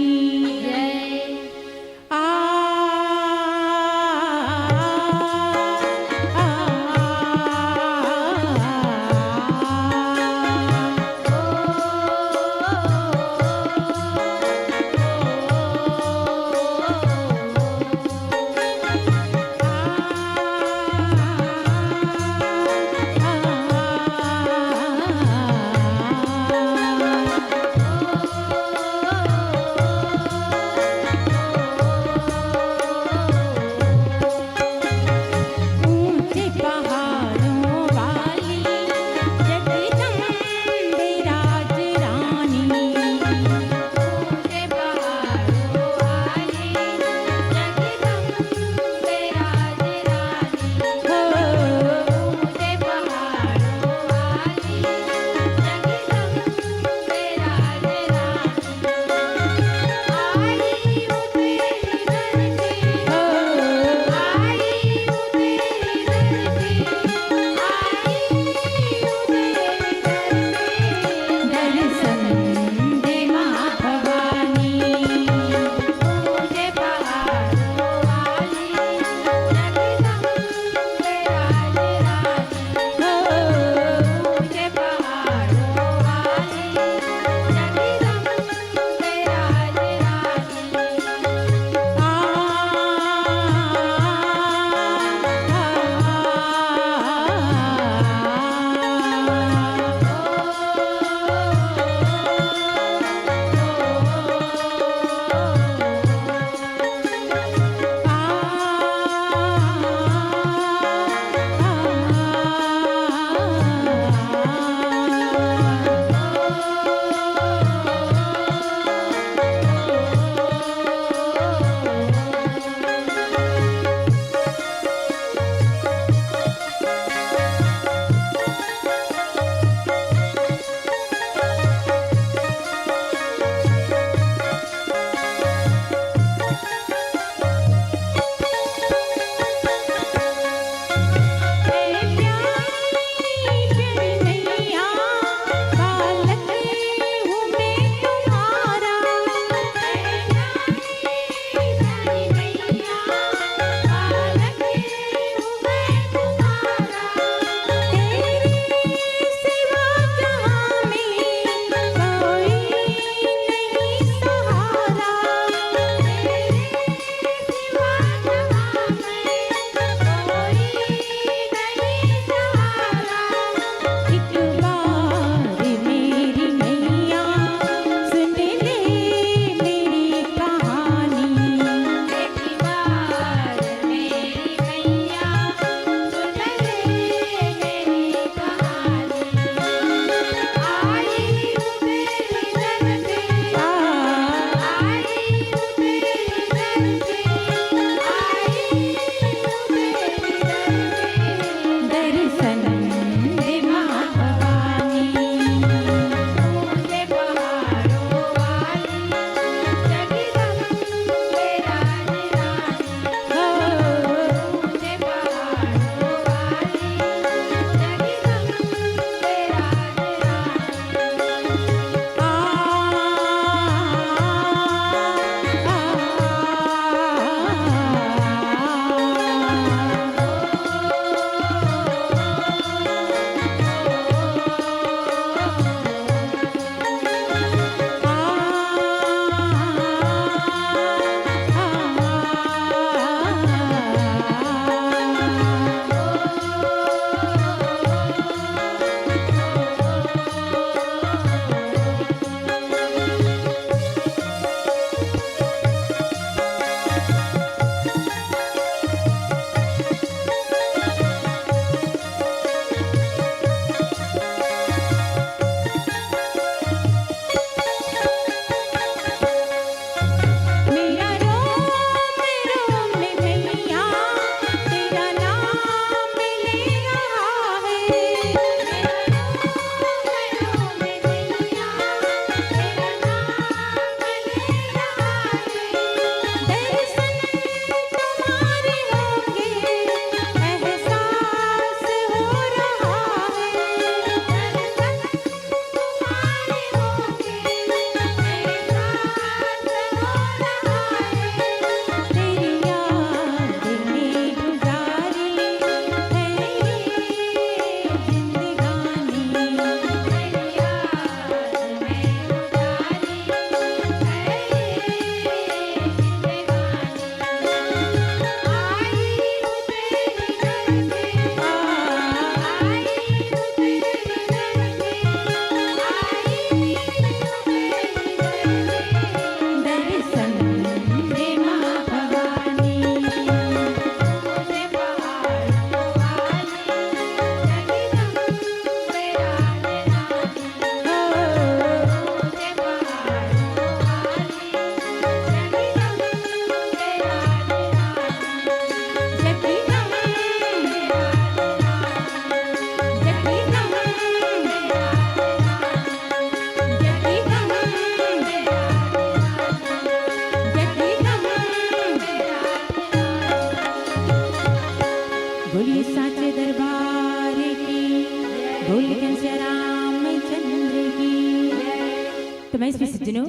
तो मैं इसमें सज्जनों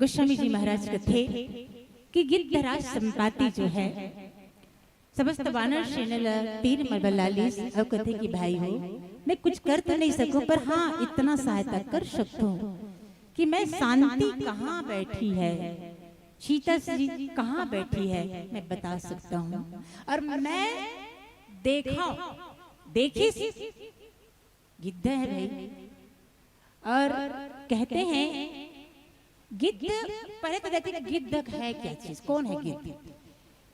गोस्वामी जी महाराज कथे कि गिद्धराज संपाति जो है समस्त वानर सेनल तीर मलबलालिस और कथे की भाई हो, मैं कुछ कर तो नहीं सकूं पर हाँ इतना सहायता कर सकता हूँ कि मैं शांति कहाँ बैठी है, सीता जी कहाँ बैठी है मैं बता सकता हूँ। और मैं देखी गिद्ध है भाई, और कहते हैं गिद्ध पहले तो देखते गिद्ध है क्या चीज, कौन है गिद्ध?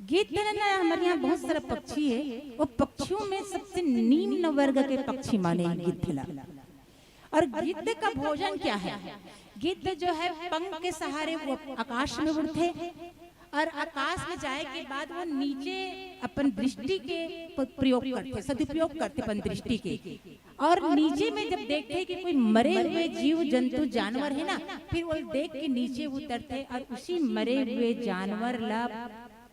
गिद्ध ना हमारे यहाँ बहुत सारा पक्षी है, वो पक्षियों में सबसे निम्न वर्ग के पक्षी माने गिद्धला। और गिद्ध का भोजन क्या है? गिद्ध जो है पंख के सहारे वो आकाश में उड़ते और आकाश में जाए के बाद वो नीचे अपन दृष्टि के प्रयोग करते, सदुपयोग करते अपन दृष्टि के। और नीचे में जब देखते कि कोई मरे हुए जीव जंतु जानवर है ना, फिर वो देख के नीचे उतरते और उसी मरे हुए जानवर ला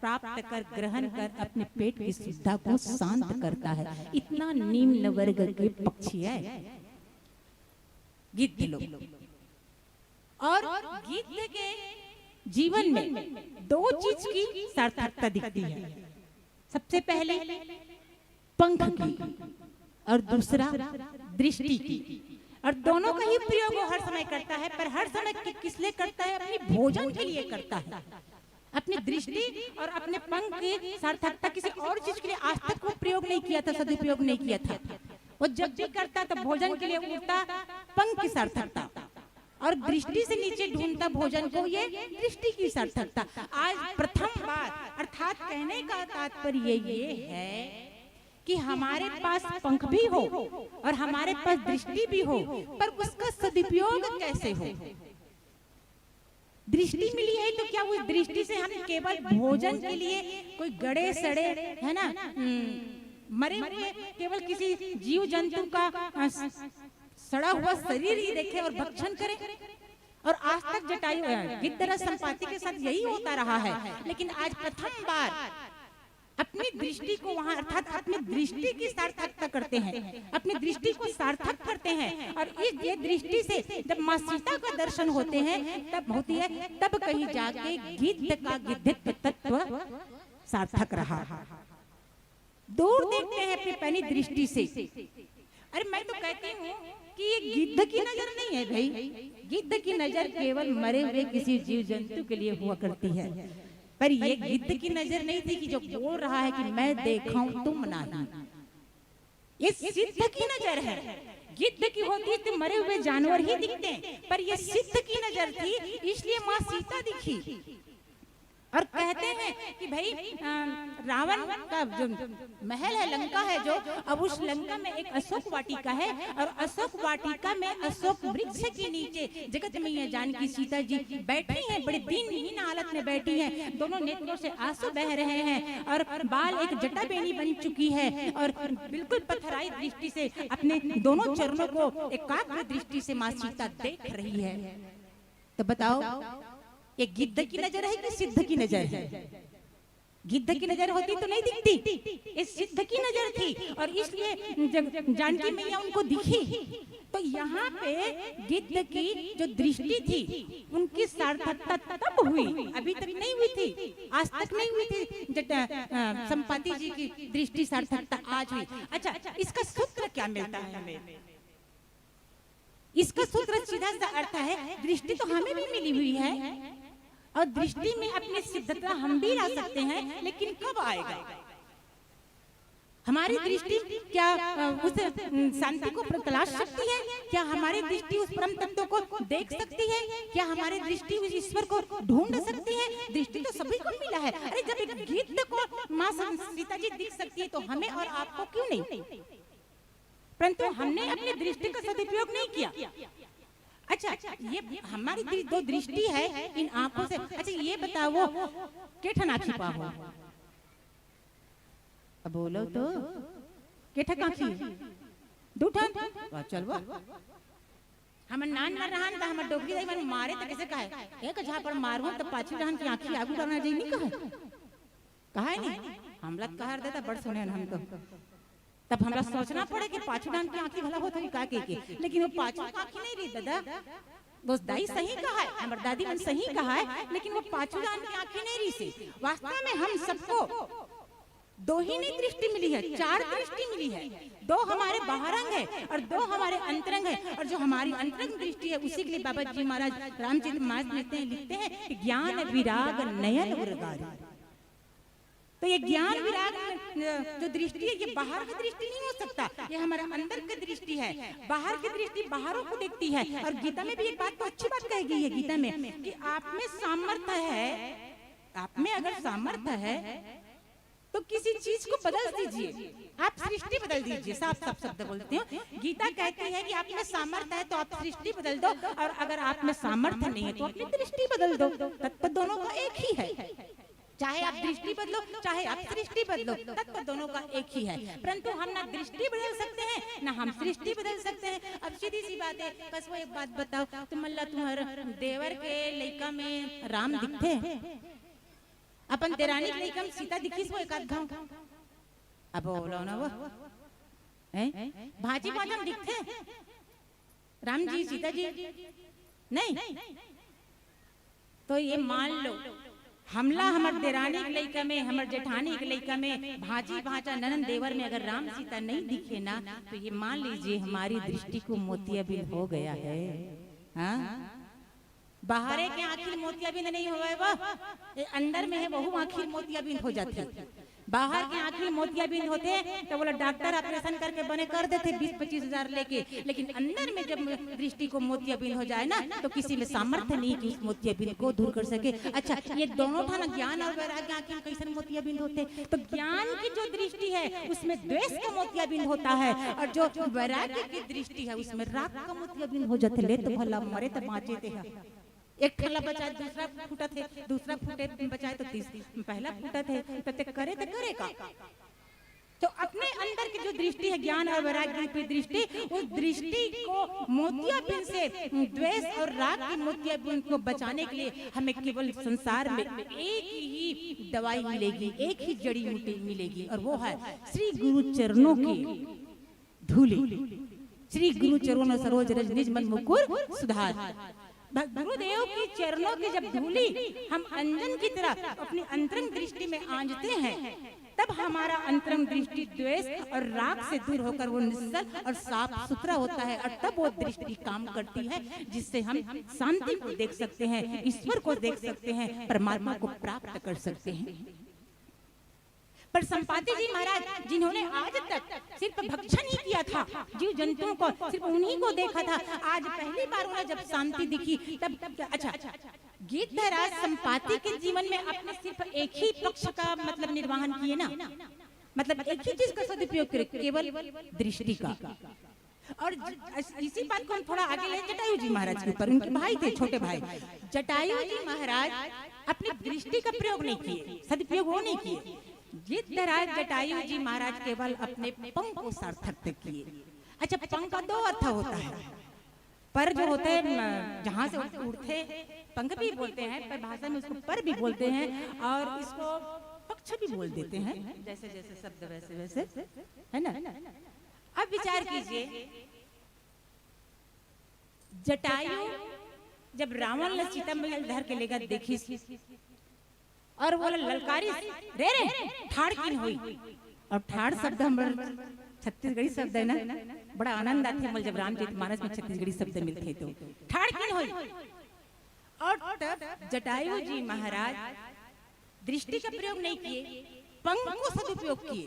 प्राप्त कर ग्रहण कर अपने पेट की शुद्धता को शांत करता है। इतना निम्न वर्ग के पक्षी है गिद्ध लोग। और गिद्ध के जीवन में दो चीज की सार्थकता दिखती है, सबसे पहले पंख की और दूसरा दृष्टि की। और दोनों का ही प्रयोग वो हर समय करता है, पर हर समय किस लिए करता है? अपने भोजन के लिए करता है। अपनी दृष्टि और अपने पंख की सार्थकता किसी और चीज के लिए आज तक वो प्रयोग नहीं किया था, सदुपयोग नहीं किया था। वो जब भी करता तो भोजन के लिए उड़ता, पंख की सार्थकता, और दृष्टि से नीचे ढूंढता भोजन को, ये दृष्टि की सार्थकता। आज प्रथम बार, अर्थात कहने का तात्पर्य ये है कि हमारे पास पंख भी हो और हमारे पास दृष्टि भी हो, पर उसका सदुपयोग कैसे हो? दृष्टि मिली है तो क्या उस दृष्टि से हम केवल भोजन के लिए कोई गड़े सड़े है ना मरे हुए केवल किसी जीव जंतु का सड़ा हुआ शरीर ही देखे और भक्षण करें? और आज तक जटायु गिद्धराज संपाति के साथ यही होता रहा है। लेकिन आज प्रथम बार अपनी दृष्टि को वहां, अर्थात अपनी दृष्टि की सार्थकता करते हैं, अपनी दृष्टि को सार्थक करते हैं। और इस ये दृष्टि से जब माँ सीता का दर्शन होते हैं तब होती है, तब कहीं जाके गिद्ध का गिद्धित्व तत्व सार्थक रहा। दूर देखते हैं अपनी पहली दृष्टि से। अरे मैं तो कहती हूँ कि ये गिद्ध की नजर नहीं है भाई, गिद्ध की नजर केवल मरे हुए किसी जीव जंतु के लिए हुआ करती है। पर ये गिद्ध की नजर नहीं थी कि जो बोल रहा है कि मैं देखा हूं तुम नहीं, ये सिद्ध की नजर है। गिद्ध की होती तो मरे हुए जानवर ही दिखते हैं, पर ये सिद्ध की नजर थी, इसलिए माँ सीता दिखी। और कहते हैं कि भाई रावण का जो महल है, लंका है जो, अब उस लंका में एक अशोक वाटिका है, और अशोक वाटिका में अशोक वृक्ष के नीचे जगत मैया जानकी सीता जी बैठी हैं, बड़ी दीनहीन हालत में बैठी हैं, दोनों नेत्रों से आंसू बह रहे हैं, और बाल एक जटा बेनी बन चुकी है, और बिल्कुल पथराई दृष्टि से अपने दोनों चरणों को एकाग्र दृष्टि से माँ सीता देख रही है। तो बताओ ये गिद्ध की नजर है कि सिद्ध की नजर है? गिद्ध की नजर होती तो नहीं दिखती, ये सिद्ध की नजर थी, और इसलिए जानकी मैया उनको दिखी। तो यहाँ पे गिद्ध की जो दृष्टि थी उनकी सार्थकता तब हुई, अभी तक नहीं हुई थी, आज तक नहीं हुई थी। संपाति जी की दृष्टि सार्थकता आज हुई। अच्छा, इसका सूत्र क्या मिलता है हमें? इसका सूत्र सीधा सा अर्थ है, दृष्टि तो हमें भी मिली हुई है, और दृष्टि में अपनी सिद्धता हम भी ला सकते हैं, लेकिन कब आएगा? हमारी दृष्टि क्या उस शांति को तलाश सकती है? क्या हमारी दृष्टि उस परम तत्व को देख सकती है? क्या हमारी दृष्टि उस ईश्वर को ढूंढ सकती है? दृष्टि तो सभी को मिला है। अरे जब एक गिद्ध को माँ सीता जी दिख सकती है, तो हमें और आपको क्यों नहीं? परंतु हमने अपनी दृष्टि का सदुपयोग नहीं किया। अच्छा, ये हमारी दो दृष्टि है इन आंखों से। अच्छा ये बताओ केठना छिपा हो, अब बोलो तो केठा काखी दूठन चलवा हमर नान मर रहन त हमर डोगरी दई मन मारे त कैसे कहे एक झापड़ मारहु त पाछू रहन की आंखी आगू करना जाई नहीं कहे नहीं हमला कहर देता बड़ सुने हम तो। तब हमरा सोचना पड़े कि पाछू डान की आंखी भला होत है का के, लेकिन वो पाछू आंखी नहीं रही दादा, दोस्त दाई सही कहा है, हमार दादी मन सही कहा है, लेकिन वो पांचों दान की आंखें नहीं रही से। वास्तव में हम सबको दो ही नहीं दृष्टि मिली है, चार दृष्टि मिली है। दो हमारे बाहरंग है और दो हमारे अंतरंग है। और जो हमारी अंतरंग दृष्टि है उसी के लिए बाबा जी महाराज रामचरित मानस लिखते हैं ज्ञान विराग नयन उर्गारी। तो ये ज्ञान विराग जो दृष्टि है ये बाहर की दृष्टि नहीं हो सकता, ये हमारा अंदर की दृष्टि है। बाहर की दृष्टि बाहरों को देखती है। और गीता में भी एक बात तो अच्छी बात कही गई है गीता में कि आप में सामर्थ्य है, आप में अगर सामर्थ्य है तो किसी चीज को बदल दीजिए, आप सृष्टि बदल दीजिए। साफ साफ शब्द बोलते हो, गीता कहती है कि आप में सामर्थ्य है तो आप सृष्टि बदल दो, और अगर आप में सामर्थ्य नहीं है तो अपनी दृष्टि बदल दो। तत्व दोनों का एक ही है, चाहे आप दृष्टि बदलो चाहे आप सृष्टि बदलो, तत्व दोनों का एक ही है। परंतु हम ना दृष्टि बदल सकते हैं ना हम सृष्टि बदल सकते हैं। अब सीधी सी बात है, बस वो एक बात बताओ, तुम अल्लाह तुम्हारे देवर के लड़का में राम दिखते अपन देरानी के लड़का में सीता दिखी वो एक आध घाव। अब बोलो ना वो भाजी भाजम दिखते राम जी सीता जी नहीं, तो ये मान लो हमला हमार देरानी के लड़का में हमार जेठानी के लड़का में भाजी भाजा ननन देवर में अगर राम सीता नहीं दिखे ना तो ये मान लीजिए हमारी दृष्टि को मोतियाबिंद हो गया है। हाँ, बाहरे के आखिर मोतियाबिंद नहीं हुआ वह अंदर में है वह आखिर मोतियाबिंद हो जाती है। बाहर के आखिर मोतियाबिंद होते हैं तो बोला डॉक्टर ऑपरेशन करके बने कर देते 20-25 हजार लेके, लेकिन अंदर में जब दृष्टि को मोतियाबिंद हो जाए ना तो किसी में सामर्थ्य नहीं कि उस मोतियाबिंद को दूर कर सके। अच्छा, ये दोनों था ना ज्ञान और वैराग्य आखिर कैसे मोतियाबिंद होते, तो ज्ञान की जो दृष्टि है उसमें द्वेष का मोतियाबिंद होता है, और जो वैराग्य की दृष्टि है उसमें राग का मोतियाबिंद हो जाते। ले तो भला मरे तो बाँचे थे, एक ठल्ला बचाए दूसरा फूटा थे, दूसरा फूटे बचाए तो पहला फूटा थे, तो करे तो करे का। तो अपने अंदर की जो दृष्टि है ज्ञान और वैराग्य की दृष्टि, उस दृष्टि को मोतियाबिंद से द्वेष और राग की मोतियाबिंद को बचाने के लिए हमें केवल संसार में एक ही दवाई मिलेगी, एक ही जड़ी बूटी मिलेगी, और वो है श्री गुरु चरणों की धूली। श्री गुरु चरणों सरोज रज निज मन मुकुर सुधार। गुरुदेव की चरणों की जब धूली हम अंजन की तरह अपनी अंतरंग दृष्टि में आंजते हैं, तब हमारा अंतरंग दृष्टि द्वेष और राग से दूर होकर वो निश्चल और साफ सुथरा होता है, और तब वो दृष्टि काम करती है जिससे हम शांति को देख सकते हैं, ईश्वर को देख सकते हैं, परमात्मा को प्राप्त कर सकते हैं। पर संपाति जी महाराज जिन्होंने आज तक सिर्फ भक्षण ही किया था, जीव जंतुओं को सिर्फ उन्हीं को देखा था, आज पहली बार उन्हें जब शांति दिखी तब अच्छा गीत महाराज संपाति के जीवन में अपने सिर्फ एक ही पक्ष का मतलब निर्वाहन किए ना, मतलब एक ही चीज का सदुपयोग करे, केवल दृष्टि का। और इसी बात को हम थोड़ा आगे ले जटायु जी महाराज के ऊपर, उनके भाई थे छोटे भाई जटायु जी महाराज अपनी दृष्टि का प्रयोग नहीं किए, सदुपयोग वो नहीं किए। जिस तरह जटायु जी महाराज केवल अपने पंख को सार्थक किए। अच्छा, पंख का दो अर्थ होता है, पर जो होते हैं जहाँ से उड़ते पंख भी बोलते हैं, पर भाषा में उसको पर भी बोलते हैं, और इसको पक्ष भी बोल देते हैं, जैसे जैसे शब्द वैसे वैसे, है ना। अब विचार कीजिए, जटायु जब रावण ने सीता महल धर के लेकर देखी और वो ललकारी रे रे ठाड़ की हुई, और ठाड़ शब्द हमारे छत्तीसगढ़ी शब्द है ना, बड़ा आनंद आते हैं जब रामचरित मानस में छत्तीसगढ़ी शब्द मिलते तो ठाड़ की हुई। और तब जटायु जी महाराज दृष्टि का प्रयोग नहीं किए, पंख को सदुपयोग किए,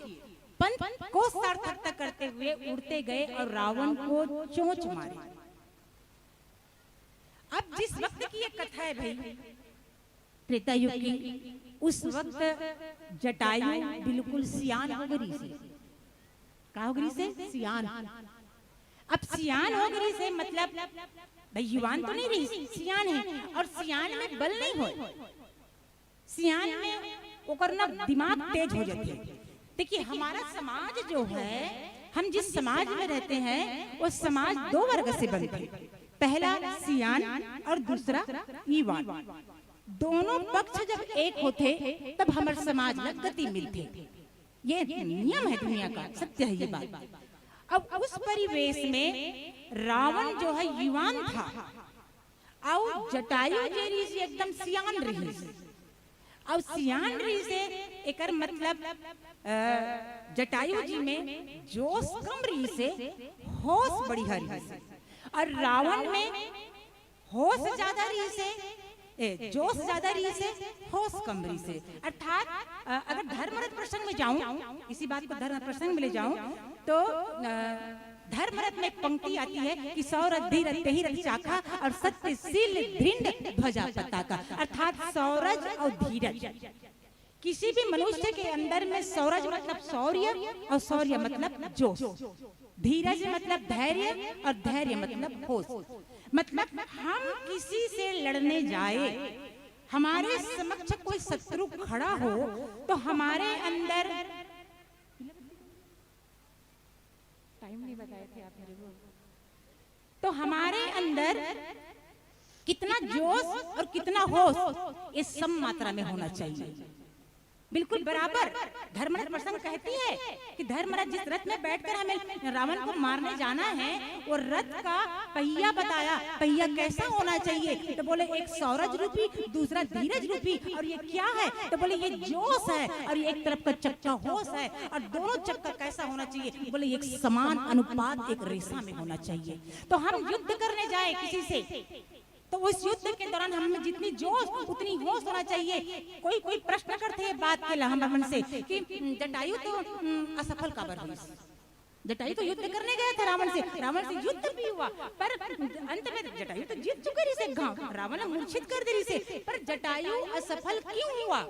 पंख को सार्थकता करते हुए उड़ते गए और रावण को चोंच मारी। अब जिस वक्त की ये कथा है भाई त्रेता युग की, उस वक्त जटायु बिल्कुल सियान हो गई से, क्या हो गई से? सियान। अब सियान हो गई से मतलब भाई युवान तो नहीं रही, सियान है, और सियान में बल नहीं हो, सियान में ओकर ना दिमाग तेज हो जाती है। देखिए हमारा समाज जो है, हम जिस समाज में रहते हैं वो समाज दो वर्ग से बनते हैं, पहला सियान और दूसरा ईवान। दोनों पक्ष जब एक होते तब हमारे समाज में गति मिलती, ये नियम है दुनिया का, सत्य है ये बात। अब उस परिवेश में रावण जो है युवान था, जटायु जे रही से एकदम सियान रही से। अब सियान रही से एकर मतलब जटायु जी में जोश कम रही से होश बड़ी हरी से, और रावण में होश ज्यादा रही से जोश ज्यादा रही से होश कम रही से। अर्थात अगर धर्मरथ प्रसंग में जाऊं, इसी बात को धर्म प्रसंग में ले जाऊं तो धर्मरथ में एक पंक्ति आती है कि सौरथ धीरथ तेहि रथ चाखा और सत्यशील दृढ़ ध्वजा पताका। अर्थात सौरज और धीरज, किसी भी मनुष्य के अंदर में सौरज मतलब शौर्य और शौर्य मतलब जोश, धीरज मतलब धैर्य और धैर्य मतलब होश। मतलब हम किसी से लड़ने जाए, हमारे समक्ष कोई शत्रु खड़ा हो तो हमारे अंदर, टाइम नहीं बताए थे आप मेरे को, तो हमारे अंदर कितना जोश और कितना होश इस सम मात्रा में होना चाहिए, बिल्कुल बराबर। धर्मरथ प्रसंग कहती है कि धर्मरथ जिस रथ में बैठकर हमें रावण को मारने जाना है, वो रथ का पहिया बताया, पहिया कैसा होना चाहिए, तो बोले एक सौरज रूपी, दूसरा धीरज रूपी, और ये क्या है, तो बोले ये जोश है, और ये एक तरफ का चक्का होश है, और दोनों चक्का कैसा होना चाहिए, बोले एक समान अनुपात एक रेशा में होना चाहिए। तो हम युद्ध करने जाए किसी से तो उस युद्ध के दौरान हमें जितनी जोश उतनी होश होना चाहिए। कोई प्रश्न करते हैं बात के लिए हम से कि जटायु तो असफल काबर हुई, जटायु तो युद्ध करने गए थे रावण से युद्ध भी हुआ, पर अंत में जटायु तो जीत चुके रही से, गांव रावण मूर्छित कर दे रही से, पर जटायु असफल क्यों हुआ,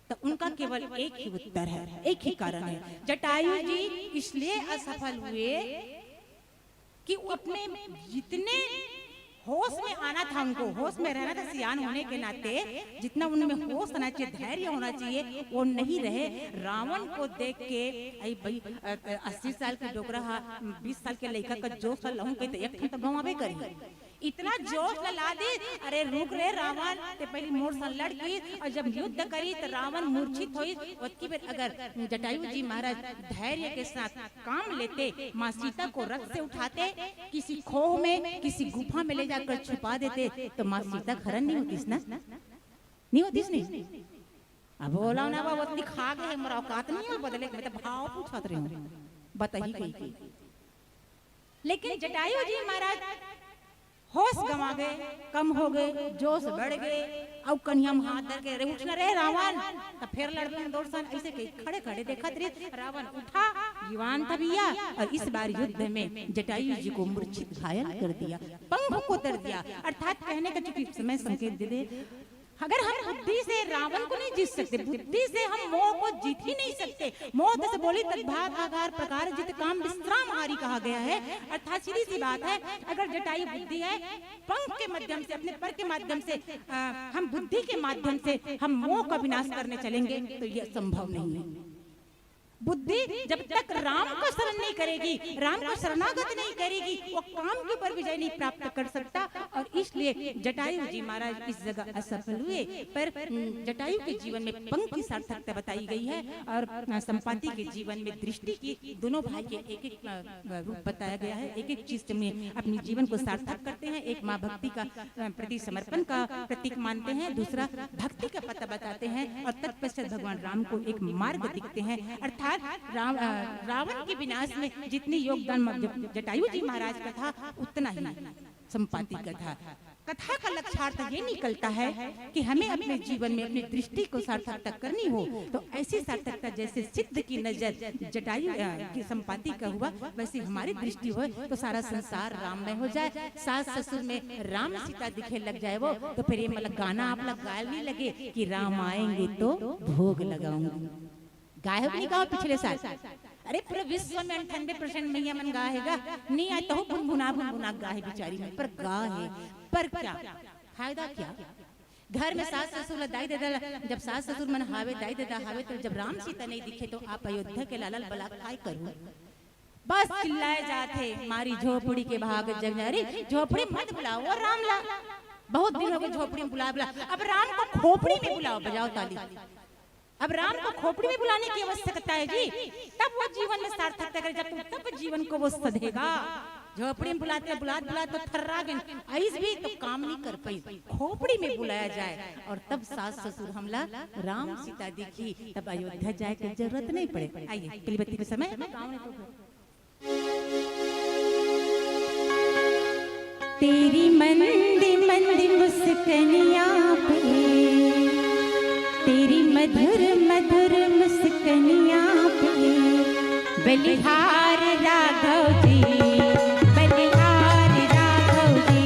तो उनका केवल एक ही उत्तर है, एक ही कारण है। जटायु जी इसलिए असफल हुए कि वो अपने जितने होश में आना था, उनको होश में रहना था, सियान होने के नाते जितना उनमें होश होना चाहिए, धैर्य होना चाहिए, वो नहीं रहे। रावण को देख के आई भाई 80 साल के डोकरा 20 साल के लड़का का जोश लहूं के तो एक तो गंवावे करी, इतना जोश ला दे, अरे रुक रे रावण, ते पहली मोर से लड़की, और जब युद्ध करी तो रावण मूर्छित हुई। उसकी फिर अगर जटायु जी महाराज धैर्य के साथ काम लेते, माँ सीता को रथ से उठाते, किसी खोह में किसी गुफा में ले जाकर छुपा देते, तो माँ सीता खरन नहीं होतीस ना, नहीं होतीस नहीं। अब बोला ना बाबा उतनी खा गए, मेरा औकात नहीं है बदले, मैं तो भाव पूछत रही हूँ, बताइए कहीं। लेकिन जटायु जी महाराज होश गंवा गए, कम हो गए, जोश बढ़ गए, अब कन्या में हाथ धर के उठना रहे रावण, तो फिर लड़के दौड़ सन ऐसे खड़े खड़े देखा रहे, रावण उठा, जीवान था भैया, और इस बार युद्ध में जटायु जी को मूर्छित घायल कर दिया, पंख को तर दिया। अर्थात कहने का चूंकि समय संकेत दे दे, अगर हम बुद्धि से रावण को नहीं जीत सकते, बुद्धि से हम मोह को जीत ही नहीं सकते। मोह से बोली तद्भाव आकार प्रकार जित काम विश्राम हारी कहा गया है। अर्थात सीधी सी बात है, अगर जटायु बुद्धि है, पंख के माध्यम से, अपने पर के माध्यम से, हम बुद्धि के माध्यम से हम मोह का विनाश करने चलेंगे तो यह संभव नहीं है। बुद्धि जब तक राम को शरण नहीं करेगी, राम को शरणागत नहीं करेगी, वो काम के ऊपर विजय नहीं प्राप्त कर सकता। और इसलिए जटायु जी महाराज इस जगह असफल हुए। पर जटायु के जीवन में पंख की सार्थकता बताई गई है, और संपाति के जीवन में दृष्टि की, दोनों भाई के एक एक रूप बताया गया है, एक एक चीज में अपने जीवन को सार्थक करते हैं। एक माँ भक्ति का प्रति समर्पण का प्रतीक मानते हैं, दूसरा भक्ति का पता बताते हैं, और तत्पश्चात भगवान राम को एक मार्ग दिखते हैं। अर्थात रावण के विनाश में जितनी योगदान जटायु जी महाराज का था, उतना ही संपाति का था। कथा का लक्ष्यार्थ ये निकलता है कि हमें अपने जीवन में अपनी दृष्टि को सार्थकता करनी हो, तो ऐसी सार्थकता जैसे सिद्ध की नजर जटायु की संपाति का हुआ, वैसे हमारी दृष्टि हो तो सारा संसार राममय हो जाए। सास ससुर में राम सीता दिखे लग जाए वो, तो फिर ये मतलब गाना आप लोग गाने लगे कि राम आएंगे तो भोग लगाऊंगी। गायब नहीं गाओ पिछले साल, अरे पूरे विश्व में 98% मैया मन गाएगा, नहीं आए तो गुनगुना गुनगुना गाए बेचारी में, पर गाए, पर क्या फायदा क्या। घर में सास ससुर दाई दादा, जब सास ससुर मन हावे दाई दादा हावे, तो जब राम सीता नहीं दिखे तो आप अयोध्या के लालल बला काय करूं। बस चिल्लाए जाते मारी झोपड़ी के भाग जगनारी, झोपड़ी मत बुलाओ राम ला, बहुत दिन हो गए झोपड़ी में बुला, अब राम को खोपड़ी में बुलाओ, बजाओ ताली। अब राम को खोपड़ी में बुलाने की आवश्यकता है जी, तब वो जीवन में सार्थकता करे, जब तब जीवन को वो सधेगा। झोपड़ी में बुलाते बुलाते तो थर्रा गए ऐस भी तो काम नहीं कर पाई, खोपड़ी में बुलाया जाए और तब सास ससुर हमला राम सीता देखी, तब अयोध्या जाए की जरूरत नहीं पड़े। आइए पीली बत्ती के समय तेरी मंदी मंदी मुस्कनिया पे, तेरी मधुर मधुर मुस्कनिया पे, बलिहार राघव जी, बलिहार राघव जी।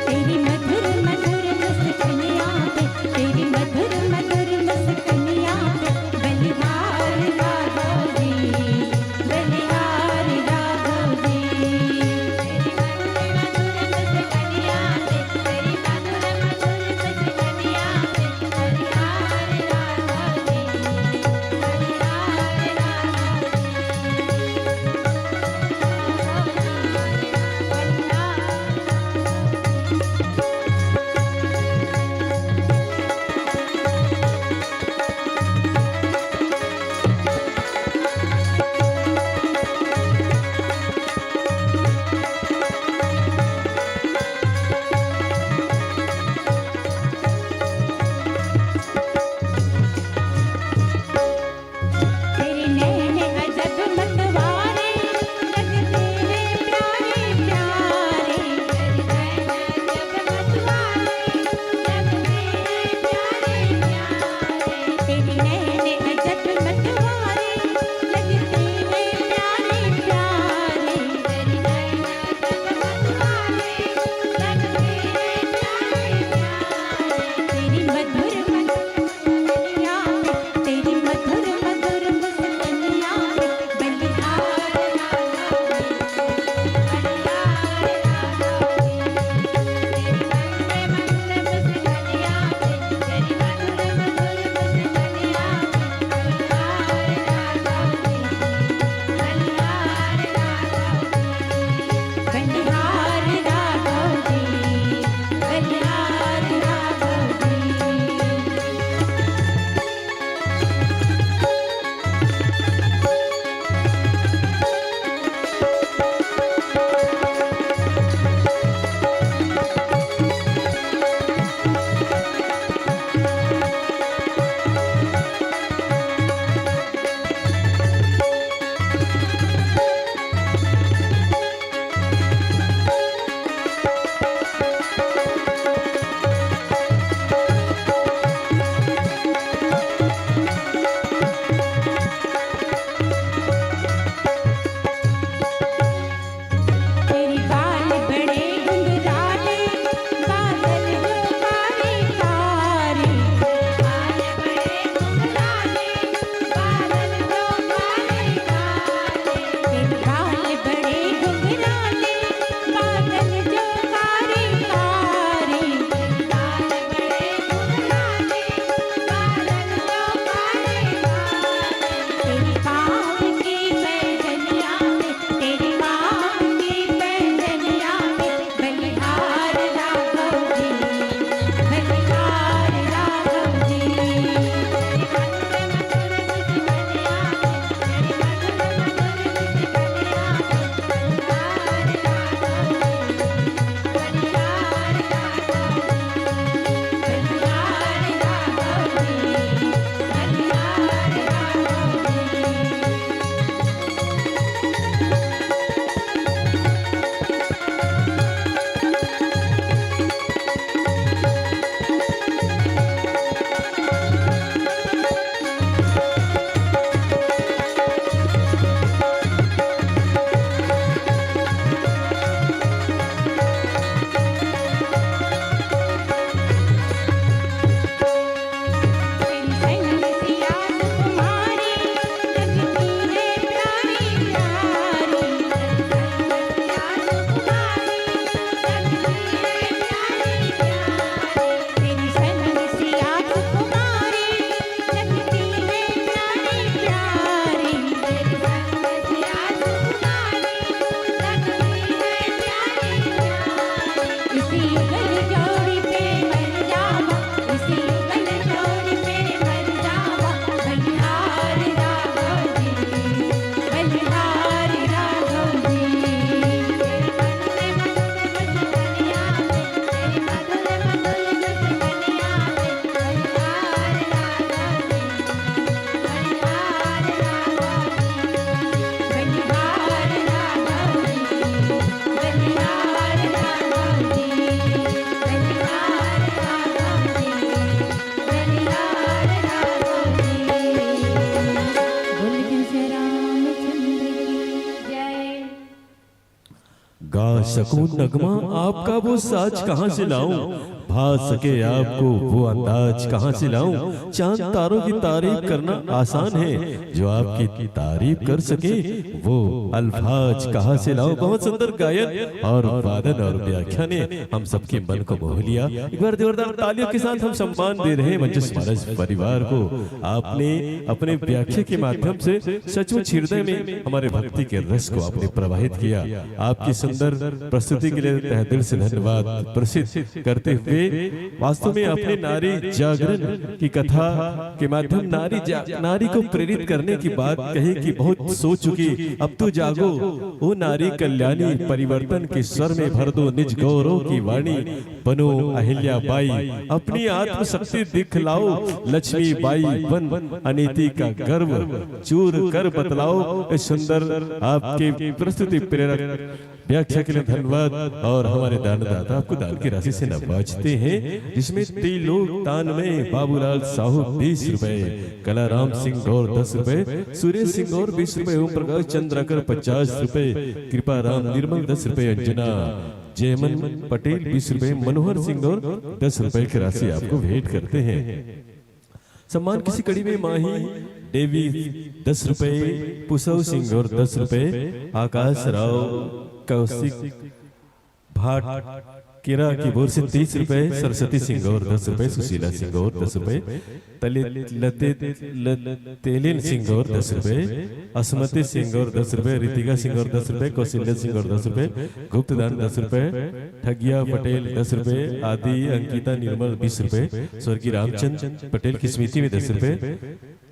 तेरी मधुर मधुर मुस्कनिया पे, तेरी मधुर मधुर मुस्कनिया पे, बलिहार राघव जी, बलिहार राघव जी। सकूं नगमा आपका वो साज कहाँ से लाऊं, भा सके आपको वो अंदाज कहाँ से लाऊं। चांद तारों की तारीफ करना आसान है, जो आपकी तारीफ कर सके वो अल्फाज कहाँ से लाऊं। बहुत सुंदर गायन और वादन और व्याख्या ने हम सबके मन को मोह लिया। एक बार जोरदार तालियों के साथ हम सम्मान दे रहे हैं मंच महाराज परिवार को। आपने अपने व्याख्या के माध्यम से सचमुच हृदय में हमारे भक्ति के रस को आपने प्रवाहित किया। आपकी सुंदर प्रस्तुति के लिए तहे दिल से धन्यवाद प्रसिद्ध करते हुए वास्तव में अपने नारी जागरण की कथा के माध्यम नारी को प्रेरित करने की बात कही कि बहुत सो चुकी, अब तो जागो ओ नारी कल्याणी, परिवर्तन के स्वर में भर दो निज गौरव की वाणी, बनो अहिल्या बाई, अपनी आत्मशक्ति दिखलाओ, लक्ष्मी बाई बन अनीति का गर्व चूर कर बतलाओ। इस सुंदर आपके प्रस्तुति प्रेरक व्याख्या के लिए धन्यवाद। और हमारे दानदाता आपको दान की राशि से नवाजते हैं, जिसमें त्रिलोक दान में बाबूलाल साहू 20 रुपए, कलाराम सिंह गौर 10 रुपए, सुरेश सिंह गौर 20 रुपए, ओम प्रकाश चंद्राकर 50 रुपए, कृपा राम निर्मल 10 रुपए, अंजना जयमन पटेल 20 रुपए, मनोहर सिंह गौर 10 रुपए की राशि आपको भेंट करते हैं। सम्मान किसी कड़ी में माही देवी 10 रुपए, पुसव सिंह गौर 10 रुपए, आकाश राव कौशिक भाट किरा की बोर से 30 रुपए, सरस्वती सिंह और 10 रुपए, सुशीला सिंह और 10 रुपए, तेलिन सिंह और 10 रुपए, असमति सिंह और 10 रुपए, रितिका सिंह और 10 रुपए, कौशल्या सिंह और 10 रुपए, गुप्तदान 10 रुपए, ठगिया पटेल 10 रुपए, आदि अंकिता निर्मल 20 रुपए, स्वर्गीय रामचंद्र पटेल की स्मृति में 10 रुपए,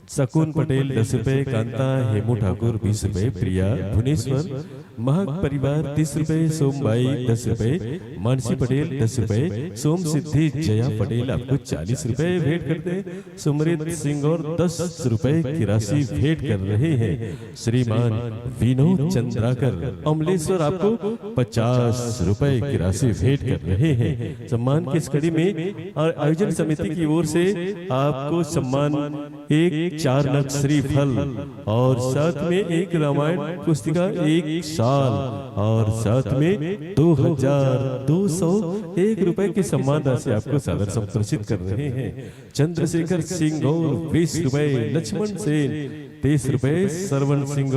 सकून पटेल 10 रुपए, कांता हेमू ठाकुर 20 रुपए, प्रिया भुवनेश्वर महक परिवार 30 रुपए, सोमबाई 10 रुपए, मानसी पटेल 10 रुपए, सोम सिद्धि जया पटेल आपको 40 रुपए भेंट करते हैं। सुमृत सिंह और 10 रुपए की राशि भेंट कर रहे हैं। श्रीमान विनोद चंद्राकर अमलेश्वर आपको 50 रुपए की राशि भेंट कर रहे हैं। सम्मान की इस कड़ी में और आयोजन समिति की ओर से आपको सम्मान एक 4 नग श्रीफल और साथ में एक रामायण पुस्तिका 1 साल और साथ में 2201 रुपए के सम्मान राशि आपको सादर संप्रेषित कर रहे हैं। चंद्रशेखर सिंह और 20 रुपए, लक्ष्मण सेन 30 रुपए, सरवण सिंह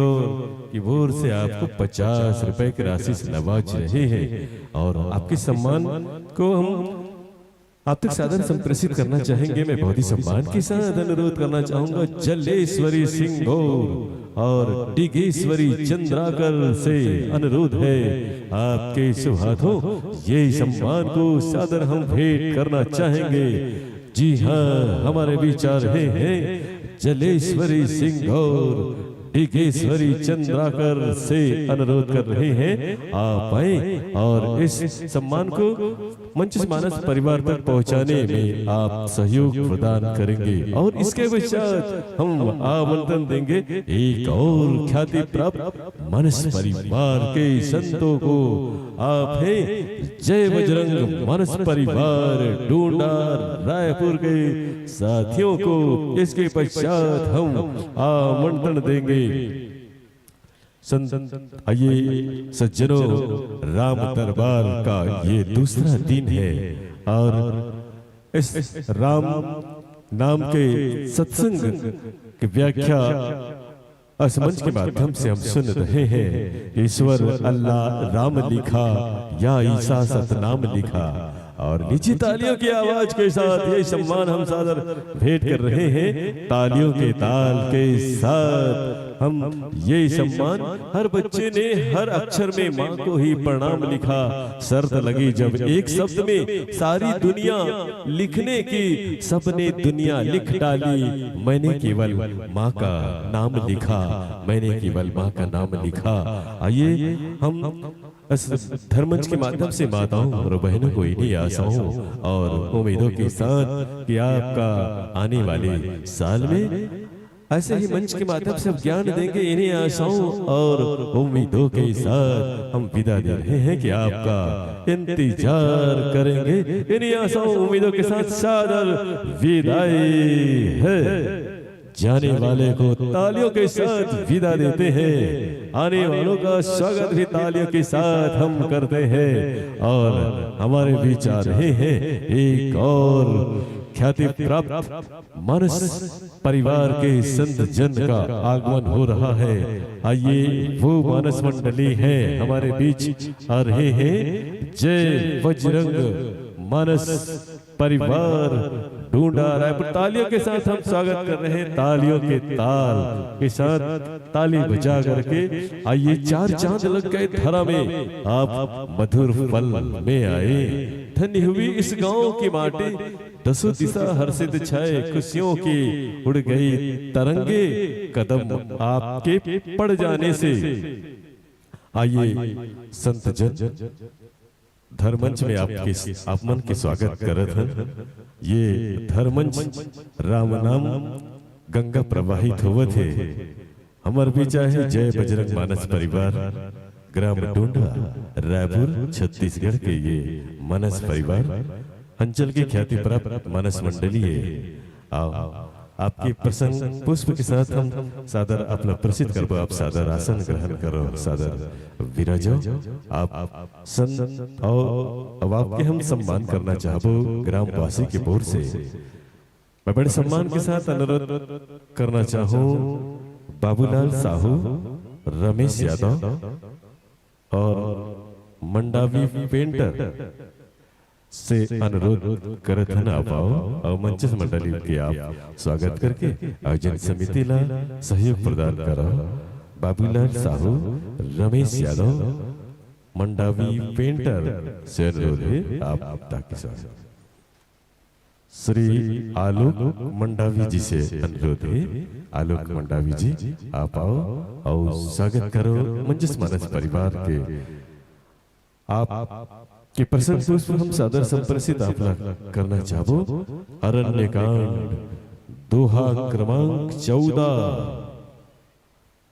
की ओर से आपको 50 रुपए की राशि से नवाज रहे हैं। और आपके सम्मान को हम आप तक सादर संप्रेषित करना चाहेंगे। मैं बहुत ही सम्मान के साथ अनुरोध करना चाहूंगा जलेश्वरी सिंह गौर और डिगेश्वरी चंद्राकर से अनुरोध है आपके शुभ हाथों ये सम्मान को सादर हम भेंट करना चाहेंगे। जी हाँ, हमारे विचार हैं जलेश्वरी सिंह गौर डिगेश्वरी चंद्राकर से अनुरोध कर रहे हैं आप आए और इस सम्मान को मंच मानस परिवार तक पहुंचाने में आप सहयोग प्रदान करेंगे। और इसके पश्चात हम आमंत्रण देंगे एक और ख्याति प्राप्त मानस परिवार के संतों को। आप हैं जय बजरंग मानस परिवार डोंडा रायपुर के साथियों को। इसके पश्चात हम आमंत्रण देंगे आइए सज्जनों, राम दरबार का ये दूसरा दिन है और इस राम नाम के सत्संग की व्याख्या इस मंच के माध्यम से हम सुन रहे हैं। ईश्वर अल्लाह राम लिखा या ईसा सतनाम लिखा। और निजी तालियों की आवाज के साथ ये सम्मान हम सादर भेंट कर रहे हैं। तालियों के ताल के साथ हम ये सम्मान, हर बच्चे ने हर अक्षर में माँ को ही प्रणाम लिखा। शर्त लगी जब एक शब्द में सारी दुनिया लिखने की, सबने दुनिया लिख डाली, मैंने केवल माँ का नाम लिखा, मैंने केवल माँ का नाम लिखा। आइए हम इस धर्मंच के माध्यम से माताओं और बहनों को इन्हीं आशाओं और उम्मीदों के साथ कि आपका आने वाले साल में ऐसे ही मंच के माध्यम से ज्ञान देंगे। इन्हीं आशाओं और उम्मीदों के साथ हम विदा दे रहे हैं कि आपका इंतजार करेंगे। इन्हीं आशाओं उम्मीदों के साथ सादर विदाई है। जाने वाले को तालियों के साथ विदा देते हैं, आने वालों का स्वागत भी तालियों के साथ हम करते हैं। और हमारे बीच आ रहे हैं एक और ख्याति प्राप्त मानस परिवार के संत जन का आगमन हो रहा है। आइए वो मानस मंडली है हमारे बीच आ रहे हैं। जय बजरंग मानस परिवार ढूंढा रायपुर। तालियों के साथ हम स्वागत कर रहे हैं, तालियों के ताल के साथ ताली बजा करके। आइए चार चांद लग गए धरा में, आप मधुर फल में आए। धन्य हुई इस गांव की माटी, दसों दिशा हर्षित छाए, खुशियों की उड़ गई तरंगे, कदम आपके पड़ जाने से। आइए संत जन धर्मंच में आपके आपमन के स्वागत करत हैं। ये धर्मंच राम नाम गंगा प्रवाहित होवत है। हमार बीच है जय बजरंग मानस परिवार ग्राम डोंडा रायपुर छत्तीसगढ़ के ये मानस परिवार अंचल की ख्याति प्राप्त मानस मंडली है। आपके प्रसंग पुष्प के साथ हम सादर अपना प्रसिद्ध करबो। आप सादर आसन ग्रहण करो, सादर विराजो। आप संत और अब आपके हम सम्मान करना चाहबो ग्रामवासी के बोर से। मैं बड़े सम्मान के साथ अनुरोध करना चाहूँ बाबूलाल साहू, रमेश यादव और मंडावी पेंटर से अनुरोध करत हन आओ और मंच मंडली के आप स्वागत करके आयोजन समिति ला सहयोग प्रदान करो। बाबूलाल साहू, रमेश यादव, मंडावी पेंटर से अनुरोध है आप ताकि स्वागत। श्री आलोक मंडावी जी से अनुरोध है, आलोक मंडावी जी आप आओ और स्वागत करो मंजस मानस परिवार के। आप के प्रसंग पुष्प हम सादर संप्रसिद्ध आपला करना चाहो। अरण्य कांड दोहा क्रमांक 14,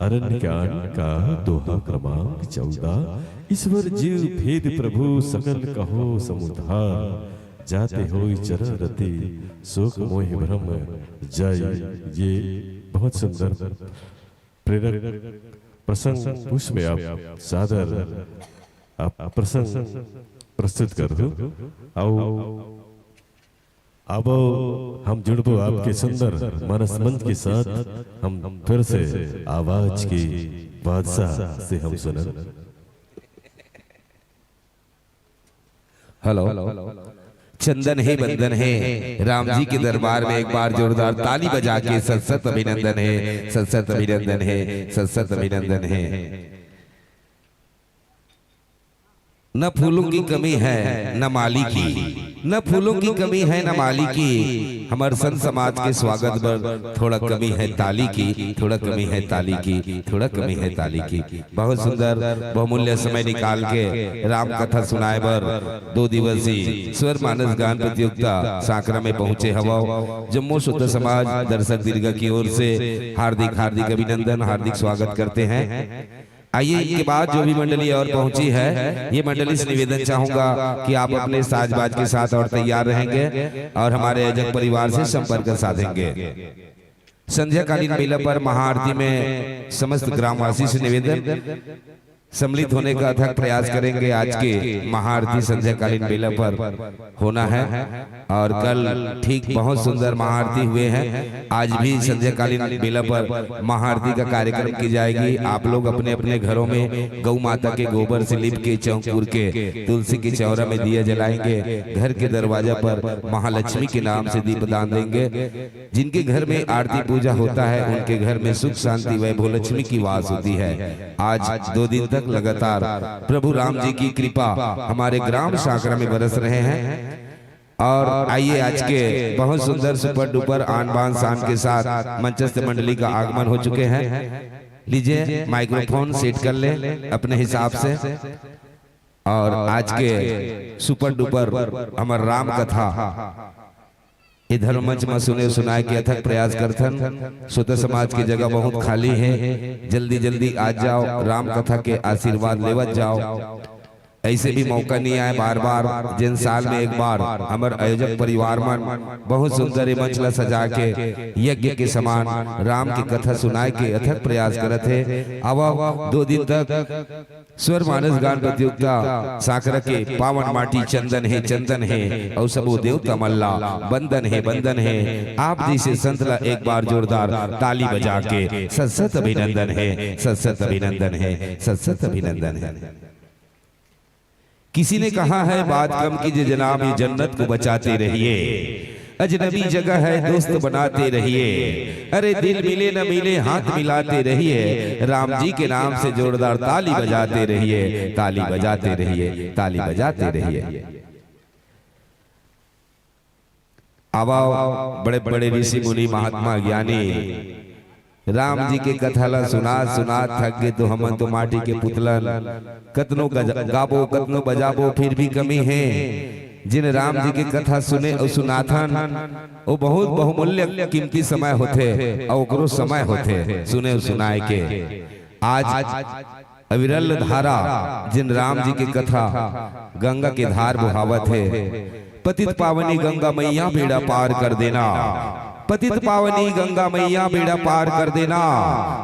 अरण्य कांड का दोहा क्रमांक 14। ईश्वर जीव भेद प्रभु सकल कहो समुद्धार, जाते हो चरण रति शोक मोह ब्रह्म जय। ये बहुत सुंदर प्रेरक प्रसंग पुष्प में आप सादर आप प्रसंग प्रस्तुत कर दो। अब हम जुड़बो आपके सुंदर मानस मंच के साथ। हम फिर से आवाज की बादशाह से हम सुनन। हेलो, चंदन है बंदन है राम जी के दरबार में एक बार जोरदार ताली बजा के सत अभिनंदन है, सत अभिनंदन है, सत अभिनंदन है। न फूलों की कमी है न माली की, न फूलों की कमी है न माली की। हमारे संत समाज के स्वागत पर थोड़ा कमी है ताली की, थोड़ा कमी है ताली की, थोड़ा कमी है ताली की। बहुत सुंदर बहुमूल्य समय निकाल के राम कथा सुनाए पर 2 दिवसीय स्वर मानस गान प्रतियोगिता साकरा में पहुंचे हवा। जम्मू शुद्ध समाज दर्शक दीर्घ की ओर से हार्दिक हार्दिक अभिनंदन, हार्दिक स्वागत करते हैं। आइए इनके बाद जो भी मंडली और पहुंची है, ये मंडली से निवेदन चाहूंगा कि आप अपने साजबाज के साथ और तैयार रहेंगे और हमारे आयोजक परिवार से संपर्क साधेंगे। संध्या कालीन मेला पर महाआरती में समस्त ग्रामवासी से निवेदन सम्मिलित होने का अथक प्रयास करेंगे। आज के महाआरती संध्या कालीन मेला पर होना है और कल ठीक बहुत सुंदर महाआरती हुए हैं। आज भी संध्या कालीन मेला पर महाआरती का कार्यक्रम की जाएगी। आप लोग अपने अपने घरों में गौ माता के गोबर से लिप के चौंकुर के तुलसी की चौरा में दिया जलाएंगे। घर के दरवाजा पर महालक्ष्मी के नाम से दीपदान देंगे। जिनके घर में आरती पूजा होता है उनके घर में सुख शांति वैभव लक्ष्मी की वास होती है। आज 2 दिन तक लगातार प्रभु राम जी की कृपा हमारे ग्राम साकरा में बरस रहे हैं। और आइए आज के बहुत सुंदर सुपर डुपर आन बान शान के साथ मंचस्थ मंडली का आगमन हो चुके हैं। लीजिए माइक्रोफोन सेट कर ले अपने हिसाब से। और आज के सुपर डुपर हमार राम कथा इधर मंच में सुने सुनाए के अथक प्रयास करथन। स्वतः समाज की जगह बहुत खाली है, जल्दी जल्दी आ जाओ, राम कथा के आशीर्वाद लेवत जाओ। ऐसे भी मौका नहीं आए बार बार, जिन साल में एक बार हमार आयोजक परिवार मन बहुत सुंदर मंच ला सजा के यज्ञ के समान राम की कथा सुनाए के अथक प्रयास करत है। अब 2 दिन तक स्वर मानस गान प्रतियोगिता साकरा के पावन माटी चंदन है और सबो देवता मल्ला बंदन है। आप जैसे संत ला एक बार जोरदार ताली बजा के सत अभिनंदन है, सत अभिनंदन है, सत अभिनंदन है। किसी ने कहा है बात कम कीजिए जनाब, ये जन्नत को बचाते रहिए, अजनबी जगह है दोस्त बनाते रहिए, अरे दिल मिले न मिले हाथ मिलाते रहिए, राम जी के नाम से जोरदार ताली बजाते रहिए, ताली बजाते रहिए, ताली बजाते रहिए। आवाओ बड़े बड़े ऋषि मुनि महात्मा ज्ञानी राम जी के कथा ला सुना थक गए तो हम तो माटी के पुतलन कतनो गाबो कतनो बजाबो फिर भी कमी है। जिन राम जी के कथा सुने और सुनाथन वो बहुत बहुमूल्य कीमती समय होते और ओकरो समय होते सुने और सुनाए के। आज अविरल धारा जिन राम जी की कथा गंगा के धार बुहावत है, पतित पावनी गंगा मैया बेड़ा पार कर देना, पतित पावनी गंगा मैया बेड़ा पार कर देना,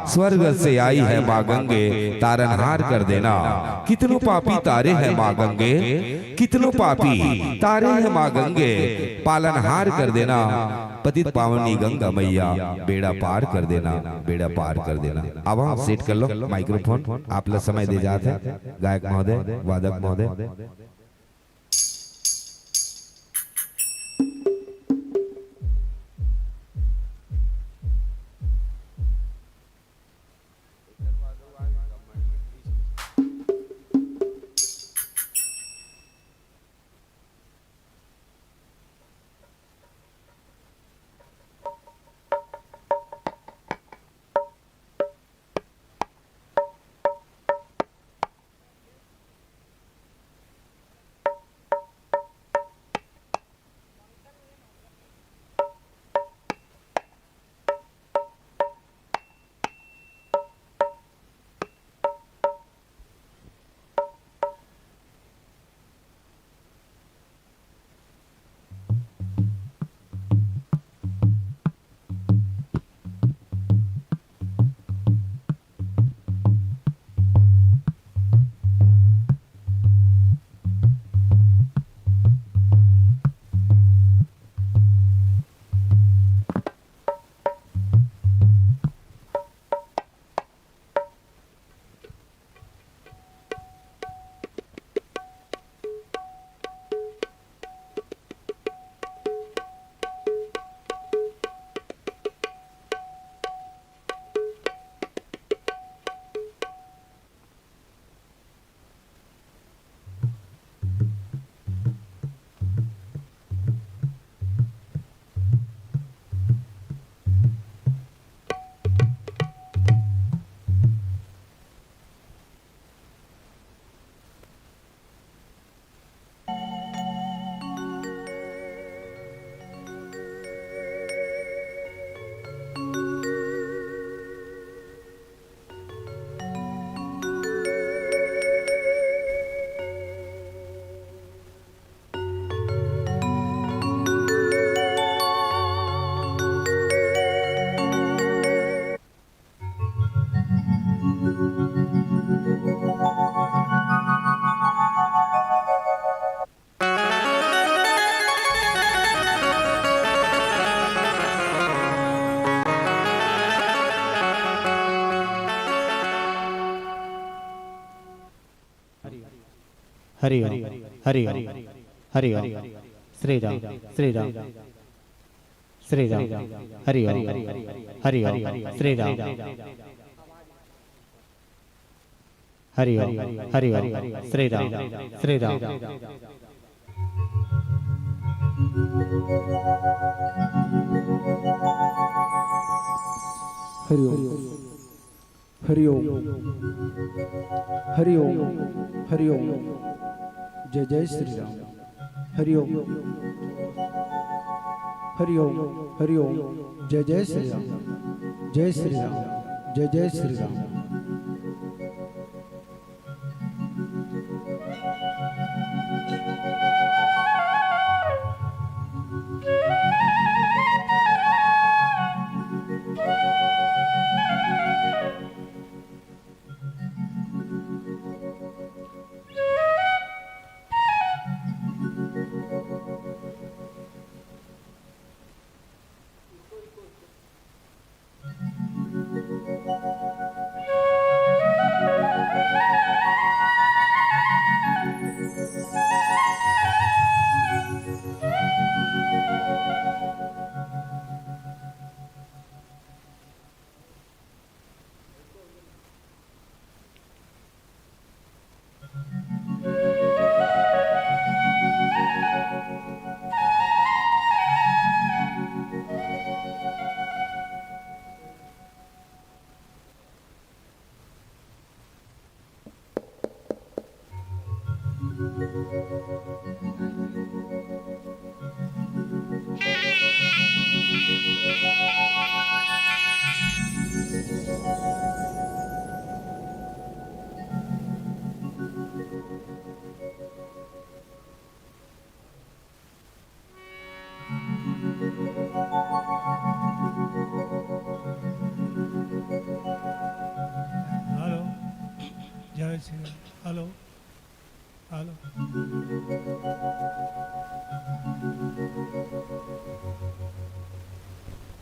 स्वर्ग से आई है माँ गंगे तारनहार कर देना। कितनों पापी तारे हैं माँ गंगे, कितनों पापी तारे हैं माँ गंगे, पालनहार कर देना, पतित पावनी गंगा मैया बेड़ा पार कर देना, बेड़ा पार कर देना। अब आप सेट कर लो माइक्रोफोन, आप लोग समय दे जाते गायक महोदय वादक महोदय। हरि हरि हरि श्री राम श्री राम श्री राम हरि हरि हरि श्री राम हरि हरि हरि श्री राम श्री राम हरि ओम हरि ओम हरि ओम हरि ओम जय जय श्री राम हरि ओम हरि ओम हरि ओम जय जय श्री राम जय श्री राम जय जय श्री राम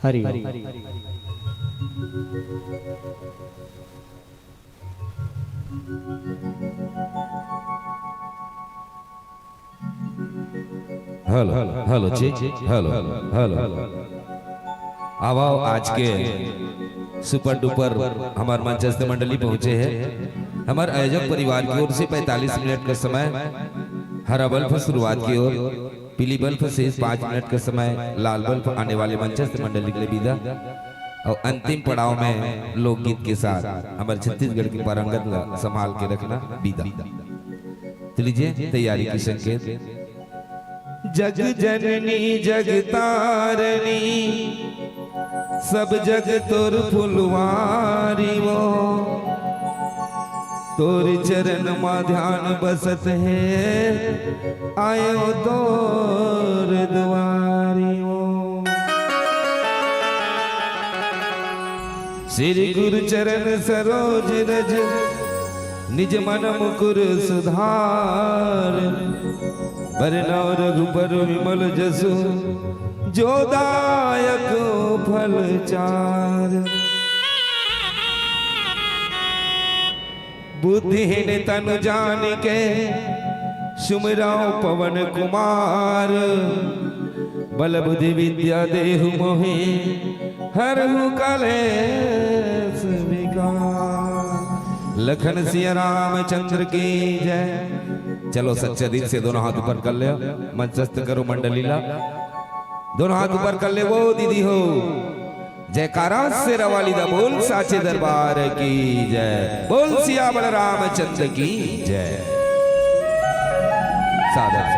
हरि हेलो हेलो जी हेलो हेलो अब आओ आज के सुपर डुपर हमारे मंचस्थ मंडली पहुंचे हैं। हमारे आयोजक परिवार की ओर से 45 मिनट का समय, हरा बल्ब शुरुआत की ओर, पीली बल्ब से 5 मिनट का समय, लाल बल्ब आने वाले मंचस्थ मंडली के लिए विदा और अंतिम पड़ाव में लोकगीत के साथ हमारे छत्तीसगढ़ की पारंगत संभाल के रखना विदा। तो लीजिए तैयारी की संकेत। जग जननी जग तारनी सब जग तोर फुलवारी वो, तोर चरण मा ध्यान बसत है आयो तोर दुआरी वो। श्री गुरु चरण सरोज रज निज मन मुकुर सुधार, बरनौ रघुबर विमल जसु जो दायक फल चार। बुद्धिहीन तनु जान के सुमिराओ पवन कुमार, बल बुद्धि विद्या देहु मोहि हरहु कलेश विकार। लखन सिया रामचंद्र की जय। चलो सच्चे दिल से दोनों हाथ ऊपर कर ले, मंचस्थ करो मंडलीला, दोनों हाथ ऊपर कर ले वो दीदी हो। जयकारा से रवाली दा बोल साचे दरबार की जय, बोल सिया बल रामचंद्र की जय। सादर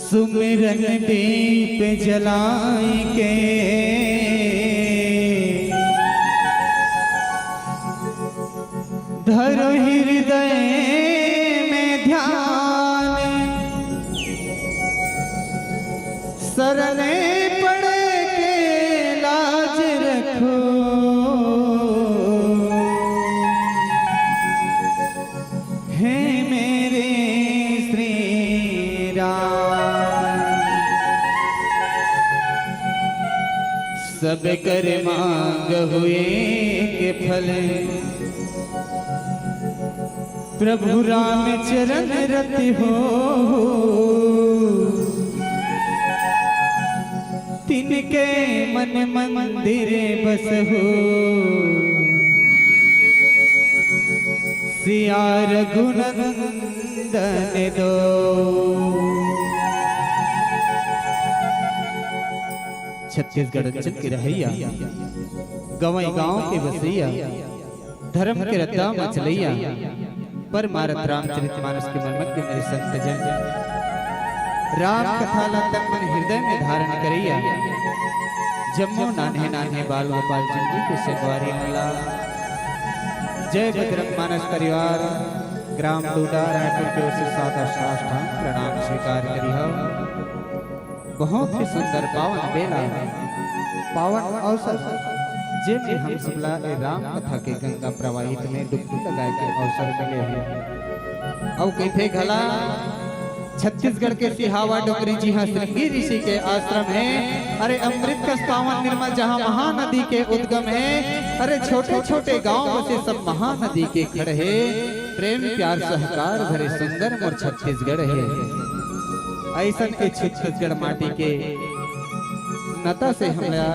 सुमिरन दीप जलाए के धरो हृदय में ध्यान सरने पड़े के लाज रखो हे मेरे श्री राम। सब कर मांग हुए के फल प्रभु राम चरण रति हो तिनके मन मंदिर बस हो सिया रघुनंदन दो। छत्तीसगढ़ चल के रहैया गवई गांव के बसैया धर्म के रत्ता मचलैया पर मारत रामचरितमानस के मनमत के मेरे संत जन राम कथा तन मन हृदय में धारण करैया जम्मो नान्हे नान्हे बाल गोपाल जी के सेवारी मला जय बजरंग मानस परिवार ग्राम डूडा रायपुर की ओर से साष्टांग प्रणाम स्वीकार करिह। बहुत ही सुंदर पावन बेला पावन अवसर जिनमें हम सबला राम कथा के गंगा प्रवाहित में डुबकी लगाए के अवसर मिले हैं। और कहते घला छत्तीसगढ़ के सिहावा डोगरी जी हाँ श्रृंगी ऋषि के आश्रम है। अरे अमृत का पावन निर्मल जहाँ महानदी के उद्गम है। अरे छोटे छोटे गांव से सब महानदी के खड़े है। प्रेम प्यार सहकार भरे सुंदर मोर छत्तीसगढ़ है। ऐसा के छत्तीसगढ़ माटी के नता से हमरा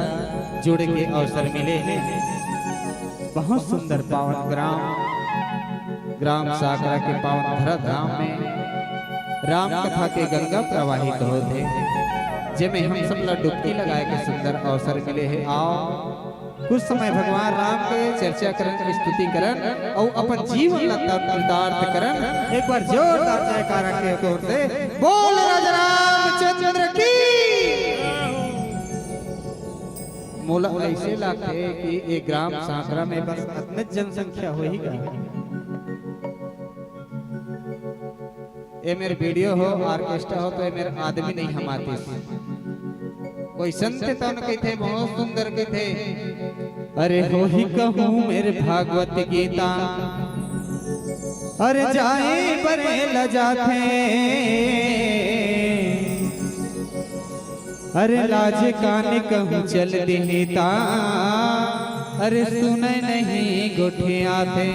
जुड़े के अवसर मिले हैं। बहुत सुंदर पावन ग्राम साकरा के पावन धरा धाम में राम कथा के गंगा प्रवाहित होते जिसमें हम सब डुबकी लगाए के सुंदर अवसर मिले हैं। आओ कुछ समय भगवान राम के चर्चा करन स्तुति करन और अपन जीवन लतार्थ करन। एक बार जोरदार जयकारा के ओर से बोल राजा रामचंद्र की। मोला ऐसे लगते कि एक ग्राम साकरा में बस अत्यंत जनसंख्या हो ही गई। ये मेरे वीडियो हो ऑर्केस्ट्रा हो तो ये मेरे आदमी नहीं हम आते। कोई संत तन कहते बहुत सुंदर कहते अरे हो ही कहूँ मेरे भागवत गीता अरे जाए बरे लजाते अरे लाज कान कहूँ चल देता अरे सुने नहीं गोठे आते।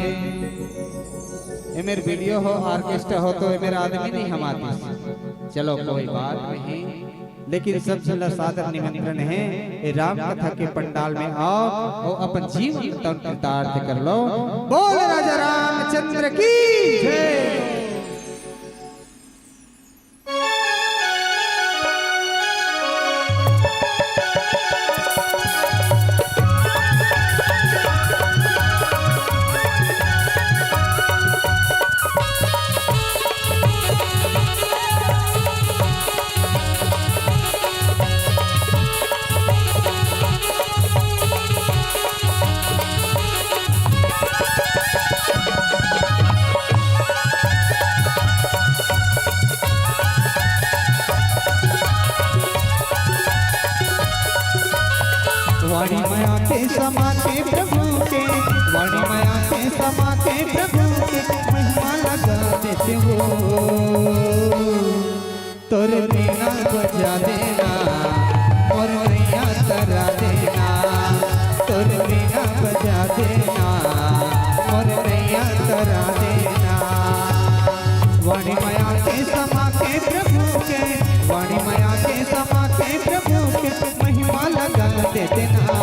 ये मेरे वीडियो हो ऑर्केस्ट्रा हो तो ये मेरा आदमी नहीं हम आते। चलो कोई बात नहीं लेकिन सबसे सादर निमंत्रण है ये राम कथा के पंडाल में आओ और अपन जीवन तंत्रार्थ कर लो। बोल राजा रामचंद्र की जय। वाणी माया के समाते प्रभु के वाणी माया के समाते प्रभु के महिमा लगा देते हो। तोर बिना बजा देना और नैया तरा देना तोर बिना बजा देना और नैया तरा देना। वाणी माया के समाते प्रभु के वाणी माया के समाते प्रभु के महिमा लगा देते ना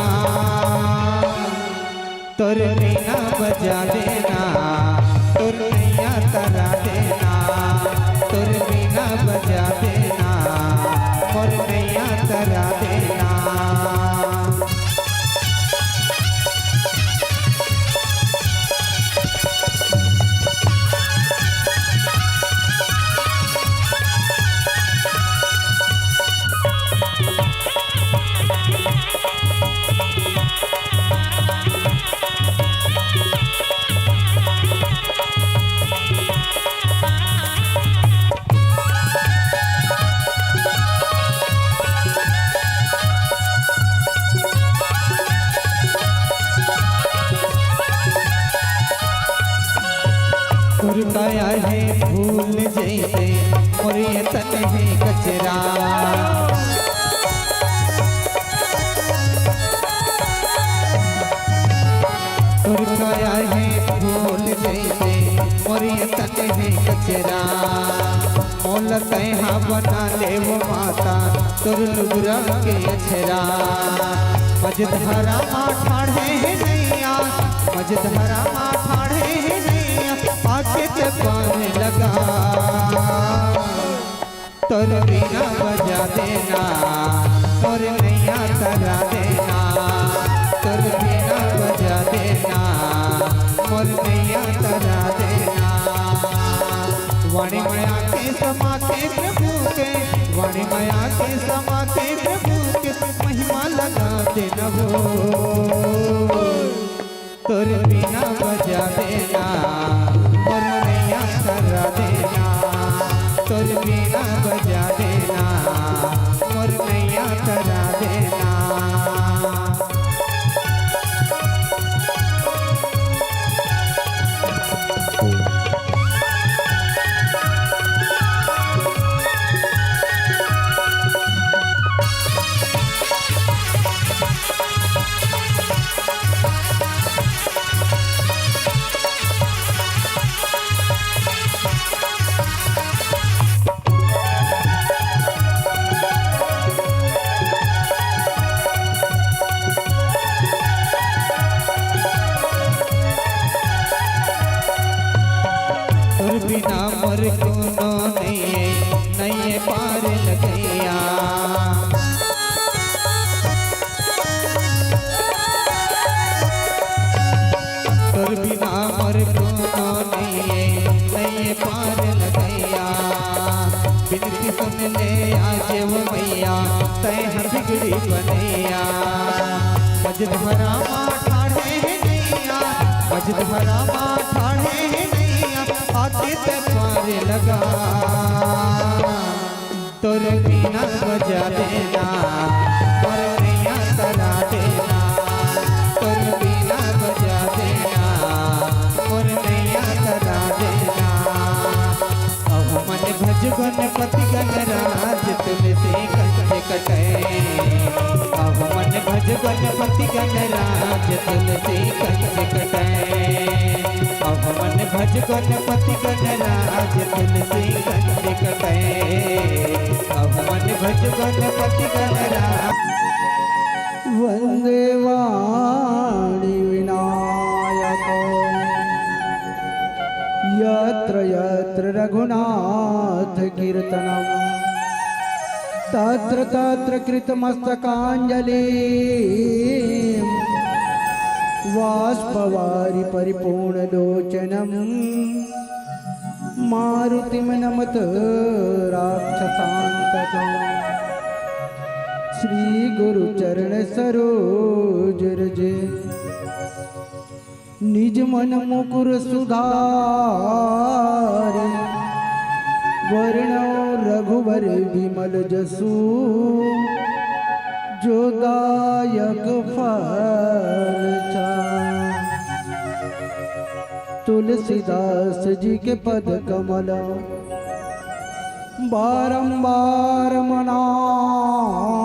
तोर नैया बजा देना तोर नैया तरा देना तोर बिना बजा देना और नैया तरा देना। अचरा तुर काया है फूल जैसे मोरिय तन है कचरा मोल कहा बना ले वो माता तुर लुगरा के अचरा मजधरा ठाढ़े है नैया मजधरा ठाढ़े है नैया आके ते पाने लगा तुर बिना बजा देना तुर नैया तरा देना तुर बिना बजा देना मोर नैया तरा देना वाणी माया के समा के प्रभु के वाणी माया के समा के प्रभु के महिमा लगा देना वो तुर बिना बजा देना मोर नैया तरा देना तुर बिना बजा देना मोर नैया तरा देना बिना मोर कोनो नहीं पार लगैया तोर बिना मोर कोनो नहीं पार लगैया बिनती सुन ले आज वो मैया तय बिगड़ी बनैया मजधरा ठाढ़े है नैया मजधरा ठाढ़े है नैया आके ते पार लगा तुर बिना बजा देना मोर नैया तरा देना तुर बिना बजा देना मोर नैया तरा देना अब मन भज गणपति गणराज तुलसी कंठ कटे अब मन भज गणपति गणराज तुलसी कंठ कटे अब मन भज गणपति गणराज तुलसी कंठ कटे अब मन भज गणपति गणराज वंदे वाणी विनायको यत्र यत्र रघुनाथ कीर्तनम तत्र तत्र कृतमस्तकांजलि वाष्पवारि परिपूर्णलोचनम् मारुतिं नमत राक्षसान्तकम् श्री गुरु चरण सरोज रज निज मन मुकुर सुधारि वर्णो रघुवर विमल जसु जो दायक फल तुलसीदास जी के पद कमल बारंबार मनाओ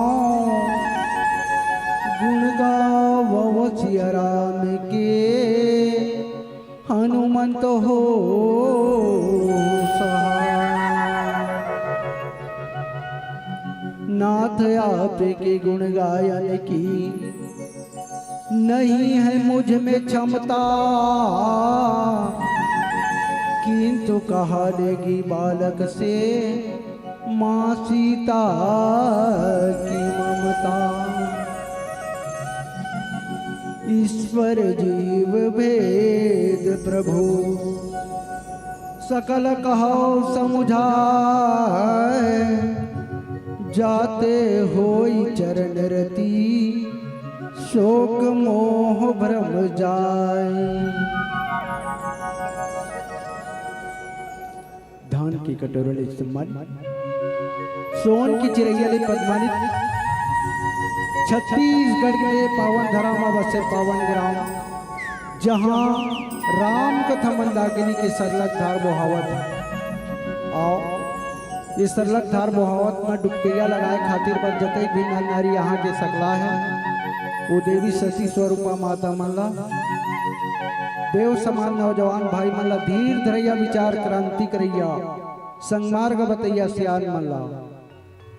गुण गावो सिया राम के हनुमंत हो नाथ आप के गुण गायन की नहीं है मुझ में क्षमता किंतु कहा लेगी बालक से माँ सीता की ममता ईश्वर जीव भेद प्रभु सकल कहो समुझाए जाते होई चरण रति शोक मोह भ्रम जाए। धान की कटोरल सम्मान सोन की चिड़ैया पद्मानी छत्तीसगढ़ के पावन धरामा बसे पावन ग्राम जहां राम कथा मंदाकिनी की सरलग धार बोहावत आओ इस सरलक थार मोहब्बत में डुबकिया लगाए खातिर पर जते भी नर नारी यहाँ के सकला है वो देवी सती स्वरूपा माता मल्ला देव समान नौजवान भाई मल्ला धीर धरैया विचार क्रांति करैया संगमार्ग बतैया सियान मल्ला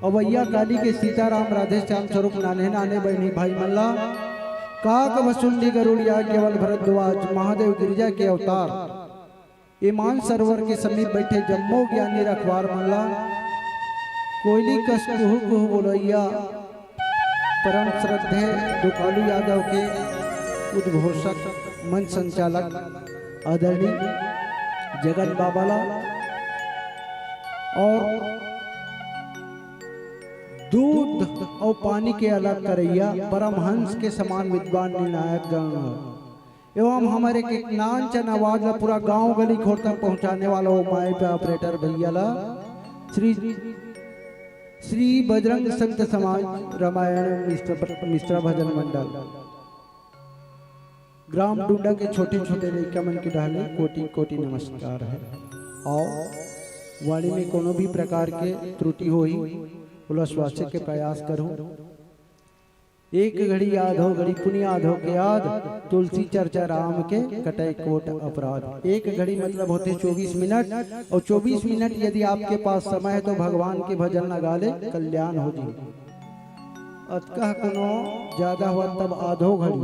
अवैया काली के सीताराम राधे श्याम स्वरूप नाने नाने बहनी भाई मल्ला काक वसुंडी गरुड़िया केवल भरद्वाज महादेव गिरिजा के अवतार ईमान सरोवर के समीप बैठे जम्मो ज्ञानी रखवार मल्ला कोयली कस कुहू कुहू बोलैया परम श्रद्धे दुकालू यादव के उद्घोषक मंच संचालक आदरणीय जगन बाबाला और दूध और पानी के अलग करैया परमहंस के समान विद्वान निर्णायक गण एवं हमारे के नानचन आवाज ला पूरा गांव गली खोर तक पहुंचाने वाला वो माई पे ऑपरेटर भैया ला श्री बजरंग संत समाज रामायण मिश्रा भजन मंडल ग्राम डूडा के छोटे छोटे लड़का मन के डाले कोटि कोटि नमस्कार है। और वाणी में कोनो भी प्रकार के त्रुटि होई उलसवाचे के प्रयास करूं। एक घड़ी याद हो घड़ी पुण्य याद हो के याद तुलसी चर्चा राम के कटय कोट अपराध। एक घड़ी मतलब होते 24 मिनट और 24 मिनट यदि आपके पास समय है तो भगवान के भजन लगा ले कल्याण हो जी। अतकह कोनो ज्यादा हुआ तब आधो घड़ी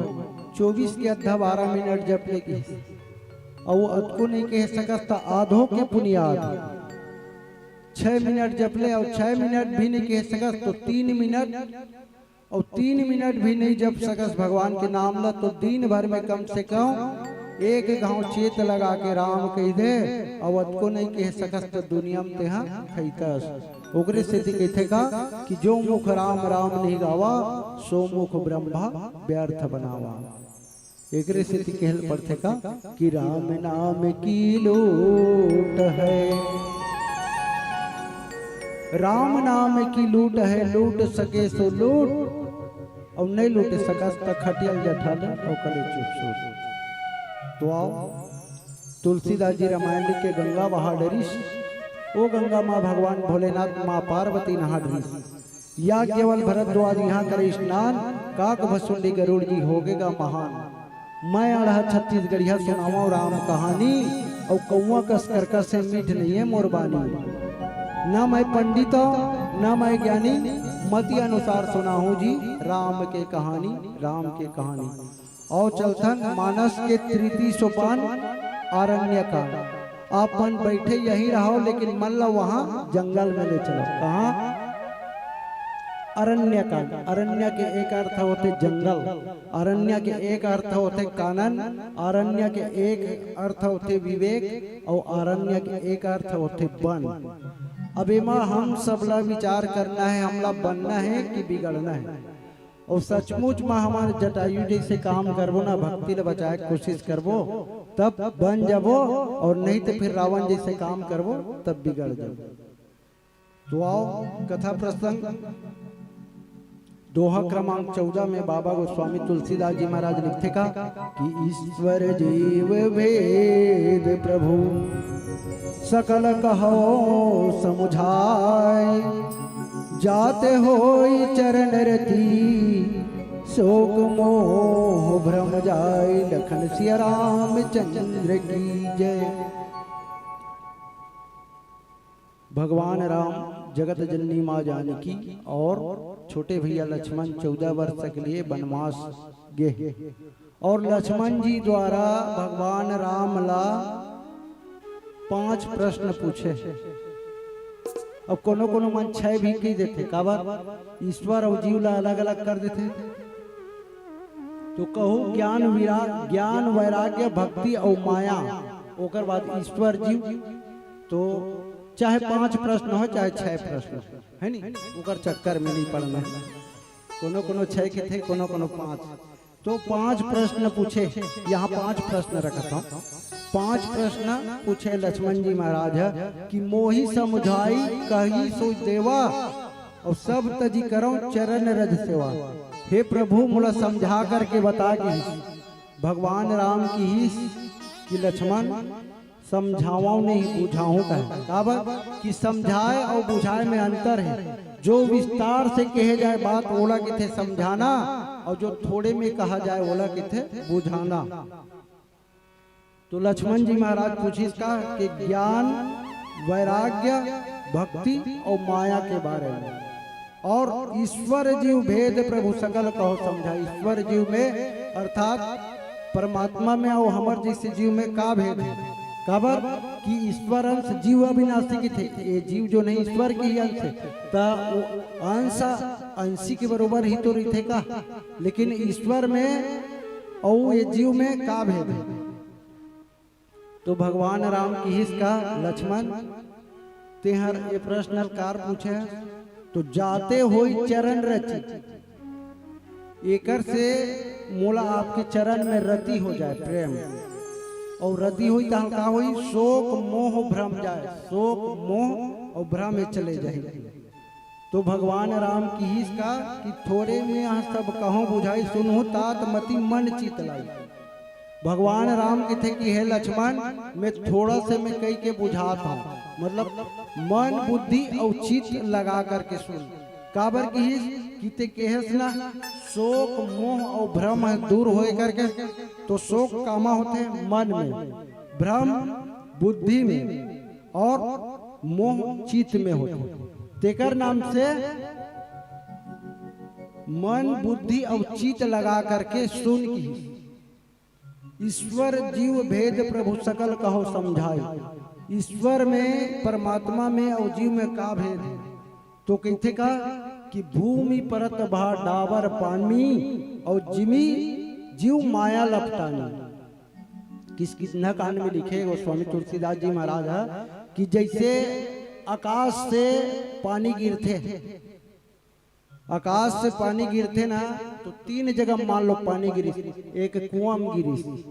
24 के अद्धा 12 मिनट जब लेके और वो अतको नहीं कह सकता आधो के पुनियाद 6 मिनट जब ले और 6 मिनट भी नहीं कह सकस तो 3 मिनट और 3 मिनट भी नहीं जब सकस भगवान के नाम ला तो दिन भर में कम से कम एक गांव चेत लगा के राम कह दे और अतको नहीं कह सकस तो दुनिया में तेहा खैतस। ओकरे से कहते का कि जो मुख राम राम नहीं गावा सो मुख ब्रह्मा व्यर्थ बनावा। एकरे से कहल पड़ते का कि राम नाम की लूट है राम नाम की लूट है लूट सके सो लूट और नहीं लूट सकस तक खटियल जठल और कले चुप सूट। तो आओ तुलसीदास जी रामायण के गंगा बहा डरिस ओ गंगा माँ भगवान भोलेनाथ माँ पार्वती नहा डरिस या केवल भरद्वाज यहाँ करे स्नान काक भसुंडी गरुड़ जी होगेगा महान। मैं अढ़ा छत्तीसगढ़िया सुनावा राम कहानी और कौआ कस करका से मीठ नहीं है मोरबानी। न मैं पंडित न मैं ज्ञानी मति अनुसार सुना हूँ जी राम के कहानी और चलथन मानस के तृतीय सोपान आरण्य का आपन बैठे यही रहो लेकिन मन लो वहाँ जंगल में ले चलो। कहाँ अरण्य का अरण्य के एक अर्थ होते जंगल अरण्य के एक अर्थ होते कानन अरण्य के एक अर्थ होते विवेक और अरण्य के एक अर्थ होते वन। अब एमा हम सबला विचार करना है हमला बनना है कि बिगड़ना है और सचमुच में हमारे जटायु जैसे काम करबो ना भक्ति ले बचाए कोशिश करबो तब बन जाबो और नहीं तो फिर रावण जैसे काम करबो तब बिगड़ जाबो। तो आओ कथा प्रसंग दोहा क्रमांक 14 में बाबा गोस्वामी तुलसीदास जी महाराज लिखते का कि ईश्वर जीव भेद प्रभु सकल कहो समुझाए जाते होई चरण रति शोक मोह भ्रम जाए लखन सिया राम चंद्र की जय। भगवान राम जगत जननी माँ जानकी और छोटे भैया लक्ष्मण 14 वर्ष के लिए वनवास गए और लक्ष्मण जी द्वारा भगवान राम ला 5 प्रश्न पूछे। अब कोनो कोनो मन 6 भी कह देते काबर ईश्वर और जीव ला अलग अलग कर देते। तो कहो ज्ञान वैराग्य भक्ति और माया ओकर बाद ईश्वर जीव तो चाहे 5 प्रश्न हो चाहे 6 प्रश्न है नी ओकर चक्कर में नहीं पड़ना। कोनो कोनो 6 के थे कोनो कोनो 5 तो 5 प्रश्न पूछे। यहाँ 5 प्रश्न रखता हूँ। 5 प्रश्न पूछे लक्ष्मण जी महाराज कि मोही समुझाई कही सोच देवा और सब तजी करो चरण रज सेवा। हे प्रभु मुझे समझा करके बता कि भगवान राम की ही कि लक्ष्मण समझाओ नहीं बुझाऊं का है काबर कि समझाए और बुझाए में अंतर है। जो विस्तार से कहे जाए बात ओला के थे समझाना और जो थोड़े में कहा जाए ओला के थे बुझाना। तो लक्ष्मण जी महाराज पूछी इसका कि ज्ञान वैराग्य भक्ति और माया के बारे में और ईश्वर जीव भेद प्रभु सकल कहो समझा। ईश्वर जीव में अर्थात परमात्मा में और हमर जैसे जीव में का भेद है काबर कि ईश्वर अंश जीव अविनाशी के थे। ये जीव जो नहीं ईश्वर के ही अंश है तो अंश अंशी के बरोबर ही तो रहते का, लेकिन ईश्वर में और ये जीव में का भेद है। तो भगवान राम की इसका लक्ष्मण तेहर ये प्रश्न कार पूछे तो जाते होई चरण रचित एकर से मोला आपके चरण में रति हो जाए प्रेम और रति हुई तो का हुई शोक मोह भ्रम जाए, शोक मोह और भ्रम में चले जाए। तो भगवान राम की ही इसका कि थोड़े में यहाँ सब कहो बुझाई सुनो तात मति मन चित लाई। भगवान राम के थे कि हे लक्ष्मण मैं थोड़ा से मैं कई के बुझाता हूँ, मतलब मन बुद्धि और चित्त लगा करके सुन काबर की किते केहस ना शोक मोह और भ्रम दूर होए करके। तो शोक कामा होते मन में, भ्रम बुद्धि में और मोह चित्त में होते। तेकर नाम से मन बुद्धि और चित्त लगा करके सुन की ईश्वर जीव भेद प्रभु सकल कहो समझाए। ईश्वर में परमात्मा में और जीव में का भेद है। तो कहते का कि भूमि परत भा डाबर पानी और जिमी जीव माया लपटानी। किस न कांड में लिखे गोस्वामी तुलसीदास जी महाराज है कि जैसे आकाश से पानी गिरते, आकाश से पानी गिरते ना तो तीन जगह मान लो पानी गिरी, एक कुआं में गिरी,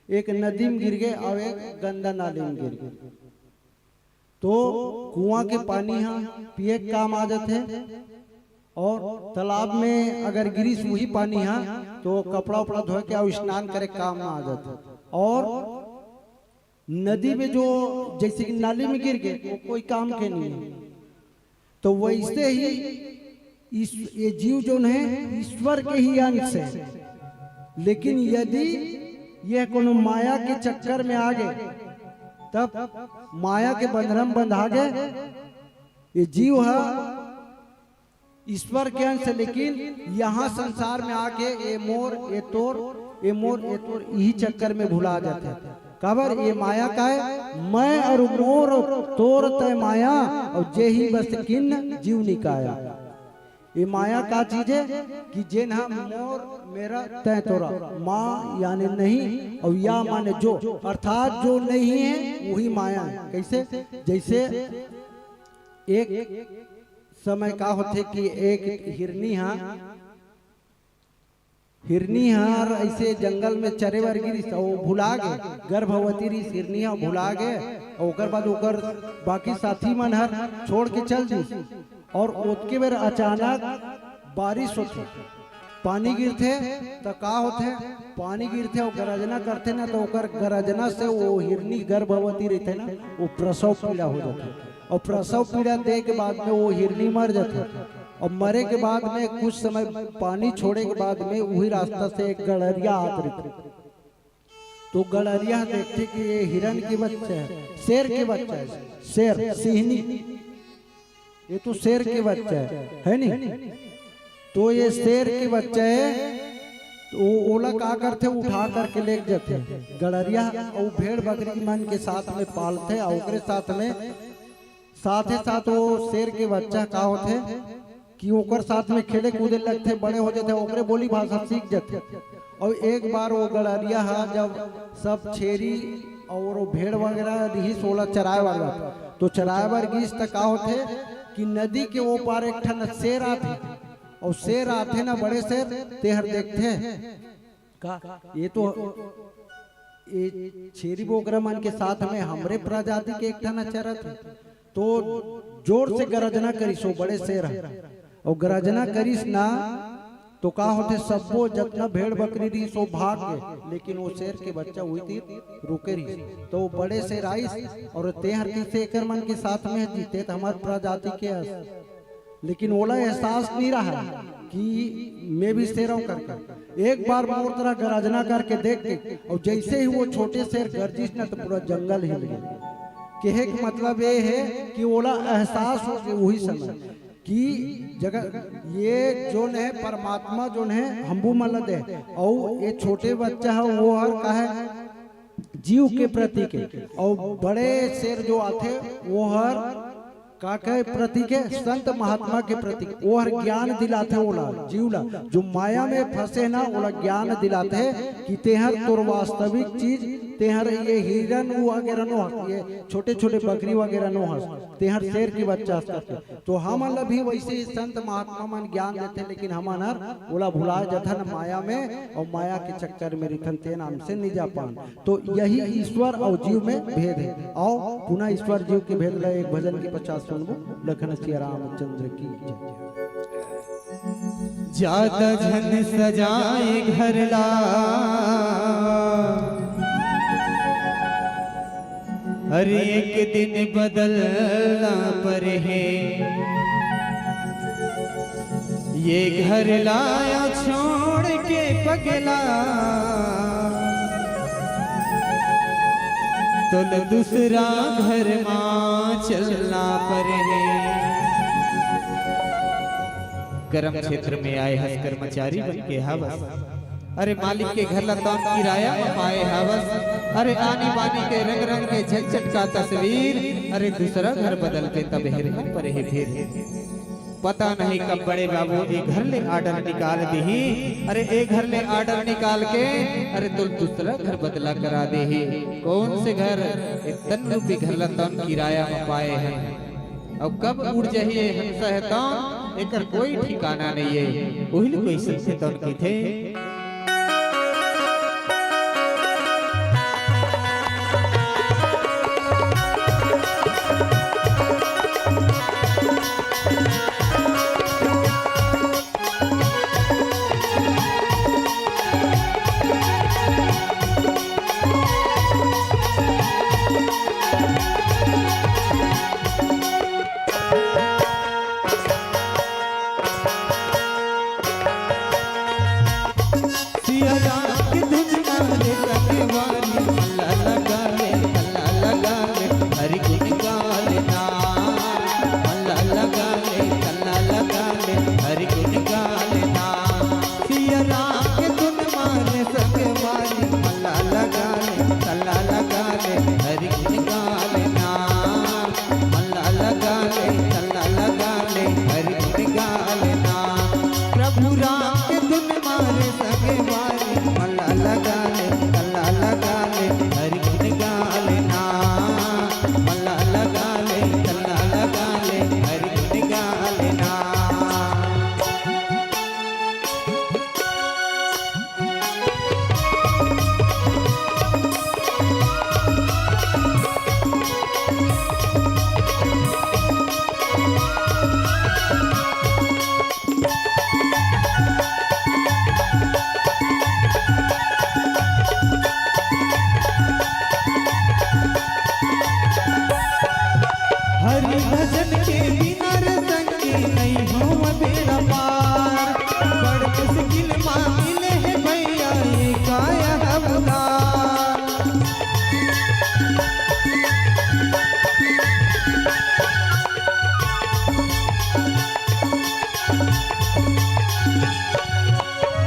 एक नदी में गिर गए और एक गंदा नाली में गिर गए। तो कुआं के पानी यहाँ पिए काम आ जाते हैं और तालाब में अगर गिरीश वही पानी यहाँ तो कपड़ा उपड़ा धो के और स्नान करे काम में आ जाते। और नदी में जो जैसे कि नाली में गिर गए वो कोई काम के नहीं है। तो वैसे ही ये जीव जो है ईश्वर के ही अंश है, लेकिन यदि यह कोनो माया के चक्कर में आ गए तब माया के बंधन बंधा गए। ये जीव है ईश्वर के अंश, लेकिन यहाँ संसार में आके ये मोर ये तोर ये मोर ये तोर यही चक्कर में भुला जाते हैं। काबर ये माया का है, मैं और मोर तोर तय माया और जे ही बस किन्न जीव निकाया। ये माया का चीज है कि जेन हम मोर मेरा तय तोरा, माँ यानी नहीं और या माने जो, अर्थात जो नहीं है वही माया है। कैसे? जैसे एक समय का होते कि एक हिरनी हार ऐसे जंगल में चरे बर गिरी तो भुला गए, गर्भवती रही हिरनी भुला गए और ओकर बाद ओकर बाकी साथी मन हर छोड़ के चल दी। और उसके बेर अचानक बारिश होती, पानी गिरते तो का होते, पानी गिरते और गरजना करते ना तो ओकर गरजना से वो हिरनी गर्भवती रहते ना वो प्रसव पीड़ा हो जाता और प्रसव पीड़ा दे के बाद में वो हिरनी मर जाते। और मरे के बाद में कुछ समय पानी छोड़े के बाद में वही रास्ता से एक गड़रिया आते रहते। तो गड़रिया देखते कि ये हिरन की बच्चा है, शेर के बच्चा है, शेर सिंहनी, ये तो शेर के बच्चा है नहीं। तो ये शेर के बच्चा है तो ओला का करते उठा करके ले जाते गड़रिया और भेड़ बकरी मन के साथ में पालते और ओकरे साथ में साथ ही साथ वो शेर के बच्चा का होते कि ओकर साथ में खेले कूदे लगते, बड़े हो जाते, ओकरे बोली भाषा सीख जाते। और एक बार वो गड़रिया जब सब छेरी और वो भेड़ वगैरह रही सोला चराए वाला तो चराए बार गीस तक का होते कि नदी के वो पार एक ठन शेर आते और शेर आते ना बड़े शेर तेहर देखते का ये तो ये छेरी बोकरा मन के साथ में हमरे प्रजाति के एक ठन चरत है। तो जोर से गरजना करी सो बड़े शेर और गरजना करीस ना तो का होते सबो जितना भेड़ बकरी रही सो भाग गए, लेकिन वो शेर के बच्चा हुई थी रुके रही। तो बड़े शेर आइस और तेहर से एकर मन के साथ में जीते तो हमारे प्रजाति के हस, लेकिन ओला एहसास नहीं रहा कि मैं भी शेर हूं करके। एक बार मोर तरह गरजना करके देख के और जैसे ही वो छोटे शेर गर्जिश ना तो पूरा जंगल हिल गया। कहे का मतलब ये है कि ओला एहसास हो कि वही समय कि जगह ये जो है परमात्मा जो है हमबू मलद है, और ये छोटे बच्चा है वो हर का है जीव के प्रतीक है, और बड़े शेर जो आते वो हर का कहे प्रतीक है संत महात्मा के प्रतीक। वो हर ज्ञान दिलाते ओला जीवला जो माया में फंसे ना ओला ज्ञान दिलाते हैं कि तेहर तोर वास्तविक चीज तेहर ये हिरन वगैरह नो हंस, ये छोटे छोटे बकरी वगैरह नो हंस, तेहर शेर की बच्चा हंसते। तो हम भी वैसे ही संत महात्मा मन ज्ञान देते, लेकिन हम ओला भुला जथन माया में और माया के चक्कर में रिथन ते नाम से नहीं जा पान। तो यही ईश्वर और जीव में भेद है। आओ पुनः ईश्वर जीव के भेद ला एक भजन के 50 सुनबो। लखन सिया रामचंद्र की ज्यादा झन सजाए घर ला हर एक दिन बदलना पर है, ये घर लाया छोड़ के पगला तो दूसरा घर मां चलना पर है। कर्म क्षेत्र में आए हंस कर्मचारी बन के हवस, अरे मालिक के घर लताम किराया पाए हवस, अरे आनी बानी के रंग रंग के झटझट का तस्वीर, अरे दूसरा घर बदलते तब हेर पर है फिर। पता नहीं कब बड़े बाबू एक घर ले आर्डर निकाल दी, अरे एक घर ले आर्डर निकाल के अरे तो दूसरा घर बदला करा दे। कौन से घर? तन रूपी घर लताम किराया पाए हैं, अब कब उड़ जाइए हंसा है तो एकर कोई ठिकाना नहीं है। वही कोई से तो की थे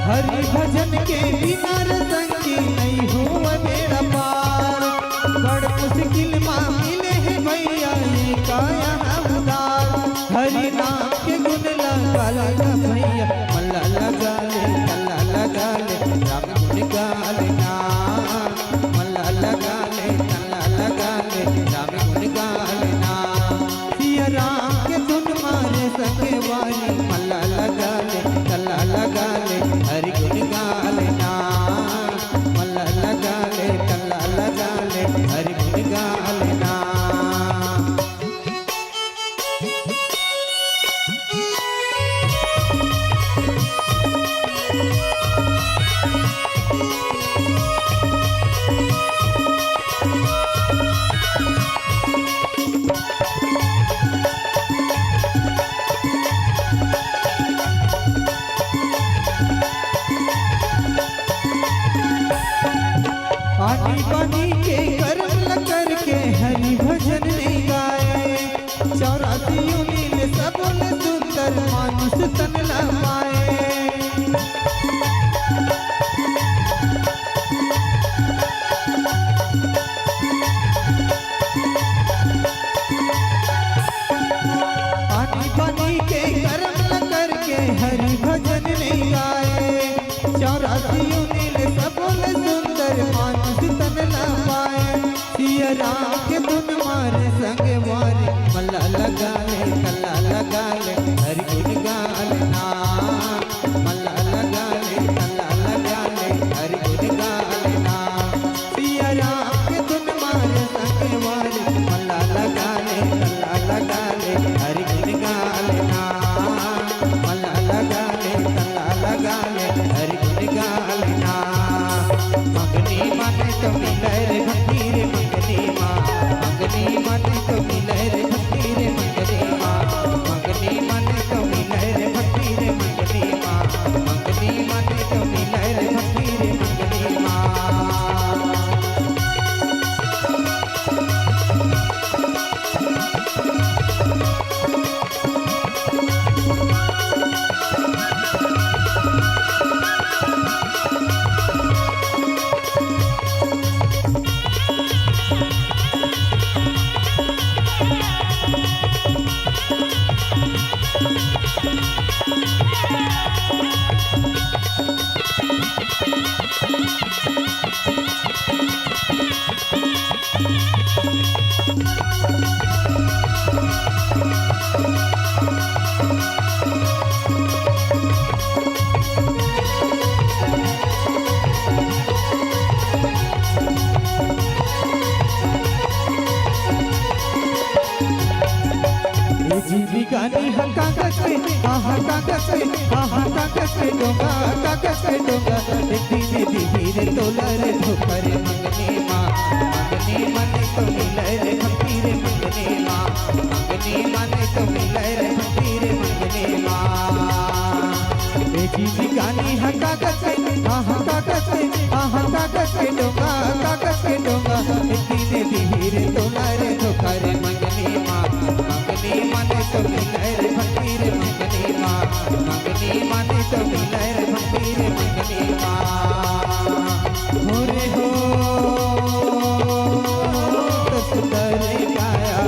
हरि भजन के बिना संगी नहीं हुआ मेरा पार, बड़ मुश्किल मां मिले है भैया ये काया उदार। हरि नाम के गुण लगा लगा भैया मल्ला लगा ले कल्ला लगा ले राम गुण गा लेना, मल्ला लगा ले कल्ला लगा ले राम गुण गा लेना। सिया राम के धुन मारे संगे वाली मल्ला लगा ले कल्ला लगा ले हरि गुण गा लेना, मल्ला लगा ले कल्ला लगा ले हरि गुण गा लेना। मानुष तन ला पाए। पानी पानी के कर्म न करके हरि भजन नहीं गाए। 84 नील सबल सुंदर मानुष तन ला पाए। सिया राम के धुन मारे संग मारे मल्ला लगा ले कल्ला लगा ले हरि गुण गाल ना। मल्ला लगा ले कल्ला लगा ले हरि गुण गाल ना। सिया राम के धुन मारे संग मारे मल्ला लगा ले कल्ला लगा ले हरि गुण गाल ना। मल्ला लगा ले कल्ला लगा ले हरि गुण गाल ना। मंगनी मन तो मिले रे भक्ति रे मंगनी माँ। मंगनी मन तो मिले रे भक्ति रे मंगनी माँ। मंगनी मन तो मिले रे भक्ति रे मंगनी माँ। मंगनी मन तो मिले रे भक्ति रे मंगनी माँ। जीविकानी हक्का कचे आहा कागज पे आहा कागज पे डोंगा कागज पे डोंगा। धीरे धीरे तोला रे धोकर मंगनी माँ। मंगनी मन तो मिले रे भक्ति रे मंगनी माँ। मंगनी मन तो मिले रे भक्ति रे मंगनी माँ। जीविकानी हक्का कचे आहा कागज पे आहा कागज पे डोंगा कागज पे डोंगा। धीरे धीरे तोला रे धोकर मंगनी माँ। मंगनी मन तो मिले रे भक्ति रे मंगनी माँ। मंगनी मन तो मिले रे भक्ति रे मंगनी माँ। हो रे हो तो सुंदर गाया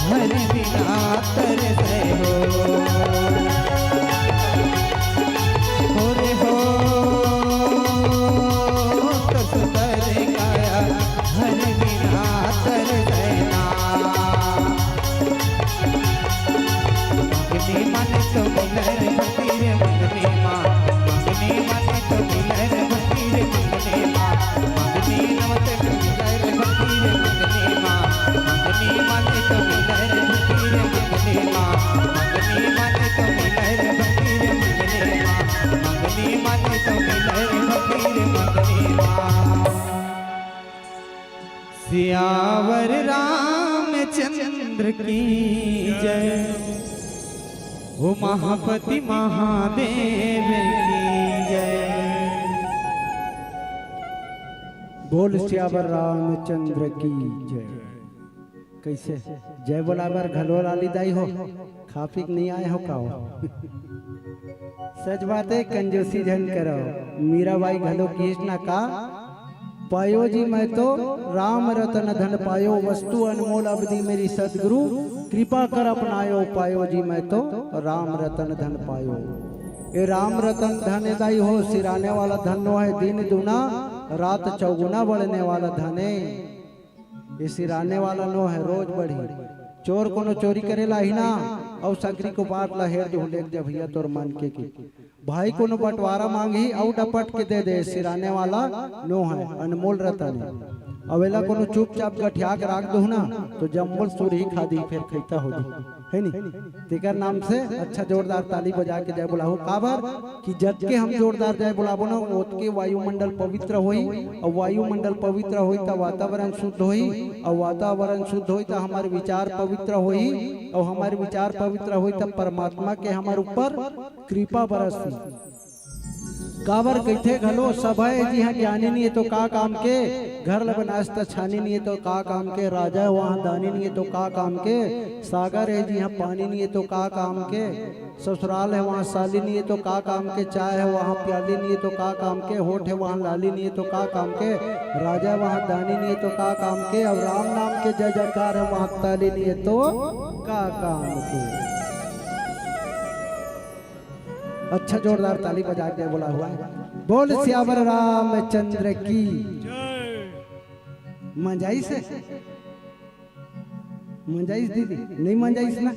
हरि बिना तरसे हो। हो रे हो तो सुंदर गाया हरि बिना तरसे ना। मंगनी मन तो मिले रे भक्ति रे मंगनी माँ। मंगनी मन तो मिले रे भक्ति रे मंगनी माँ। मंगनी नमत तो मिले रे भक्ति रे मंगनी माँ। मंगनी मन तो मिले रे भक्ति रे मंगनी माँ। मंगनी मन तो मिले रे भक्ति रे मंगनी माँ। मंगनी मन तो मिले रे भक्ति रे मंगनी माँ। सियावर रामचंद्र की जय। ओ महापति महादेव की जय। बोल सियावर रामचंद्र की जय। कैसे जय बोलावर घलो लाली दाई हो खाफिक नहीं आए हो का हो। सच बात है कंजूसी झन करो। मीराबाई घलो कृष्ण का पायो जी मैं तो राम रतन धन पायो। वस्तु अनमोल अवधि मेरी सदगुरु कृपा कर अपनायो। पायो जी मैं तो राम रतन धन पायो। ये राम रतन धन दाई हो सिराने वाला धन नो है। दिन दुना रात चौगुना बढ़ने वाला धन है। ये सिराने वाला नो है रोज बढ़ी। चोर कोनो चोरी करेला ही ना और सकरी को बात ला हेर जो ले दे भैया तोर मान के की। भाई कोनो बंटवारा मांगी और डपट के दे दे। सिराने वाला नो है अनमोल रतन है। अवेला कोनो चुपचाप गठिया के राख दो ना तो जम्बल सुर ही खा दी फिर खैता हो दी है नी। तेकर नाम से अच्छा जोरदार ताली बजा के जय बुलाओ। काबर कि जब के हम जोरदार जय बुलाबो ना ओत के वायुमंडल पवित्र होई। और वायुमंडल पवित्र होई तो वातावरण शुद्ध होई। और वातावरण शुद्ध होई तो हमारे विचार पवित्र होई। और हमारे विचार पवित्र होई तो परमात्मा के हमारे ऊपर कृपा बरसती। काबर कहते घलो सब है जी हाँ ज्ञानी नहीं है तो का काम के। घर ल बनास त छानी नहीं है तो का काम के, राजा वहाँ दानी नहीं है तो का काम के, सागर है जी यहाँ पानी नहीं है तो का काम के, ससुराल है वहाँ साली नहीं है तो का काम के, चाय है वहाँ प्याली नहीं है तो का काम के, होठ है वहाँ लाली नहीं है तो का काम के, राजा वहाँ दानी नहीं है तो का काम के, और राम नाम के जय जयकार है वहाँ ताली नहीं है तो का काम के। अच्छा जोरदार ताली बजा के बोला हुआ है, बोल सियावर रामचंद्र की मंजाइश है, मंजाइश दीदी नहीं मंजाइश ना,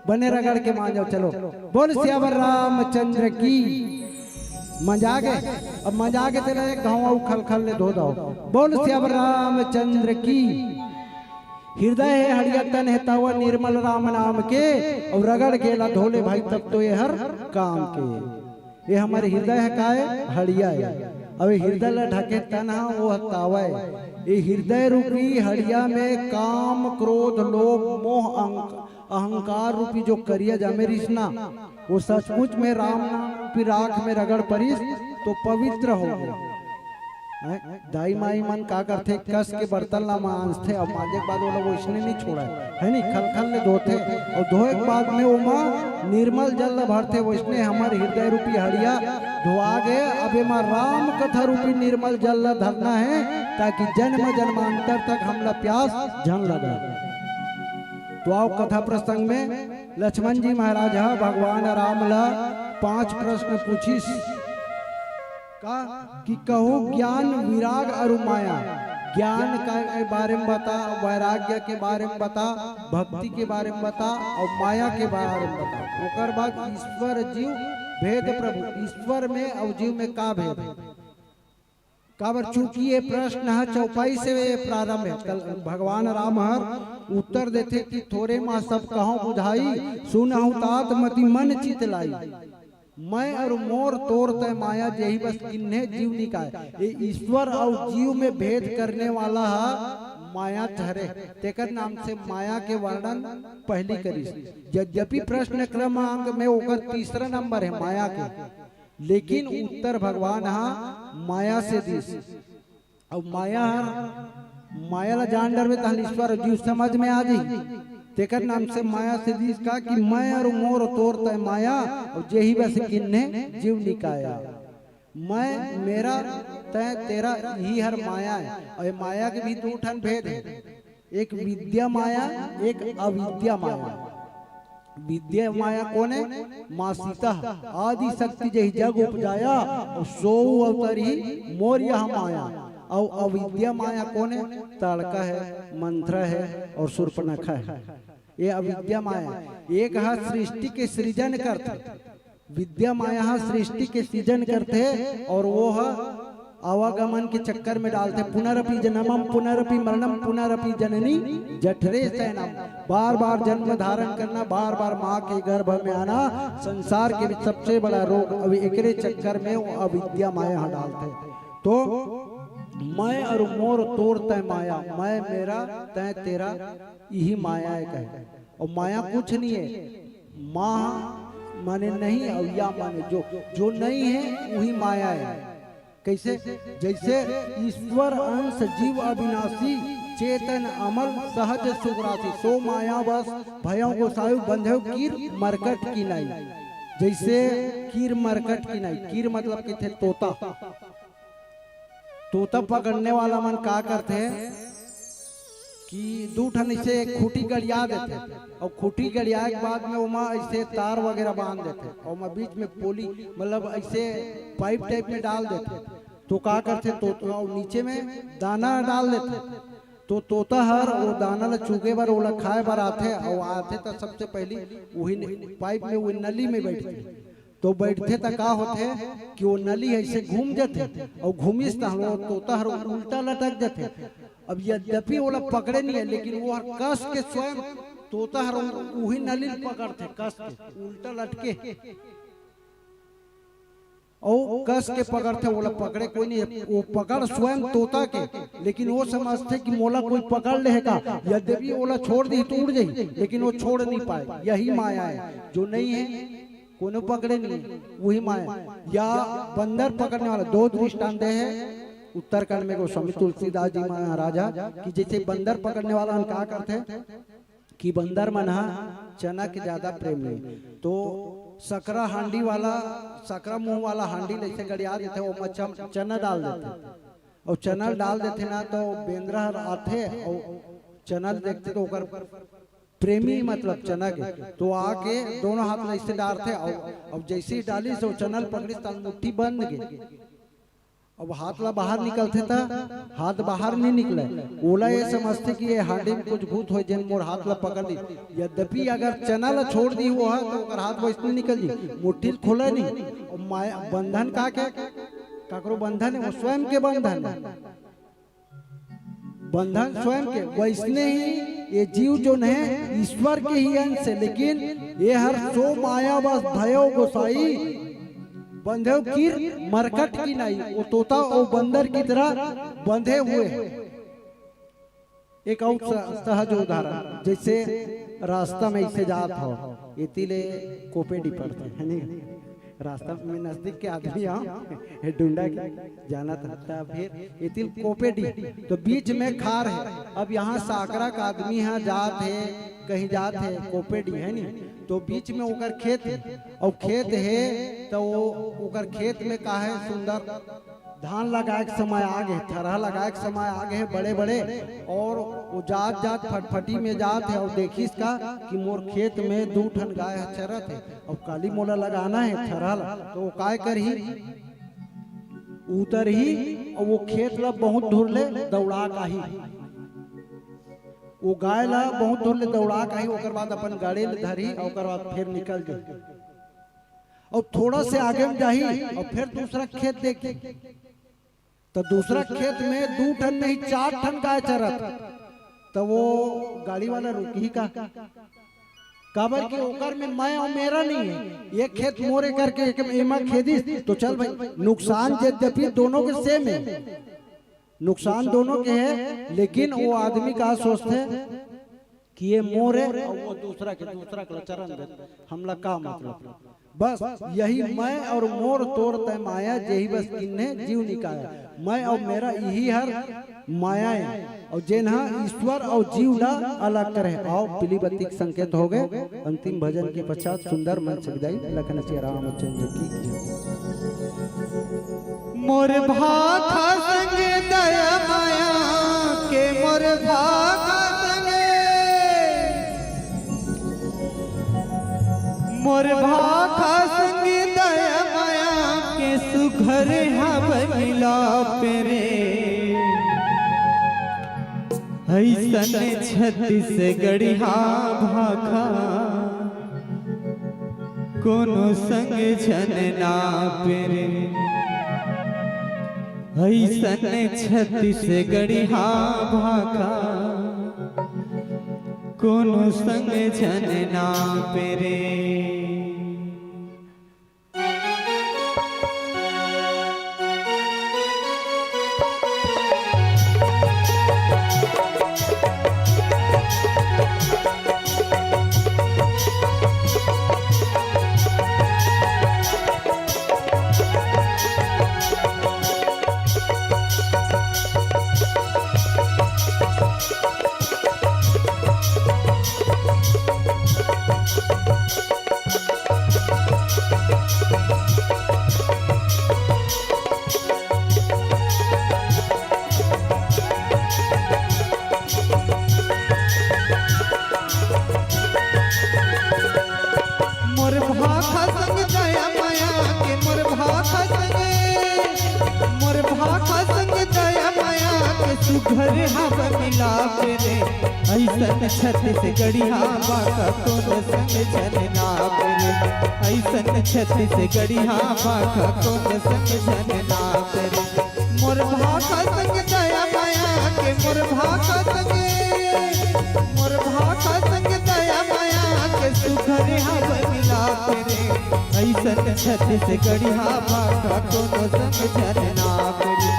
बने रगड़ के मान जाओ। चलो बोल सियावर रामचंद्र की, मजा गए अब मजा के तेरे गाँव खल खल ले धो दो। बोल सियावर रामचंद्र की, हृदय है हरिया तन है तवा निर्मल राम नाम के, और रगड़ गेला धोले भाई तब तो ये हर काम के। ये हमारे हृदय है का है हड़िया है, अब हृदय ला ढके तन है वो तावा है। ये हृदय रूपी हड़िया में काम क्रोध लोभ मोह अहंकार रूपी जो करिया जामे रिश्ना, वो सचमुच में राम नाम रूपी राख में रगड़ परिस तो पवित्र हो गया। दाई माई मन का करते कस के बर्तन ला मांस थे, अब मांजे के बाद वो लोग इसने नहीं छोड़ा है नहीं, खल खल ले धोते और धोए के बाद में वो माँ निर्मल जल भरते, वो इसने हमारे हृदय रूपी हड़िया धोआ गए। अब माँ राम कथा रूपी निर्मल जल धरना है, ताकि जन्म जन्मांतर तक हमला प्यास झन लगा। तो आओ कथा प्रसंग में लक्ष्मण जी महाराज भगवान राम ला 5 प्रश्न पूछिस का कि कहो ज्ञान विराग और माया, ज्ञान के बारे में बता, वैराग्य के बारे में बता, भक्ति के बारे में बता और माया के बारे में बता। ओकर बाद ईश्वर जीव भेद प्रभु, ईश्वर में और जीव में का भेद है काबर, चूंकि ये प्रश्न है चौपाई से प्रारंभ है। भगवान राम हर उत्तर देते कि थोड़े माँ सब कहूँ बुझाई, सुनहु तात मति मन चित लाई, मैं और मोर तोर तय माया यही बस किन्हे जीव निकाय। ये ईश्वर और जीव में भेद करने वाला है माया ठहरे, तेकर नाम से माया के वर्णन पहली करी। यद्यपि प्रश्न क्रमांक में ओकर 3रा नंबर है माया के, लेकिन उत्तर भगवान माया से दिस। अब माया ला जान डर में तहल ईश्वर जीव समझ में आ जाई, तेकर नाम से माया से दिस का कि मैं और मोर तोर तय माया, और यही बस किन्ने जीव निकाया। मैं मेरा तय तेरा ही हर माया है, और माया के भी 2 ठन भेद है, एक विद्या माया एक अविद्या माया। विद्या माया कौन है? माँ सीता आदि शक्ति जही जग उपजाया, और सो अवतरी मोर यह माया। और अविद्या माया कौन है? ताड़का है, मंत्र है और शूर्पणखा है, ये अविद्या माया। एक है सृष्टि के सृजन करते, विद्या माया सृष्टि के सृजन करते, और वो है आवागमन के चक्कर में डालते। पुनरपि जन्मम पुनरपि मरणम पुनरपि जननी जठरे शयनम, बार बार जन्म धारण करना, बार बार माँ के गर्भ में आना, संसार के सबसे बड़ा रोग। अब एकरे चक्कर में वो अविद्या माया डालते। तो मैं और मोर तोर तय माया, मैं मेरा तय तेरा, यही माया है कहे। और माया कुछ नहीं है, माँ माने नहीं और या माने जो नहीं है वही माया है। कैसे? जैसे ईश्वर अंश जीव अविनाशी, चेतन अमल सहज सुग्रासी, सो माया बस भयों को सायु बंधे कीर मरकट की नाई। जैसे कीर मरकट की नाई, कीर मतलब कि थे तोता, तोता पकड़ने वाला मन का करते हैं कि 2 ठन इसे खूटी गड़िया देते, और खूटी गड़िया के बाद में उमा ऐसे तार वगैरह बांध देते, और उमा बीच में पोली मतलब ऐसे पाइप टाइप में डाल देते। तो का करते तोता, और नीचे में दाना डाल देते। तो तोता हर वो दाना ला चुगे बार ओला खाए बार आते, और आते तो सबसे पहली वही पाइप में वही नली में बैठते। तो बैठते तो का होते कि वो नली ऐसे घूम जाते, और घूमिस तो तोता हर उल्टा लटक जाते। अब यद्यपि वो लोग पकड़े नहीं है, लेकिन वो हर कस के स्वयं तोता हर वही नली पकड़ते, कस के उल्टा लटके, और कस के पकड़ते। वो लोग पकड़े कोई नहीं, वो पकड़ स्वयं तोता के, लेकिन वो समझते कि मोला कोई पकड़ लेगा। यद्यपि वो लोग छोड़ दी तो उड़ जाए, लेकिन वो छोड़ नहीं पाए। यही माया है, जो नहीं है कोनो पकड़े नहीं, वही माया। या बंदर पकड़ने वाला 2 दृष्टांत है उत्तराखंड में गोस्वामी तुलसीदास जी महाराजा कि जैसे बंदर पकड़ने वाला हम क्या करते हैं कि बंदर मना चना के ज्यादा प्रेम नहीं, तो सकरा हांडी वाला सकरा मुंह वाला हांडी जैसे गड़िया देते वो चना डाल देते और चना डाल देते ना तो बेंद्रा आते और चना देखते तो ओकर प्रेमी मतलब चना के तो आके दोनों हाथ में ऐसे डालते और जैसे ही डाली तो चनल पकड़ी तल मुट्ठी बंद गई। अब हाथ ला बाहर निकलते था, हाथ बाहर नहीं निकले, ओला ये समझते कि ये हांडी में कुछ भूत हो जन मोर हाथ ला पकड़ ली। यद्यपि अगर चना ला छोड़ दी वो है तो अगर हाथ वैसे निकल जी, मुट्ठी खोला नहीं। और माया बंधन का क्या काकरो बंधन है, वो स्वयं के बंधन है, बंधन स्वयं के। वैसने ही ये जीव जो है ईश्वर के ही अंश है, लेकिन ये हर सो माया बस भयो गोसाई बंधे कीर मरकट की नहीं, वो तोता और बंदर की तरह बंधे हुए हैं। एक और सहज उदाहरण, जैसे रास्ता में इसे जात हो इतिले कोपेडी पड़ते है नहीं, रास्ता में नजदीक के आदमी यहाँ डूंडा के जाना था, फिर इतिल कोपेडी तो बीच में खार है। अब यहाँ साकरा का आदमी यहाँ जात है, कहीं जात है कोपेडी है नहीं, तो बीच में ओकर खेत है और खेत है तो ओकर खेत में का है सुंदर धान लगाए के समय आगे, थरहा लगाए के समय आगे है बड़े बड़े, और वो जात जात फटफटी में जात है और देखिस का कि मोर खेत में 2 ठन गाय चरत है और काली मोला लगाना है थरहा, तो वो काय कर ही उतर ही और वो खेत ला बहुत दूर ले दौड़ा का ही, वो गाय ला बहुत दूर ले दौड़ा का ही, ओकर बाद अपन गाड़ी ले धरी और ओकर बाद फिर निकल गई और थोड़ा से आगे में जाही और फिर दूसरा खेत देखी तो दूसरा खेत में 2 ठन नहीं 4 ठन गाय चरत, तो वो गाड़ी वाला रुकी का काबर के ओकर में मैं और मेरा नहीं है, ये खेत मोरे करके एक एमा खेदी तो चल भाई नुकसान यद्यपि दोनों के सेम है, नुकसान दोनों के है, लेकिन वो आदमी का सोचते कि ये मोर है और वो दूसरा के चरण दे, हमला का मतलब बस यही मैं और मोर तोर तय माया यही बस किन्ने जीव निकाया, मैं और मेरा यही हर माया है और जेना ईश्वर और जीव ला अलग करे। आओ पीली बत्ती के संकेत हो गए, अंतिम भजन के पश्चात सुंदर मन सजाई लखन श्री रामचंद्र की। मोर भाखा संग दया माया के मोर भाखा संग, मोर भाखा संग दया माया के सुघर हब मिला पेरे, ऐसन 36 गढ़िया भाखा कोनो संग जन ना पेरे, ऐसन 36 गढ़िया भाखा कोनो संग जन ना पेरे। सुघर हब मिला पेरे, ऐसन 36 गढ़िया बाका कोनो संग जन ना पेरे, ऐसन 36 गढ़िया बाका कोनो संग जन ना पेरे। मोर भाका संग दया माया के मोर भाका संग, मोर भाका संग दया माया के सुघर हब मिला पेरे, ऐसन 36 गढ़िया बाका कोनो संग जन ना पेरे,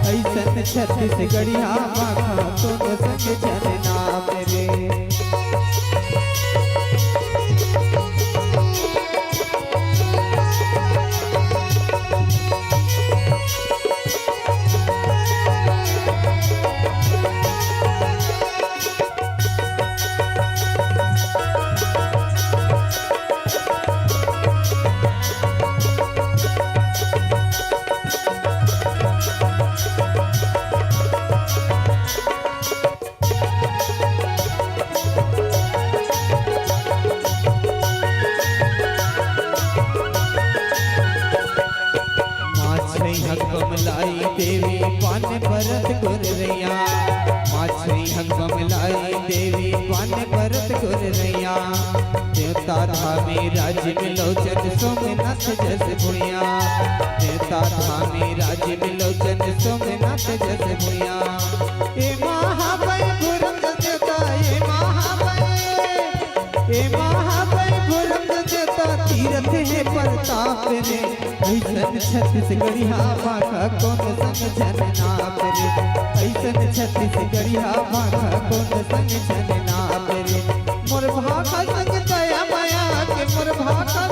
ऐसन 36 गढ़िया बाका कोनो संग जन ना पेरे। माछली हक कमलाई देवी पान भरत गुरैया माछली हक कमलाई देवी पान भरत गुरैया देवता धामी राज्य में लोचन सोमनाथ जस भुइया देवता धामी राज्य में लोचन सोमनाथ जस भुइया ए महाबल भुरंग देता ए महाबल भुरंग देता तीरथ है प्रताप रे ऐसन छत्तीसगढ़िया भाखा कौन संग जन नाप रे ऐसन छत्तीसगढ़िया भाखा कौन संग जन नाप रे मोर भाखा संग दया माया के मोर भाखा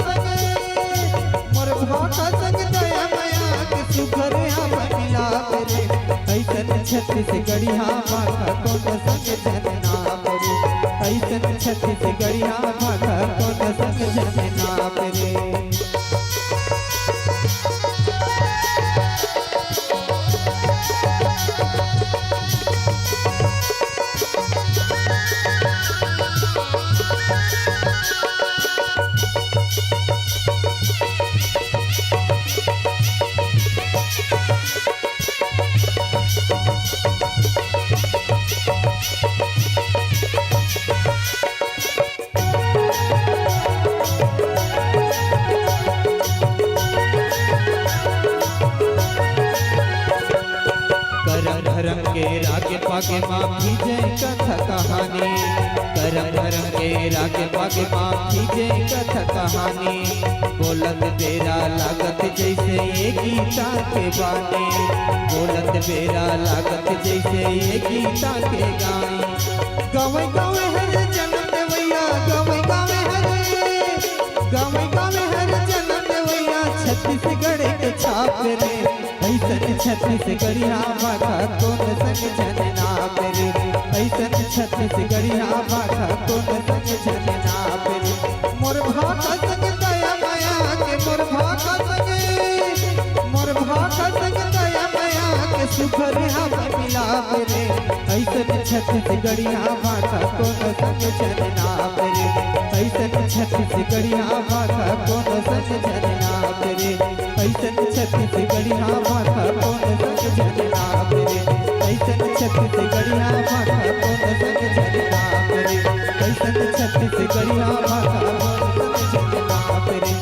संग दया माया के सुखर आप मिलाप रे ऐसन छत्तीसगढ़िया भाखा कौन संग जन नाप रे ऐसन छत्तीसगढ़िया भाखा कौन संग जन नाप रे धर्म के रागे पागे माफी जय कथा कहानी करम धर्म के रागे पागे माफी जय कथा कहानी बोलत बेरा लागत जैसे ये गीता के बानी बोलत बेरा लागत जैसे ये गीता के गानी गावे गावे हर जन्म देवैया गावे गावे हर जन्म देवैया छत्तीसगढ़ के छाप रे ऐसन छत्तीसगढ़िया भाखा कौन संग जन नाप रे ऐसन छत्तीसगढ़िया भाखा कौन संग जन नाप रे मोर भाखा संग दया माया के मोर भाखा संग दया माया के सुखर आप मिलाप रे ऐसन छत्तीसगढ़िया भाखा कौन संग जन नाप रे ऐसन छत्तीसगढ़िया भाखा कौन संग जन नाप रे ऐसन छत्तीसगढ़िया भाखा कौन संग जन नाप रे ऐसन छत्तीसगढ़िया भाखा कौन संग जन नाप रे ऐसन छत्तीसगढ़िया भाखा कौन संग जन नाप रे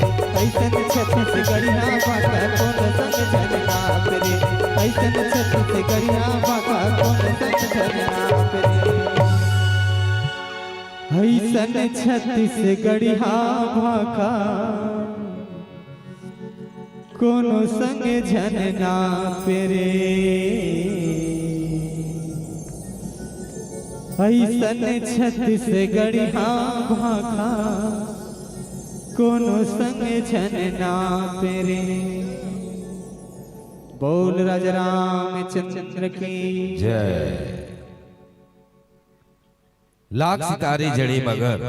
ऐसन छत्तीसगढ़िया भाखा कौन संग जन नाप रे ऐसन छत्तीसगढ़िया भाखा कौन संग जन नाप रे ऐसन छत्तीसगढ़िया भाखा कोनो संग जन नाप रे ऐसन छत्तीसगढ़िया भाखा कोनो संग जन नाप रे बोल राजा रामचंद्र की जय। लाख सितारे जड़े मगर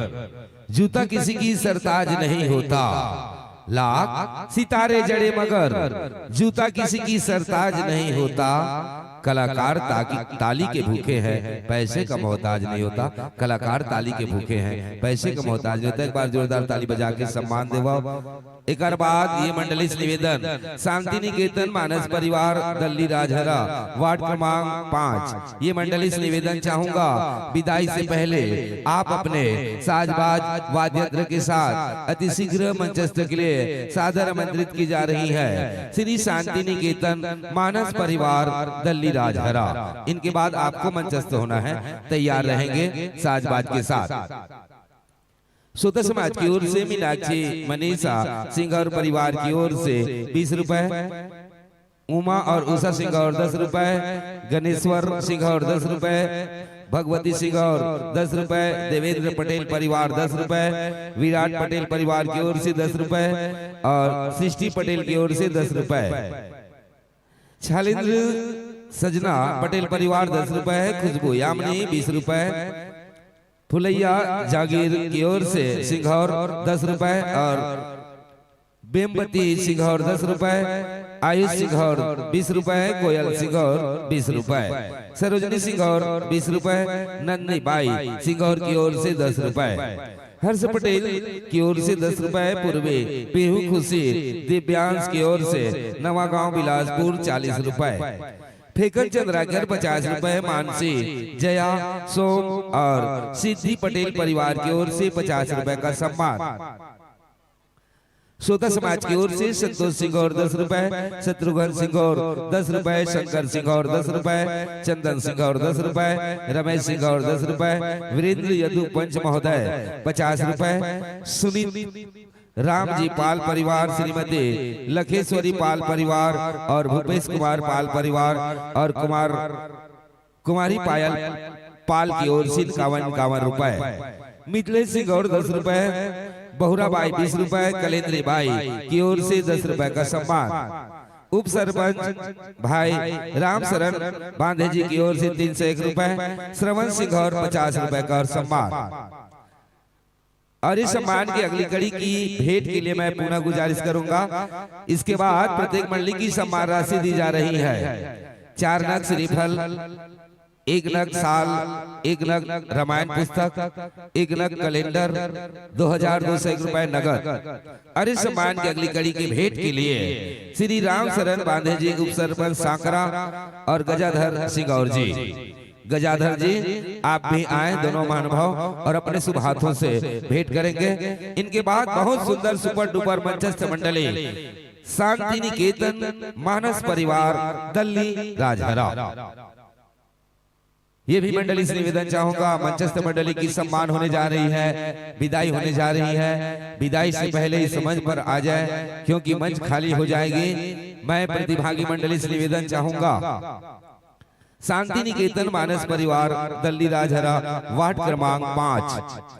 जूता किसी की सरताज नहीं होता लाख सितारे जड़े मगर जूता किसी की सरताज नहीं होता कलाकार ताली के भूखे हैं पैसे का मोहताज नहीं होता कलाकार ताली के भूखे हैं पैसे का मोहताज नहीं होता एक बार जोरदार ताली बजा के सम्मान देवा एक बाद ये मंडली से निवेदन शांति निकेतन मानस परिवार दल्ली राजहरा वार्ड क्रमांक 5 ये मंडली से निवेदन चाहूंगा विदाई से पहले आप अपने साजबाज वाद्ययंत्र के साथ अति शीघ्र मंचस्थ के लिए सादर आमंत्रित की जा रही है श्री शांति निकेतन मानस परिवार दल्ली राजहरा इनके बाद आपको मंचस्थ होना है तैयार रहेंगे साजबाज के साथ श्रोता समाज की ओर से मीनाक्षी मनीषा सिंह और परिवार की ओर से 20 रुपए उमा और उषा सिंह और 10 रुपए गणेश्वर सिंह और 10 रुपए भगवती सिंह और 10 रुपए देवेंद्र पटेल परिवार 10 रुपए विराट पटेल परिवार की ओर से 10 रुपए और सृष्टि पटेल की ओर से 10 रुपए छालिंद्र सजना पटेल परिवार 10 रुपए खुशबू यामिनी 20 रुपए फुलैया जागीर की ओर से सिंघौर 10 रुपए और बेमपति सिंघौर 10 रुपए आयुष सिंघौर 20 रुपए कोयल सिंघौर 20 रुपए सरोजनी सिंघौर 20 रुपए नंदी बाई सिंघौर की ओर से 10 रुपए हर्ष पटेल की ओर से 10 रुपए, पूर्वे पेहू खुशी दिव्यांश की ओर से नवागांव बिलासपुर 40 रुपए, फेकन चंद्राकर 50 रुपए, मानसी जया सोम और सिद्धि पटेल परिवार की ओर से 50 रुपए का सम्मान। सोता समाज की ओर से संतोष सिंह और 10 रुपए, शत्रुघ्न सिंह और 10 रुपए, शंकर सिंह और 10 रुपए, चंदन सिंह और 10 रुपए, रमेश सिंह और 10 रुपए, वीरेंद्र यदु पंच महोदय 50 रुपए, सुनील राम जी पाल परिवार, श्रीमती लखेश्वरी पाल परिवार और भूपेश कुमार पाल परिवार और कुमारी पायल पाल की ओर से 51 रुपए, मिथिलेश सिंह और 10 रुपए, बहुराबाई 20 रुपए, कलेंद्री बाई की ओर से 10 रुपए का सम्मान। उप सरपंच भाई राम शरण बांधे जी की ओर से 301 रुपए, श्रवण सिंह और 50 रुपए का सम्मान। और इस सम्मान की अगली कड़ी की भेंट के लिए मैं पुनः गुजारिश करूंगा। इसके बाद प्रत्येक मंडली की सम्मान राशि दी जा रही है। 4 नग श्रीफल, 1 नग साल, 1 नग रामायण पुस्तक, 1 नग कैलेंडर, 2201 रुपए नगद। और इस सम्मान की अगली कड़ी की भेंट के लिए श्री राम शरण बांधे जी, उप सरपंच सांकरा और गजाधर सिंगौर जी। गजाधर जी आप भी आए, दोनों महानुभाव, और अपने शुभ हाथों से भेंट करेंगे। इनके बाद बहुत सुंदर सुपर डुपर मंचस्थ मंडली शांति निकेतन मानस परिवार दल्ली राजहरा, ये भी मंडली से निवेदन चाहूंगा। मंचस्थ मंडली की सम्मान होने जा रही है, विदाई होने जा रही है। विदाई से पहले इस मंच पर आ जाए क्योंकि मंच खाली हो जाएगी। मैं प्रतिभागी मंडली से निवेदन चाहूंगा। शांति निकेतन मानस परिवार दल्ली राजहरा, वार्ड क्रमांक 5,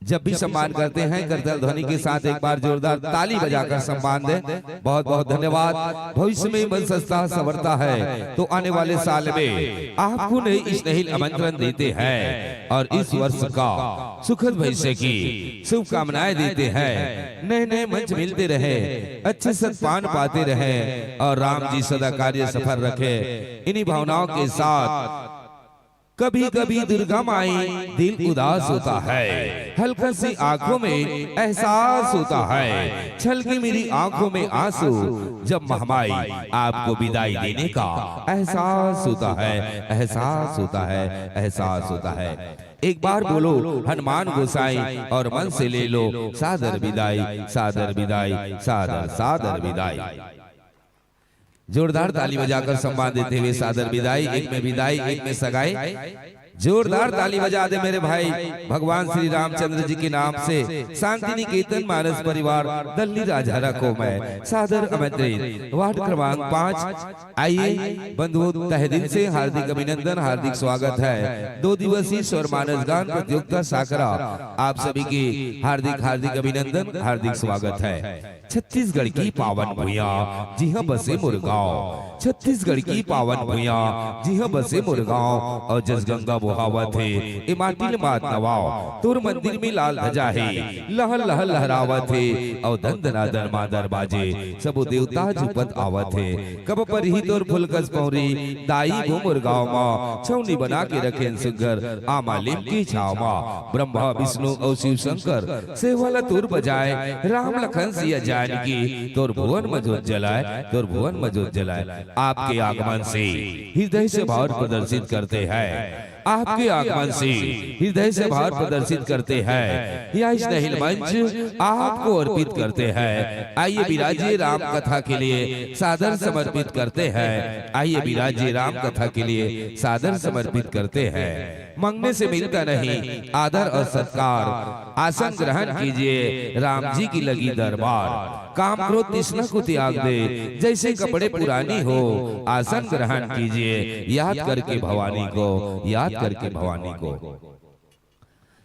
जब भी सम्मान करते हैं करताल ध्वनि के साथ एक बार जोरदार ताली बजाकर सम्मान दें। बहुत बहुत धन्यवाद। भविष्य में मन सस्ता संवरता है तो आने वाले साल में आपको नई स्नेहिल आमंत्रण देते हैं और इस वर्ष का सुखद भविष्य की शुभकामनाएं देते हैं। नए नए मंच मिलते रहे, अच्छे सत्पान पाते रहे और राम जी सदा कार्य सफल रखे। इन्हीं भावनाओं के साथ कभी कभी दुर्गा माई दिल उदास होता है, हल्का सी आंखों में एहसास होता है, छलकी मेरी आंखों में आंसू जब महामाई आपको विदाई देने का एहसास होता है, एहसास होता है, एहसास होता है। एक बार बोलो हनुमान गोसाई और मन से ले लो सादर विदाई, सादर विदाई, सादर सादर विदाई। जोरदार ताली बजाकर सम्मान देते हुए सादर विदाई। एक में विदाई, एक में सगाई। जोरदार ताली बजा दे मेरे भाई भगवान श्री रामचंद्र जी के नाम से शांति निकेतन मानस परिवार दल्ली राजहरा को मैं सादर आमंत्रित वार्ड क्रमांक 5। आइए बंधुओं, तहे दिल से हार्दिक अभिनंदन, हार्दिक स्वागत है। 2 दिवसीय स्वर मानस गान प्रतियोगिता साकरा आप सभी की हार्दिक हार्दिक अभिनंदन, हार्दिक स्वागत है। छत्तीसगढ़ की पावन भूया जी हाँ बसे मुरगांव, छत्तीसगढ़ की पावन भूया जी हाँ बसे मुरगांव और जस गंगा बुहावत है ए माटिल मात नवाओ, तोर मंदिर में लाल ध्वजा है लहल लहल लहरावत है और दंदना दरमा दरवाजे सब देवता जुपत आवत है। कब पर ही तोर फुलकस पौरी दाई गो मुरगांव मां छौनी बना के रखे सुगर आमा लिम की छाव मां, ब्रह्मा विष्णु और शिव शंकर सेवाला तोर बजाए राम लखन सिया जानकी तोर भुवन मजोत जलाए, तोर भुवन मजोत जलाए। आपके आगमन से हृदय से भाव प्रदर्शित करते हैं, आपके आगमन से हृदय से भाव प्रदर्शित करते हैं। यह स्नेहिल मंच आपको अर्पित करते हैं। आइए विराजिए राम कथा के लिए सादर समर्पित करते हैं। आइए विराजिए राम कथा के लिए सादर समर्पित करते हैं। मांगने से मिलता नहीं आदर और सत्कार, आसन ग्रहण कीजिए राम जी की लगी दरबार। काम क्रोध तृष्णा को त्याग दे, जैसे कपड़े पुरानी हो आसन ग्रहण कीजिए, याद करके भवानी को, याद करके भवानी को।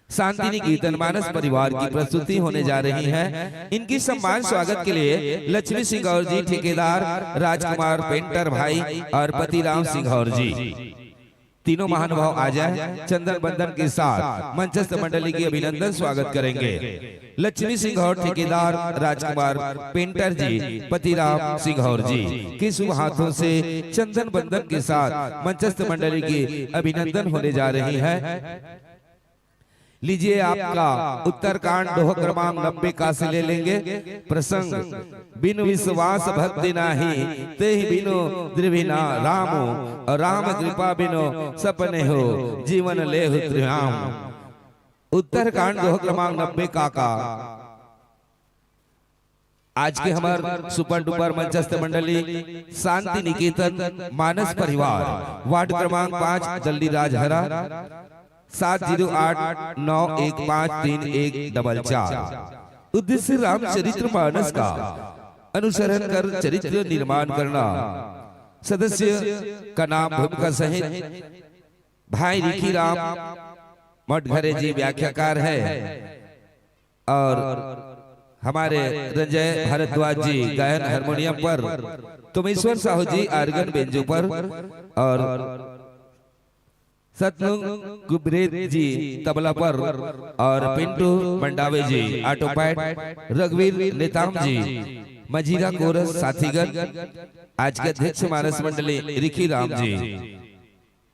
शांति निकेतन मानस परिवार की प्रस्तुति होने जा रही है। इनकी सम्मान स्वागत के लिए लक्ष्मी सिंगौर जी ठेकेदार, राजकुमार पेंटर भाई और पतिराम सिंगौर जी तीनों महानुभाव आ जाए। चंदन बंदन के साथ मंचस्थ मंडली की अभिनंदन स्वागत करेंगे। लक्ष्मी सिंघौर ठेकेदार, राजकुमार पेंटर जी, पतिराम सिंघौर जी के शुभ हाथों से चंदन बंदन के साथ मंचस्थ मंडली की अभिनंदन होने जा रही है। लीजिए आपका उत्तरकांड दोह क्रमांक 90 का से ले लेंगे। प्रसंग बिनु विश्वास भक्ति नाही ते बिनु द्रिविना रामो और राम कृपा बिनु सपने हो जीवन लेहु त्रियाम। उत्तरकांड दोह क्रमांक 90 का आज के हमार सुपर डुपर मंचस्थ मंडली शांति निकेतन मानस परिवार वार्ड क्रमांक 5 दल्ली राजहरा 7089153144। उद्देश्य रामचरित्र मानस का अनुसरण कर चरित्र निर्माण करना। सदस्य का नाम भूमिका सहित भाई रिखी राम मठघरे जी व्याख्याकार है और हमारे रंजय भारद्वाज जी गायन हारमोनियम पर, तुमेश्वर साहू जी आर्गन बेंजो पर और सतनुंग गुब्रेद जी तबला पर और पिंटू मंडावे जी ऑटो पैड, रघुवीर नेताम जी मजीरा कोरस साथीगण। आज के अध्यक्ष मानस मंडली रिखी राम जी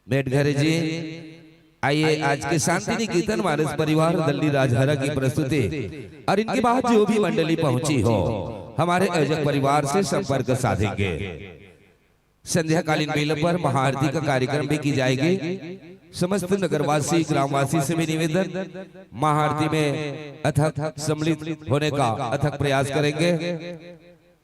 मेटघरे जी। आइए आज के शांति निकेतन मानस परिवार दल्ली राजहरा की प्रस्तुति और इनके बाद जो भी मंडली पहुंची हो हमारे आयोजक परिवार से संपर्क साधेंगे। संध्याकालीन मेले पर महाआरती का कार्यक्रम भी की जाएगी। समस्त नगरवासी ग्रामवासी से भी निवेदन महाआरती में अथक सम्मिलित होने का अथक प्रयास करेंगे।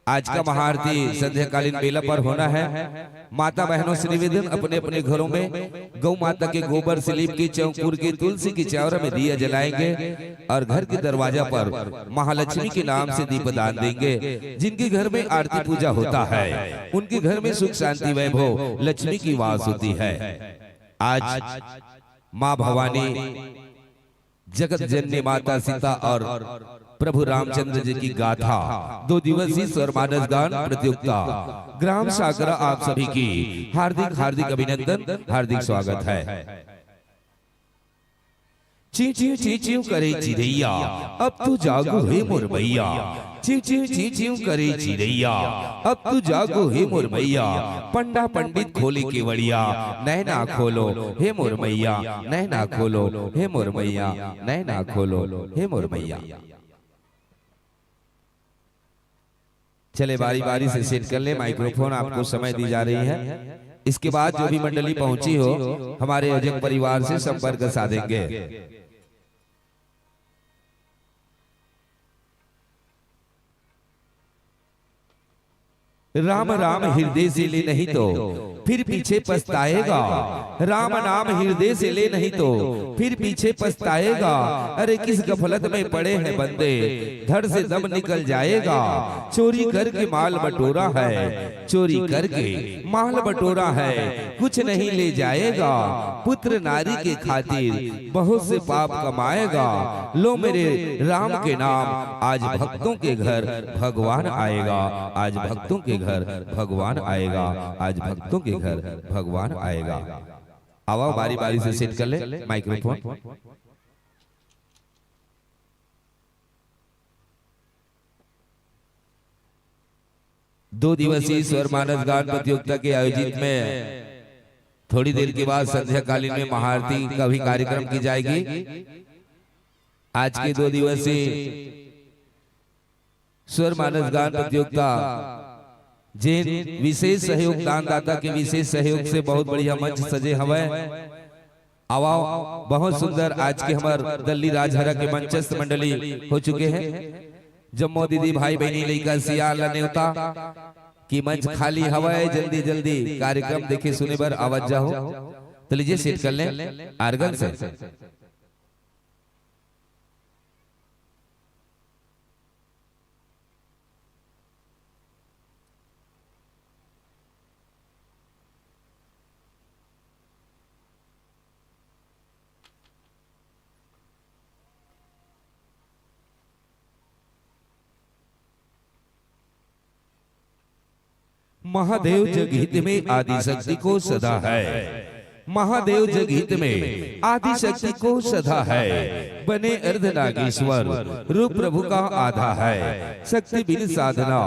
आज का महाआरती संध्याकालीन मेला पर होना है। माता बहनों से निवेदन अपने अपने घरों में गौ माता के गोबर से लीप की चौकुर की तुलसी की चावरा में दिया जलाएंगे और घर के दरवाजा पर महालक्ष्मी के नाम से दीपदान देंगे। जिनके घर में आरती पूजा होता है उनके घर में सुख शांति वैभव लक्ष्मी की वास होती है। आज माँ भवानी जगत जननी माता सीता और प्रभु रामचंद्र जी की गाथा 2 दिवसीय स्वर मानस गान प्रतियोगिता ग्राम साकरा आप सभी की हार्दिक हार्दिक अभिनंदन, हार्दिक स्वागत है। ची ची करे चिड़ैया अब तू जागो हे मोर भैया। ची ची करे चिड़ैया अब तू जागो हे मोर भैया। पंडा पंडित खोले केवड़िया नैना खोलो हे मोर मैया। नैना खोलो हे मोर मैया। नैना खोलो हे मोर मैया। चले बारी बारी से सेट कर ले। माइक्रोफोन आपको समय दी जा रही है। इसके बाद जो भी मंडली पहुंची हो हमारे आयोजक परिवार से संपर्क साधेंगे। राम राम हृदय से ले नहीं तो फिर पीछे पछताएगा। राम नाम हृदय से ले नहीं तो फिर पीछे पछताएगा। अरे किस गफलत में पड़े हैं बंदे धड़ से दम निकल जाएगा। चोरी करके माल बटोरा है, चोरी करके माल बटोरा है, कुछ नहीं ले जाएगा। पुत्र नारी के खातिर बहुत से पाप कमाएगा। लो मेरे राम के नाम आज भक्तों के घर भगवान आएगा। आज भक्तों के घर भगवान आएगा। आज भक्तों के घर भगवान आएगा। आओ बारी बारी से सेट कर ले माइक्रोफोन। दो दिवसीय स्वर मानस गान प्रतियोगिता के आयोजित में थोड़ी देर के बाद संध्याकालीन में महाआरती का भी कार्यक्रम की जाएगी। आज के 2 दिवसीय स्वर मानस गान प्रतियोगिता जिन विशेष सहयोग दानदाता के विशेष सहयोग से बहुत बढ़िया मंच सजे हवे। आवाओ बहुत सुंदर आज के हमार दल्ली राजहरा के मंचस्थ मंडली हो चुके हैं। जम्मो दीदी भाई बहनी लइका सियाल नेवता की मंच खाली हवा है। जल्दी जल्दी कार्यक्रम देखे सुने बर आवाज जाओ। तो लीजिए सेट कर लें आर्गन से। महादेव जगहित में आदि शक्ति को सदा है। महादेव जगहित में आदि शक्ति को सदा है। बने अर्धनागेश्वर रूप प्रभु का आधा है। शक्ति बिन साधना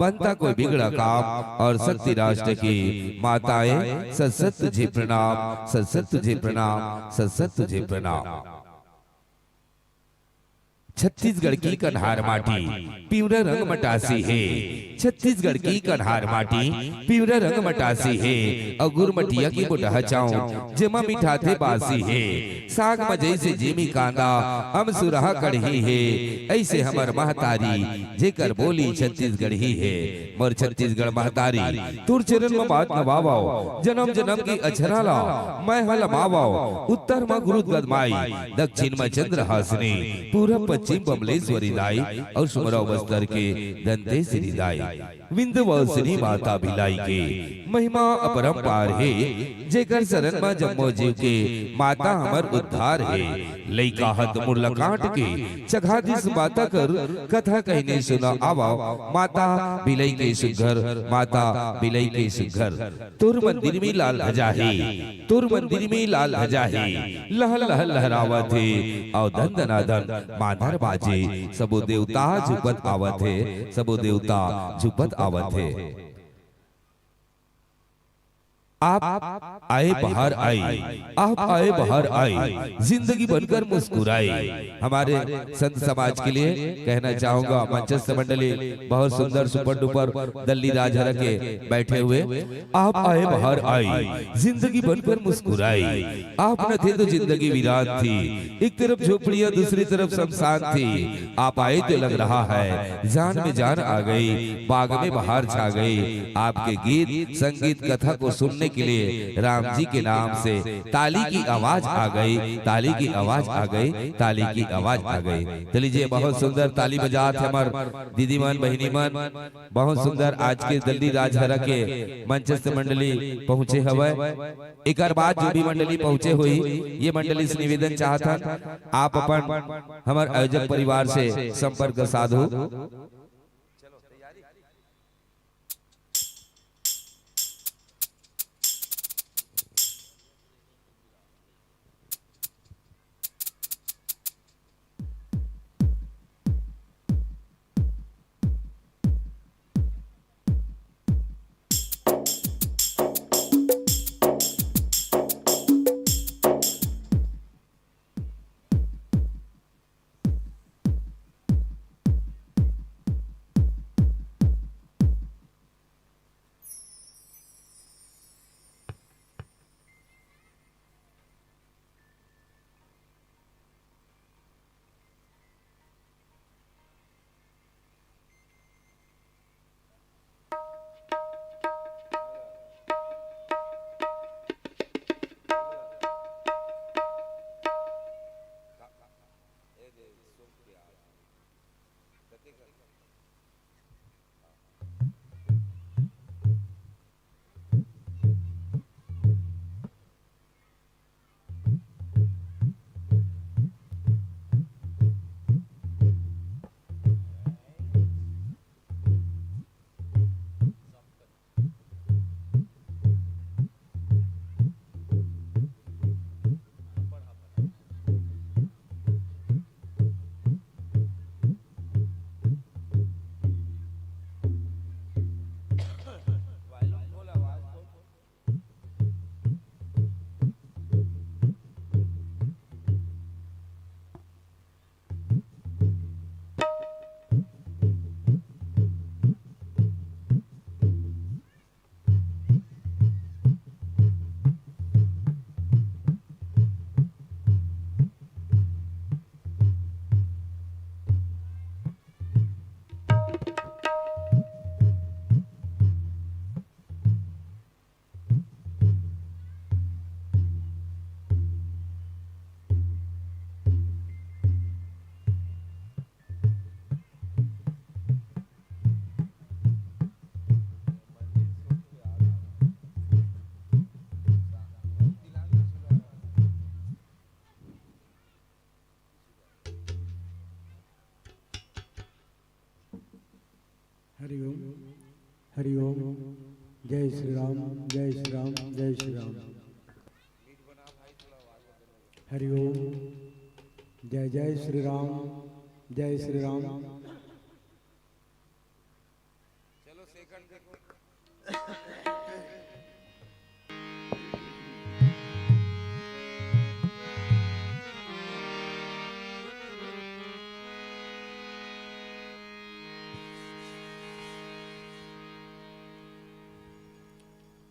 बनता कोई बिगड़ा काम। और शक्ति राष्ट्र की माताएं सत्सत तुझे प्रणाम, सत्सत तुझे प्रणाम, सत्सत तुझे प्रणाम। छत्तीसगढ़ की कन्हार माटी पिवरा रंग मटासी है। छत्तीसगढ़ की कन्हार माटी पिवरा रंग मटासी है। अगुर मटिया की बुढ़ा चाऊ जमा मिठाते बासी है। साग मजई से जेमी कांदा हम सुरहा कढ़ी है। ऐसे हमर महतारी जेकर बोली छत्तीसगढ़ ही है। मोर छत्तीसगढ़ महतारी तुर चरण में बात नवावाओ जन्म जन्म की अछरा ला मैं हल मावाओ। उत्तर में गुरु गदमाई दक्षिण में चंद्र हासनी पूरब पश्चिम बमलेश्वरी दाई और सुमराव बस्तर के दंतेश्वरी दाई विंध्यवासिनी माता भिलाई के महिमा अपरंपार है। जेकर शरण में जम्मो जीव के माता हमर उद्धार है। लइका हत मुरला काट के चघादिस माता कर कथा कहने सुना आवा। माता बिलई के सुघर माता बिलई के सुघर तुर मंदिर में लाल ध्वजा है। तुर मंदिर में लाल ध्वजा है। लह लह लहरावत है और धन धनाधन माधर बाजे। सबो देवता झुपत आवत है। सबो देवता झुपत आवत है। आप आए बाहर आए आप आए बाहर आए जिंदगी बनकर मुस्कुराए। हमारे संत समाज के लिए कहना चाहूंगा मंचस्थ मंडली बहुत सुंदर सुपर डुपर दल्ली राजहरा के बैठे हुए। आप आए बाहर आए जिंदगी बनकर मुस्कुराए। आप न थे तो जिंदगी वीरान थी। एक तरफ झोपड़ियां दूसरी तरफ शमशान थी। आप आए तो लग रहा है जान में जान आ गई। बाग में बाहर छा गई। आपके गीत संगीत कथा को सुनने के लिए राम जी के नाम से ताली की आवाज आ गई। ताली की आवाज आ गई। ताली की आवाज आ गई। तो लीजिए बहुत सुंदर ताली बजात है हमार दीदी मन बहनी मन। बहुत सुंदर आज के दल्ली राजहरा के मंचस्थ मंडली पहुंचे हवे। एक बाद जो भी मंडली पहुंचे हुई ये मंडली से निवेदन चाहता आप अपन हमार आयोजक परिवार से संपर्क साधो। हरिओम हरिओम। जय श्री राम जय श्री राम जय श्री राम। हरिओम। जय जय श्री राम जय श्री राम। चलो सेकंड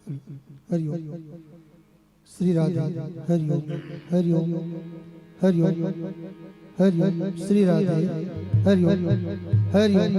हरिओम श्री राधे हरिओम हरिओम हरिओम हरिओम श्री राधे हरिओम हरिओम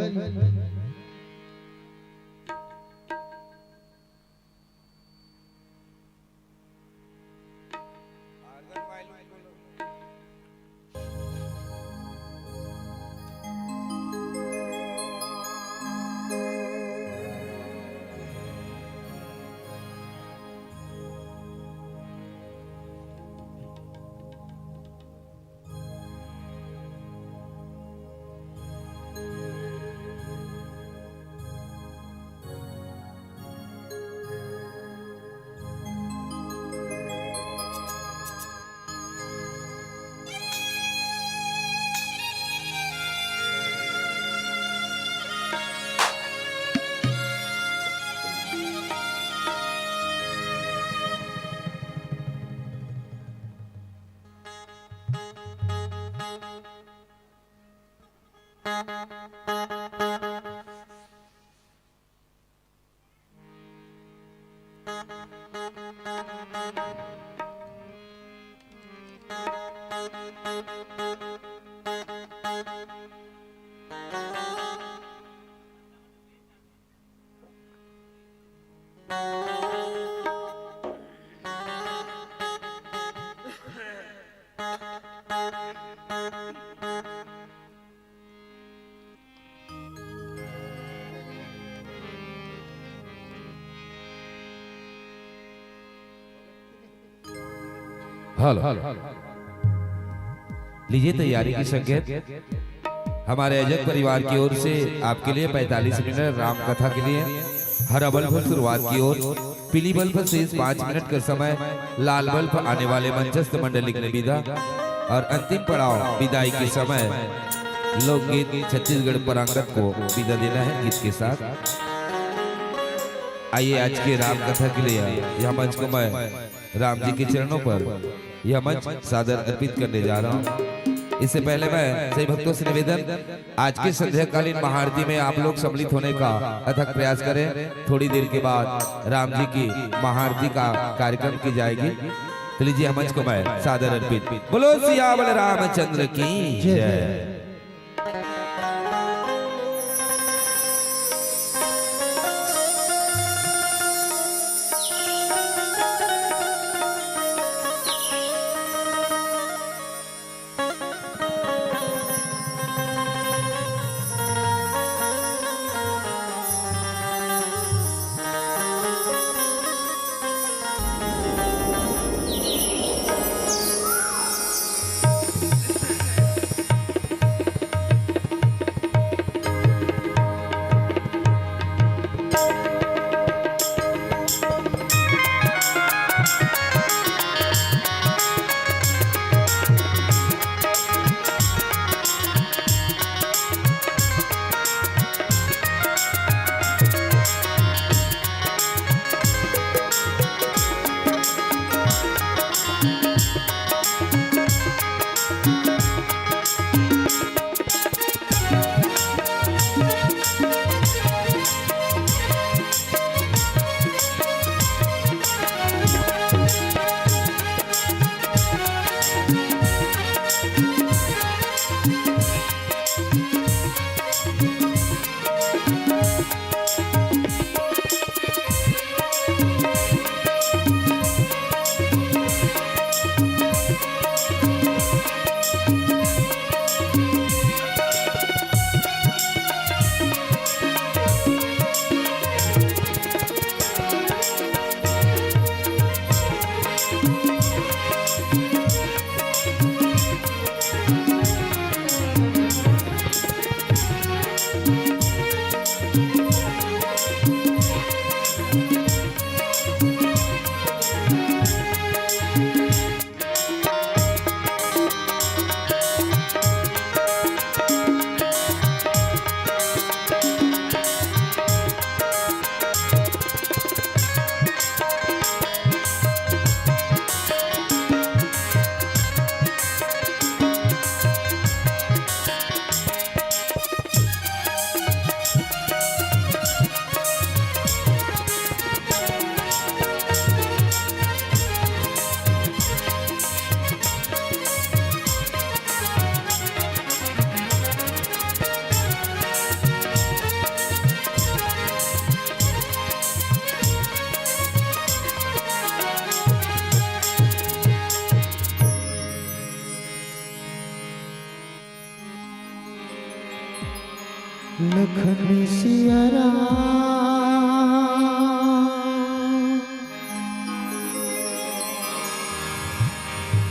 हेलो लीजिए तैयारी की संकेत हमारे अजक परिवार की ओर से आपके लिए 45 मिनट राम कथा के लिए हरा बल्ब शुरुआत की ओर पीली बल्ब शेष 5 मिनट का समय लाल बल्ब आने वाले मंचस्थ मंडली ने विदा और अंतिम पड़ाव विदाई के समय लोकगीत छत्तीसगढ़ परांगत को विदा देना है गीत के साथ। आइए आज के राम कथा के लिए यह मंच को मैं राम जी के चरणों पर यह मंच सादर अर्पित करने जा रहा हूँ। इससे पहले मैं सभी भक्तों से निवेदन आज के संध्याकालीन महाआरती में आप लोग सम्मिलित होने का अथक प्रयास करें। थोड़ी देर के बाद राम जी की महाआरती का कार्यक्रम की जाएगी। तो लीजिए मंच को मैं सादर अर्पित। बोलो सियावर रामचंद्र की जय।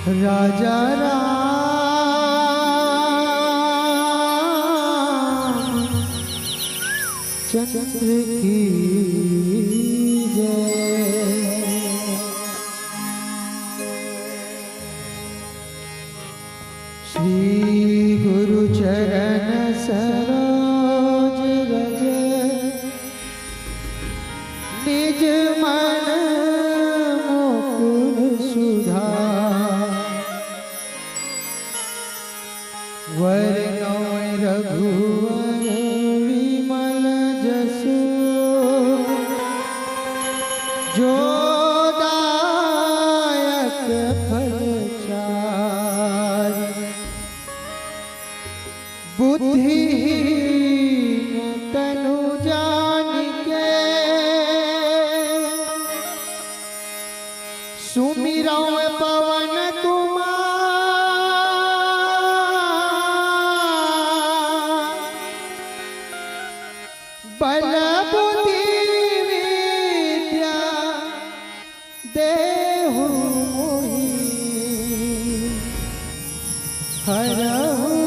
राजा राम चंद्र की जय। श्री गुरु चरण सरोज रज निज मन मुकुर सुधा वरनौ रघुवर विमल जसु जो दायक फलचारि बुद्धिहीन तनु जानिके सुमिरौ पवन कुमार बल बुद्धि विद्या देहु मोहि हरहु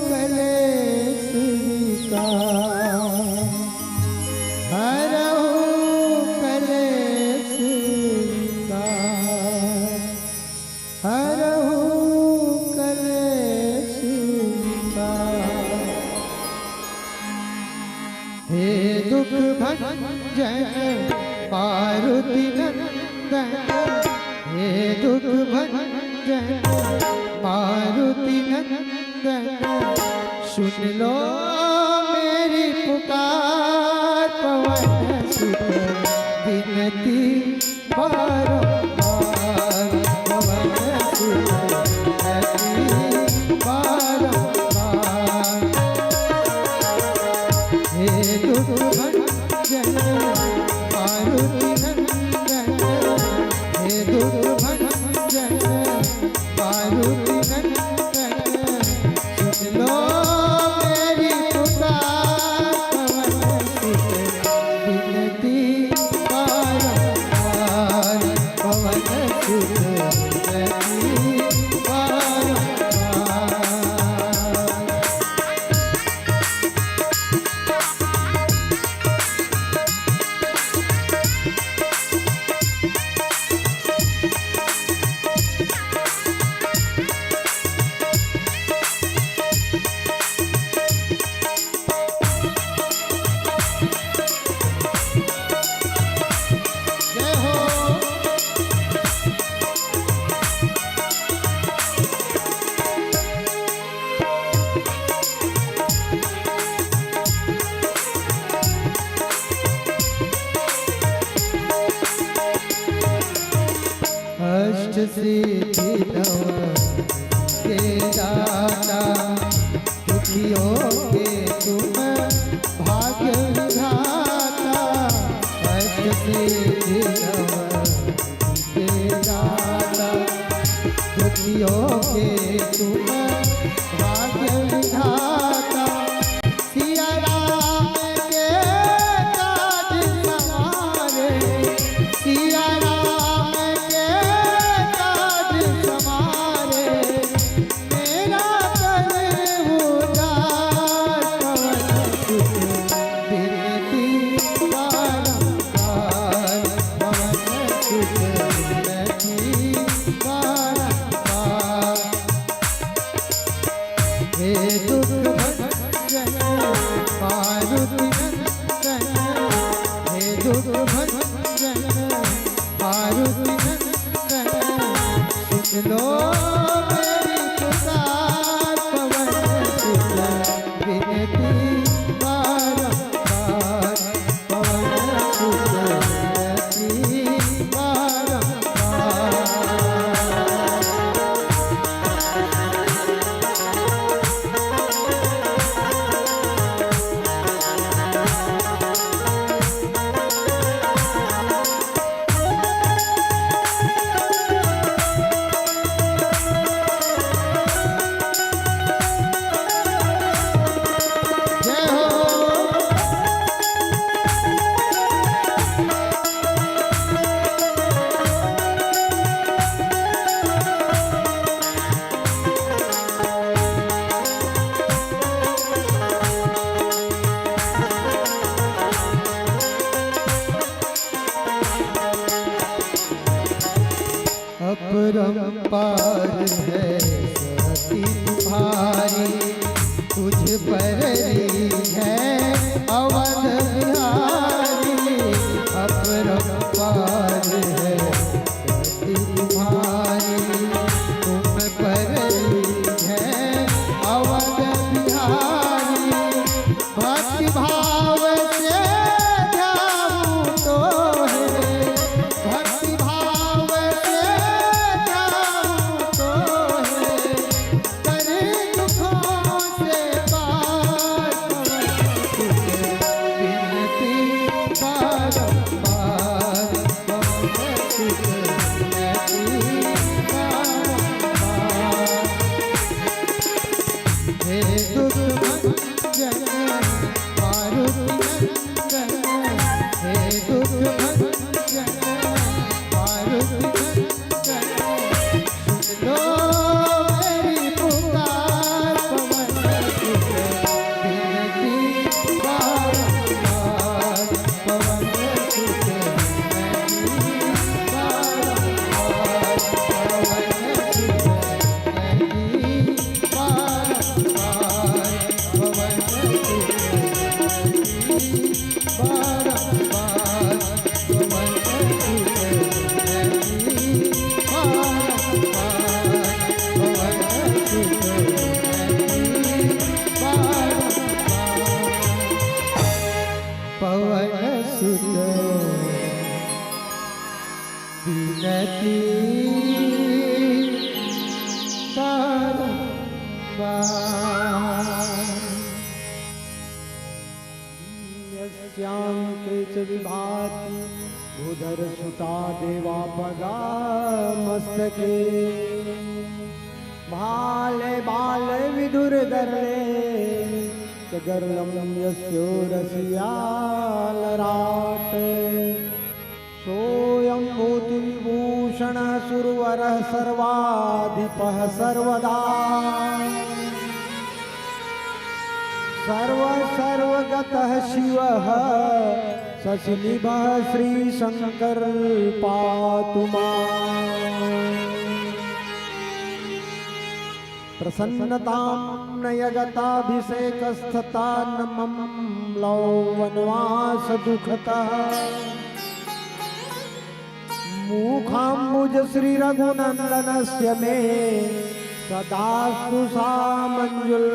कलेश विकार हरहु कलेश विकार हरहु कलेश विकार। हे दुख भंजन मारुति नंदन हे दुख भंजन मारुति नंदन सुन लो मेरी पुकार पवन सुत विनती बारंबार पवन सुत विनती बारंबार। हे दुख भंजन मारुति नंदन हे दुख भंजन मारुति नंदन सुन लो मेरी पुकार पवन सुत विनती बारंबार पवन सुत विनती बारंबार। जय हो अष्ट सिद्धि नव के दाता दुखियों के तुम भाग्य विधाता अष्ट सिद्धि नव के दाता दुखियों के तुम भाग्य विधाता सिया राम के काज समारे सिया राम के काज समारे मेरा करे उदार पवन सुत विनती बारंबार पवन सुत विनती बारंबार। हे दुख भंजन मारुति नंदन हे दुख भंजन मारुति नंदन सुन लो मेरी पुकार पवन सुत विनती बारंबार पवन सुत विनती बारंबार। परम्पार है सती तुम्हारी, तुझ पर है अवध बिहारी, अपरम्पार है सती तुम्हारी, तुम पर है अवध बिहारी, भक्ति भाव से ध्याऊं तो है, भक्ति भाव से ध्याऊं तो है, करे दुखों से पार विनती बारंबार, हे दुख भंजन मारुति नंदन, हे दुख भंजन मारुति नंदन, सुन लो मेरी पुकार, पवन सुत विनती बारंबार, पवन सुत विनती बारंबार, पवन सुत विनती बारंबार, पवन सुत बारंबार, पवन सुत पवन सुत विनती यस्यां केच विभाति भूधर सुता देवा पगा मस्तके, भाले बाले विदुर गरले गर्लम यस्यो रसियालराट, सोऽयं मोति विभूषण सुरवरः सर्वाधिपः सर्वदा, सर्वगतः शिवः शशिनिभः श्रीशंकर पातु माम्, प्रसन्नतां नयगताभिषेकस्थता नमं लौ वनवास दुःखतः, मुखाम्बुज श्री रघुनंदनस्य मे सदास्तु सा मंजुल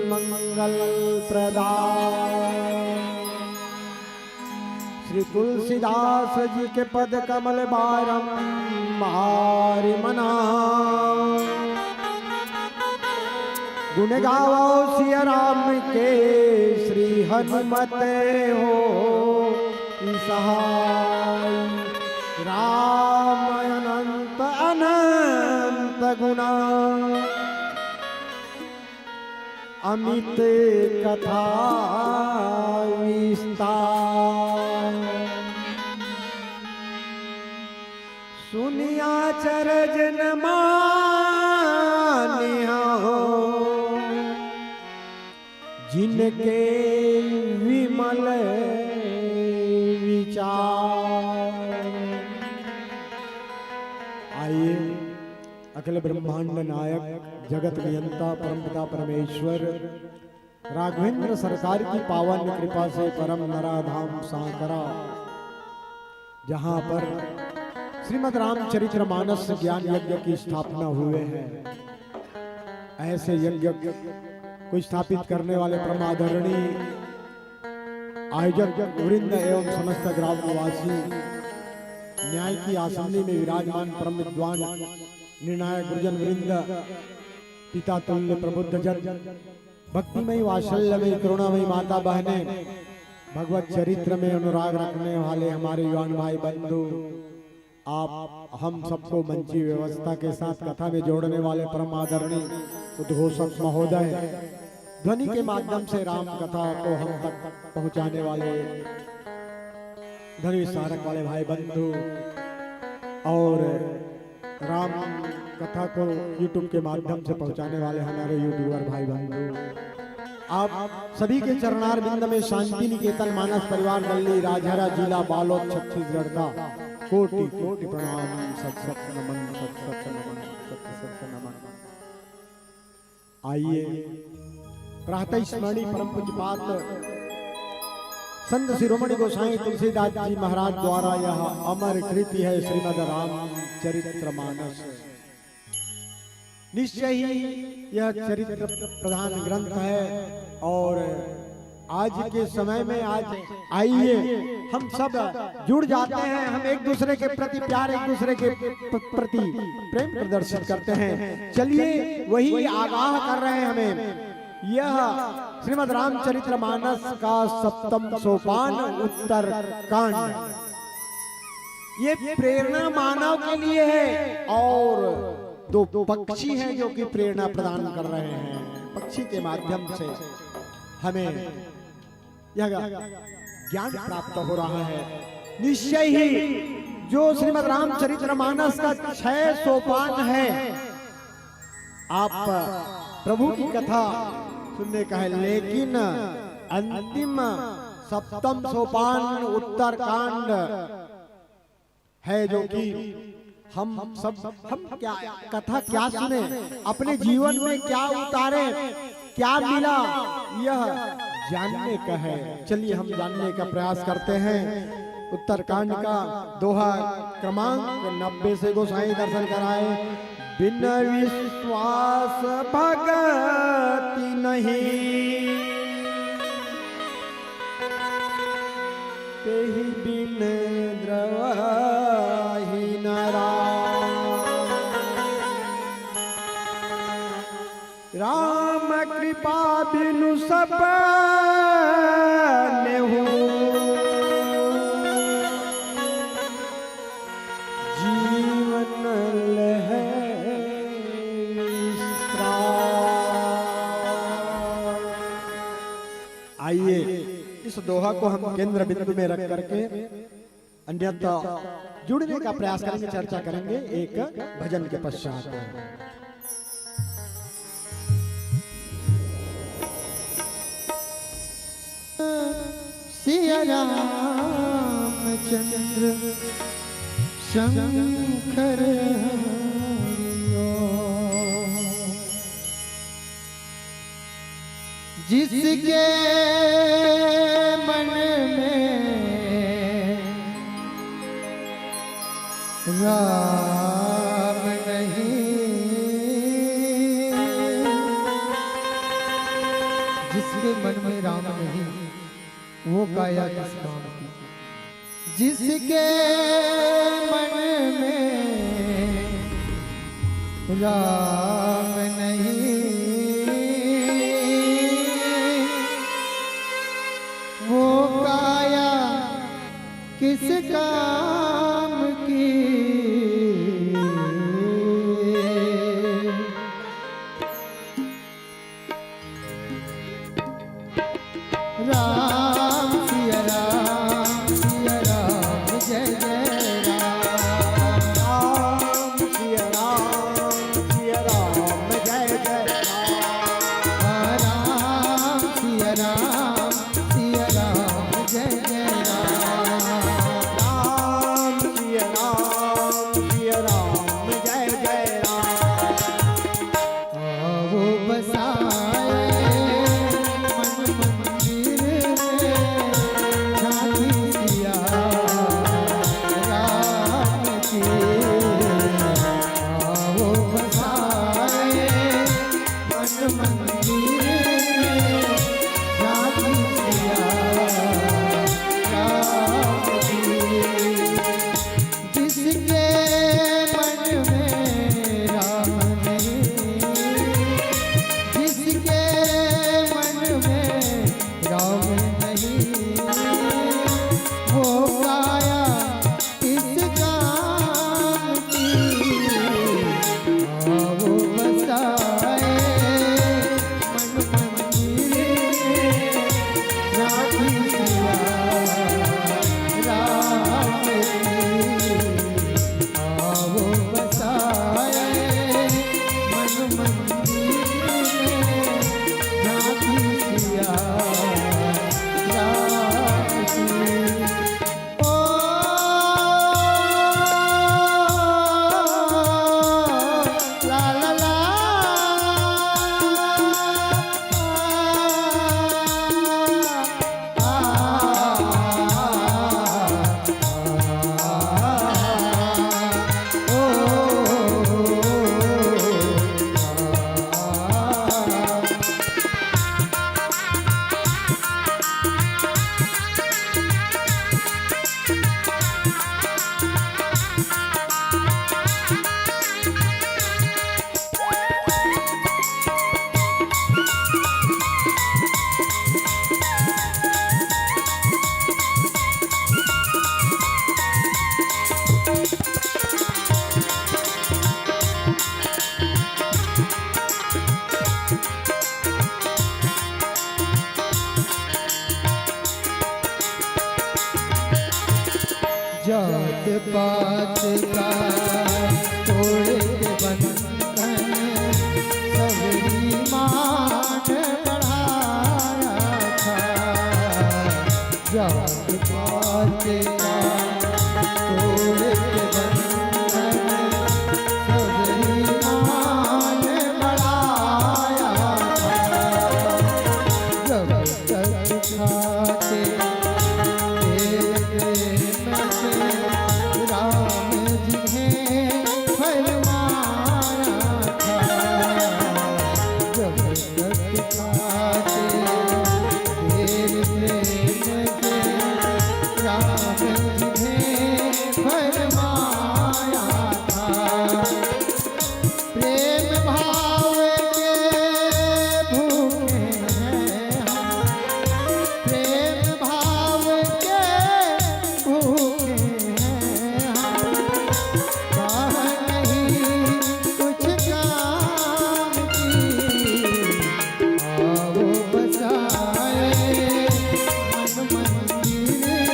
मंगल प्रदा, श्री तुलसीदास जी के पद कमल बारंबार मना, गुण गाओ सिया राम के श्री हनुमत हो सहाय, राम अनंत अनंत गुणा, अमित कथा विस्तार, सुनिया चरज न मानिया जिनके विमल विचार। आइए अखिल ब्रह्मांड नायक जगत नियंता परमपिता परमेश्वर राघवेंद्र सरकार की पावन कृपा से परम नराधाम सांकरा, जहां पर श्रीमद् रामचरितमानस ज्ञान यज्ञ की स्थापना हुए हैं, ऐसे यज्ञ को स्थापित करने वाले परम आदरणीय आयोजक वृंद एवं समस्त ग्राम निवासी, न्याय की आसंदी में विराजमान परम विद्वान निर्णायक गुरुजन वृंद, पिता तुल्य प्रबुद्ध जन, भक्तिमयी वात्सल्यमयी करुणामयी माता बहने, भगवत चरित्र में अनुराग रखने वाले हमारे युवान भाई बंधु, आप हम सबको मंची व्यवस्था के साथ कथा में जोड़ने वाले परम आदरणीय उद्घोषक महोदय, ध्वनि के माध्यम से राम कथा को हम तक पहुंचाने वाले ध्वनि विस्तारक वाले भाई बंधु, और राम कथा को YouTube के माध्यम से पहुंचाने वाले हमारे यूट्यूबर भाई बंधु, आप सभी के चरणार बिंद में शांति निकेतन मानस परिवार दिल्ली राजहरा जिला बालोद छत्तीसगढ़ का कोटि कोटि प्रणाम, सत सत नमन, सत सत नमन, सत सत नमन। आइए प्रातः स्मरणीय परम पूज्यपात संत शिरोमणि गोसाई तुलसीदास जी महाराज द्वारा यह अमर कृति है श्रीमद् रामचरितमानस। निश्चय ही यह चरित्र प्रधान ग्रंथ है और आज के समय में आज आइए हम सब जुड़ जाते हैं, हम एक दूसरे के प्रति प्यार, एक दूसरे के प्रति प्रेम प्रदर्शित करते हैं। चलिए वही आगाह कर रहे हैं हमें। यह श्रीमद् रामचरितमानस का 7वां सोपान उत्तर कांड, ये प्रेरणा मानव के लिए है और दो पक्षी हैं जो कि प्रेरणा प्रदान कर रहे हैं। पक्षी के माध्यम से हमें यह ज्ञान प्राप्त हो रहा है। निश्चय ही जो श्रीमद् रामचरितमानस का 6 सोपान है, आप प्रभु की कथा सुनने का है, लेकिन अंतिम 7वां सोपान उत्तर कांड है जो कि हम क्या कथा क्या सुने, अपने जीवन में क्या उतारे, क्या मिला, यह जानने का है। चलिए हम जानने का प्रयास करते हैं। उत्तरकांड का दोहा क्रमांक 90 से गोसाई दर्शन कराए। बिन विश्वास भगति नहीं, तेहि बिन द्रवाहि नरा। राम कृपा बिनु सब नेहु, जीवन लहै आइए इस दोहा को हम केंद्र बिंदु में रख करके अन्यथा जुड़ने का प्रयास करेंगे, चर्चा करेंगे एक भजन के पश्चात। सिया रामचंद्र शंकर जिसके मन में राम नहीं, जिसके मन में राम नहीं वो काया किस काम की। जिसके मन में राम नहीं वो काया किस काम की। राम सिया राम जय जय राम। राम सिया राम जय जय राम। राम सिया राम जय जय राम। राम जात पात का तोड़ के बंधन सबरी मान बढ़ाया था। जात पात का तोड़ के बंधन सबरी मान बढ़ाया था। जब तक खाते राम जी ने फरमाया था। जब तक खाते तेरे प्रेम के राम जी ने फरमाया था। प्रेम भाव के भूखे हैं हम, प्रेम भाव के भूखे हैं हम। राह नहीं कुछ काम की, आओ बसाए मन मंदिर में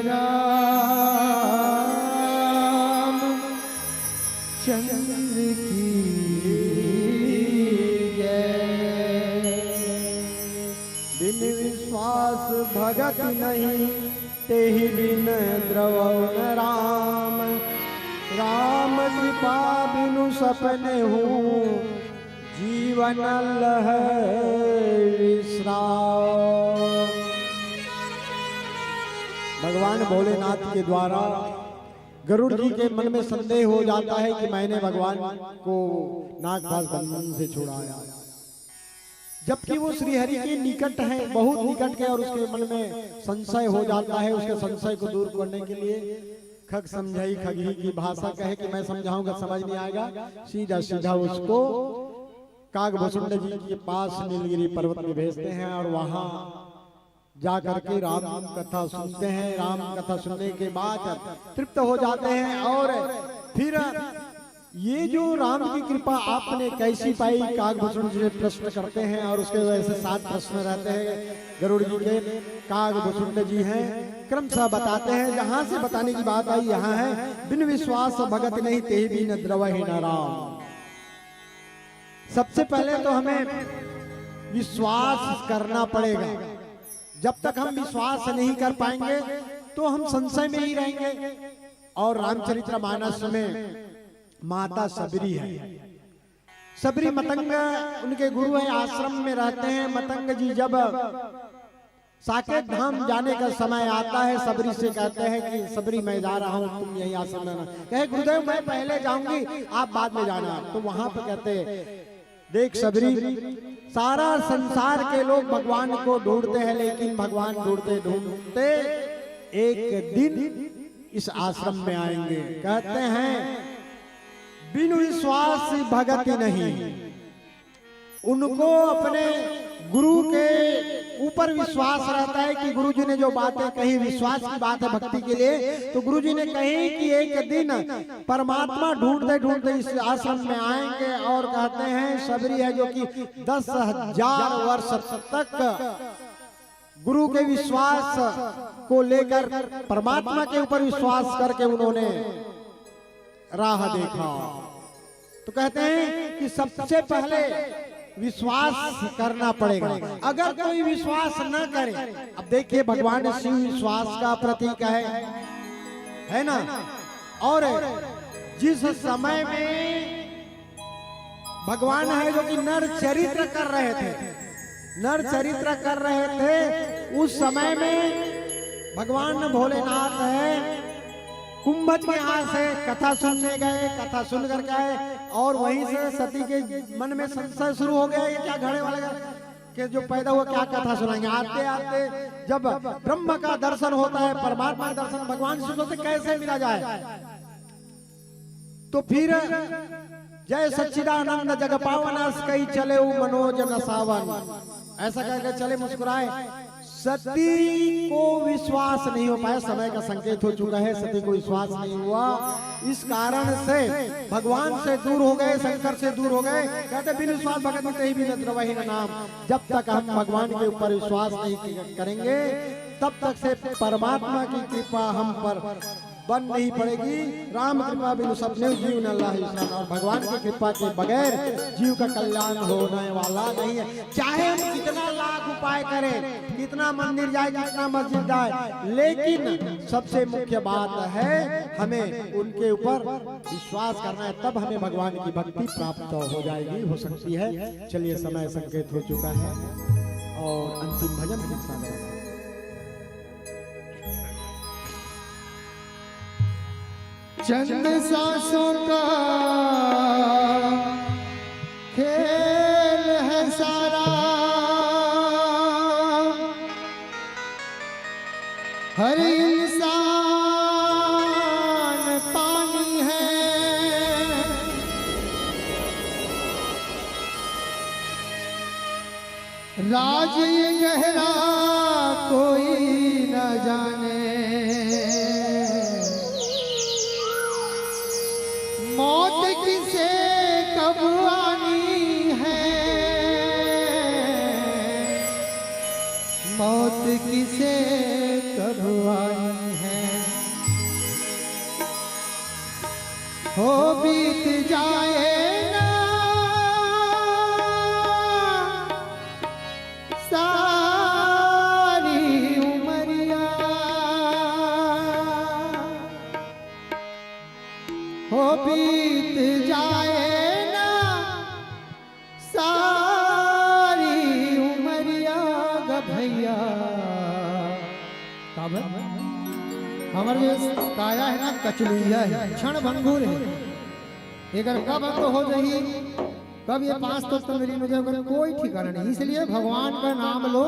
राम चंद्र की जय। बिन विश्वास भगत नहीं, तेहि बिन द्रवण राम। राम कृपा बिनु सपने हूँ, जीवन लह विश्राम। भगवान भोलेनाथ के द्वारा गरुड़ जी के मन में संदेह हो जाता है कि मैंने भगवान को नागपाश बंधन से छुड़ाया, जबकि वो श्रीहरि के निकट है, बहुत निकट के, और उसके मन में संशय हो जाता है। उसके संशय को दूर करने के लिए खग समझाई खगी की भाषा कहे कि मैं समझाऊंगा, समझ नहीं आएगा, सीधा सीधा उसको कागभूषुंड जी के पास नीलगिरी पर्वत में भेजते हैं और वहां जा करके राम कथा सुनते हैं। राम कथा सुनने के बाद तृप्त हो जाते हैं और फिर ये जो राम की कृपा आपने कैसी पाई, कागभूषुंड जी प्रश्न करते हैं और उसके वजह से 7 प्रश्न रहते हैं गरुड़ जी के। कागभूषुंड जी हैं, क्रमशः बताते हैं। जहां से बताने की बात आई यहाँ है, बिन विश्वास भगत नहीं, तेहि बिन द्रवहि न राम। सबसे पहले तो हमें विश्वास करना पड़ेगा। जब तक हम विश्वास नहीं कर पाएंगे तो हम संशय में ही रहेंगे। और रामचरितमानस में माता सबरी है, सबरी मतंग उनके गुरु है, आश्रम में रहते हैं। मतंग जी जब साकेत धाम जाने का समय आता है, सबरी से कहते हैं कि सबरी मैं जा रहा हूँ, तुम यही आश्रम में रहना। कहे गुरुदेव मैं पहले जाऊंगी, आप बाद में जाना। तो वहां पर कहते देख सबरी, सारा संसार के लोग भगवान को ढूंढते हैं, लेकिन भगवान ढूंढते ढूंढते एक दिन इस आश्रम में आएंगे। कहते हैं बिनु विश्वास भगत नहीं। उनको अपने गुरु के ऊपर विश्वास रहता है कि गुरुजी ने जो बातें कही, विश्वास की बात है भक्ति के लिए, तो गुरुजी ने कही कि एक दिन परमात्मा ढूंढते ढूंढते इस आश्रम में आएंगे। और कहते हैं सबरी है जो कि 10,000 वर्ष तक गुरु के विश्वास को लेकर, परमात्मा के ऊपर विश्वास करके उन्होंने राह देखा। तो कहते हैं कि सबसे पहले विश्वास करना पड़ेगा। अगर कोई विश्वास न करे, अब देखिए भगवान शिव विश्वास का प्रतीक है ना। और जिस समय में भगवान है जो कि नर चरित्र कर रहे थे, नर चरित्र कर रहे थे, उस समय में भगवान भोलेनाथ है कुंभज के यहाँ से कथा सुनने गए, कथा सुन कर गए और वहीं से सती के मन में संशय शुरू हो गया, ये क्या घड़े वाले के जो पैदा हुआ क्या कथा सुनाएंगे। आते आते जब ब्रह्म का दर्शन होता है, परमात्मा का दर्शन भगवान शिव से कैसे मिला जाए, तो फिर जय सच्चिदानंद जग पावन कई चले मनोज नसावन, ऐसा कहकर चले मुस्कुराए। सती को विश्वास नहीं हो पाया, समय का संकेत हो चुका है, सती को विश्वास नहीं हुआ। इस कारण से भगवान से दूर हो गए, शंकर से दूर हो गए। कहते बिन विश्वास भगत में कहीं भी न द्रवहि नाम। जब तक हम भगवान के ऊपर विश्वास नहीं करेंगे तब तक से परमात्मा की कृपा हम पर बन नहीं पड़ेगी। राम कृपा बिनु सपने जीव न अल्लाह। और भगवान की कृपा के बगैर जीव का कल्याण होने वाला नहीं है। चाहे हम कितना लाख उपाय करें, कितना मंदिर जाए, कितना मस्जिद जाए, लेकिन सबसे मुख्य बात है हमें उनके ऊपर विश्वास करना है, तब हमें भगवान की भक्ति प्राप्त हो जाएगी, हो सकती है। चलिए समय संकेत हो चुका है और अंतिम भजन के साथ चंद सांसों का खेल है सारा, हर इंसान पानी है। राज ये गहरा कोई न जाने, मौत किसे कब आनी है। मौत किसे कब आई है, हो बीत जाए ना सारी उमरिया, हो बीत जाए ना सारी उमरिया ग भैया। हमारे जो काया है ना कचलुइया है, क्षण भंगुर है, अगर कब अंग हो जाही, कब ये 5 तत्व मेरी हो जाए, कोई ठिकाना नहीं। इसलिए भगवान का नाम लो,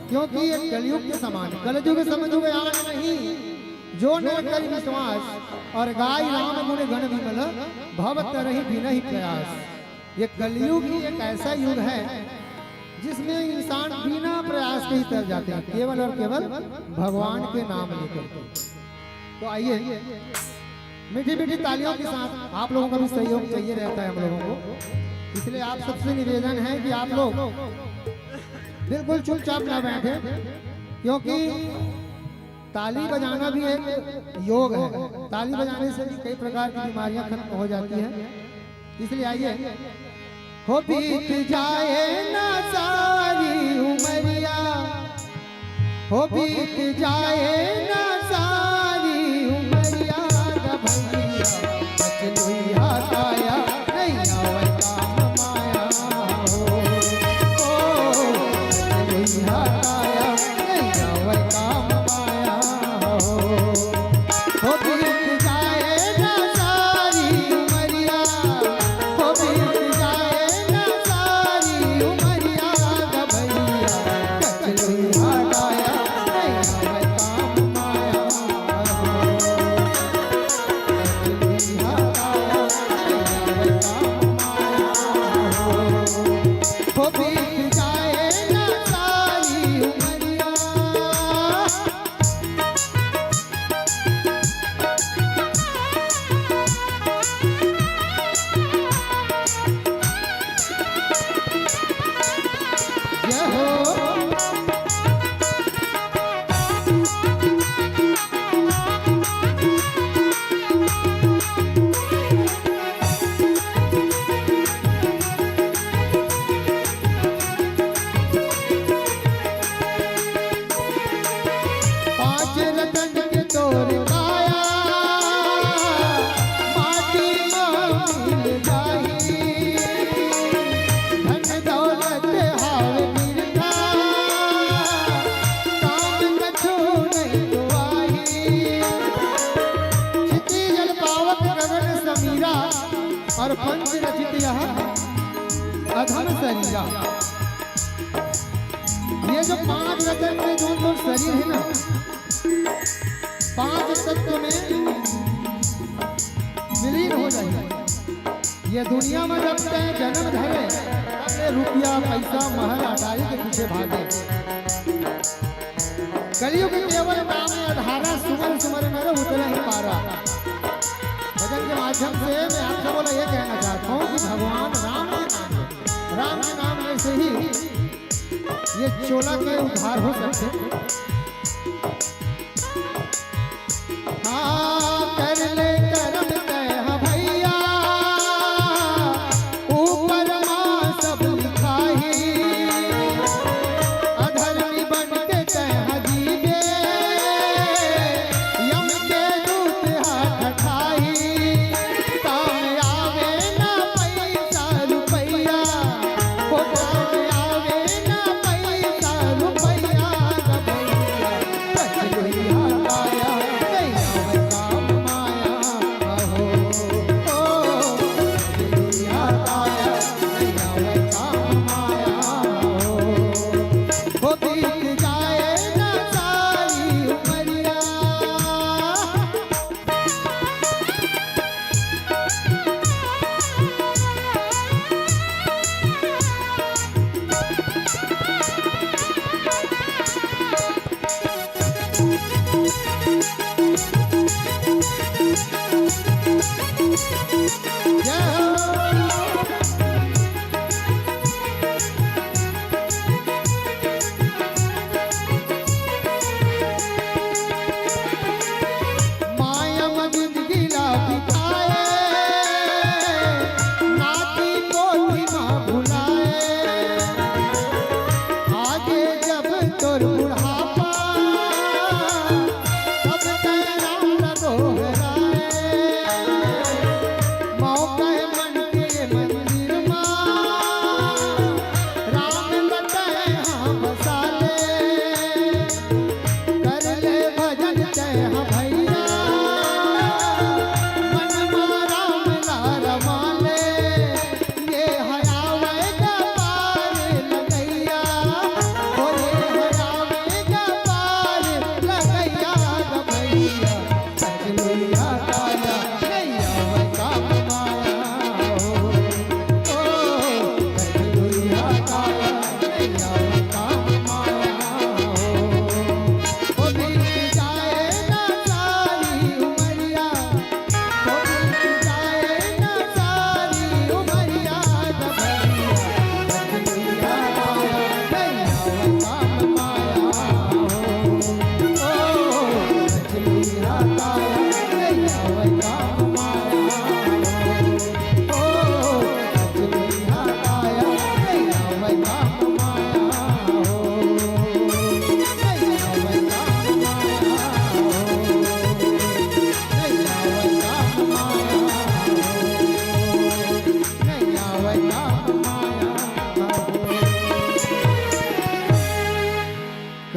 क्योंकि ये कलयुग के समान, कलयुग समझो आज नहीं, जो न करी विश्वास और गाय राम गुण गण विमल, भव तरहि बिनहि प्रयास। ये कलयुग ही एक ऐसा युग है जिसमें इंसान बिना प्रयास के ही तर जाते हैं, केवल और केवल भगवान के नाम लेकर। तो आइए मीठी मीठी तालियों के साथ आप लोगों का भी सहयोग चाहिए रहता है हम लोगों को, इसलिए आप सबसे निवेदन है कि आप लोग बिल्कुल चुपचाप ना बैठे, क्योंकि ताली बजाना भी एक योग है। ताली बजाने से भी कई प्रकार की बीमारियां खत्म हो जाती हैं। इसलिए आइए, हो बीत जाए ना सारी उमरिया, हो बीत जाए ना सारी उमरिया ग भैया, कचलुइया काया नहीं आवे काम माया हो, कचलुइया काया नहीं आवे काम माया हो, बीत जाए ना सारी उमरिया, हो बीत जाए ना सारी उमरिया ग भैया, कचलुइया काया नहीं आवे काम माया हो, कचलुइया काया नहीं आवे काम माया हो, बीत जाए ना सारी उमरिया। जय हो पांच रतन के तोर काया, माटी में मिल जाही, धन दौलत हाव बिरथा, काम कछु नहीं दुआही, क्षिति जल पावक गगन समीरा, और पंच रचित यह अधम शरीरा। ये जो 5 रतन में जो शरीर है ना, 5 तत्व में विलीन हो जाए। ये दुनिया में जब तक जन्म धरे, अपने रुपया पैसा महल अटारी के पीछे भागे। कलयुग केवल नाम अधारा, सुमर सुमर नर उतरा ही पारा। भजन के माध्यम से मैं आपसे बोला ये कहना चाहता हूँ कि भगवान राम के नाम लो, राम के नाम लेने से ही ये चोला के उद्धार हो सकते। हाँ कर ले करम कह भैया, ऊपर माँ सब लिखाही, अधर्मी बन के कह जीवे, यम के दूत हाथ ठाही, काम आवे ना पैसा रुपैया, हो काम आवे ना पैसा रुपैया ग भैया, कचलुइया काया नहीं आवे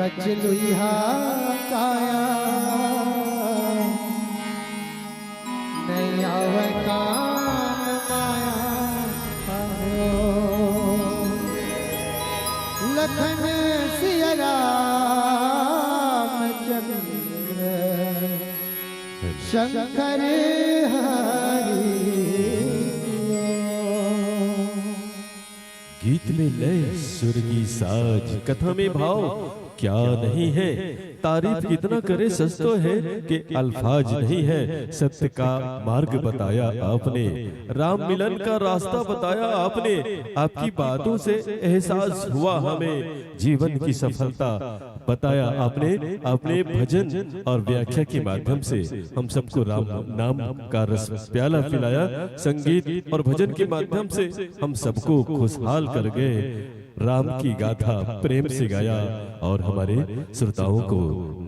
कचलुहा काया नहीं आवे काम माया हो। लखन सिया राम चंद्र शंकर हरि। गीत में लय सुर की साज, कथा में भाव क्या नहीं है। तारीफ कितना करे सच तो है कि अल्फाज नहीं है। सत्य का मार्ग बताया आपने, राम मिलन का रास्ता बताया आपने। आपकी बातों से एहसास हुआ हमें जीवन की सफलता बताया आपने। आपने भजन और व्याख्या के माध्यम से हम सबको राम नाम का रस प्याला पिलाया। संगीत और भजन के माध्यम से हम सबको खुशहाल कर गए। राम की गाथा प्रेम से गाया और हमारे श्रोताओं को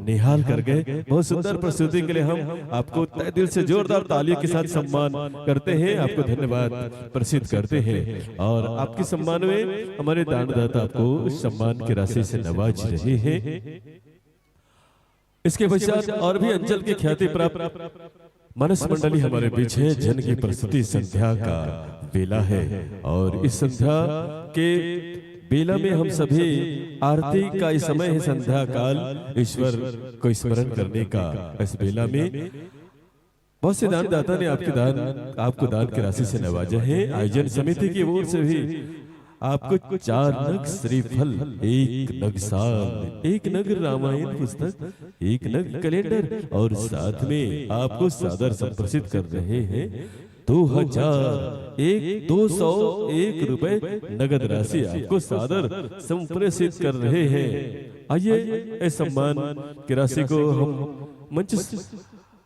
निहाल कर गए। बहुत सुंदर प्रस्तुति के लिए हम आपको तहे दिल से जोरदार तालियों के साथ सम्मान करते हैं, आपको धन्यवाद प्रसिद्ध करते हैं। और आपके सम्मान में हमारे दानदाता आपको सम्मान की राशि से नवाज रहे हैं। इसके पश्चात और भी अंचल की ख्याति प्राप्त मानस मंडली हमारे बीच है। जन की प्रस्तुति संध्या का बेला है और इस संध्या के बेला में हम सभी आरती का इस समय है, संध्या काल ईश्वर को स्मरण करने का। इस बेला में बहुत से दानदाता ने आपको दान की राशि से नवाजा है। आयोजन समिति की ओर से भी आपको 4 नग श्रीफल, 1 नग साल, 1 नग रामायण पुस्तक, 1 नग कैलेंडर और साथ में आपको सादर संप्रेषित कर रहे हैं 2,201 रुपए नगद राशि आपको सादर संप्रेषित कर रहे हैं। आइए इस सम्मान की राशि को हम मंच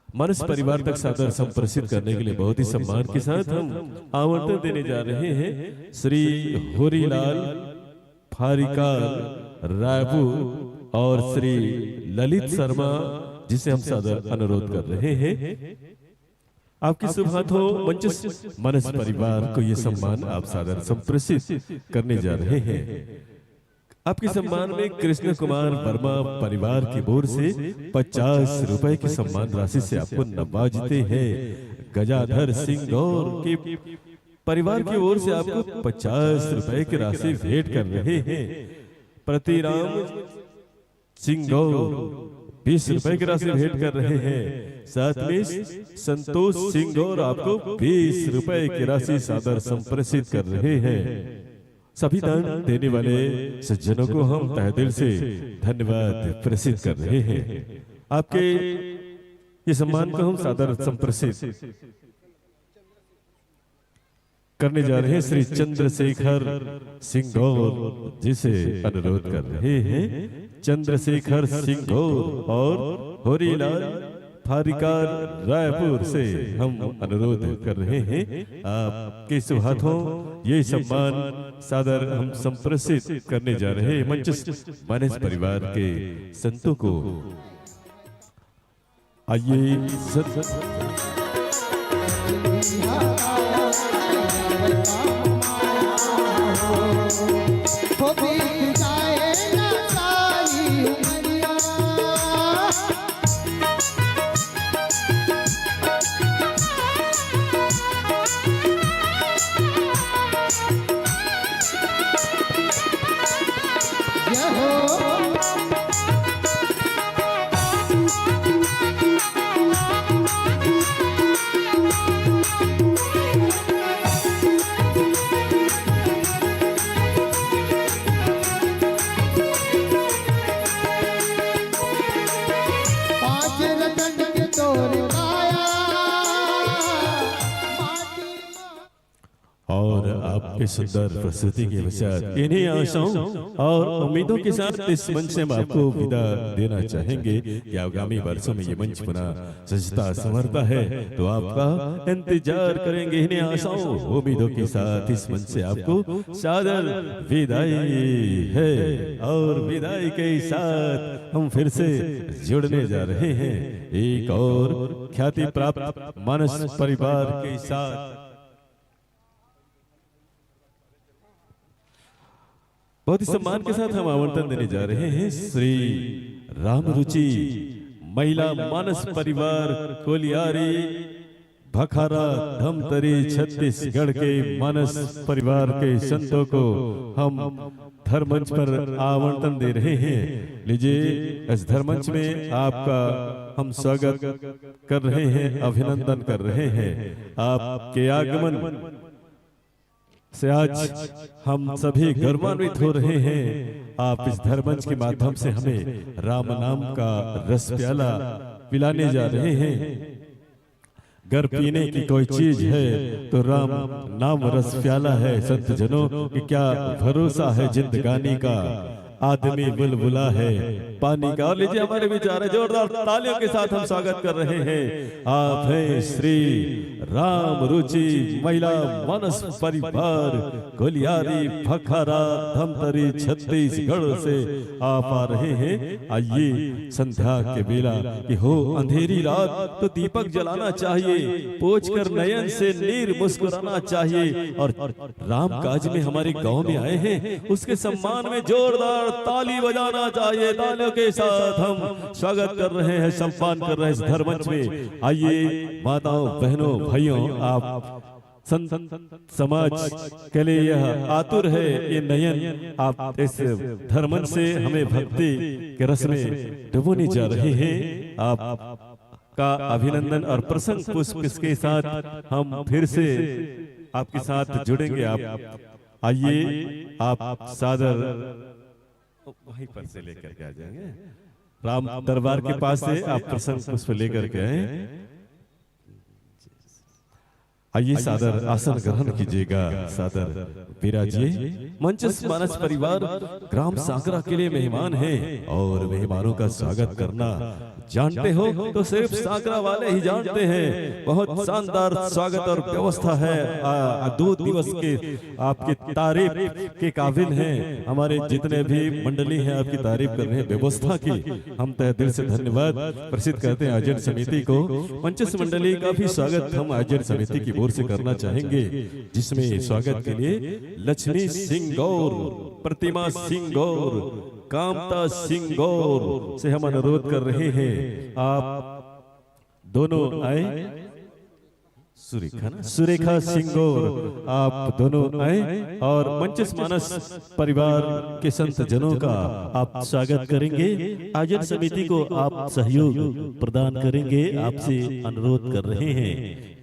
मानस परिवार तक सादर संप्रेषित करने के लिए बहुत ही सम्मान के साथ हम आवंटन देने जा रहे हैं। श्री होरीलाल फारिकार रायपुर और श्री ललित शर्मा जिसे हम सादर अनुरोध कर रहे हैं। आपकी शुभ हाथों मंच मानस परिवार को ये सम्मान आप सादर संप्रेषित करने जा रहे हैं। आपके सम्मान में कृष्ण कुमार वर्मा परिवार की ओर से 50 रुपए की सम्मान राशि से आपको नवाजते हैं। गजाधर सिंह गौर के परिवार की ओर से आपको 50 रुपए की राशि भेंट कर रहे हैं। प्रतिराम सिंह गौर 20 रुपए की राशि भेंट कर रहे हैं। साथ में संतोष सिंह गौर आपको 20 रुपए की राशि सादर संप्रेषित कर रहे हैं। सभी दान देने वाले सज्जनों को हम तहे दिल से धन्यवाद प्रसिद्ध कर रहे हैं। आपके ये सम्मान को हम सादर संप्रेषित करने जा रहे हैं श्री चंद्रशेखर सिंह गौर जिसे अनुरोध कर रहे हैं। चंद्रशेखर सिंह गौर और होरीलाल फारिकार रायपुर से हम अनुरोध कर रहे हैं। आपके शुभ हाथों ये सम्मान सादर हम संप्रेषित करने जा रहे हैं मंच मानस परिवार के संतों को। आइए सुंदर प्रस्तुति के पश्चात इन्हीं आशाओं और उम्मीदों के साथ इस मंच से हम आपको विदा देना चाहेंगे कि आगामी वर्षों में ये मंच पुनः सजता संवरता है तो आपका इंतजार करेंगे। इन्हीं आशाओं उम्मीदों के साथ इस मंच से आपको सादर विदाई है और विदाई के साथ हम फिर से जुड़ने जा रहे हैं एक और ख्याति प्राप्त मानस परिवार के साथ। बहुत ही सम्मान के साथ हम आमंत्रण देने जा रहे हैं श्री राम रुचि महिला मानस परिवार कोलियारी भखारा धमतरी छत्तीसगढ़ के मानस परिवार के संतों को हम धर्ममंच पर आमंत्रण दे रहे हैं। लीजिए इस धर्ममंच में आपका हम स्वागत कर रहे हैं, अभिनंदन कर रहे हैं। आपके आगमन से आज हम सभी गौरवान्वित हो रहे हैं। आप इस धर्ममंच के माध्यम से हमें राम नाम का रस प्याला पिलाने जा रहे हैं। गर पीने की कोई चीज है तो राम नाम रस प्याला है। संत जनों कि क्या भरोसा है जिंदगानी का, आदमी बुलबुला है पानी का। और लीजिए हमारे विचार है, जोरदार तालियों के साथ हम स्वागत कर रहे हैं। आप हैं श्री राम रुचि महिला मानस परिवार कोलियारी भखारा धमतरी छत्तीसगढ़ से आप आ रहे हैं। आइए संध्या के बेला कि हो अंधेरी रात तो दीपक जलाना चाहिए, पोंछ कर नयन से नीर मुस्कुराना चाहिए। और राम काज में हमारे गांव में आए हैं, उसके सम्मान में जोरदार ताली बजाना चाहिए। तालियों के साथ हम स्वागत कर रहे हैं, सम्मान कर रहे हैं इस धर्ममंच में। आइए माताओं बहनों भाइयों, आप समाज के लिए यह आतुर है ये नयन, आप इस धर्ममंच से हमें भक्ति के रस में डुबोने जा रहे हैं। आप का अभिनंदन और प्रशंसा पुष्प के साथ हम फिर से आपके साथ जुड़ेंगे। आप आइए, आप सादर वहीं पर से लेकर के आ जाएंगे, राम दरबार के पास से आप प्रसन्न पुष्प लेकर के आए। आइए सादर आसन ग्रहण कीजिएगा, सादर विराजिए। मंचस मानस परिवार ग्राम सांकरा के लिए मेहमान हैं और मेहमानों का स्वागत करना जानते हो तो सिर्फ सांकरा वाले ही जानते हैं। बहुत शानदार स्वागत और व्यवस्था है। 2 दिवस के आपकी तारीफ के काबिल हैं। हमारे जितने भी मंडली हैं आपकी तारीफ कर रहे हैं व्यवस्था की। हम तहे दिल से धन्यवाद प्रसिद्ध करते हैं आयोजन समिति को। मंचस मंडली का भी स्वागत हम आयोजन समिति की ओर से करना चाहेंगे, जिसमें स्वागत के लिए लक्ष्मी सिंह गौर, प्रतिमा सिंह गौर, कामता सिंह गौर से हम अनुरोध कर रहे हैं आप दोनों आए। सुरेखा सिंह गौर आप दोनों आए और मंचस मानस परिवार के संत जनों का आप स्वागत करेंगे। आयोजन समिति को आप सहयोग प्रदान करेंगे, आपसे अनुरोध कर रहे हैं।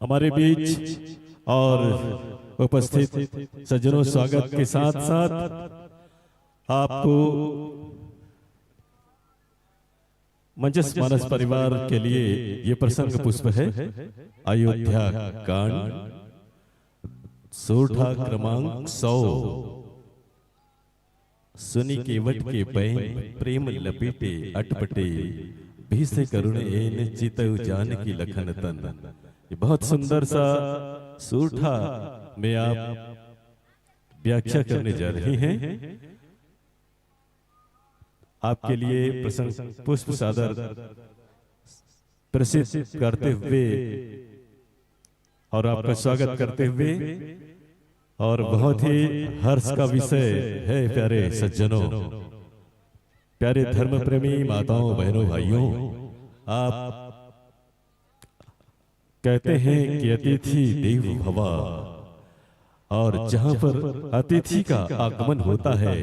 हमारे बीच और उपस्थित सज्जनों, स्वागत के साथ साथ आपको मंचस मानस परिवार के लिए ये प्रसंग पुष्प है। अयोध्या कांड सोरठा क्रमांक 100। सुनी केवट के पैन प्रेम लपेटे अटपटे, भी से करुण एन चितउ जान की लखन तन। ये बहुत सुंदर सा सोरठा में आप व्याख्या करने जा रहे हैं। आपके लिए प्रसंग पुष्प सादर प्रसिद्ध करते हुए और आपका स्वागत करते हुए, और बहुत ही हर्ष का विषय है प्यारे सज्जनों, प्यारे धर्म प्रेमी माताओं बहनों भाइयों, आप कहते हैं कि अतिथि देव भवा, और जहां पर अतिथि का आगमन होता है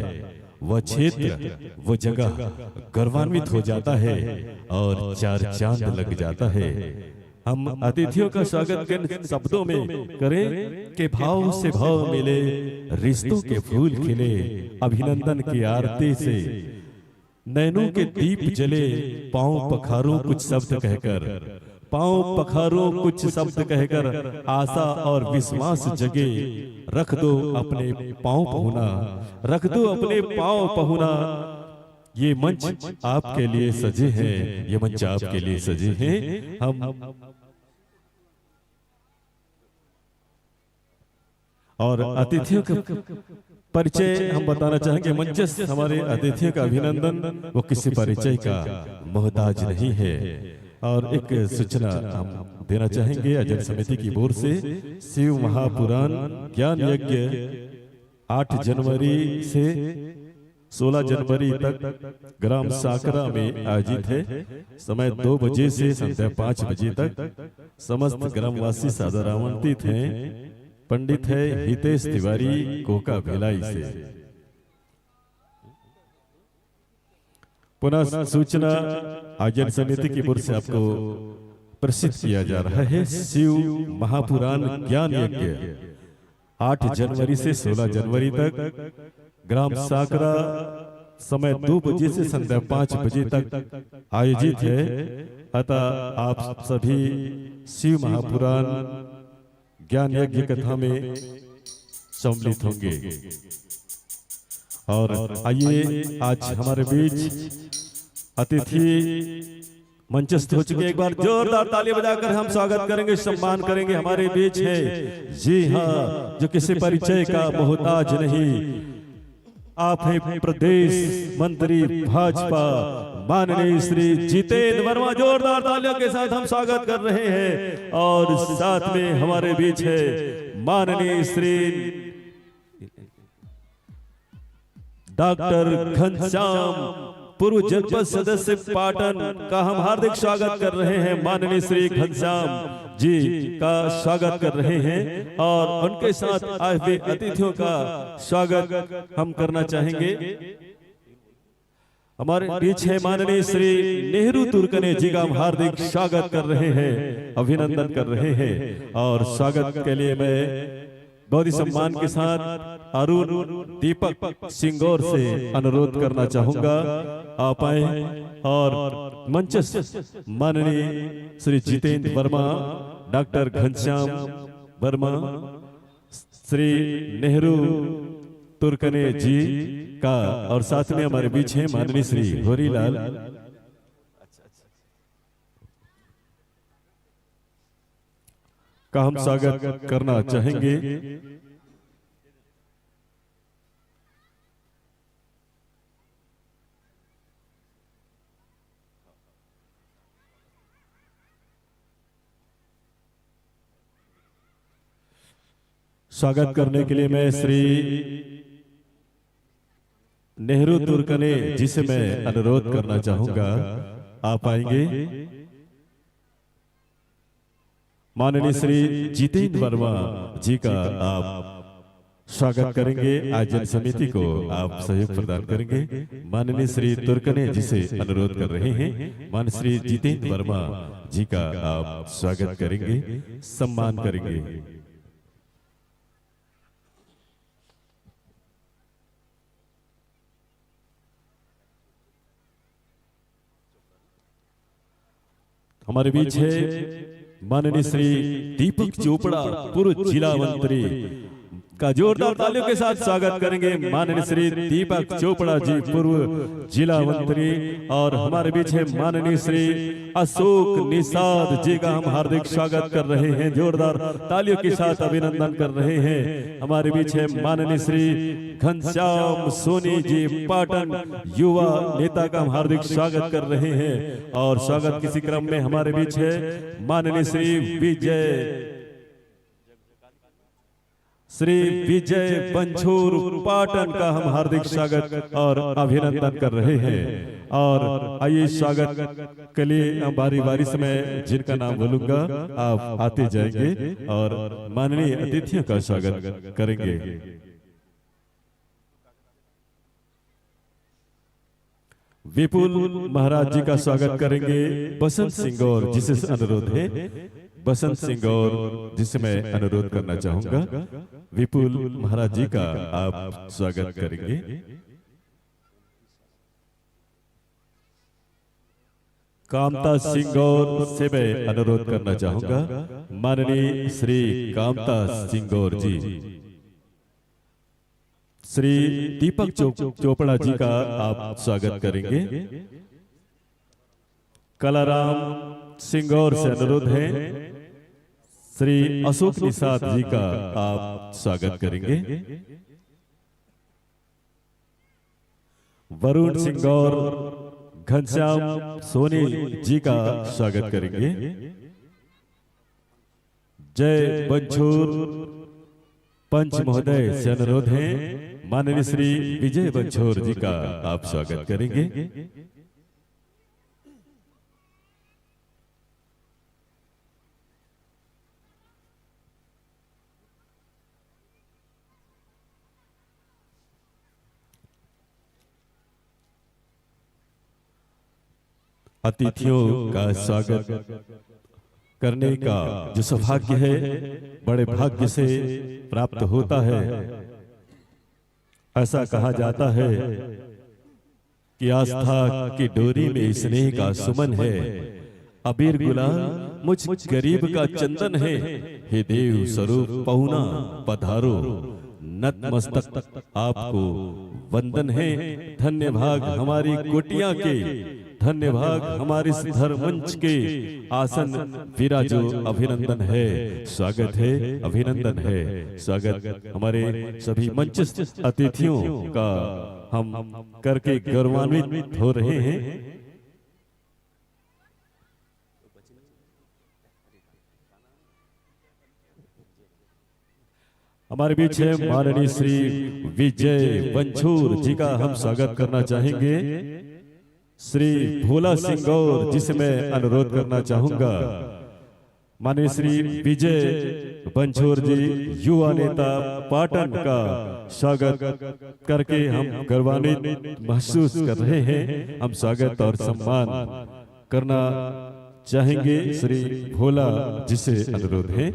वह क्षेत्र वो जगह गौरवान्वित हो जाता है और 4 चांद लग जाता है। हम अतिथियों का स्वागत किन शब्दों में करें कि भाव से भाव मिले, रिश्तों के फूल खिले, अभिनंदन की आरती से नैनों के दीप जले, पांव पखारो कुछ शब्द कहकर, पांव पखारो कुछ शब्द कहकर, आशा और विश्वास जगे, रख दो अपने पांव पहुना, रख दो अपने पांव पहुना। ये मंच आपके लिए सजे हैं, ये मंच आपके लिए सजे हैं। हम और अतिथियों का परिचय हम बताना चाहेंगे। मंचस हमारे अतिथियों का अभिनंदन वो किसी परिचय का मोहताज नहीं है। और एक सूचना हम देना चाहेंगे आयोजन समिति की ओर से, शिव महापुराण ज्ञान यज्ञ 8 जनवरी से 16 जनवरी तक ग्राम साकरा में आयोजित है। समय 2 बजे से संध्या 5 बजे तक। समस्त ग्रामवासी सादर आमंत्रित हैं। पंडित है हितेश तिवारी कोका भिलाई से। पुनः सूचना आयोजन समिति की ओर से आपको प्रसिद्ध किया जा रहा है। शिव महापुराण ज्ञान यज्ञ 8 जनवरी से 16 जनवरी तक ग्राम साकरा समय 2 बजे से संध्या 5 बजे तक आयोजित है। अतः आप सभी शिव महापुराण ज्ञान यज्ञ कथा में सम्मिलित होंगे। और आइए आज हमारे बीच अतिथि मंचस्थ हो चुके। एक बार जोरदार ताली बजाकर हम स्वागत करेंगे, सम्मान करेंगे। हमारे बीच है, जी हाँ, जो किसी परिचय का मोहताज नहीं, आप हैं प्रदेश मंत्री भाजपा माननीय श्री जितेंद्र वर्मा। जोरदार तालियों के साथ हम स्वागत कर रहे हैं। और साथ में हमारे बीच है माननीय श्री डॉक्टर घनश्याम, पूर्व जनपद सदस्य पाटन का हम हार्दिक स्वागत कर रहे हैं। माननीय श्री घनश्याम जी का स्वागत कर रहे हैं। और उनके साथ आए हुए अतिथियों का स्वागत हम करना चाहेंगे। हमारे बीच है माननीय श्री नेहरू तुर्कने जी का हम हार्दिक स्वागत कर रहे हैं, अभिनंदन कर रहे हैं। और स्वागत के लिए मैं बहुत ही सम्मान के साथ अरुण दीपक सिंगौर से अनुरोध करना चाहूंगा, आप आए और मंचस्थ माननीय श्री जितेंद्र वर्मा, डॉक्टर घनश्याम वर्मा, श्री नेहरू तुर्कने जी का, और साथ में हमारे बीच है माननीय श्री होरीलाल का हम स्वागत करना चाहेंगे। स्वागत करने के लिए मैं श्री नेहरू तुर्कने जी से मैं अनुरोध करना चाहूंगा, आप आएंगे। माननीय श्री जितेंद्र वर्मा जी का आप स्वागत करेंगे। आयोजन समिति को आप सहयोग प्रदान करेंगे। माननीय श्री तुर्कने जी से अनुरोध कर रहे हैं, माननीय श्री जितेंद्र वर्मा जी का आप स्वागत करेंगे, सम्मान करेंगे। हमारे बीच है माननीय श्री दीपक चोपड़ा, पूर्व जिला मंत्री का जोरदार तालियों के साथ स्वागत करेंगे। माननीय श्री दीपक चोपड़ा जी, पूर्व जिला मंत्री। और हमारे बीच है माननीय श्री अशोक निषाद जी का हम हार्दिक स्वागत कर रहे हैं, जोरदार तालियों के साथ अभिनंदन कर रहे हैं। हमारे बीच है माननीय श्री घनश्याम सोनी जी, पाटन युवा नेता का हम हार्दिक स्वागत कर रहे हैं। और स्वागत किसी क्रम में हमारे बीच है माननीय श्री विजय बंछूर पाटन का हम हार्दिक स्वागत और अभिनंदन कर रहे हैं। और आइए स्वागत के लिए बारी बारी से मैं जिनका नाम बोलूंगा आप आते जाएंगे और माननीय अतिथियों का स्वागत करेंगे। विपुल महाराज जी का स्वागत करेंगे। बसंत सिंह और जिसे अनुरोध है, बसंत सिंह और जिसे मैं अनुरोध करना चाहूंगा, विपुल महाराज जी का आप स्वागत करेंगे। कामता सिंह और से मैं अनुरोध करना चाहूंगा, माननीय श्री कामता सिंह और जी। श्री दीपक चोपड़ा जी का आप स्वागत करेंगे। कलाराम सिंह और से अनुरोध है, श्री अशोक निषाद जी का आप स्वागत करेंगे। वरुण सिंह और घनश्याम सोनी जी का स्वागत करेंगे। जय बंछूर पंच महोदय से अनुरोध है माननीय श्री विजय बंछोर जी का आप स्वागत करेंगे। अतिथियों का स्वागत करने का जो सौभाग्य है बड़े भाग्य से प्राप्त होता है। ऐसा कहा जाता है कि आस्था की डोरी में स्नेह का सुमन है, अबीर गुलाल मुझ गरीब का चंदन है। हे देव स्वरूप पहुना पधारो, नतमस्तक आपको वंदन है। धन्य भाग हमारी कोटियां के, धन्य भाग हमारे इस धर्म मंच के आसन विराजो, अभिनंदन है, स्वागत है, अभिनंदन है, स्वागत। हमारे सभी मंचस्थ अतिथियों का हम करके गौरवान्वित हो रहे हैं। हमारे बीच है माननीय श्री विजय बंछोर जी का हम स्वागत करना चाहेंगे। श्री भोला सिंह गौर जिसे मैं अनुरोध करना चाहूंगा। माननीय श्री विजय बंछोर जी युवा नेता पाटन का स्वागत करके हम गौरवान्वित महसूस कर रहे हैं। हम स्वागत और सम्मान करना चाहेंगे श्री भोला जी से अनुरोध है।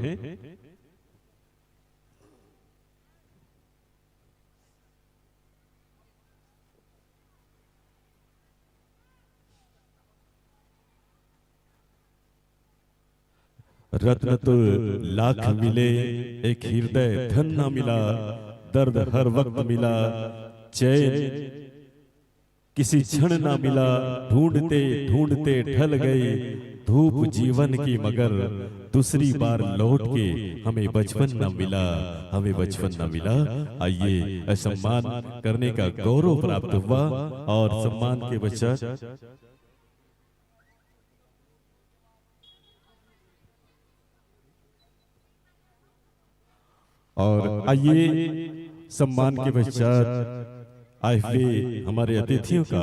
रत्न तो लाख मिले एक हृदय धन न मिला, दर्द हर वक्त मिला चैन किसी क्षण न मिला। ढूंढते ढूंढते ढल गई धूप जीवन की, मगर दूसरी बार लौट के हमें बचपन न मिला, हमें बचपन न मिला। आइए सम्मान करने का गौरव प्राप्त हुआ और सम्मान के पश्चात और आइए सम्मान के पश्चात आए हुए हमारे अतिथियों का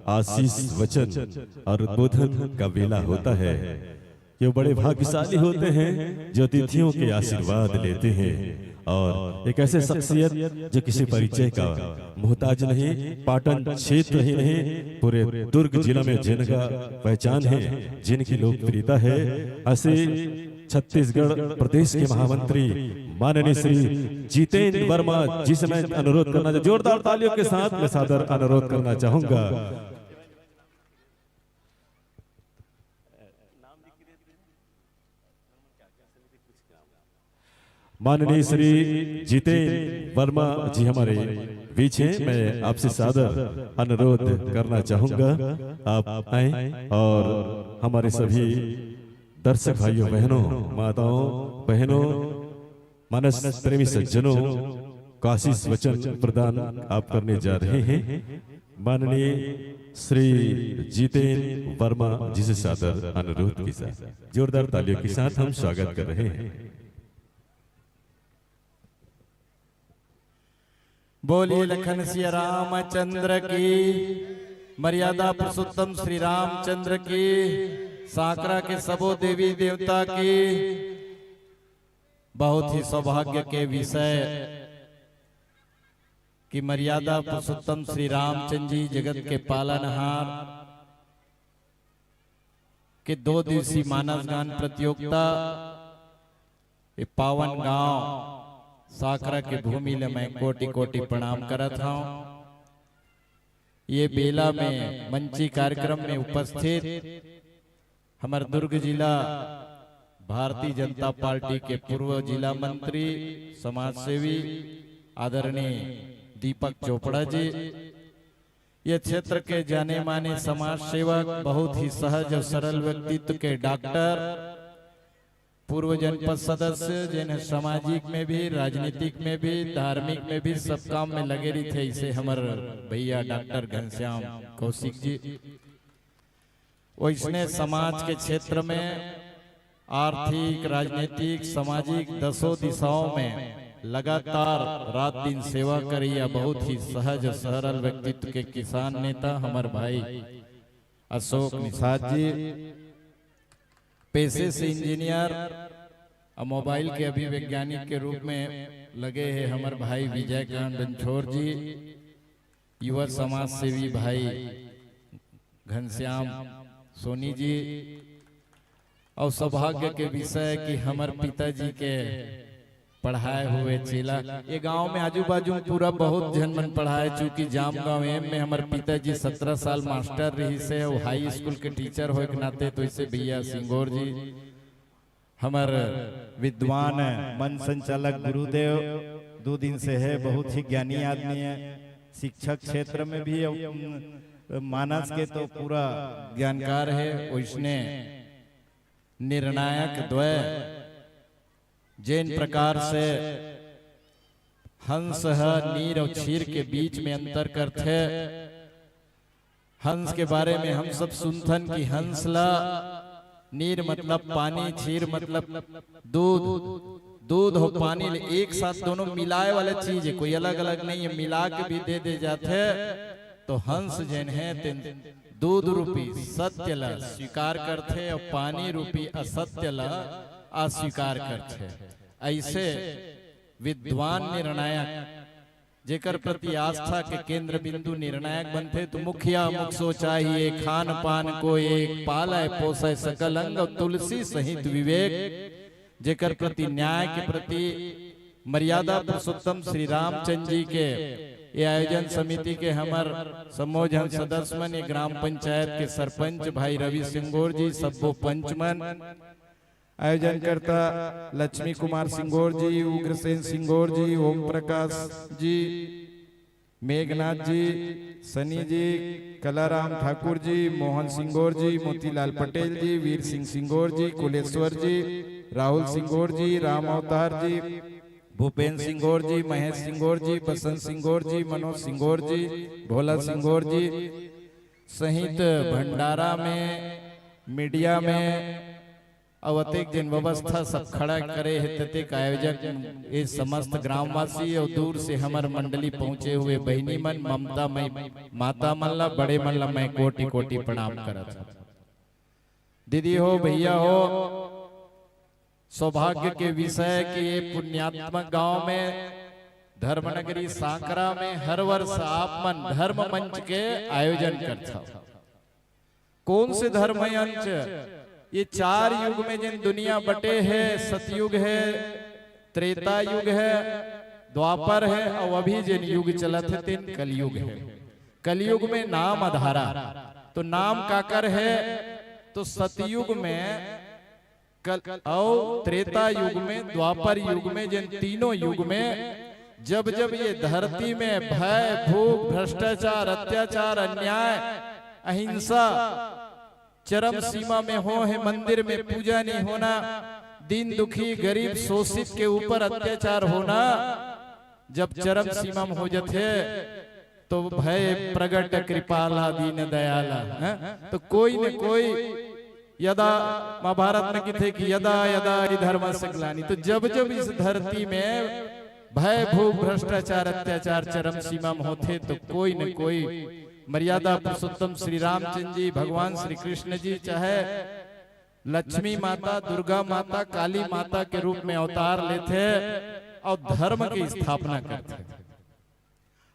आशीष वचन और उद्बोधन का वेला होता है। ये बड़े भाग्यशाली होते हैं जो अतिथियों के आशीर्वाद लेते हैं और एक ऐसे शख्सियत जो किसी परिचय का मोहताज नहीं, पाटन क्षेत्र ही नहीं पूरे दुर्ग जिला में जिनका पहचान है, जिनकी लोकप्रियता है, ऐसे छत्तीसगढ़ प्रदेश के महामंत्री माननीय श्री जितेंद्र वर्मा जी से मैं अनुरोध करना, जोरदार तालियों के साथ मैं सादर अनुरोध करना चाहूंगा। माननीय श्री जितेंद्र वर्मा जी हमारे बीच हैं, मैं आपसे सादर अनुरोध करना चाहूंगा आप आए और हमारे सभी दर्शक भाइयों बहनों, माताओं बहनों, मानस प्रेमी सज्जनों का आशीष वचन प्रदान आप करने जा रहे हैं। माननीय श्री जितेंद्र वर्मा जी से सादर अनुरोध के साथ जोरदार तालियों के साथ हम स्वागत कर रहे हैं। बोलिए लखन सिया रामचंद्र की, मर्यादा पुरुषोत्तम श्री रामचंद्र की, साकरा के सबो देवी देवता की। बहुत ही सौभाग्य के विषय कि मर्यादा पुरुषोत्तम श्री रामचंद्र जी जगत के पालनहार के 2 दिवसीय मानस गान प्रतियोगिता ये पावन गांव साकरा के भूमि ले मैं कोटि कोटि प्रणाम करत हूं। ये बेला में मंची कार्यक्रम में उपस्थित हमारे दुर्ग जिला भारतीय जनता पार्टी के पूर्व जिला मंत्री समाज सेवी आदरणीय दीपक चोपड़ा जी, ये क्षेत्र के जाने माने समाज सेवक, बहुत ही सहज और सरल व्यक्तित्व के डॉक्टर, पूर्व जनपद सदस्य, जिन्हें सामाजिक में भी, राजनीतिक में भी, धार्मिक में भी सब काम में लगे रही थे। इसे हमारे भैया डॉक्टर घनश्याम कौशिक जी, वो इसने समाज के क्षेत्र में आर्थिक, राजनीतिक, सामाजिक 10 दिशाओं में लगातार रात दिन सेवा करिया, बहुत ही सहज सरल व्यक्तित्व के किसान नेता हमारे भाई अशोक निषाद जी, पेशे से इंजीनियर और मोबाइल के अभी वैज्ञानिक के रूप में लगे हैं हमारे भाई विजयकांत रणछोड़ जी, युवा समाज सेवी भाई घनश्याम सोनी जी, और सौभाग्य के विषय कि हमारे पिताजी के पढ़ाए हुए चेला ये गांव में आजू बाजू पूरा बहुत जन मन पढ़ाए, चूंकि जाम गांव में हमारे पिताजी 17 साल मास्टर रही से और हाई स्कूल के टीचर हो के नाते, तो इसे भैया सिंगोर जी हमारे विद्वान मन संचालक गुरुदेव 2 दिन से है, बहुत ही ज्ञानी आदमी है, शिक्षक क्षेत्र में भी मानस के तो पूरा ज्ञानकार है। उसने निर्णायक द्वय जिन प्रकार से हंस है नीर और क्षीर के बीच में अंतर करते, हंस के बारे में हम सब सुनथन कि हंसला नीर मतलब पानी, क्षीर मतलब दूध, दूध और पानी एक साथ दोनों मिलाए वाले चीज है, कोई अलग अलग नहीं है, मिला के भी दे जाते। तो हंस जिन है दूध रूपी सत्य ला स्वीकार करते और पानी रूपी असत्य ला अस्वीकार करते। ऐसे विद्वान निर्णायक जेकर प्रति आस्था के केंद्र बिंदु निर्णायक बनते, तो मुखिया मुख सो चाहिए खान पान को एक, पालय पोषय सकल अंग तुलसी सहित विवेक, जेकर प्रति न्याय के प्रति मर्यादा पुरुषोत्तम श्री रामचंद्र जी के ये आयोजन समिति के हमार सम्मोहन सदस्य मन, ग्राम पंचायत के सरपंच भाई रवि सिंगोर जी, सबो पंचमन, आयोजन करता लक्ष्मी कुमार सिंगोर जी, उग्रसेन सिंगोर जी, ओम प्रकाश जी, मेघनाथ जी, सनी जी, कलाराम ठाकुर जी, मोहन सिंगोर जी, मोतीलाल पटेल जी, वीर सिंह सिंगोर जी, कुलेश्वर जी, राहुल सिंगोर जी, राम अवतार जी, भूपेन्द्र सिंगोर जी, महेश सिंगोर जी, बसंत सिंगोर जी, मनोज सिंगोर जी, भोला सिंगोर जी सहित भंडारा में मीडिया में अवतिक जिन व्यवस्था सब खड़ा करे हेतु आयोजक ये समस्त ग्रामवासी और दूर से हमार मंडली पहुंचे हुए बहनी मन, ममता मई माता मल्ला, बड़े मल्ला मैं कोटि कोटि प्रणाम करत। दीदी हो भैया हो, सौभाग्य के विषय कि ये पुण्यात्मक गांव में धर्मनगरी सांकरा में हर वर्ष आप मन धर्म मंच के आयोजन करता। कौन से धर्म मंच? ये 4 युग में जिन दुनिया बटे है, सतयुग है, त्रेता युग है, द्वापर है और अभी जिन युग चलत है तीन कलयुग है। कलयुग में नाम आधारा, तो नाम काकर है? तो सतयुग में और त्रेता युग में, द्वापर युग में, जिन तीनों युग में जब जब ये धरती में भय भूख भ्रष्टाचार अत्याचार अन्याय अहिंसा चरम सीमा में हो है, मंदिर में पूजा नहीं होना, दीन दुखी गरीब शोषित के ऊपर अत्याचार होना जब चरम सीमा में हो जाते, तो भय प्रगट कृपाला दीन दयाला है? तो कोई न कोई यदा महाभारत में किथे कि यदा यदा धर्म से ग्लानि, तो जब जब इस धरती में भय भूख भ्रष्टाचार अत्याचार चरम सीमा में होते, तो कोई न कोई मर्यादा पुरुषोत्तम श्री रामचंद्र जी, भगवान श्री कृष्ण जी, चाहे लक्ष्मी माता, दुर्गा माता, काली माता के रूप में अवतार लेते और धर्म की स्थापना करते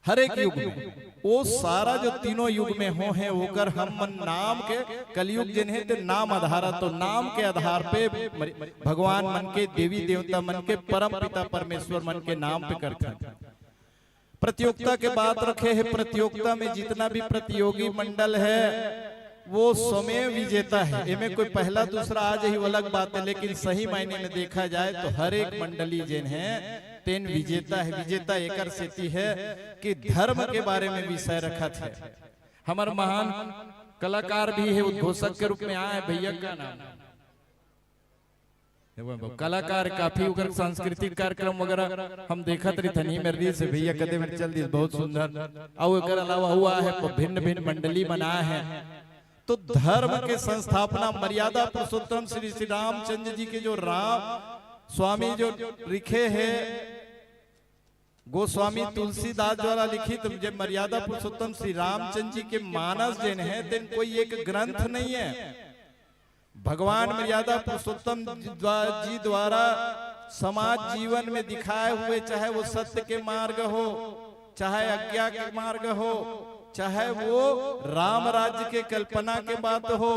हर एक युग में। वो सारा जो तीनों युग में हो है होकर हम मन नाम के कलयुग जिन्हें तो नाम आधारा, तो नाम के आधार पे भगवान मन के, देवी देवता मन के, परम पिता परमेश्वर मन के नाम पे करते। प्रतियोगिता के बात रखे है, प्रतियोगिता में जितना भी प्रतियोगी मंडल है वो स्वयं विजेता है। इनमें कोई पहला दूसरा आज ही अलग बात है, लेकिन सही मायने में देखा जाए तो हर एक मंडली जिन है तेन विजेता है। विजेता एकर सेती है कि धर्म के बारे में विषय रखा है। हमारे महान कलाकार भी है, उद्घोषक के रूप में आए भैया का नाम कलाकार काफी उगर सांस्कृतिक कार्यक्रम वगैरह हम देखत रही थनी मेरी से भैया कदे में चल दी बहुत सुंदर। और एकर अलावा हुआ है भिन्न भिन्न मंडली बनाए हैं। तो धर्म के संस्थापना मर्यादा पुरुषोत्तम श्री श्री रामचंद्र जी के जो राम स्वामी जो लिखे हैं गोस्वामी तुलसीदास द्वारा लिखित जो मर्यादा पुरुषोत्तम श्री रामचंद्र जी के मानस जिन है दिन कोई एक ग्रंथ नहीं है। भगवान मर्यादा पुरुषोत्तम जी द्वारा समाज जीवन में दिखाए हुए, चाहे वो सत्य के मार्ग हो, चाहे अज्ञा के मार्ग हो, चाहे वो राम राज्य के कल्पना के बात हो,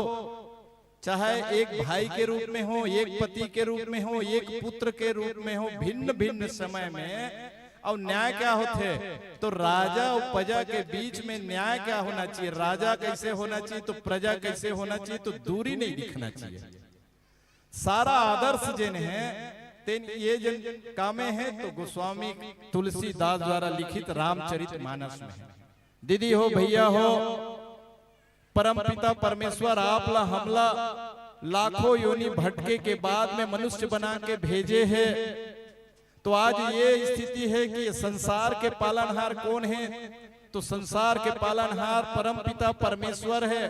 चाहे एक भाई के रूप में हो, एक पति के रूप में हो, एक पुत्र के रूप में हो, भिन्न भिन्न समय में। और न्याय क्या होते, तो राजा और प्रजा के बीच में न्याय क्या होना चाहिए, राजा कैसे होना चाहिए तो प्रजा कैसे होना चाहिए, तो दूरी नहीं दिखना चाहिए। सारा आदर्श जिन है तेन ये जन कामे हैं तो गोस्वामी तुलसीदास द्वारा लिखित रामचरितमानस में है। दीदी हो भैया हो, परम पिता परमेश्वर आपला हमला लाखों योनि भटके के बाद में मनुष्य बना के भेजे है। तो आज ये स्थिति है कि संसार के पालनहार कौन है, तो संसार के पालनहार परम पिता परमेश्वर है।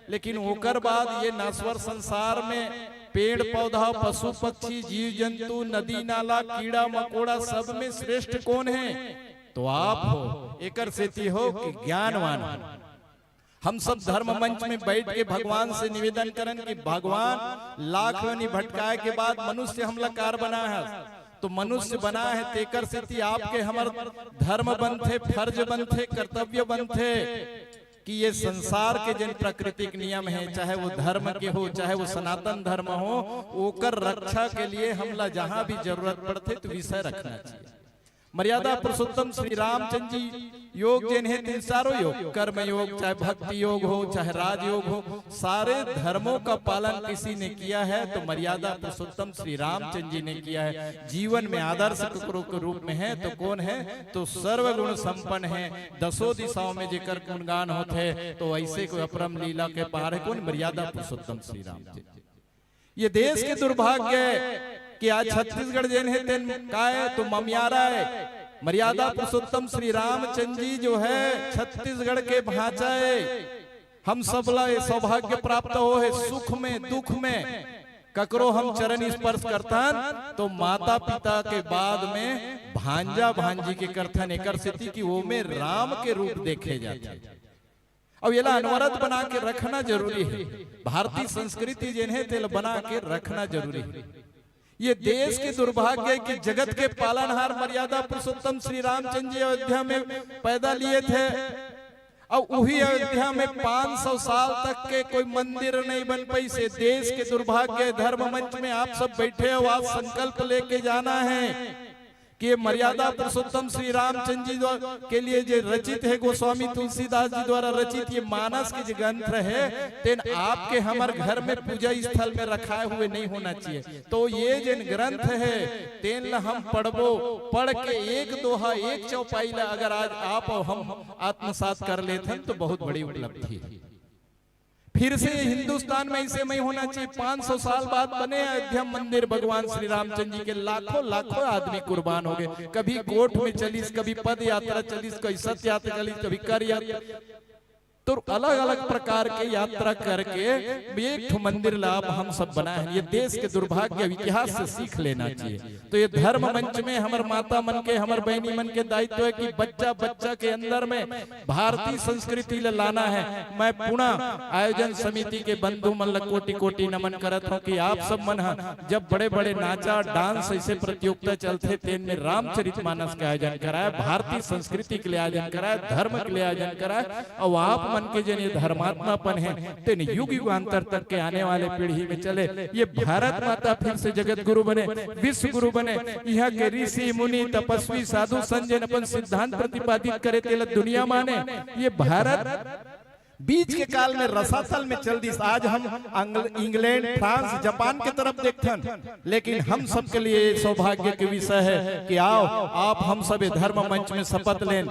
लेकिन होकर बाद ये नश्वर संसार में पेड़ पौधा पशु पक्षी जीव जंतु नदी नाला कीड़ा मकोड़ा सब में श्रेष्ठ कौन है, तो आप हो। एकर सेती हो कि ज्ञानवान। हम सब धर्म मंच में बैठ के भगवान से निवेदन करन कि भगवान लाख योनि भटकाए के बाद मनुष्य हमला कार बना है, तो मनुष्य बना है तेकर सेती आपके हमर धर्म बनथे, फर्ज बनथे, कर्तव्य बनथे कि ये संसार के जिन प्राकृतिक नियम है, चाहे वो धर्म के हो, चाहे वो सनातन धर्म हो, ओकर रक्षा के लिए हमला जहां भी जरूरत पड़ते तो विषय रखना चाहिए। मर्यादा पुरुषोत्तम श्री रामचंद्र जी योग जिन है तीन चारों योग, कर्म योग, चाहे भक्ति योग हो, चाहे राजयोग हो, सारे धर्मों का पालन किसी ने किया है तो मर्यादा पुरुषोत्तम श्री रामचंद्र जी ने किया है। जीवन में आदर्श के रूप में है तो कौन है, तो सर्वगुण संपन्न है, दसों दिशाओं में जेकर गुणगान होते तो ऐसे कोई अपरम लीला के पार है कौन, मर्यादा पुरुषोत्तम श्री रामचंद्र। ये देश के दुर्भाग्य है कि आज छत्तीसगढ़ जैन है तेन का है तो ममियारा है। मर्यादा पुरुषोत्तम श्री रामचंद्र जी जो है छत्तीसगढ़ के भांचा है। हम सब ला सौभाग्य प्राप्त हो है, सुख में दुख में ककरो हम चरण स्पर्श करतन तो माता पिता के बाद में भांजा भांजी के करथन। एकर स्थिति की वो में राम के रूप देखे जाते। अब ये अनवरत बना के रखना जरूरी है। भारतीय संस्कृति जिन्हें तेल बना के रखना जरूरी है। ये देश के दुर्भाग्य है कि जगत के पालनहार मर्यादा पुरुषोत्तम श्री रामचंद्र जी अयोध्या में पैदा लिए थे और वही अयोध्या में 500 साल तक के कोई मंदिर नहीं बन पाई से। देश के दुर्भाग्य, धर्म मंच में आप सब बैठे हो, आप संकल्प लेके जाना है कि मर्यादा पुरुषोत्तम श्री रामचंद्र जी के लिए जो रचित है गोस्वामी तुलसीदास जी द्वारा रचित ये मानस के जो ग्रंथ है तेन आपके हमार घर में पूजा स्थल में रखाए हुए नहीं होना चाहिए। तो ये जिन ग्रंथ है तेन हम पढ़बो, पढ़ के एक दोहा एक चौपाई ला अगर आज आप और हम आत्मसात कर लेते हैं तो बहुत बड़ी उपलब्धि है। फिर से हिंदुस्तान में ऐसे नहीं होना चाहिए। 500 साल बाद बने अयोध्या मंदिर भगवान श्री रामचंद्र जी के, लाखों लाखों आदमी कुर्बान हो गए। कभी कोर्ट में चलीस, कभी पद यात्रा चलीस, कभी सत्य यात्रा चलीस, कभी कर यात्रा, तो अलग अलग प्रकार के यात्रा करके एक मंदिर लाभ हम सब बनाए हैं। ये देश के दुर्भाग्य इतिहास से सीख लेना चाहिए। तो ये धर्म मंच में हमारे माता मन के, हमारे बहनी मन के दायित्व है कि बच्चा बच्चा के अंदर में भारतीय संस्कृति लाना है। मैं पुनः आयोजन समिति के बंधु मन कोटि कोटि नमन करत हूँ कि आप सब मन जब बड़े बड़े नाचा डांस ऐसे प्रतियोगिता चलते तेन में रामचरितमानस का आयोजन कराया, भारतीय संस्कृति के लिए आयोजन कराया, धर्म के लिए आयोजन कराया। और आप मन के जन ये धर्मात्मापन है तेन युग युगांतर तक के आने वाले पीढ़ी में चले। ये भारत माता फिर से जगत गुरु बने, विश्व गुरु बने। यहाँ के ऋषि मुनि तपस्वी साधु संजन अपन सिद्धांत प्रतिपादित करे तेल दुनिया माने। ये भारत बीच के काल में रसातल में चल दी। आज हम इंग्लैंड, फ्रांस, जापान के तरफ देखते, लेकिन हम सब के लिए सौभाग्य के विषय है कि आओ आप हम सब धर्म मंच में शपथ लें,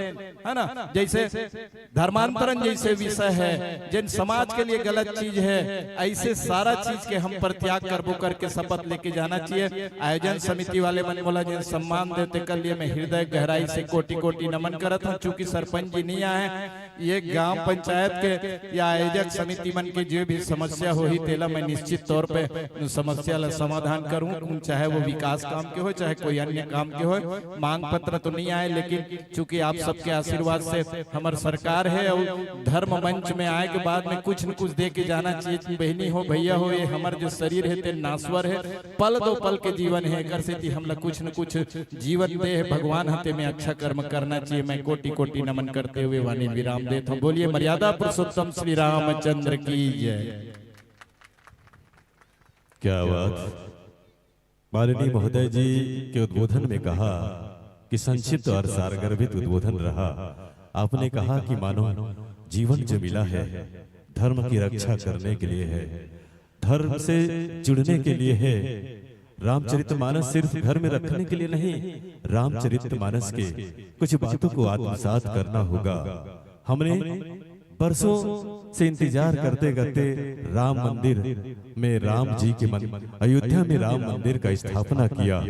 है ना। जैसे धर्मांतरण जैसे विषय है, जिन समाज के लिए गलत चीज है, ऐसे सारा चीज के हम परित्याग करबो करके शपथ लेके जाना चाहिए। आयोजन समिति वाले मन बोला जिन सम्मान देते कर लिए मैं हृदय गहराई से कोटि कोटि नमन करत हूँ। चूंकि सरपंच जी नहीं आए ये ग्राम पंचायत के या आयोजक समिति मन के जो भी समस्या हो ही तेला मैं निश्चित तौर पे समस्या ला समाधान करूं, चाहे वो विकास काम के हो चाहे कोई अन्य काम के हो। मांग पत्र तो नहीं आए, लेकिन चूंकि आप सबके आशीर्वाद से हमार सरकार है और धर्म मंच में आए के बाद में कुछ न कुछ दे के जाना चाहिए। बहनी हो भैया हो, ये हमार जो शरीर है ते नासवर है, पल दो पल के जीवन है, कर से हम लोग कुछ न कुछ जीवन दे भगवान हते में अच्छा कर्म करना चाहिए। मैं कोटि कोटि नमन करते हुए वाणी विराम देता हूँ। बोलिए मर्यादा पुरुषोत्तम श्री रामचंद्र की जय। क्या बात। माननीय महोदय जी के उद्बोधन में कहा कि संक्षिप्त और सारगर्भित उद्बोधन रहा। आपने कहा कि मानो जीवन जो मिला है धर्म की रक्षा करने के लिए है, धर्म से जुड़ने के लिए है। रामचरितमानस सिर्फ घर में रखने के लिए नहीं, रामचरितमानस के कुछ बातों को आत्मसात करना होगा। हमने बरसों से इंतजार करते करते राम मंदिर में राम जी के अयोध्या में राम मंदिर का स्थापना किया।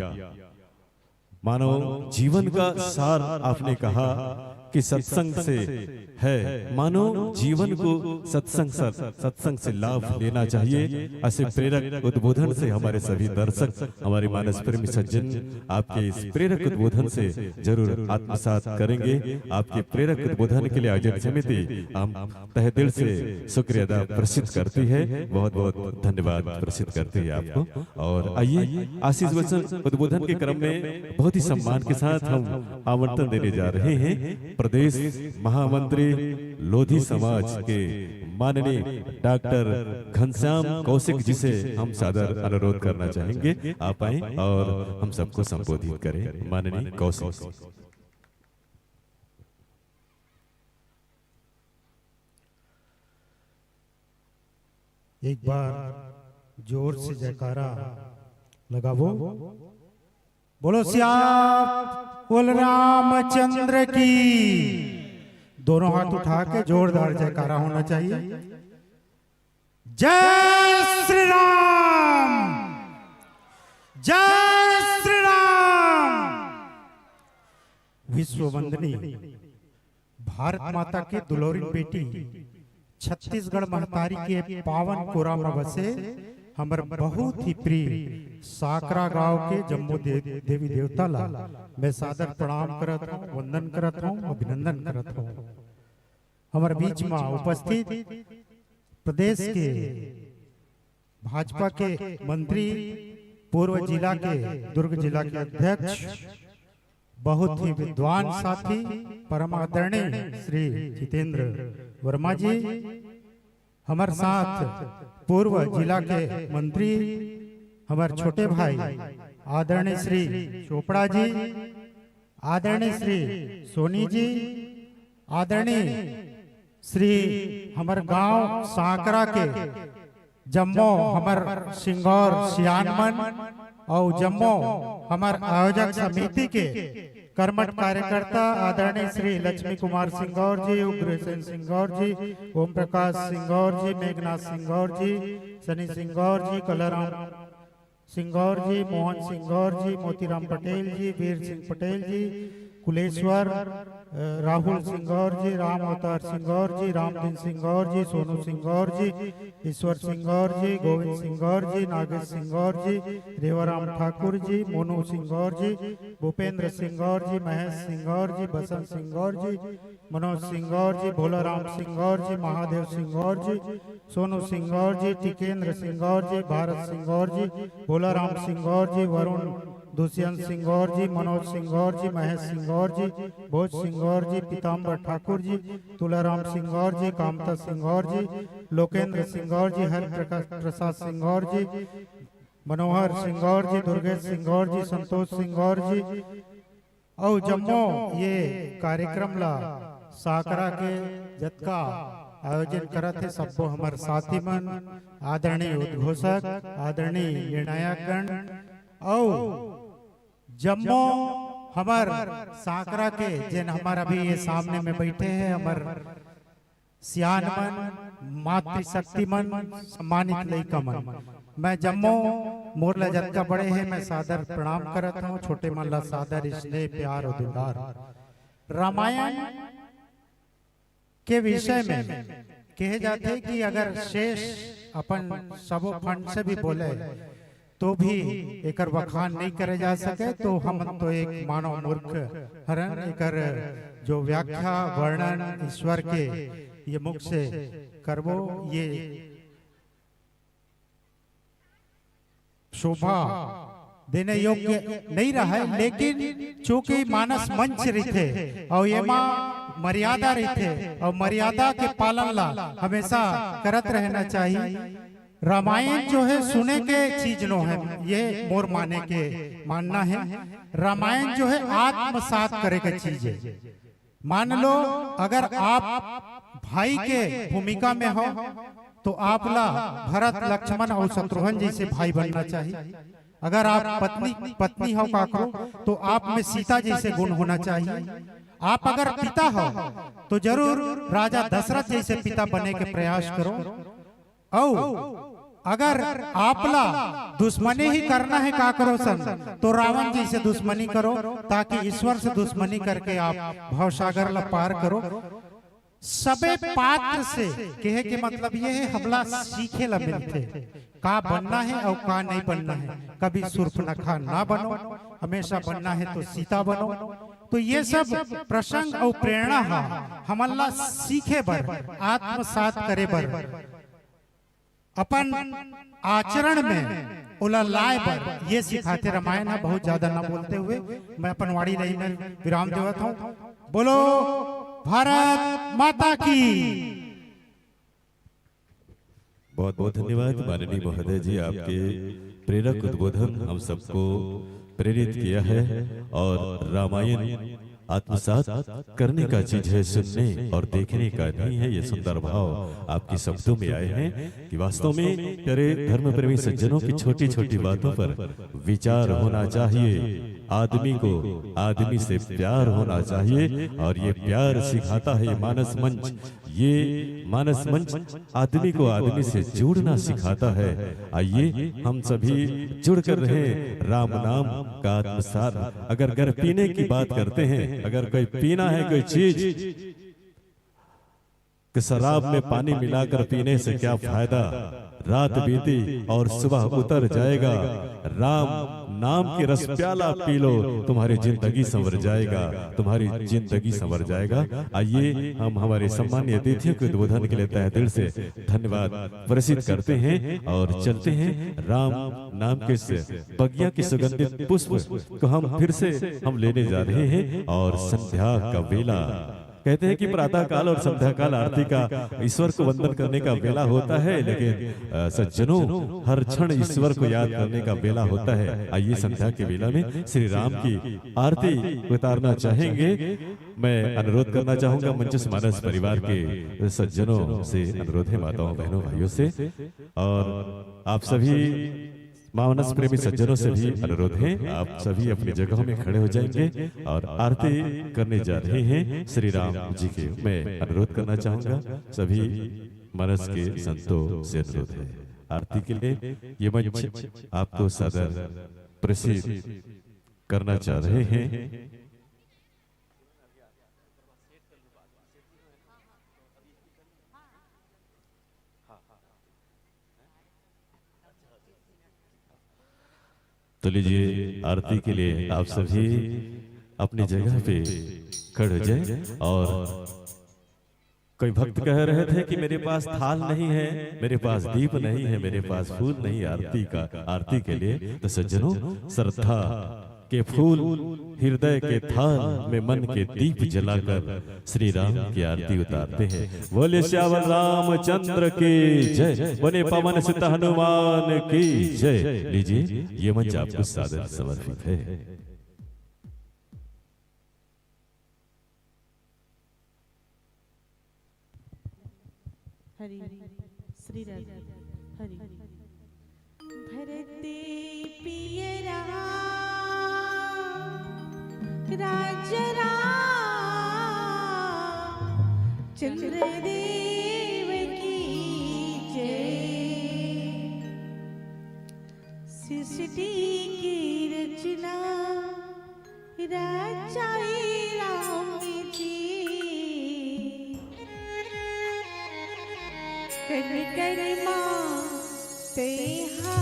मानो जीवन का सार आपने कहा कि सत्संग से है, मानो जीवन को सत्संग से लाभ लेना चाहिए। ऐसे प्रेरक उद्बोधन से हमारे सभी दर्शक, हमारे मानस प्रेमी सज्जन आपके इस प्रेरक उद्बोधन से जरूर आत्मसात करेंगे। आपके प्रेरक उद्बोधन के लिए आयोजन समिति हम तहे दिल से शुक्रिया अदा प्रसिद्ध करती है, बहुत बहुत धन्यवाद प्रसिद्ध करती है आपको। और आइए आशीष वचन उद्बोधन के क्रम में बहुत ही सम्मान के साथ हम आमंत्रण देने जा रहे हैं प्रदेश महामंत्री लोधी समाज के माननीय डॉक्टर घनश्याम कौशिक जी से हम सादर अनुरोध करना चाहेंगे। आप आए और हम सबको संबोधित करें। माननीय कौशिक। एक बार जोर से जयकारा लगावो। बोलो श्याम रामचंद्र की। दोनों हाथ उठा के जोरदार जयकारा होना चाहिए। जय श्री राम, जय श्री राम। विश्व वंदनी भारत माता के दुलोरी बेटी छत्तीसगढ़ महतारी के पावन कोरा में बसे हमार बहुत ही प्रिय साकरा गांव के जम्मू देवी देवता ला मैं सादर प्रणाम करत हूँ, वंदन करत हूँ, अभिनंदन करत हूँ। हमारे बीच में उपस्थित प्रदेश के भाजपा के मंत्री, पूर्व जिला के दुर्ग जिला के अध्यक्ष, बहुत ही विद्वान साथी परम आदरणीय श्री जितेंद्र वर्मा जी, हमारे साथ पूर्व जिला के मंत्री हमारे छोटे भाई आदरणीय श्री चोपड़ा जी, आदरणीय श्री सोनी जी, आदरणीय श्री हमारे गांव सांकरा के जम्मो हमार सिंगौर सियानमन और जम्मो हमार आयोजक समिति के कर्मठ कार्यकर्ता आदरणीय श्री लक्ष्मी कुमार सिंगौर जी, उग्रसेन सिंगौर जी, ओम प्रकाश सिंगौर जी, मेघनाथ सिंगौर जी, सनी सिंगौर जी, कलाराम सिंगौर जी, मोहन सिंगौर जी, मोतीराम पटेल जी, वीर सिंह पटेल जी, कुलेश्वर राहुल सिंगौर जी, राम अवतार सिंगौर जी, रामदीन सिंगौर जी, सोनू सिंगौर जी, ईश्वर सिंगौर जी, गोविंद सिंगौर जी, नागेश सिंगौर जी, रेवाराम ठाकुर जी, मोनू सिंगौर जी, भूपेंद्र सिंगौर जी, महेश सिंगौर जी, बसंत सिंगौर जी, मनोज सिंगौर जी, भोलाराम सिंगौर जी, महादेव सिंगौर जी, सोनू सिंगौर जी, टिकेंद्र सिंगौर जी, भारत सिंगौर जी, भोलाराम सिंगौर जी, वरुण दुष्यंत सिंगौर जी, मनोज सिंगौर जी, महेश सिंगौर जी, भोज सिंगौर जी, पीताम्बर ठाकुर जी, तुलाराम सिंगौर जी, कामता सिंगौर जी, लोकेंद्र सिंगौर जी, हरि प्रसाद सिंगौर जी, मनोहर सिंगौर जी, दुर्गेश सिंगौर जी, संतोष सिंगौर जी और जम्मो ये कार्यक्रम ला साकरा के जतका आयोजन करत है सबको हमारे साथी मन, आदरणीय उद्घोषक, आदरणीय निर्णायकगण और जम्मो हमार साकरा के जिन हमारा अभी ये सामने में बैठे हैं हमार सियान मन, मातृशक्ति मन, सम्मानित लइका मन, मैं जम्मो मोरला जतका बड़े हैं मैं सादर प्रणाम करत हूँ। छोटे मन ला सादर स्नेह प्यार और दुलार। रामायण के विषय में कहे जाते कि अगर शेष अपन सबो फंड से भी बोले तो भी एकर बखान नहीं करे जा सके, तो हम तो एक मानव मूर्ख हरन एकर जो व्याख्या वर्णन ईश्वर के ये मुख से करबो ये शोभा देने योग्य नहीं रहा है। लेकिन चूंकि मानस मंच रहते और ये मर्यादा रहते और मर्यादा के पालन ला हमेशा करत रहना चाहिए। रामायण जो है सुने के चीज नो है, ये मोर माने के मानना है। रामायण जो है आत्मसात करे के चीज है। मान लो अगर आप भाई के भूमिका में हो तो आप ला भरत लक्ष्मण और शत्रुघ्न जैसे भाई बनना चाहिए। अगर आप पत्नी हो काकरो तो आप में सीता जैसे गुण होना चाहिए। आप अगर पिता हो तो जरूर राजा दशरथ जैसे पिता बने के प्रयास करो। और अगर आपला दुश्मनी ही करना है का करो सन तो रावण जी से दुश्मनी करो, ताकि ईश्वर से दुश्मनी करके आप भवसागर ला पार करो। सबे पात्र से कहे के मतलब ये है हमला सीखे ला मिलते का बनना है और का नहीं बनना है। कभी सूर्पनखा ना बनो, हमेशा बनना है तो सीता बनो। तो ये सब प्रसंग और प्रेरणा हमला सीखे बर आत्मसात करे बर अपन आचरण में उला लाए पर ये सिखाते रामायण है। बहुत ज्यादा ना बोलते हुए मैं अपन वाणी रही में विराम देवत हूँ। बोलो भारत माता की। बहुत बहुत धन्यवाद माननीय महोदय जी, आपके प्रेरक उद्बोधन हम सबको प्रेरित किया है। और रामायण आत्मसात करने का चीज है, सुनने और देखने का नहीं है। ये सुंदर भाव आपके शब्दों में आए हैं कि वास्तव में प्यारे धर्म प्रेमी सज्जनों की छोटी छोटी बातों पर विचार होना चाहिए। आदमी को आदमी से प्यार होना चाहिए और ये प्यार सिखाता है ये मानस मंच। ये मानस मंच आदमी को आदमी से जोड़ना सिखाता है। आइए हम सभी जुड़ कर रहे राम नाम का आत्मसात। अगर पीने की बात करते हैं, अगर कोई पीना है कोई चीज कि शराब में पानी मिलाकर पीने से क्या फायदा। रात बीती और सुबह उतर जाएगा। राम नाम की रस प्याला पी लो, तुम्हारी जिंदगी संवर जाएगा, तुम्हारी जिंदगी संवर जाएगा। आइए हम हमारे सम्मानीय अतिथियों के उद्बोधन के लिए तहे दिल से धन्यवाद प्रसिद्ध करते हैं और चलते हैं राम नाम के बगिया की सुगंधित पुष्प को हम फिर से हम लेने जा रहे हैं। और संध्या का वेला कहते हैं कि प्रातः काल और संध्या काल आरती का ईश्वर को वंदन करने का वेला होता है, लेकिन सज्जनों हर क्षण ईश्वर को याद करने का वेला होता है। आइए संध्या के वेला में श्री राम की आरती उतारना चाहेंगे। मैं अनुरोध करना चाहूंगा मंच मानस परिवार के सज्जनों से, अनुरोध है माताओं बहनों भाइयों से, और आप सभी मानस प्रेमी सज्जनों से भी अनुरोध है, आप सभी अपनी जगहों में खड़े हो जाएंगे और आरती करने जा रहे हैं श्री राम जी के। मैं अनुरोध करना चाहूंगा सभी मानस के संतों से अनुरोध है आरती के लिए ये मंच आपको सादर प्रसिद्ध करना चाह रहे हैं। तो लीजिए आरती के लिए आप सभी अपनी जगह पे खड़े हो जाएं। और कोई भक्त कह रहे थे कि मेरे पास थाल नहीं है, मेरे पास दीप नहीं है, मेरे पास फूल नहीं आरती के लिए। तो सज्जनों श्रद्धा के फूल हृदय के थाल में मन के दीप जलाकर श्री राम की आरती उतारते हैं। बोले श्यावल रामचंद्र की जय, बने पवन सुत हनुमान की जय। लीजिए ये मंच आपको सादर समर्पित है। हरि श्री राम हरि भरते पियरा राजरा चंद्रदेव की जय। सृष्टि की रचना राजा राम जी कण तेहा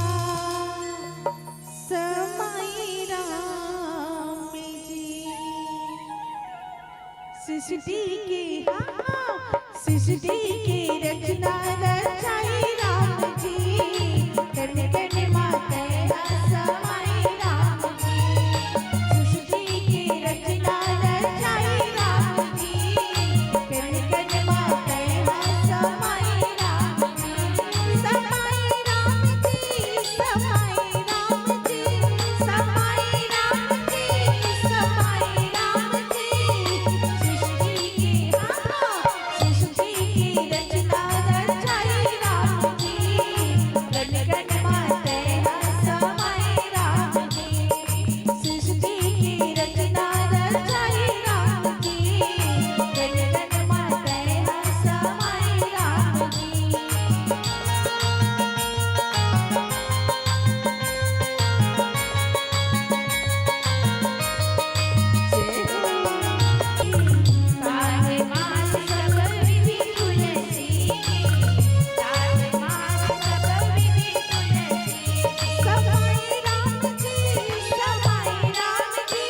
समाई राम जी सृष्टि की सृष्टि की रचना रचाई राम जी कण माते समाई राम जी सृष्टि की रचना रचाई राम जी कण माते समाई राम जी समाई राम जी समाई राम जी समाई राम जी समाई राम जी सृष्टि की सृष्टि की रचना रचाई राम जी कण माते समाई राम जी सृष्टि की रचना रचाई राम जी कण माते समाई राम जी तारे मास सकल विधि तुलसी तारे मास सकल विधि तुलसी समाई राम जी समाई राम जी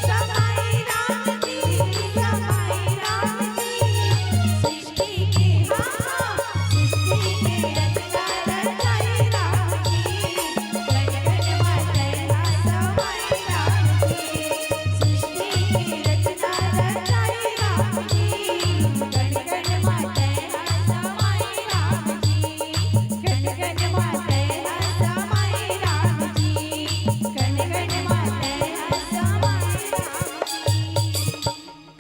समाई राम जी समाई राम जी सृष्टि की सृष्टि की रचना रचाई राम जी कण माते समाई राम जी सृष्टि की रचना रचाई राम जी कण माते समाई राम जी कण माते समाई राम जी कण माते समाई राम जी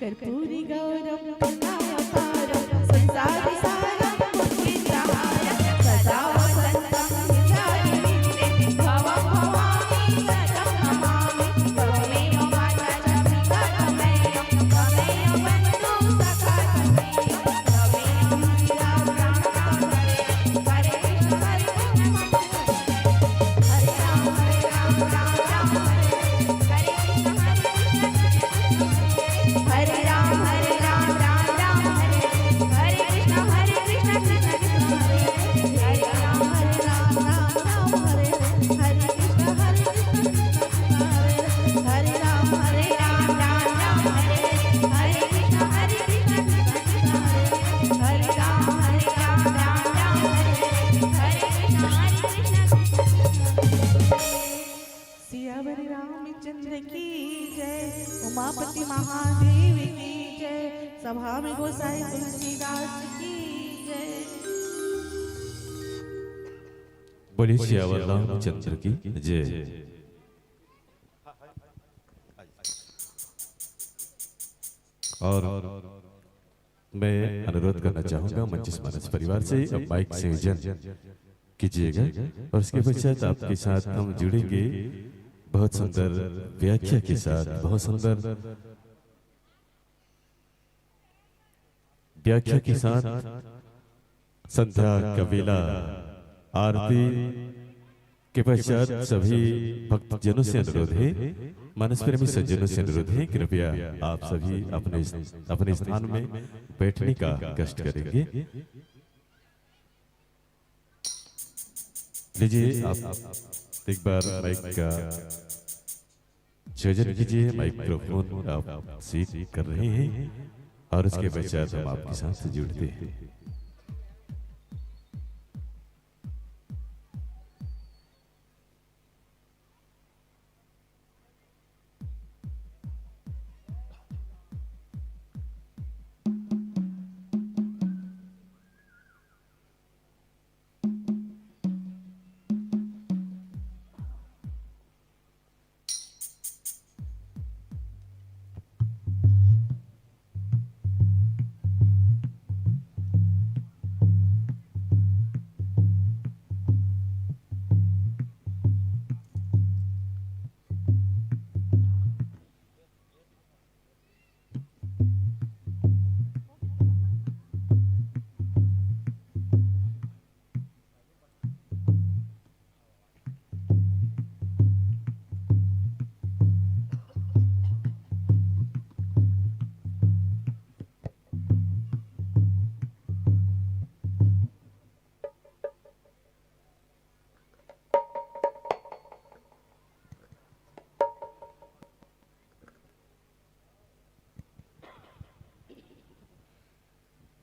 कर्पूरी गौरम करुणावतारम संसार सारम मुक्तिदारम सदा वसंतम हृदये भवं भवामि सदा नमामि त्वमेव माता च पिता त्वमेव त्वमेव बन्धुः सखा त्वमेव त्वमेव प्रिया प्राणा हरे हरे कृष्ण हरे राम राम राम हरे हरे कृष्ण हरे राम राम राम हरे हरे कृष्ण कृष्ण कृष्ण हरे हरे राम राम राम हरे हरे कृष्ण कृष्ण कृष्ण हरे राम राम राम हरे हरे कृष्ण कृष्ण कृष्ण हरे राम राम राम हरे हरे कृष्ण सियावर रामचंद्र की जय उमापति महादेव की जय सभा में गोसाई तुलसीदास की जय बोले श्यावर रामचंद्र की जय। और मैं अनुरोध करना चाहूंगा मंच मानस परिवार से अब माइक संयोजन कीजिएगा और उसके पश्चात आपके साथ हम जुड़ेंगे बहुत सुंदर व्याख्या के साथ, बहुत सुंदर व्याख्या के साथ संध्या कबीला आरती के पश्चात सभी भक्तजनों से अनुरोध है, मानस प्रेमी सज्जनों से अनुरोध है, कृपया आप सभी अपने स्थान में बैठने का कष्ट करेंगे। लीजिए आप एक बार माइक का संयोजन कीजिए, माइक्रोफोन आप सीट कर रहे हैं और उसके पश्चात हम आपके साथ जुड़ते हैं।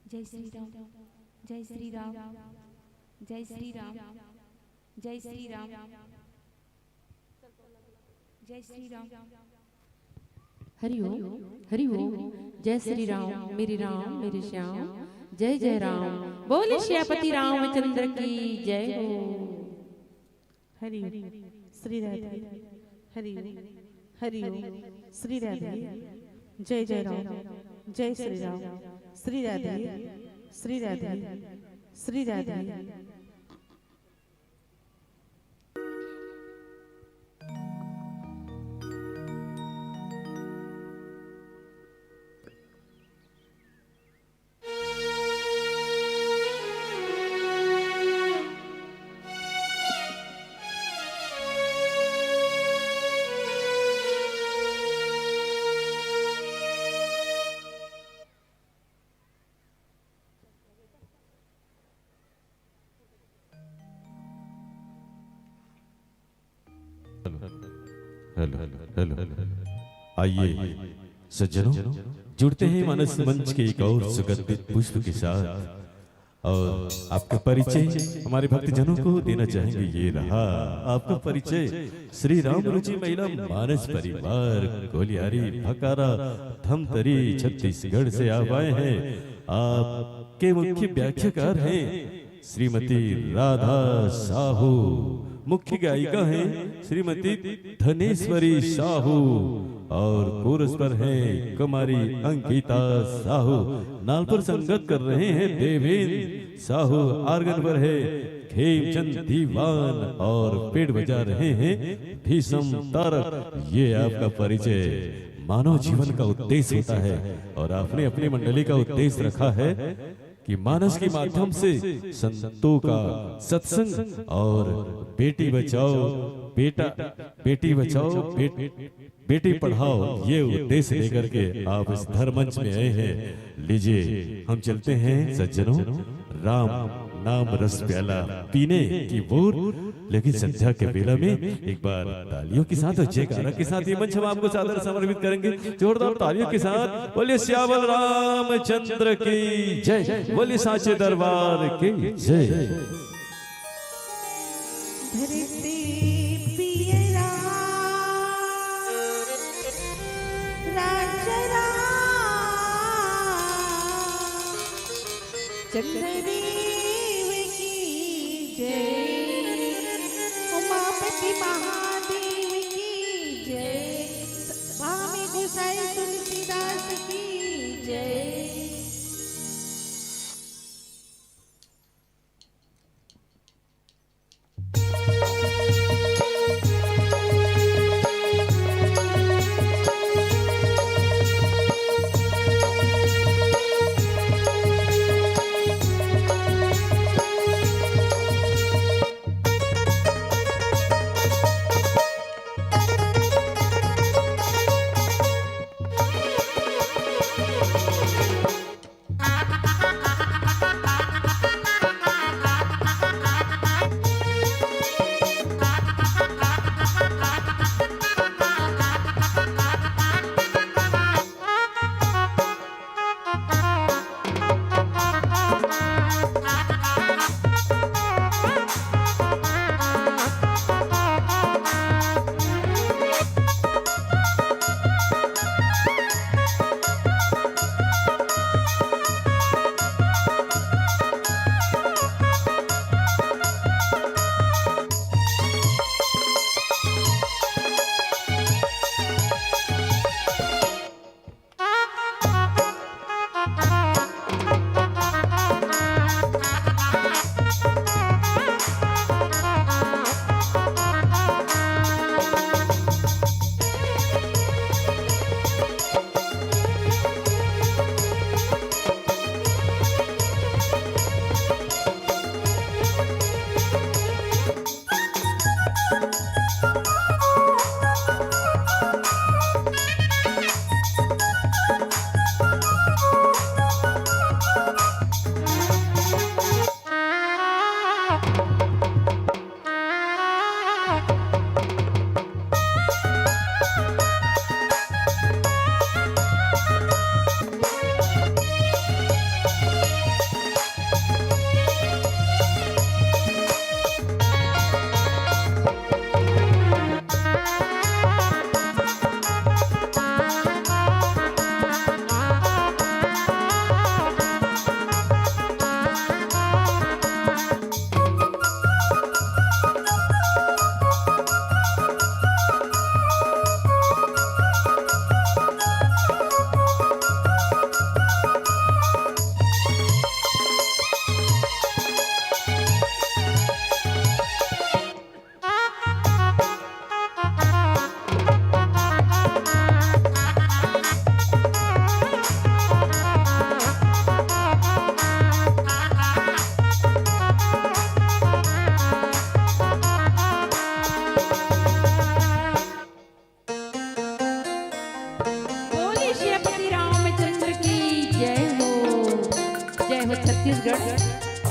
जय श्री राम, जय श्री राम, जय श्री राम, जय श्री राम, जय श्री राम। हरि ओम, जय श्री राम मेरे श्याम, जय जय राम, बोले श्यापति रामचंद्र की जय हो। हरि श्री राधे, हरि श्री राधे, जय जय राम, जय श्री राम, श्री राधे, श्री राधे, श्री राधे। हेलो, आइए सज्जनों, जुड़ते हैं मानस मंच के एक और सुगंधित पुष्प के साथ और आपका परिचय हमारे भक्तजनों को देना चाहेंगे। ये रहा आपका परिचय। श्री राम रुचि महिला मानस परिवार गोलियारी भकारा धमतरी छत्तीसगढ़ से आप आए हैं। आपके मुख्य व्याख्याकार हैं श्रीमती राधा साहू, मुख्य गायिका हैं श्रीमती धनेश्वरी साहू और कोरस पर हैं कुमारी अंकिता साहू। नाल पर संगत कर रहे हैं देवेंद्र साहू, आर्गन पर है खेमचंद दीवान और पेड़ बजा रहे हैं भीषम तारक। ये आपका परिचय। मानव जीवन का उद्देश्य होता है और आपने अपनी मंडली का उद्देश्य रखा है कि मानस के माध्यम से संतों का सत्संग और बेटी बचाओ बेटी बचाओ बेटी पढ़ाओ, ये उद्देश्य लेकर के आप इस धर्ममंच में आए हैं। लीजिए हम चलते हैं सज्जनों राम नाम रस प्याला पीने की ओर, लेकिन संध्या के बेला में एक बार तालियों के साथ और जयकारा के साथ ये मंच हम आपको सादर समर्पित करेंगे। जोरदार तालियों के साथ बोलिए श्यामल रामचंद्र की जय, बोलिए साचे दरबार की जय। चंद्रदेव की जय, उमापति महादेव की जय, स्वामी गोसाई तुलसीदास की जय।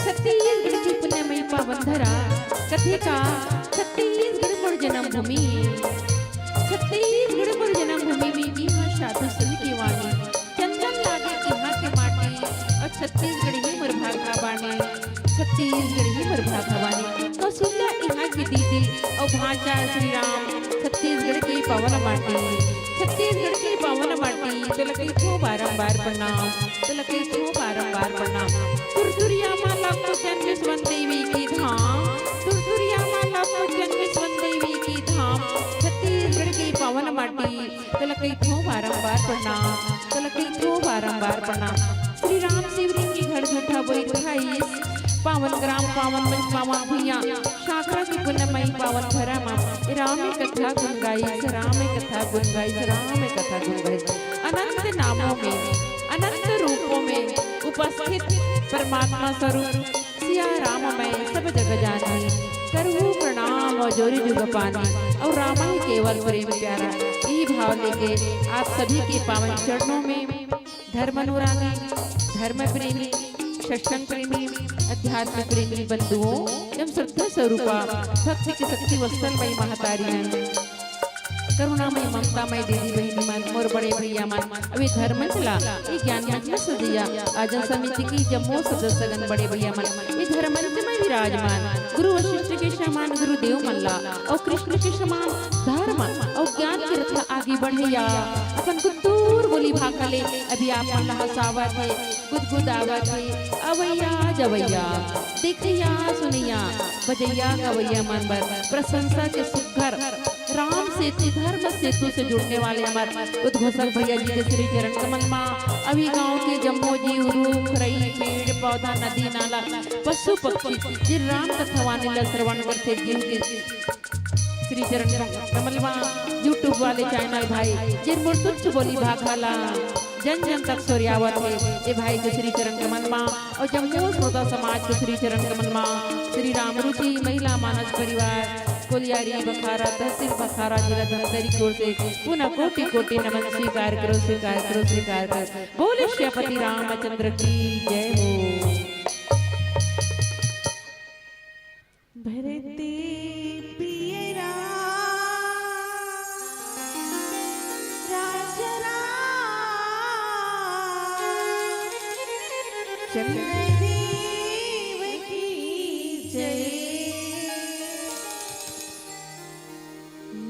छत्तीसगढ़ की पुण्यमयी पावन धरा कथे का छत्तीसगढ़ मोर जन्म भूमि छत्तीसगढ़ मोर जन्म भूमि में यहाँ साधु संत की वाणी चंदन लागे यहाँ के माटी और छत्तीसगढ़ ही मोर भागा बाणी छत्तीसगढ़ ही मोर भागा बाणी कौशल्या यहाँ की दीदी और भांचा श्री राम छत्तीसगढ़ की पावन माटी छत्तीसगढ़ की पावन माटी तो लगे थो बारंबार प्रणाम तो लगे थो बारंबार प्रणाम तुरतुरिया माला को जन्मेश्वर देवी की धाम तुरतुरिया माला को जन्मेश्वर देवी की धाम छत्तीसगढ़ की पावन माटी तो लगे थो बारंबार प्रणाम तो लगे थो बारंबार प्रणाम श्री राम शिवलिंग की घर झूठा बोई 28 पावन ग्राम पावन मंच पावन भुइया शाखरा की पुण्यमयी पावन धरा माँ राम कथा गुन गाई राम कथा गुन गाई राम कथा गुन गाई अनंत नामों में अनंत रूपों में उपस्थित परमात्मा स्वरूप सिया राम मैं सब जग जानी करहु प्रणाम और जोरी जुग पानी और राम ही केवल प्रेम प्यारा ये भाव लेके आप सभी के पावन चरणों में धर्म अनुरागी धर्म प्रेमी सत्संग प्रेमी अध्यात्म प्रेमी बंधुओं एवं श्रद्धा स्वरूपा भक्ति की शक्ति वत्सलमयी महतारियां करुणामय ममतामय दीदी बहनी मान मोर बड़े भैया मान अभी धर्म चला ये ज्ञान में सदिया आजन समिति की जम्मू सदस्यगण बड़े भैया मान ये धर्म में विराजमान गुरु वशिष्ठ के समान गुरुदेव मल्ला और कृष्ण के समान धर्म और ज्ञान की रथ आगे बढ़िया अपन कुतूर बोली भाखले अभी आप मल्ला हसावा थे गुदगुदावा थे अवैया जवैया देखिया सुनिया बजैया गवैया मन बर प्रशंसा के सुघर राम सेतु धर्म सेतु से जुड़ने वाले हमारे उद्घोषक भैया जी के श्री चरण कमल माँ अभी गांव के जम्मो जी रूख रई पेड़ पौधा नदी नाला पशु पक्षी जिन राम कथा वाणी ला श्रवण करते जीव के श्री चरण कमल माँ यूट्यूब वाले चैनल भाई जिन मुर्तुच्छ बोली भागाला जन जन तक सूर्यावत है ये भाई के श्री चरण कमल माँ और जम्मू श्रोता समाज के श्री चरण कमल माँ श्री राम रुचि महिला मानस परिवार कोलियारी बखारा तहसील बखारा जिला धमतरी की ओर से पुनः कोटि कोटि नमन स्वीकार करो स्वीकार करो स्वीकार करो बोले श्रीपति रामचंद्र की जय हो। भरते पियरा राजरा चंद्रदेव की जय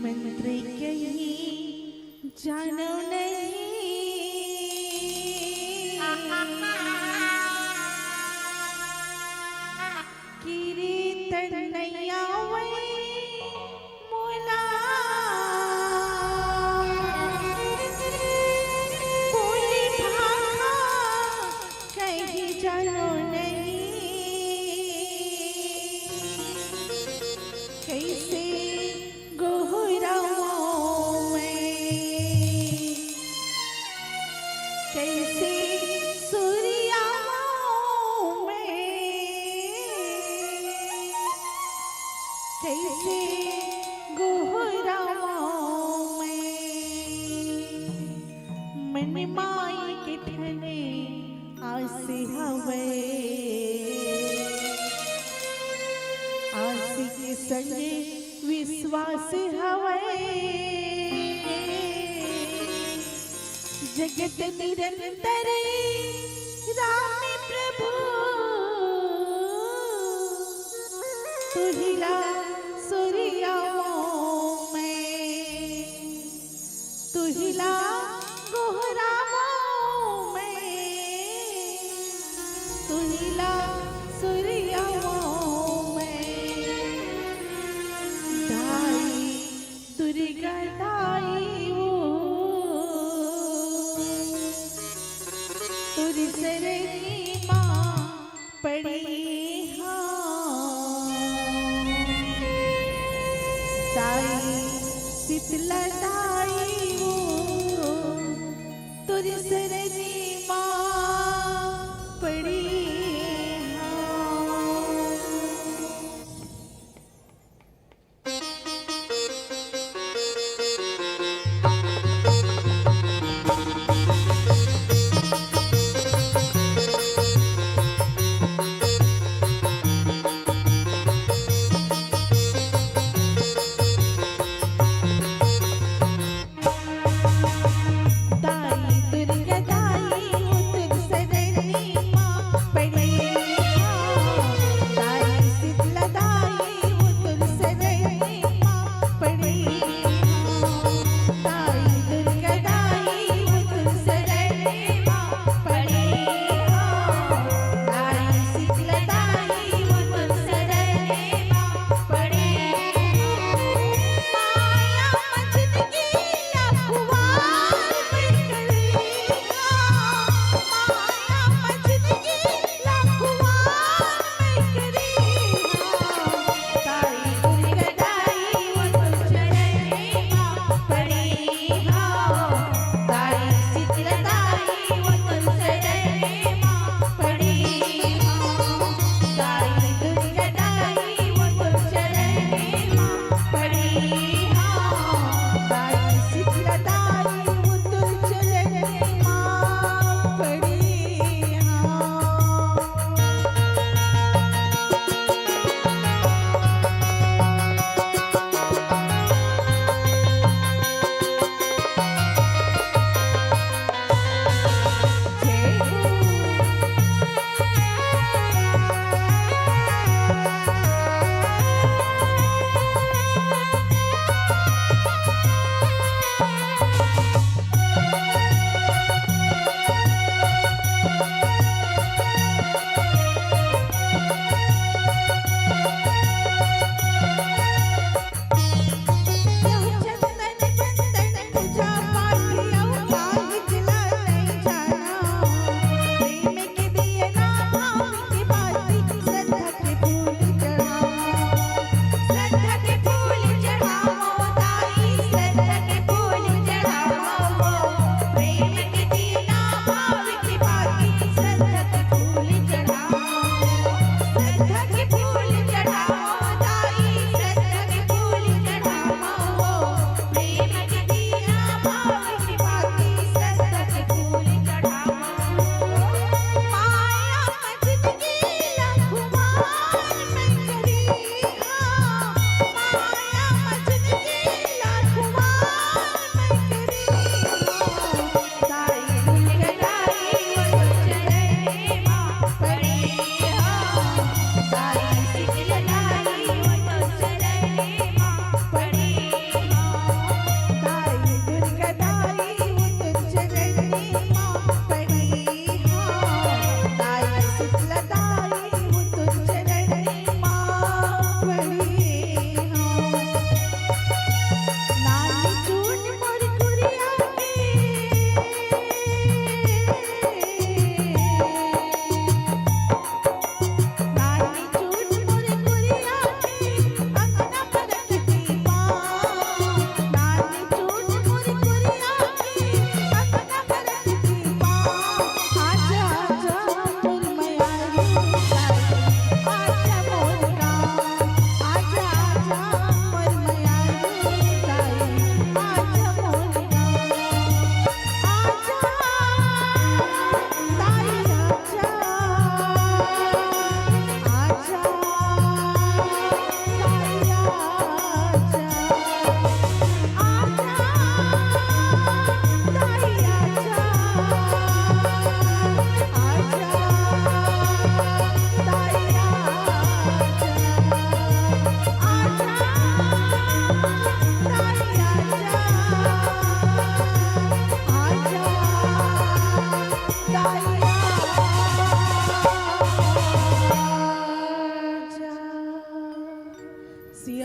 मंत्र कहीं जानो नहीं कीर्तन नैया मोला बोली भाखा कहीं जानो नहीं कैसे गोहराओं में कैसे सूर्याओं में कैसे गोहराओं में मन माई के ठने आसे हवे आसे के संगे विश्वास हवे जगत निरंतर राम प्रभु तुहिला सूर्याओं में तुहिला गोहराओं में तुहिला सूर्याओं में दाई दुर्गा दाई वो तुरी सरनी माँ पड़ी हाँ दाई शीतला दाई वो तुरी सरनी माँ पड़ी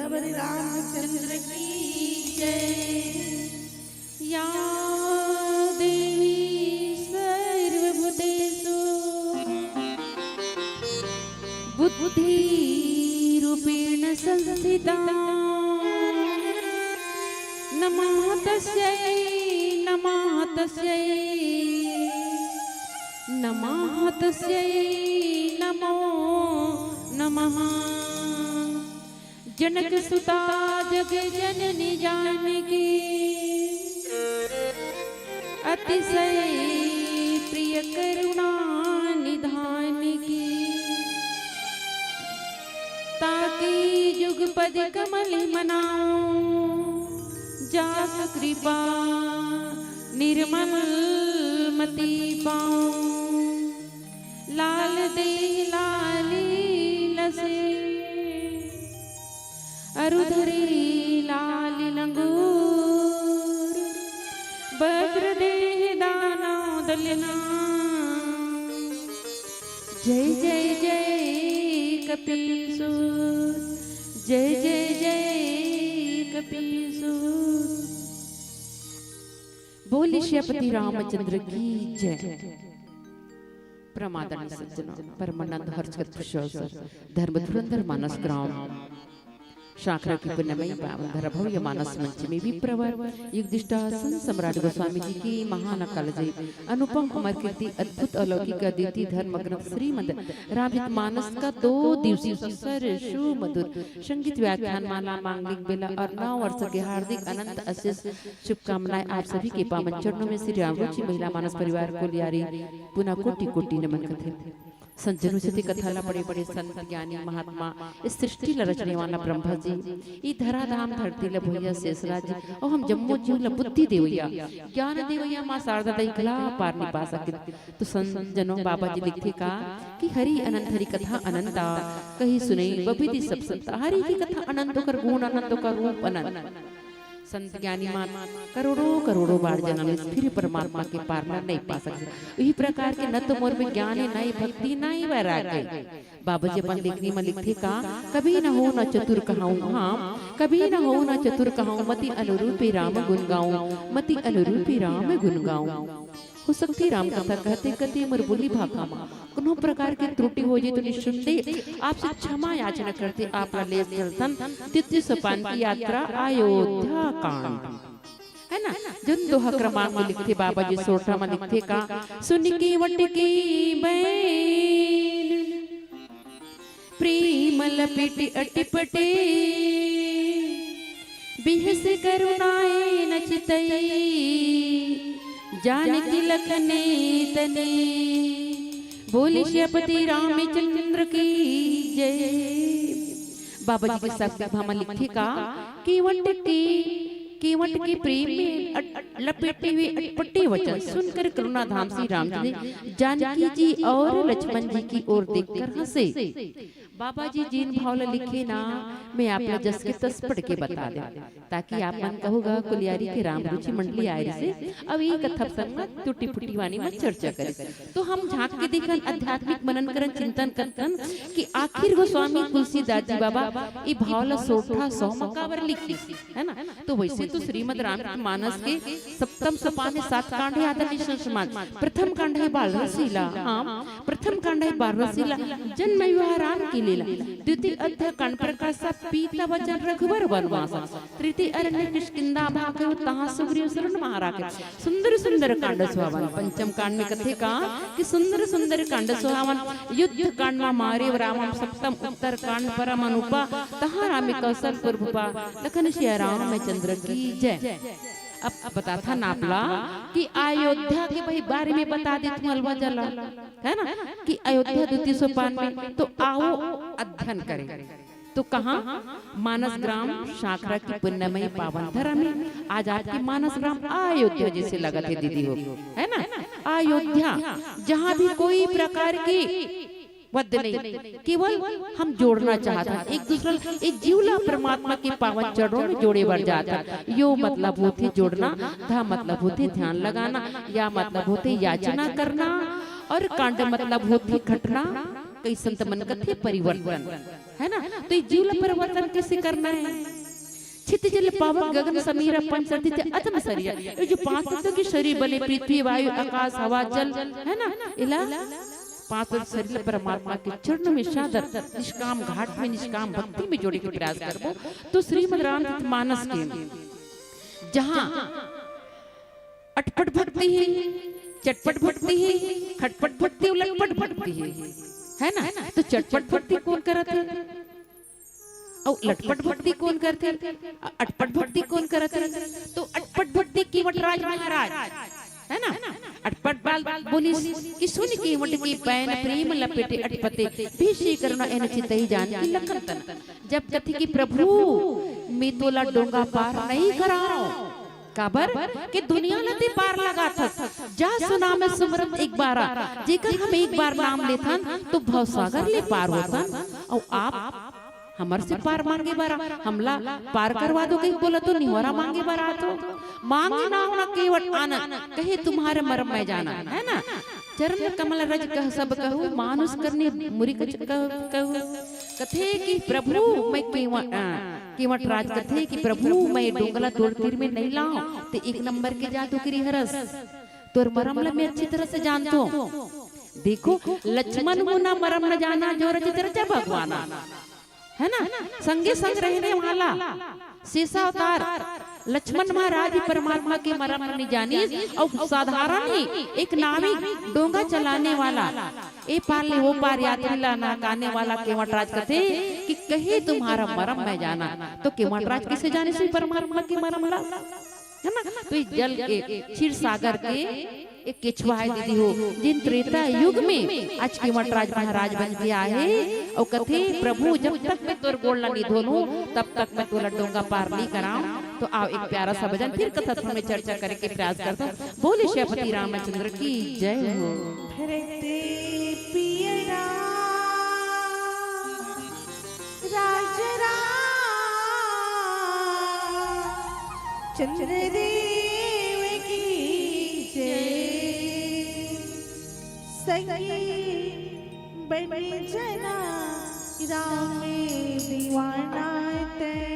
सिया बलि रामचंद्र की जय। या देवी सर्वभूतेषु बुद्धिरूपेण संस्थिता नमः तस्यै नमः तस्यै नमः तस्यै नमो नमः। जनक सुता जग जननी जानकी अतिशय प्रिय करुणा निधान की ताकि जुगपद कमल मनाऊं जास कृपा निर्मल मति पाऊं लाल दे लाली लसे अरुधरी लाल लंगूर बज्र देह दाना दलना जय जय जय कपिल सूत जय जय जय कपिल सूत। बोली श्रीपति रामचंद्र की जय। प्रमादन सज्जनों परमानंद हर्षकर खुशोसर धर्म धुरंधर मानस ग्राम शाखरा की पुण्यमयी पावन धरा भव्य मानस मंच में भी प्रवर युगदिष्टा संत सम्राट गोस्वामी जी की महान कालजयी अनुपम अमर कीर्ति अद्भुत अलौकिक अद्वितीय धर्म ग्रंथ श्रीमद रामचरित मानस का 2 दिवसीय सरसु मधुर संगीत व्याख्यान माला मांगलिक बेला और 9 वर्ष के हार्दिक अनंत अशेष शुभकामनाएं आप सभी के पावन चरणों में श्री रामरुचि महिला मानस परिवार को लियारी पुनः कोटि कोटि नमन करते। संजनु सती कथाला बड़े बड़े संत ज्ञानी महात्मा इस सृष्टि ला रचने वाला ब्रह्मा जी ई धरा धाम धरती ला भैया शेषराज और हम जम्मो जीव ला बुद्धि देवैया ज्ञान देवैया मां शारदा दई कला पार नहीं पा सके। तो संजनों बाबा जी लिखते का कि हरि अनंत हरि कथा अनंता कही सुने बबिधि सब संता हरि की कथा अनंत कर गुण अनंत का रूप अनंत। संत ज्ञानी मान करोड़ों करोड़ों बार जन्म फिर परमात्मा के पार नहीं पा सकते। यही प्रकार के न तो मोर में ज्ञान है नहीं भक्ति नहीं वैराग्य। बाबा जी अपन लेखनी में लिखते का कभी न हो न चतुर कहाऊं हाँ कभी न हो न चतुर कहाऊं मति अनुरूपी राम गुण गाऊं मति अनुरूपी राम गुण गाऊं। हो सकती राम कथा कहते कहते मोर बोली भाखा मां कोनो प्रकार की त्रुटि हो जाए तो निश्चिंत आपसे क्षमा याचना करते आप ले चलतन तृतीय सोपान की यात्रा अयोध्या कांड है ना। जिन दोहा क्रमांक में लिखते बाबा जी सोठा में लिखते का सुन की वट की बैल प्रेम लपेटी अटिपटे बिहस करुणाए नचितई जानकी लखने तने। बोले श्रीपति रामचंद्र की जय। बाबा जी के साथ भामा लिखते का केवट के प्रेम में लपेटे हुए अटपटे वचन सुनकर करुणा धाम श्री राम जी ने जानकी जी और लक्ष्मण जी की ओर देखकर हंसे। बाबा जी जिन भाव लिखे ना मैं आप जस के तस पढ़ के बता दे ताकि आप मन कहोगा कुलियारी के राम रुचि मंडली आए से अब ये कथा संगत टूटी फूटी वाणी में चर्चा करे। तो हम झांक के देखन आध्यात्मिक मनन करन चिंतन करन कि आखिर गोस्वामी तुलसीदास जी बाबा ये भावला सोठा 100 मकावर लिखी है ना। तो वैसे तो श्रीमद रामचरितमानस के सप्तम सोपान 7 कांड है आदरणीय संस्मान। प्रथम कांड है बाल रसीला हाँ प्रथम कांड है बाल रसीला जन्म विवाह राम की लीला। द्वितीय अध्याय कांड प्रकाश पीता वचन रघुवर वनवास। तृतीय अरण्य किष्किंधा भाग तहाँ सुग्रीव शरण महाराज सुंदर सुंदर कांड सुहावन। पंचम कांड में कथे का कि सुंदर सुंदर कांड सुहावन युद्ध कांड में मारे रामम। सप्तम उत्तर कांड परम अनुपा तहाँ राम कौशल पूर्वपा लखन श्री रामचंद्र की जय। अब बता था नापला कि अयोध्या के भाई बारे में बता दी तुम अलवा जला है ना कि अयोध्या द्वितीय सोपान में। तो आओ अध्ययन करें। तो कहाँ मानस ग्राम शाखरा की पुण्यमयी पावन धरा में आज आपकी मानस ग्राम अयोध्या जैसे लगा थे दीदी हो है ना। अयोध्या जहाँ भी कोई प्रकार की वध नहीं केवल हम जोड़ना चाहता एक दूसरा एक जीवला परमात्मा के पावन चरणों में जोड़े बढ़ जाता। यो मतलब होते जोड़ना धा मतलब होते ध्यान लगाना या मतलब होते याचना करना और कांड मतलब होती घटना कई संत मन कथे परिवर्तन, है ना। तो ये जीव परिवर्तन कैसे करना है? छित जल पावन गगन समीर पंचतीर्थ अतम शरीर, ये जो पांच तत्वों के शरीर बने पृथ्वी वायु आकाश हवा जल, है ना, इला पांच शरीर परमात्मा के चरण में सादर निष्काम घाट में निष्काम भक्ति में जोड़े के प्रयास करबो। तो श्रीमद् रामचरितमानस के जहां अटपट भक्ति है, चटपट भक्ति है, खटपट भक्ति और लटपट भक्ति है ना। तो चटपट भक्ति कौन करत है और लटपट भक्ति कौन करते, अटपट भक्ति कौन करते? तो अटपट भक्ति केवटराज महाराज, है ना। अटपट बाल बोली कि सुन केवट की पैन प्रेम लपेटे अटपते भेषे करुणा एन चितई जान की लखन तन। जब कथी की प्रभु मैं तोला डोंगा पार नहीं कराओ, काबर के दुनिया लते पार लगा था। जा सुना मैं सुमरत एक बार, जेकर हम एक बार नाम लेथन तो भवसागर ले पार होतन। और आप हमारे से पार मांगे बारा, हमला पार करवा दो। कहीं बोला तो निहोरा मांगे बारा, तो मांगे ना होना केवट आना, कहे तुम्हारे मरम में जाना, है ना। चरण कमल रज कह सब कहूँ, मानुष करने मुरी कहूँ। कथे कि प्रभु मैं केवट राज कथे कि प्रभु मैं डोंगला तोड़ तीर में नहीं लाऊं, तो एक नंबर के जादू करी हरस तोर मरम मैं अच्छी तरह से जानता हूँ। देखो लक्ष्मण को ना मरम न जाना, जो रच रचा भगवाना, है ना। संगे संग रहने वाला शेषा अवतार लक्ष्मण महाराज परमात्मा के मरम नहीं जानी। और साधारण ही एक नाविक डोंगा चलाने वाला, ए पार ले वो पार यात्री लाना गाने वाला केवटराज कथे कि कहे तुम्हारा मरम में जाना। तो केवटराज किसे जाने से परमात्मा के मरम ला, है ना। तो इस जल के क्षीर सागर के एक केचुआ है दीदी हो, जिन त्रेता युग में आज केवटराज महाराज बन गया है। और कथे प्रभु जब तक मैं तोर गोड़ नहीं धोलूं तब तक मैं तोला डोंगा पार नहीं कराऊं। तो आओ एक प्यारा सा भजन फिर कथा में चर्चा करने के प्रयास करता हूँ। बोले श्रीपति रामचंद्र की जय हो। चंद्रदेव की जय, संगी बने जना राम में दीवाना तय।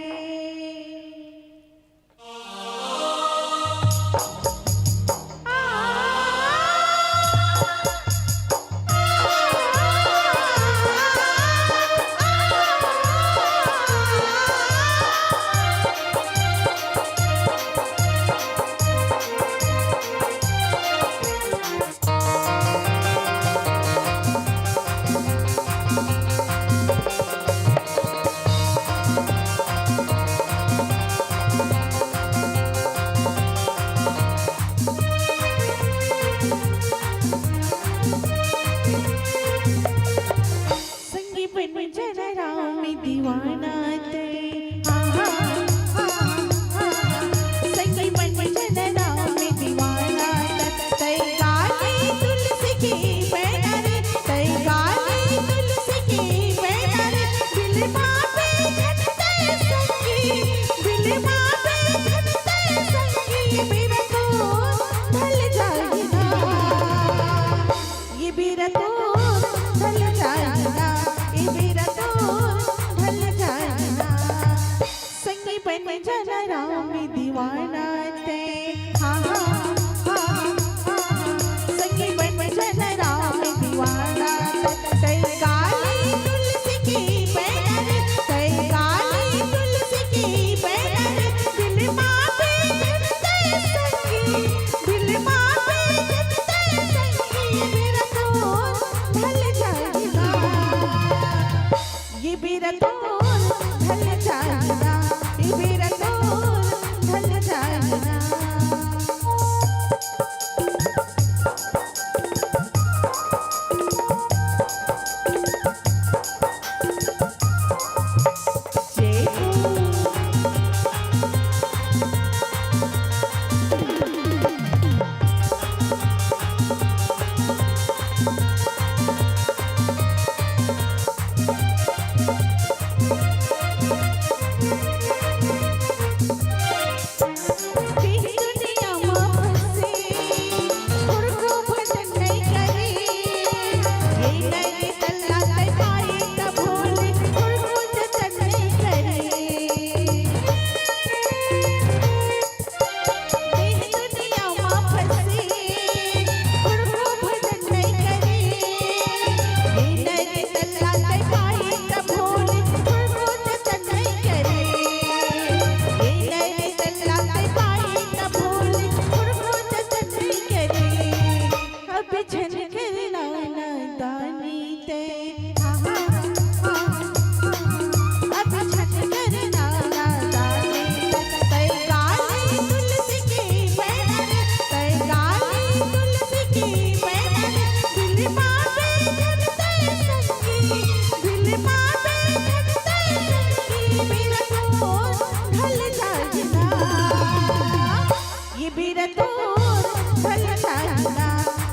मेरा दूर ढल जाना,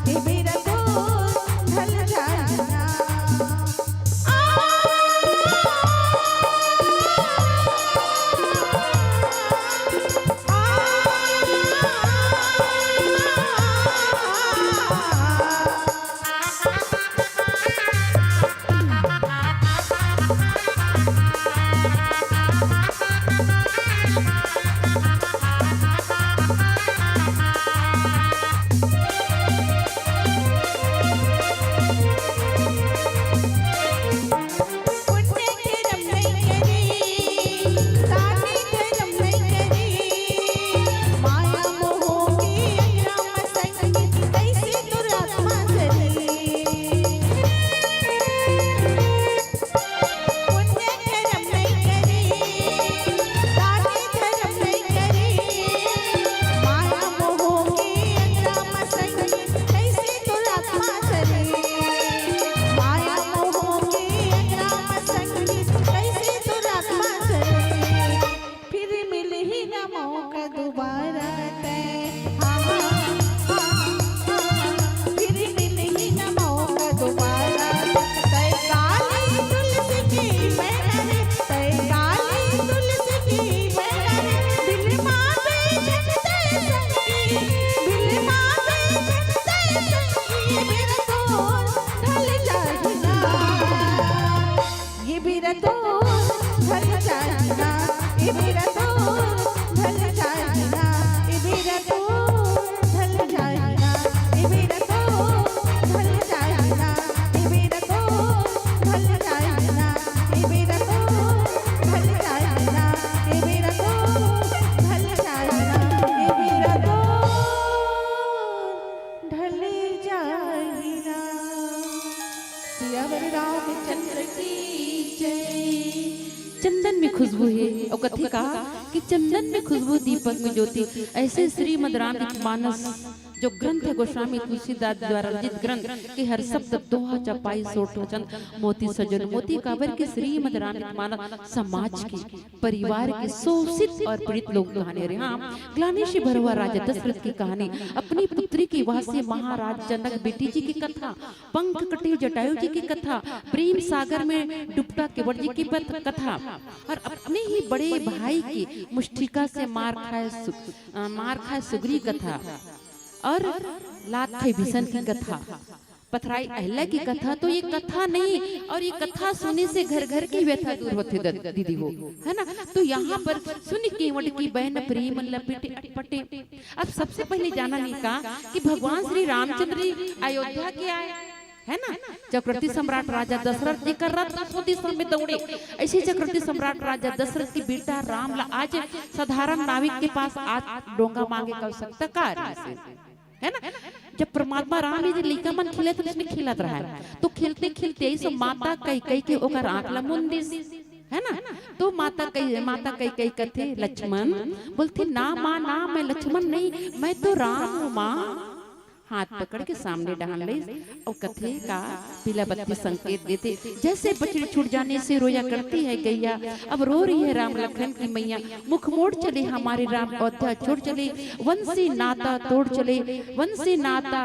ये मेरा दूर ढल जाना। चंदन में खुशबू है और कथी कहा कि चंदन में खुशबू दीपक में ज्योति। ऐसे श्रीमद् रामचरितमानस जो ग्रंथ है गोस्वामी तुलसीदास द्वारा रचित ग्रंथ के हर शब्द दोहा चपाई सोठ वचन मोती सजन मोती काबर के श्रीमद् रामचरितमानस समाज के परिवार के शोषित और पीड़ित लोग कहानी रहे। हाँ, ग्लानि से भरा हुआ राजा दशरथ की कहानी, अपनी पुत्री की वाह से महाराज जनक बेटी जी की कथा, पंख कटे जटायु जी की कथा, प्रेम सागर में डुबता केवट जी की कथा, और अपने ही बड़े भाई की मुष्टिका से मार खाए सुग्री कथा, और लात खाई भीषण की कथा, पथराई अहल्या की कथा। तो ये कथा नहीं, और ये कथा सुनने से घर घर की व्यथा दूर होती दीदी वो, है ना। तो यहाँ पर सुन केवट की बहन प्रेम लपेटे अटपटे। अब सबसे पहले जाना नहीं कहा कि भगवान श्री रामचंद्र अयोध्या के आए, है ना। चक्रवर्ती सम्राट राजा दशरथ जी कर रहा था दिशा में दौड़े, ऐसे चक्रवर्ती सम्राट राजा दशरथ की बेटा राम आज साधारण नाविक के पास आज डोंगा मांगे कर सकता कार्य है ना। जब परमात्मा राम जी लइका मन खिले तो उसने खिलत रहा है, तो खिलते खिलते ऐसे माता कई के ओकर आंख ला मुंदिस, है ना। तो माता कई कथे लक्ष्मण बोलती ना माँ ना, मैं लक्ष्मण नहीं, मैं तो राम हूँ माँ। हाथ पकड़ के सामने डाल ले और कथे का पीला बत्ती संकेत देते। जैसे बछड़ी छूट जाने से रोया करती है गैया, अब रो रही है राम लखन की मैया। मुख मोड़ चले हमारे राम अयोध्या छोड़ चले, वंशी नाता तोड़ चले, वंशी नाता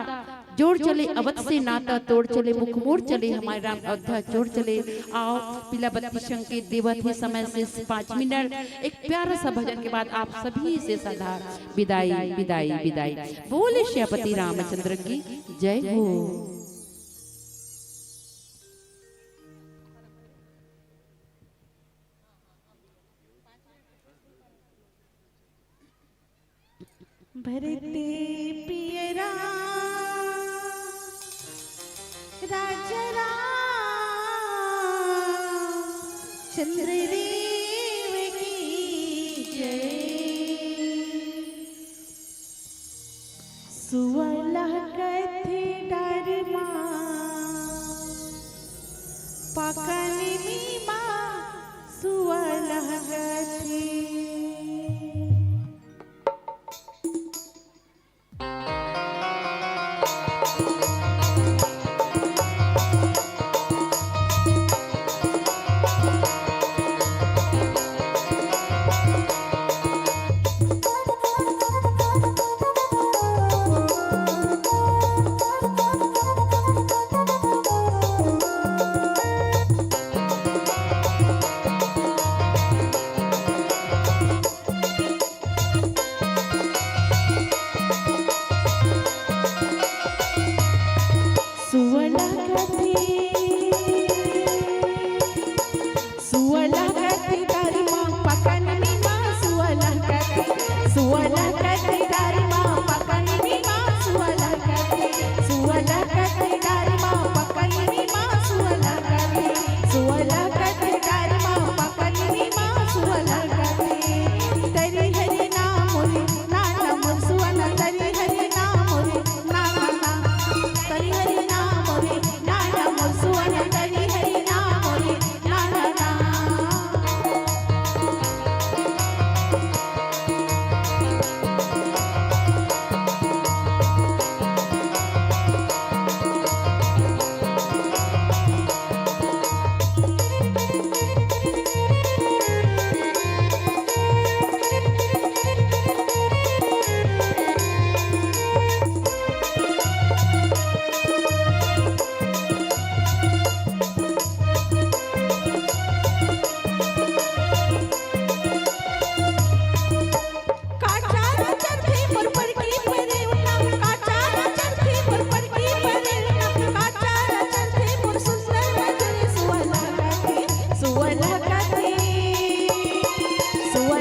जोड़ चले, अवध से नाता तोड़ चले, मुख मोड़ चले हमारे राम अयोध्या छोड़ चले। आओ पीला बत्ती संकेत देवत ही समय से 5 मिनट एक प्यारा सा भजन के बाद आप सभी से सदा विदाई विदाई विदाई। बोले श्यापति रामचंद्र की जय हो। भरते पियरा राजा चंद्रदेव की जय। सुवला कथे डरमा पकने मीमा सुवला कथे।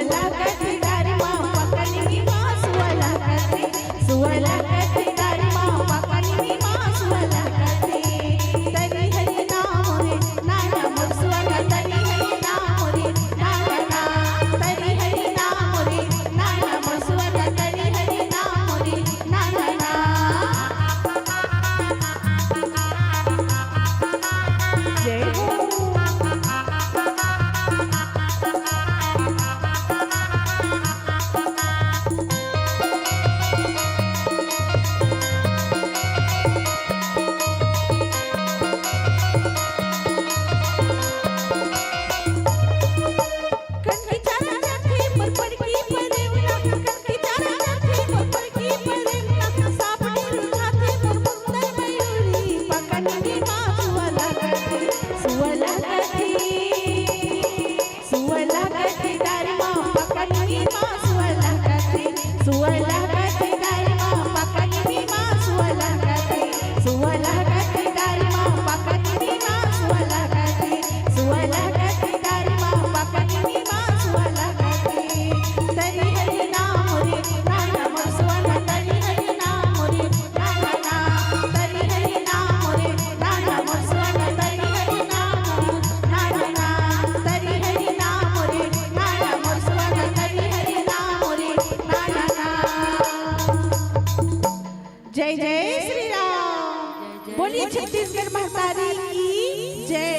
सुवला कथी दारी माँ पकड़ी माँ सुवला कथी दारी माँ पकड़ी माँ सुवला कथी तरी हरि नाम रे नाना मोर सुवला तरी हरि नाम रे नाना तरी हरि नाम रे नाना मोर सुवला तरी हरि नाम रे नाना जय हो कनकी चारा रखे मोर पड़की परेवना कनकी चारा रखे मोर पड़की परेवना सापड़ी रुझाते मोर मुंदर मयूरी पकड़नी माँ सुवला कथी दारी माँ पकड़नी माँ सुवला कथी दारी माँ पकड़नी माँ सुवला कथी दारी माँ पकड़नी माँ सुवला कथी दारी माँ पकड़नी माँ सुवला कथी तरी हरि नाम रे नाना मोर सुवला तरी हरि नाम रे नाना तरी हरि नाम रे नाना मोर सुवला तरी हरि नाम नाना तरी हरि नाम रे नाना मोर सुवला तरी हरि नाम रे नाना जय जय श्री राम बोलिए छत्तीसगढ़ महतारी की जय।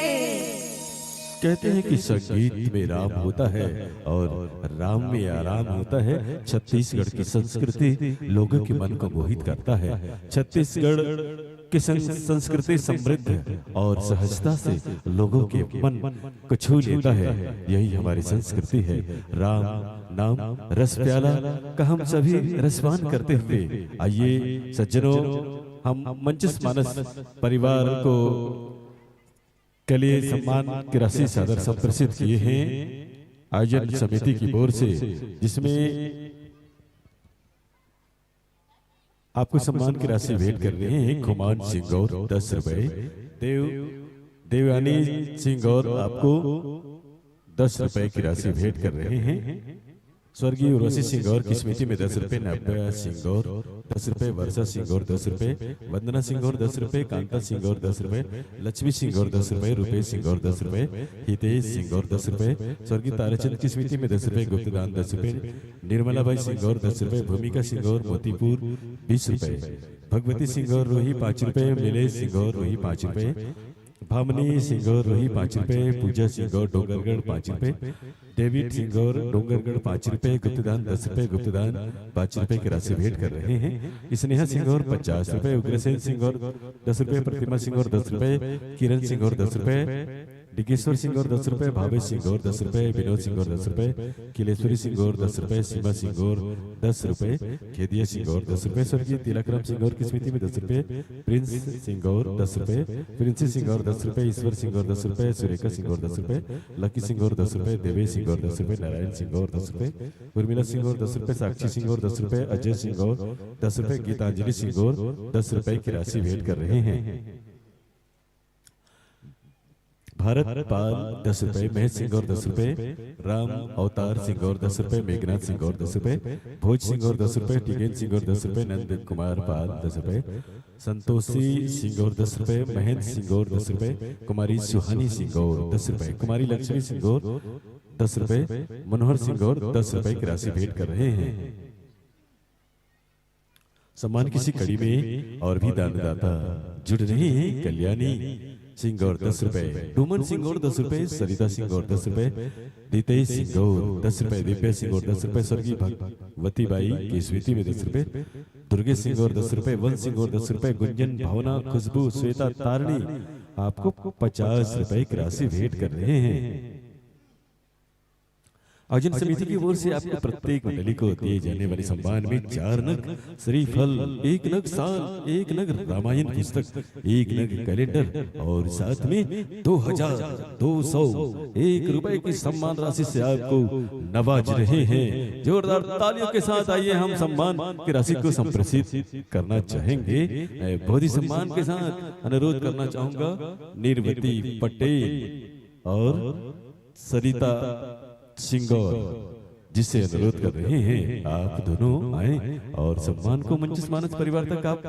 कहते हैं कि संगीत में राम होता है और राम में आराम होता है। छत्तीसगढ़ की संस्कृति लोगों के मन को मोहित करता है। छत्तीसगढ़ की संस्कृति समृद्ध है और सहजता से लोगों के मन को छू लेता है। यही हमारी संस्कृति है। राम नाम रस प्याला का हम सभी रसपान करते हुए आइए सज्जनों, हम मंचस मानस परिवार को के लिए सम्मान की राशि सादर संप्रेषित किए हैं आयोजन समिति की ओर से, जिसमें आपको सम्मान की राशि भेंट कर रहे हैं खुमान सिंह गौर 10 रुपए, देवयानी सिंह गौर आपको 10 रुपए की राशि भेंट कर रहे हैं। स्वर्गीय उर्वशी सिंह गौर की स्मृति में 10 रुपए, नव्या सिंह गौर 10 रुपए, वर्षा सिंह गौर 10 रुपए, वंदना सिंह गौर 10 रुपए, कांता सिंह गौर 10 रुपए, लक्ष्मी सिंह गौर 10 रुपए, रुपेश सिंह गौर 10 रुपए, हितेश सिंह गौर 10 रुपए, स्वर्गीय ताराचंद की स्मृति में 10 रुपए, गुप्तदान 10 रुपए, निर्मला बाई सिंह गौर 10 रुपए, भूमिका सिंह गौर मोतीपुर 20 रुपए, भगवती सिंह गौर रोही 5 रुपए, मिलेश सिंह गौर रोही 5 रुपए, भामनी सिंह गौर रोही 5 रुपए, पूजा सिंह गौर डोंगरगढ़ 5 रुपए, डेविड सिंह गौर डोंगरगढ़ 5 रुपए, गुप्तदान 10 रुपए, गुप्तदान 5 रुपए की राशि भेंट कर रहे हैं। स्नेहा सिंह गौर 50 रुपए, उग्रसेन सिंह गौर 10 रुपए, प्रतिमा सिंह गौर 10 रुपए, किरण सिंह गौर 10 रुपए, डिगेश्वर सिंह गौर 10 रुपए, भावेश सिंह गौर 10 रुपए, विनोद सिंह गौर 10 रुपए, किलेश्वरी सिंह गौर 10 रुपए, सीमा सिंह गौर 10 रुपए, खेदिया सिंह गौर 10 रुपए, स्वर्गीय तिलकराम सिंह गौर की स्मृति में 10 रुपए, प्रिंस सिंह गौर 10 रुपए, प्रिंसी सिंह गौर 10 रुपए, ईश्वर सिंह गौर 10 रुपए, सुरेखा सिंह गौर 10 रुपए, लकी सिंह गौर 10 रुपए, देवेश सिंह गौर 10 रुपए, नारायण सिंह गौर 10 रुपए, उर्मिला सिंह गौर 10 रुपए, साक्षी सिंह गौर 10 रुपए, अजय सिंह गौर 10 रुपए, गीतांजलि सिंह गौर 10 रुपए की राशि भेंट कर रहे हैं। भारत पाल 10 रुपए, महेश सिंह गौर 10 रुपए, राम अवतार सिंह गौर 10 रुपए, मेघनाथ सिंह गौर 10 रुपए, भोज सिंह गौर 10 रुपए, टिकेन सिंह गौर 10 रुपए, नंद कुमार पाल 10 रुपए, संतोषी सिंह गौर 10 रुपए, महेंद्र सिंह गौर 10 रुपए, कुमारी सुहानी सिंह गौर 10 रुपए, कुमारी लक्ष्मी सिंह गौर 10 रुपए, मनोहर सिंह गौर 10 रुपए की राशि भेंट कर रहे हैं। सम्मान किसी कड़ी में और भी दानदाता जुड़ रहे हैं। कल्याणी सिंह गौर 10 रुपए, डूमन सिंह गौर 10 रुपए, सरिता सिंह गौर 10 रुपए, रितेश सिंह गौर 10 रुपए, दिव्या सिंह गौर 10 रुपए, स्वर्गीय भगवती बाई की स्मृति में 10 रुपए, दुर्गे सिंह गौर 10 रुपए, वन सिंह गौर 10 रुपए, गुंजन भावना खुशबू श्वेता तारणी आपको 50 रुपए की राशि भेंट कर रहे हैं। आयोजन समिति की ओर से आपको प्रत्येक मंडली को दिए जाने वाले सम्मान में 4 नग श्रीफल, 1 नग साल, 1 नग रामायण पुस्तक, 1 नग कैलेंडर और साथ में 2201 रुपए की सम्मान राशि से आपको नवाज रहे हैं। जोरदार तालियों के साथ आइए हम सम्मान की राशि को संप्रेषित करना चाहेंगे। बहुत ही सम्मान के साथ अनुरोध करना चाहूंगा निर्वती पटेल और सरिता सिंह गौर जिससे अनुरोध कर रहे हैं आप दोनों आए और सम्मान को मंच मानस परिवार तक आप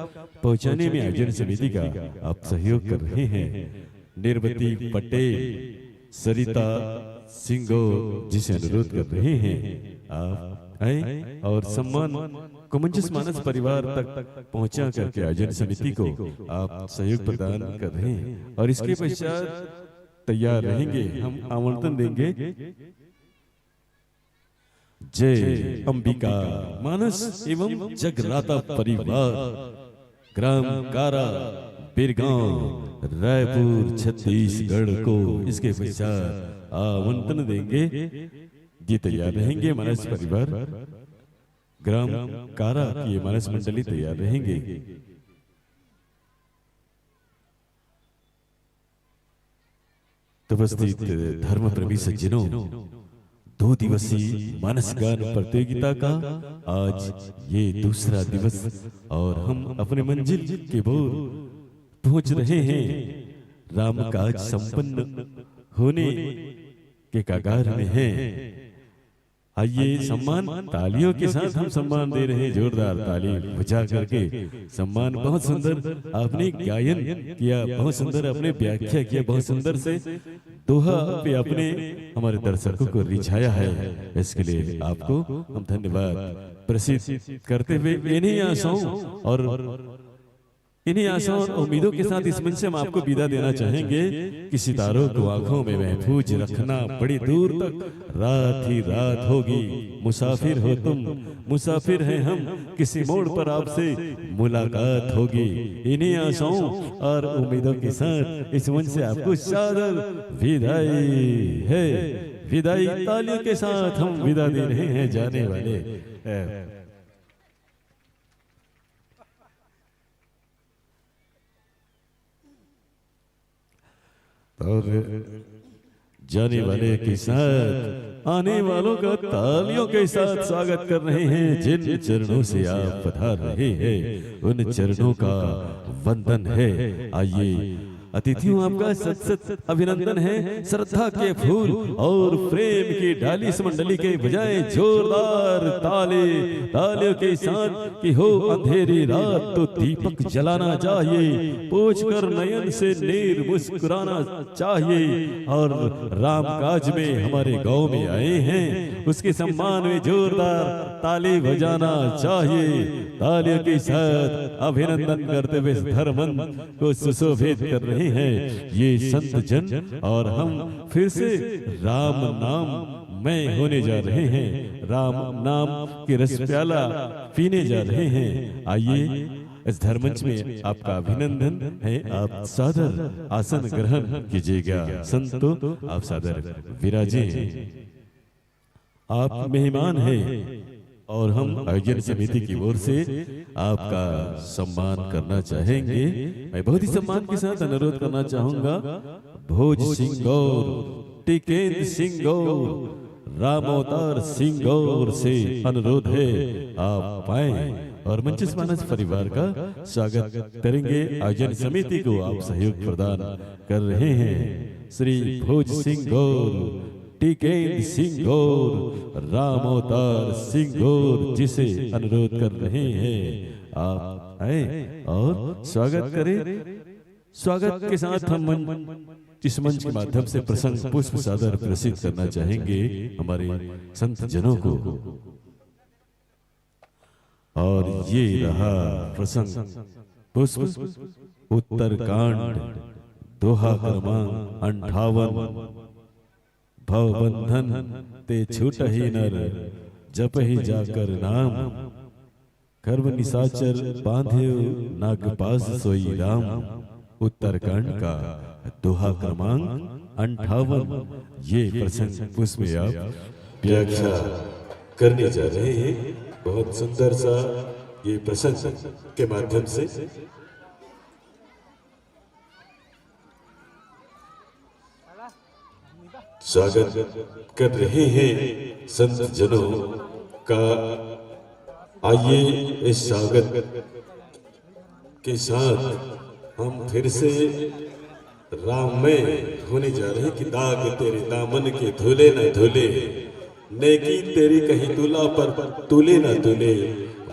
पहुंचाने में आयोजन समिति का आप सहयोग कर रहे हैं। निर्वती पटेल, सरिता सिंगो जिसे अनुरोध कर रहे हैं आप आए और सम्मान को मंच मानस परिवार तक पहुंचा करके आयोजन समिति को आप सहयोग प्रदान कर रहे हैं। और इसके पश्चात तैयार रहेंगे, हम आमंत्रण देंगे जय अंबिका मानस एवं जगराता परिवार, ग्राम कारा, बिरगांव, रायपुर, छत्तीसगढ़ को इसके पश्चात आमंत्रण देंगे। ये तैयार रहेंगे मानस परिवार, ग्राम कारा की ये मानस मंडली तैयार रहेंगे। उपस्थित धर्म प्रेमी सज्जनों, 2 दिवसीय मानस गान प्रतियोगिता का आज ये दूसरा दिवस और हम अपने मंजिल के बोर पहुंच रहे हैं। रामकाज संपन्न होने के कगार में हैं। आइए सम्मान तालियों के साथ हम सम्मान दे रहे हैं, जोरदार ताली बजा करके। सम्मान बहुत सुंदर आपने गायन किया, बहुत सुंदर आपने व्याख्या किया, बहुत सुंदर से दोहा पे आपने हमारे दर्शकों को रिझाया है। इसके लिए आपको हम धन्यवाद प्रसिद्ध करते हुए इन्हीं आशाओं और उम्मीदों के साथ इस मंच से हम आपको विदा देना चाहेंगे कि सितारों को आंखों में महफूज रखना, बड़ी दूर तक रात ही रात होगी। मुसाफिर हो तुम, मुसाफिर हैं हम, किसी मोड़ पर आपसे मुलाकात होगी। इन्हीं आशाओं और उम्मीदों के साथ इस मंच से आपको सादर विदाई है। विदाई तालियों के साथ हम विदा दे रहे हैं जाने वाले और जाने वाले के साथ आने वालों का तालियों के साथ स्वागत कर रहे हैं। जिन चरणों से आप पधार रहे हैं उन चरणों का वंदन है। आइए अतिथियों, आपका सत सत अभिनंदन है। श्रद्धा के फूल और प्रेम की डाली इस मंडली के बजाय जोरदार तालियों के साथ कि हो अंधेरी रात तो दीपक जलाना चाहिए, पूछ कर नयन से नीर मुस्कुराना चाहिए। और रामकाज में हमारे गांव में आए हैं, उसके सम्मान में जोरदार ताली बजाना चाहिए। तालियों के साथ अभिनंदन करते हुए धर्मन को सुशोभित कर रहे हैं ये संत जन। और हम फिर से राम नाम में होने जा रहे हैं, राम नाम के रस प्याला पीने जा रहे हैं। आइए इस धर्मंच में आपका अभिनंदन है। आप सादर आसन ग्रहण कीजिएगा। संतो आप सादर विराजें। आप मेहमान हैं और हम आयोजन समिति की ओर से आपका सम्मान करना चाहेंगे। मैं बहुत ही सम्मान के साथ अनुरोध करना चाहूंगा, भोज सिंह गौर, टिकेंद्र सिंह गौर, रामोतार सिंह गौर से अनुरोध है आप आए और मंच मानस परिवार का स्वागत करेंगे। आयोजन समिति को आप सहयोग प्रदान कर रहे हैं। श्री भोज सिंह गौर, टिकेंद्र सिंह गौर, रामोतार सिंह गौर जिसे अनुरोध कर रहे हैं आप आए और स्वागत करें। स्वागत के साथ हम इस मंच के माध्यम से प्रसंग पुष्प सादर प्रसिद्ध करना चाहेंगे हमारे संत जनों को। और ये रहा प्रसंग पुष्प उत्तरकांड, दोहा क्रमांक 58। भवबंधन ते छूट ही नर, जप ही जाकर नाम, कर्म निशाचर बांधे नागपास सोई राम। उत्तरकांड का दोहा क्रमांक 58 ये प्रसंग पुष्प में आप व्याख्या करने जा रहे हैं। बहुत सुंदर सा ये प्रसंग के माध्यम से स्वागत कर रहे हैं संत जनों का। आइए इस स्वागत के साथ हम फिर से राम में होने जा रहे हैं कि दाग तेरे दामन के धुले न धुले, नेकी तेरी कहीं तुला पर तुले न तुले,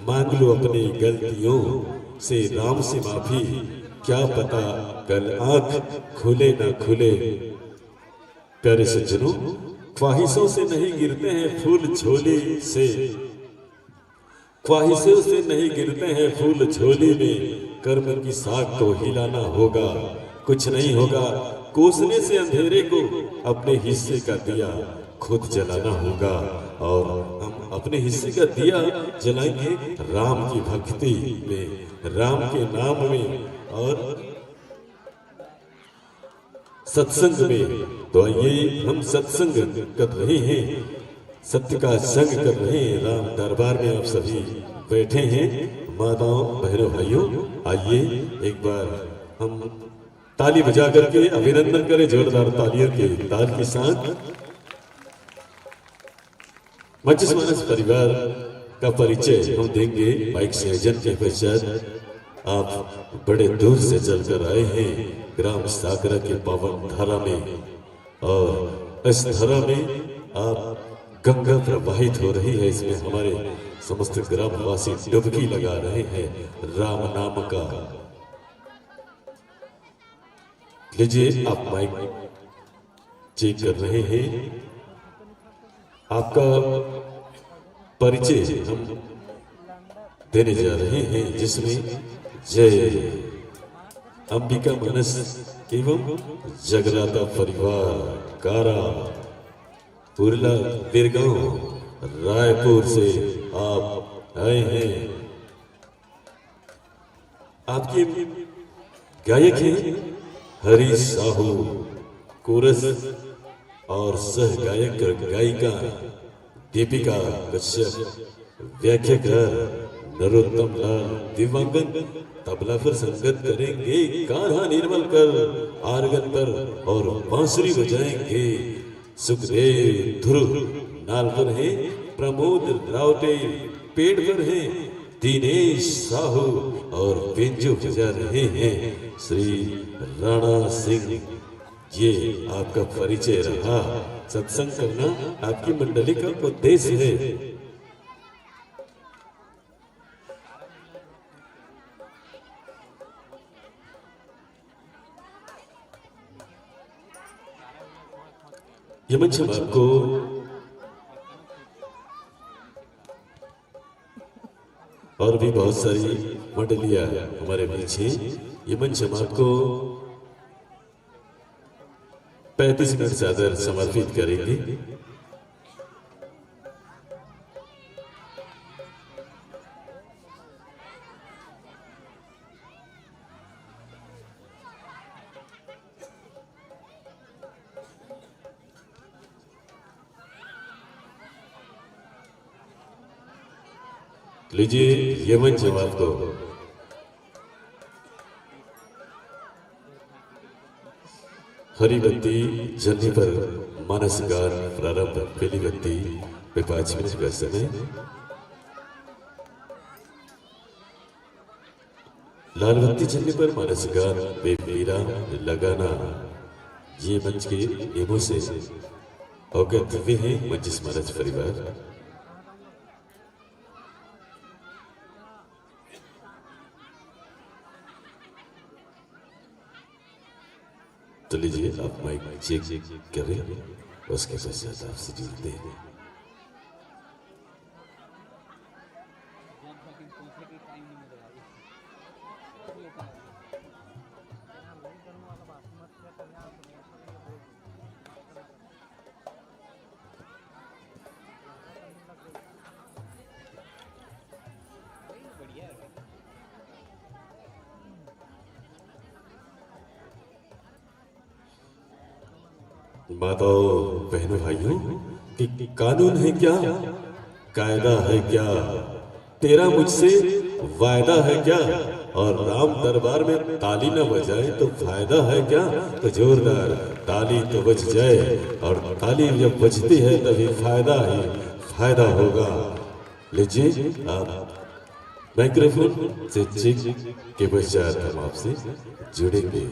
मांग लो अपनी गलतियों से राम से माफी, क्या पता कल आंख खुले न खुले। प्यारे सज्जनों, ख्वाहिशों से नहीं गिरते हैं फूल झोली से, ख्वाहिशों से नहीं गिरते हैं फूल झोली में, कर्म की साख को हिलाना होगा, कुछ नहीं होगा कोसने से अंधेरे को, अपने हिस्से का दिया खुद जलाना होगा। और हम अपने हिस्से का दिया जलाएंगे राम की भक्ति में, राम के नाम में और सत्संग में। तो आइए हम सत्संग कर रहे हैं, सत्य का संग कर रहे हैं, राम दरबार में आप सभी बैठे हैं। माताओं बहनों भाइयों, आइए एक बार हम ताली बजा करके अभिनंदन करें, जोरदार तालियों के ताल के साथ। मंच मानस परिवार का परिचय हम देंगे माइक संयोजन के पश्चात। आप बड़े दूर से चलकर आए हैं ग्राम साकरा के पावन धारा में, और इस धारा में आप गंगा प्रवाहित हो रही है, इसमें हमारे समस्त ग्रामवासी डुबकी लगा रहे हैं राम नाम का। लीजिए आप माइक चेक कर रहे हैं, आपका परिचय हम देने जा रहे हैं, जिसमें जय अंबिका मानस एवं जगराता परिवार कारा उर्ला बिरगांव रायपुर से आप आए हैं। आपके गायक हैं हरीश साहू, कोरस और सह गायक गायिका दीपिका कश्यप, व्याख्याकार नरोत्तम लाल दिव्यांगन, तबला पर संगत करेंगे कान्हा निर्मल कर, आर्गन पर और बांसुरी बजाएंगे सुखदेव ध्रुव, नाल पर है प्रमोद रावटे, पेड़ पर है दिनेश साहू और बेंजो बजा रहे हैं श्री राणा सिंह। ये आपका परिचय रहा। सत्संग करना आपकी मंडली का उद्देश्य है। ये मंच हम आपको और भी बहुत सारी मंडलियां हमारे बीच हैं। ये मंच हम आपको 35 मिनट से ज्यादा समर्पित करेंगे। लीजिए ये मंच हम आपको हरी बत्ती जलने पर मानस गान प्रारंभ, पहली बत्ती पे 5 मिनट का समय, लाल बत्ती जलने पर मानस गान पे मेरा लगाना। ये मंच के नियमों से अवगत हुए हैं मंच स्मारक परिवार। तो लीजिए आप माइक चेक करें, उसके पश्चात आपसे जुड़ते हैं। माताओं बहनों भाइयों, कि कानून है क्या, कायदा है क्या, तेरा मुझसे वायदा है क्या, और राम दरबार में ताली न बजाए तो फायदा है क्या। तो जोरदार ताली तो बज जाए, और ताली जब बजती है तभी फायदा ही फायदा होगा। लीजिए आप माइक्रोफोन से चेक के पश्चात हम आपसे जुड़ेंगे।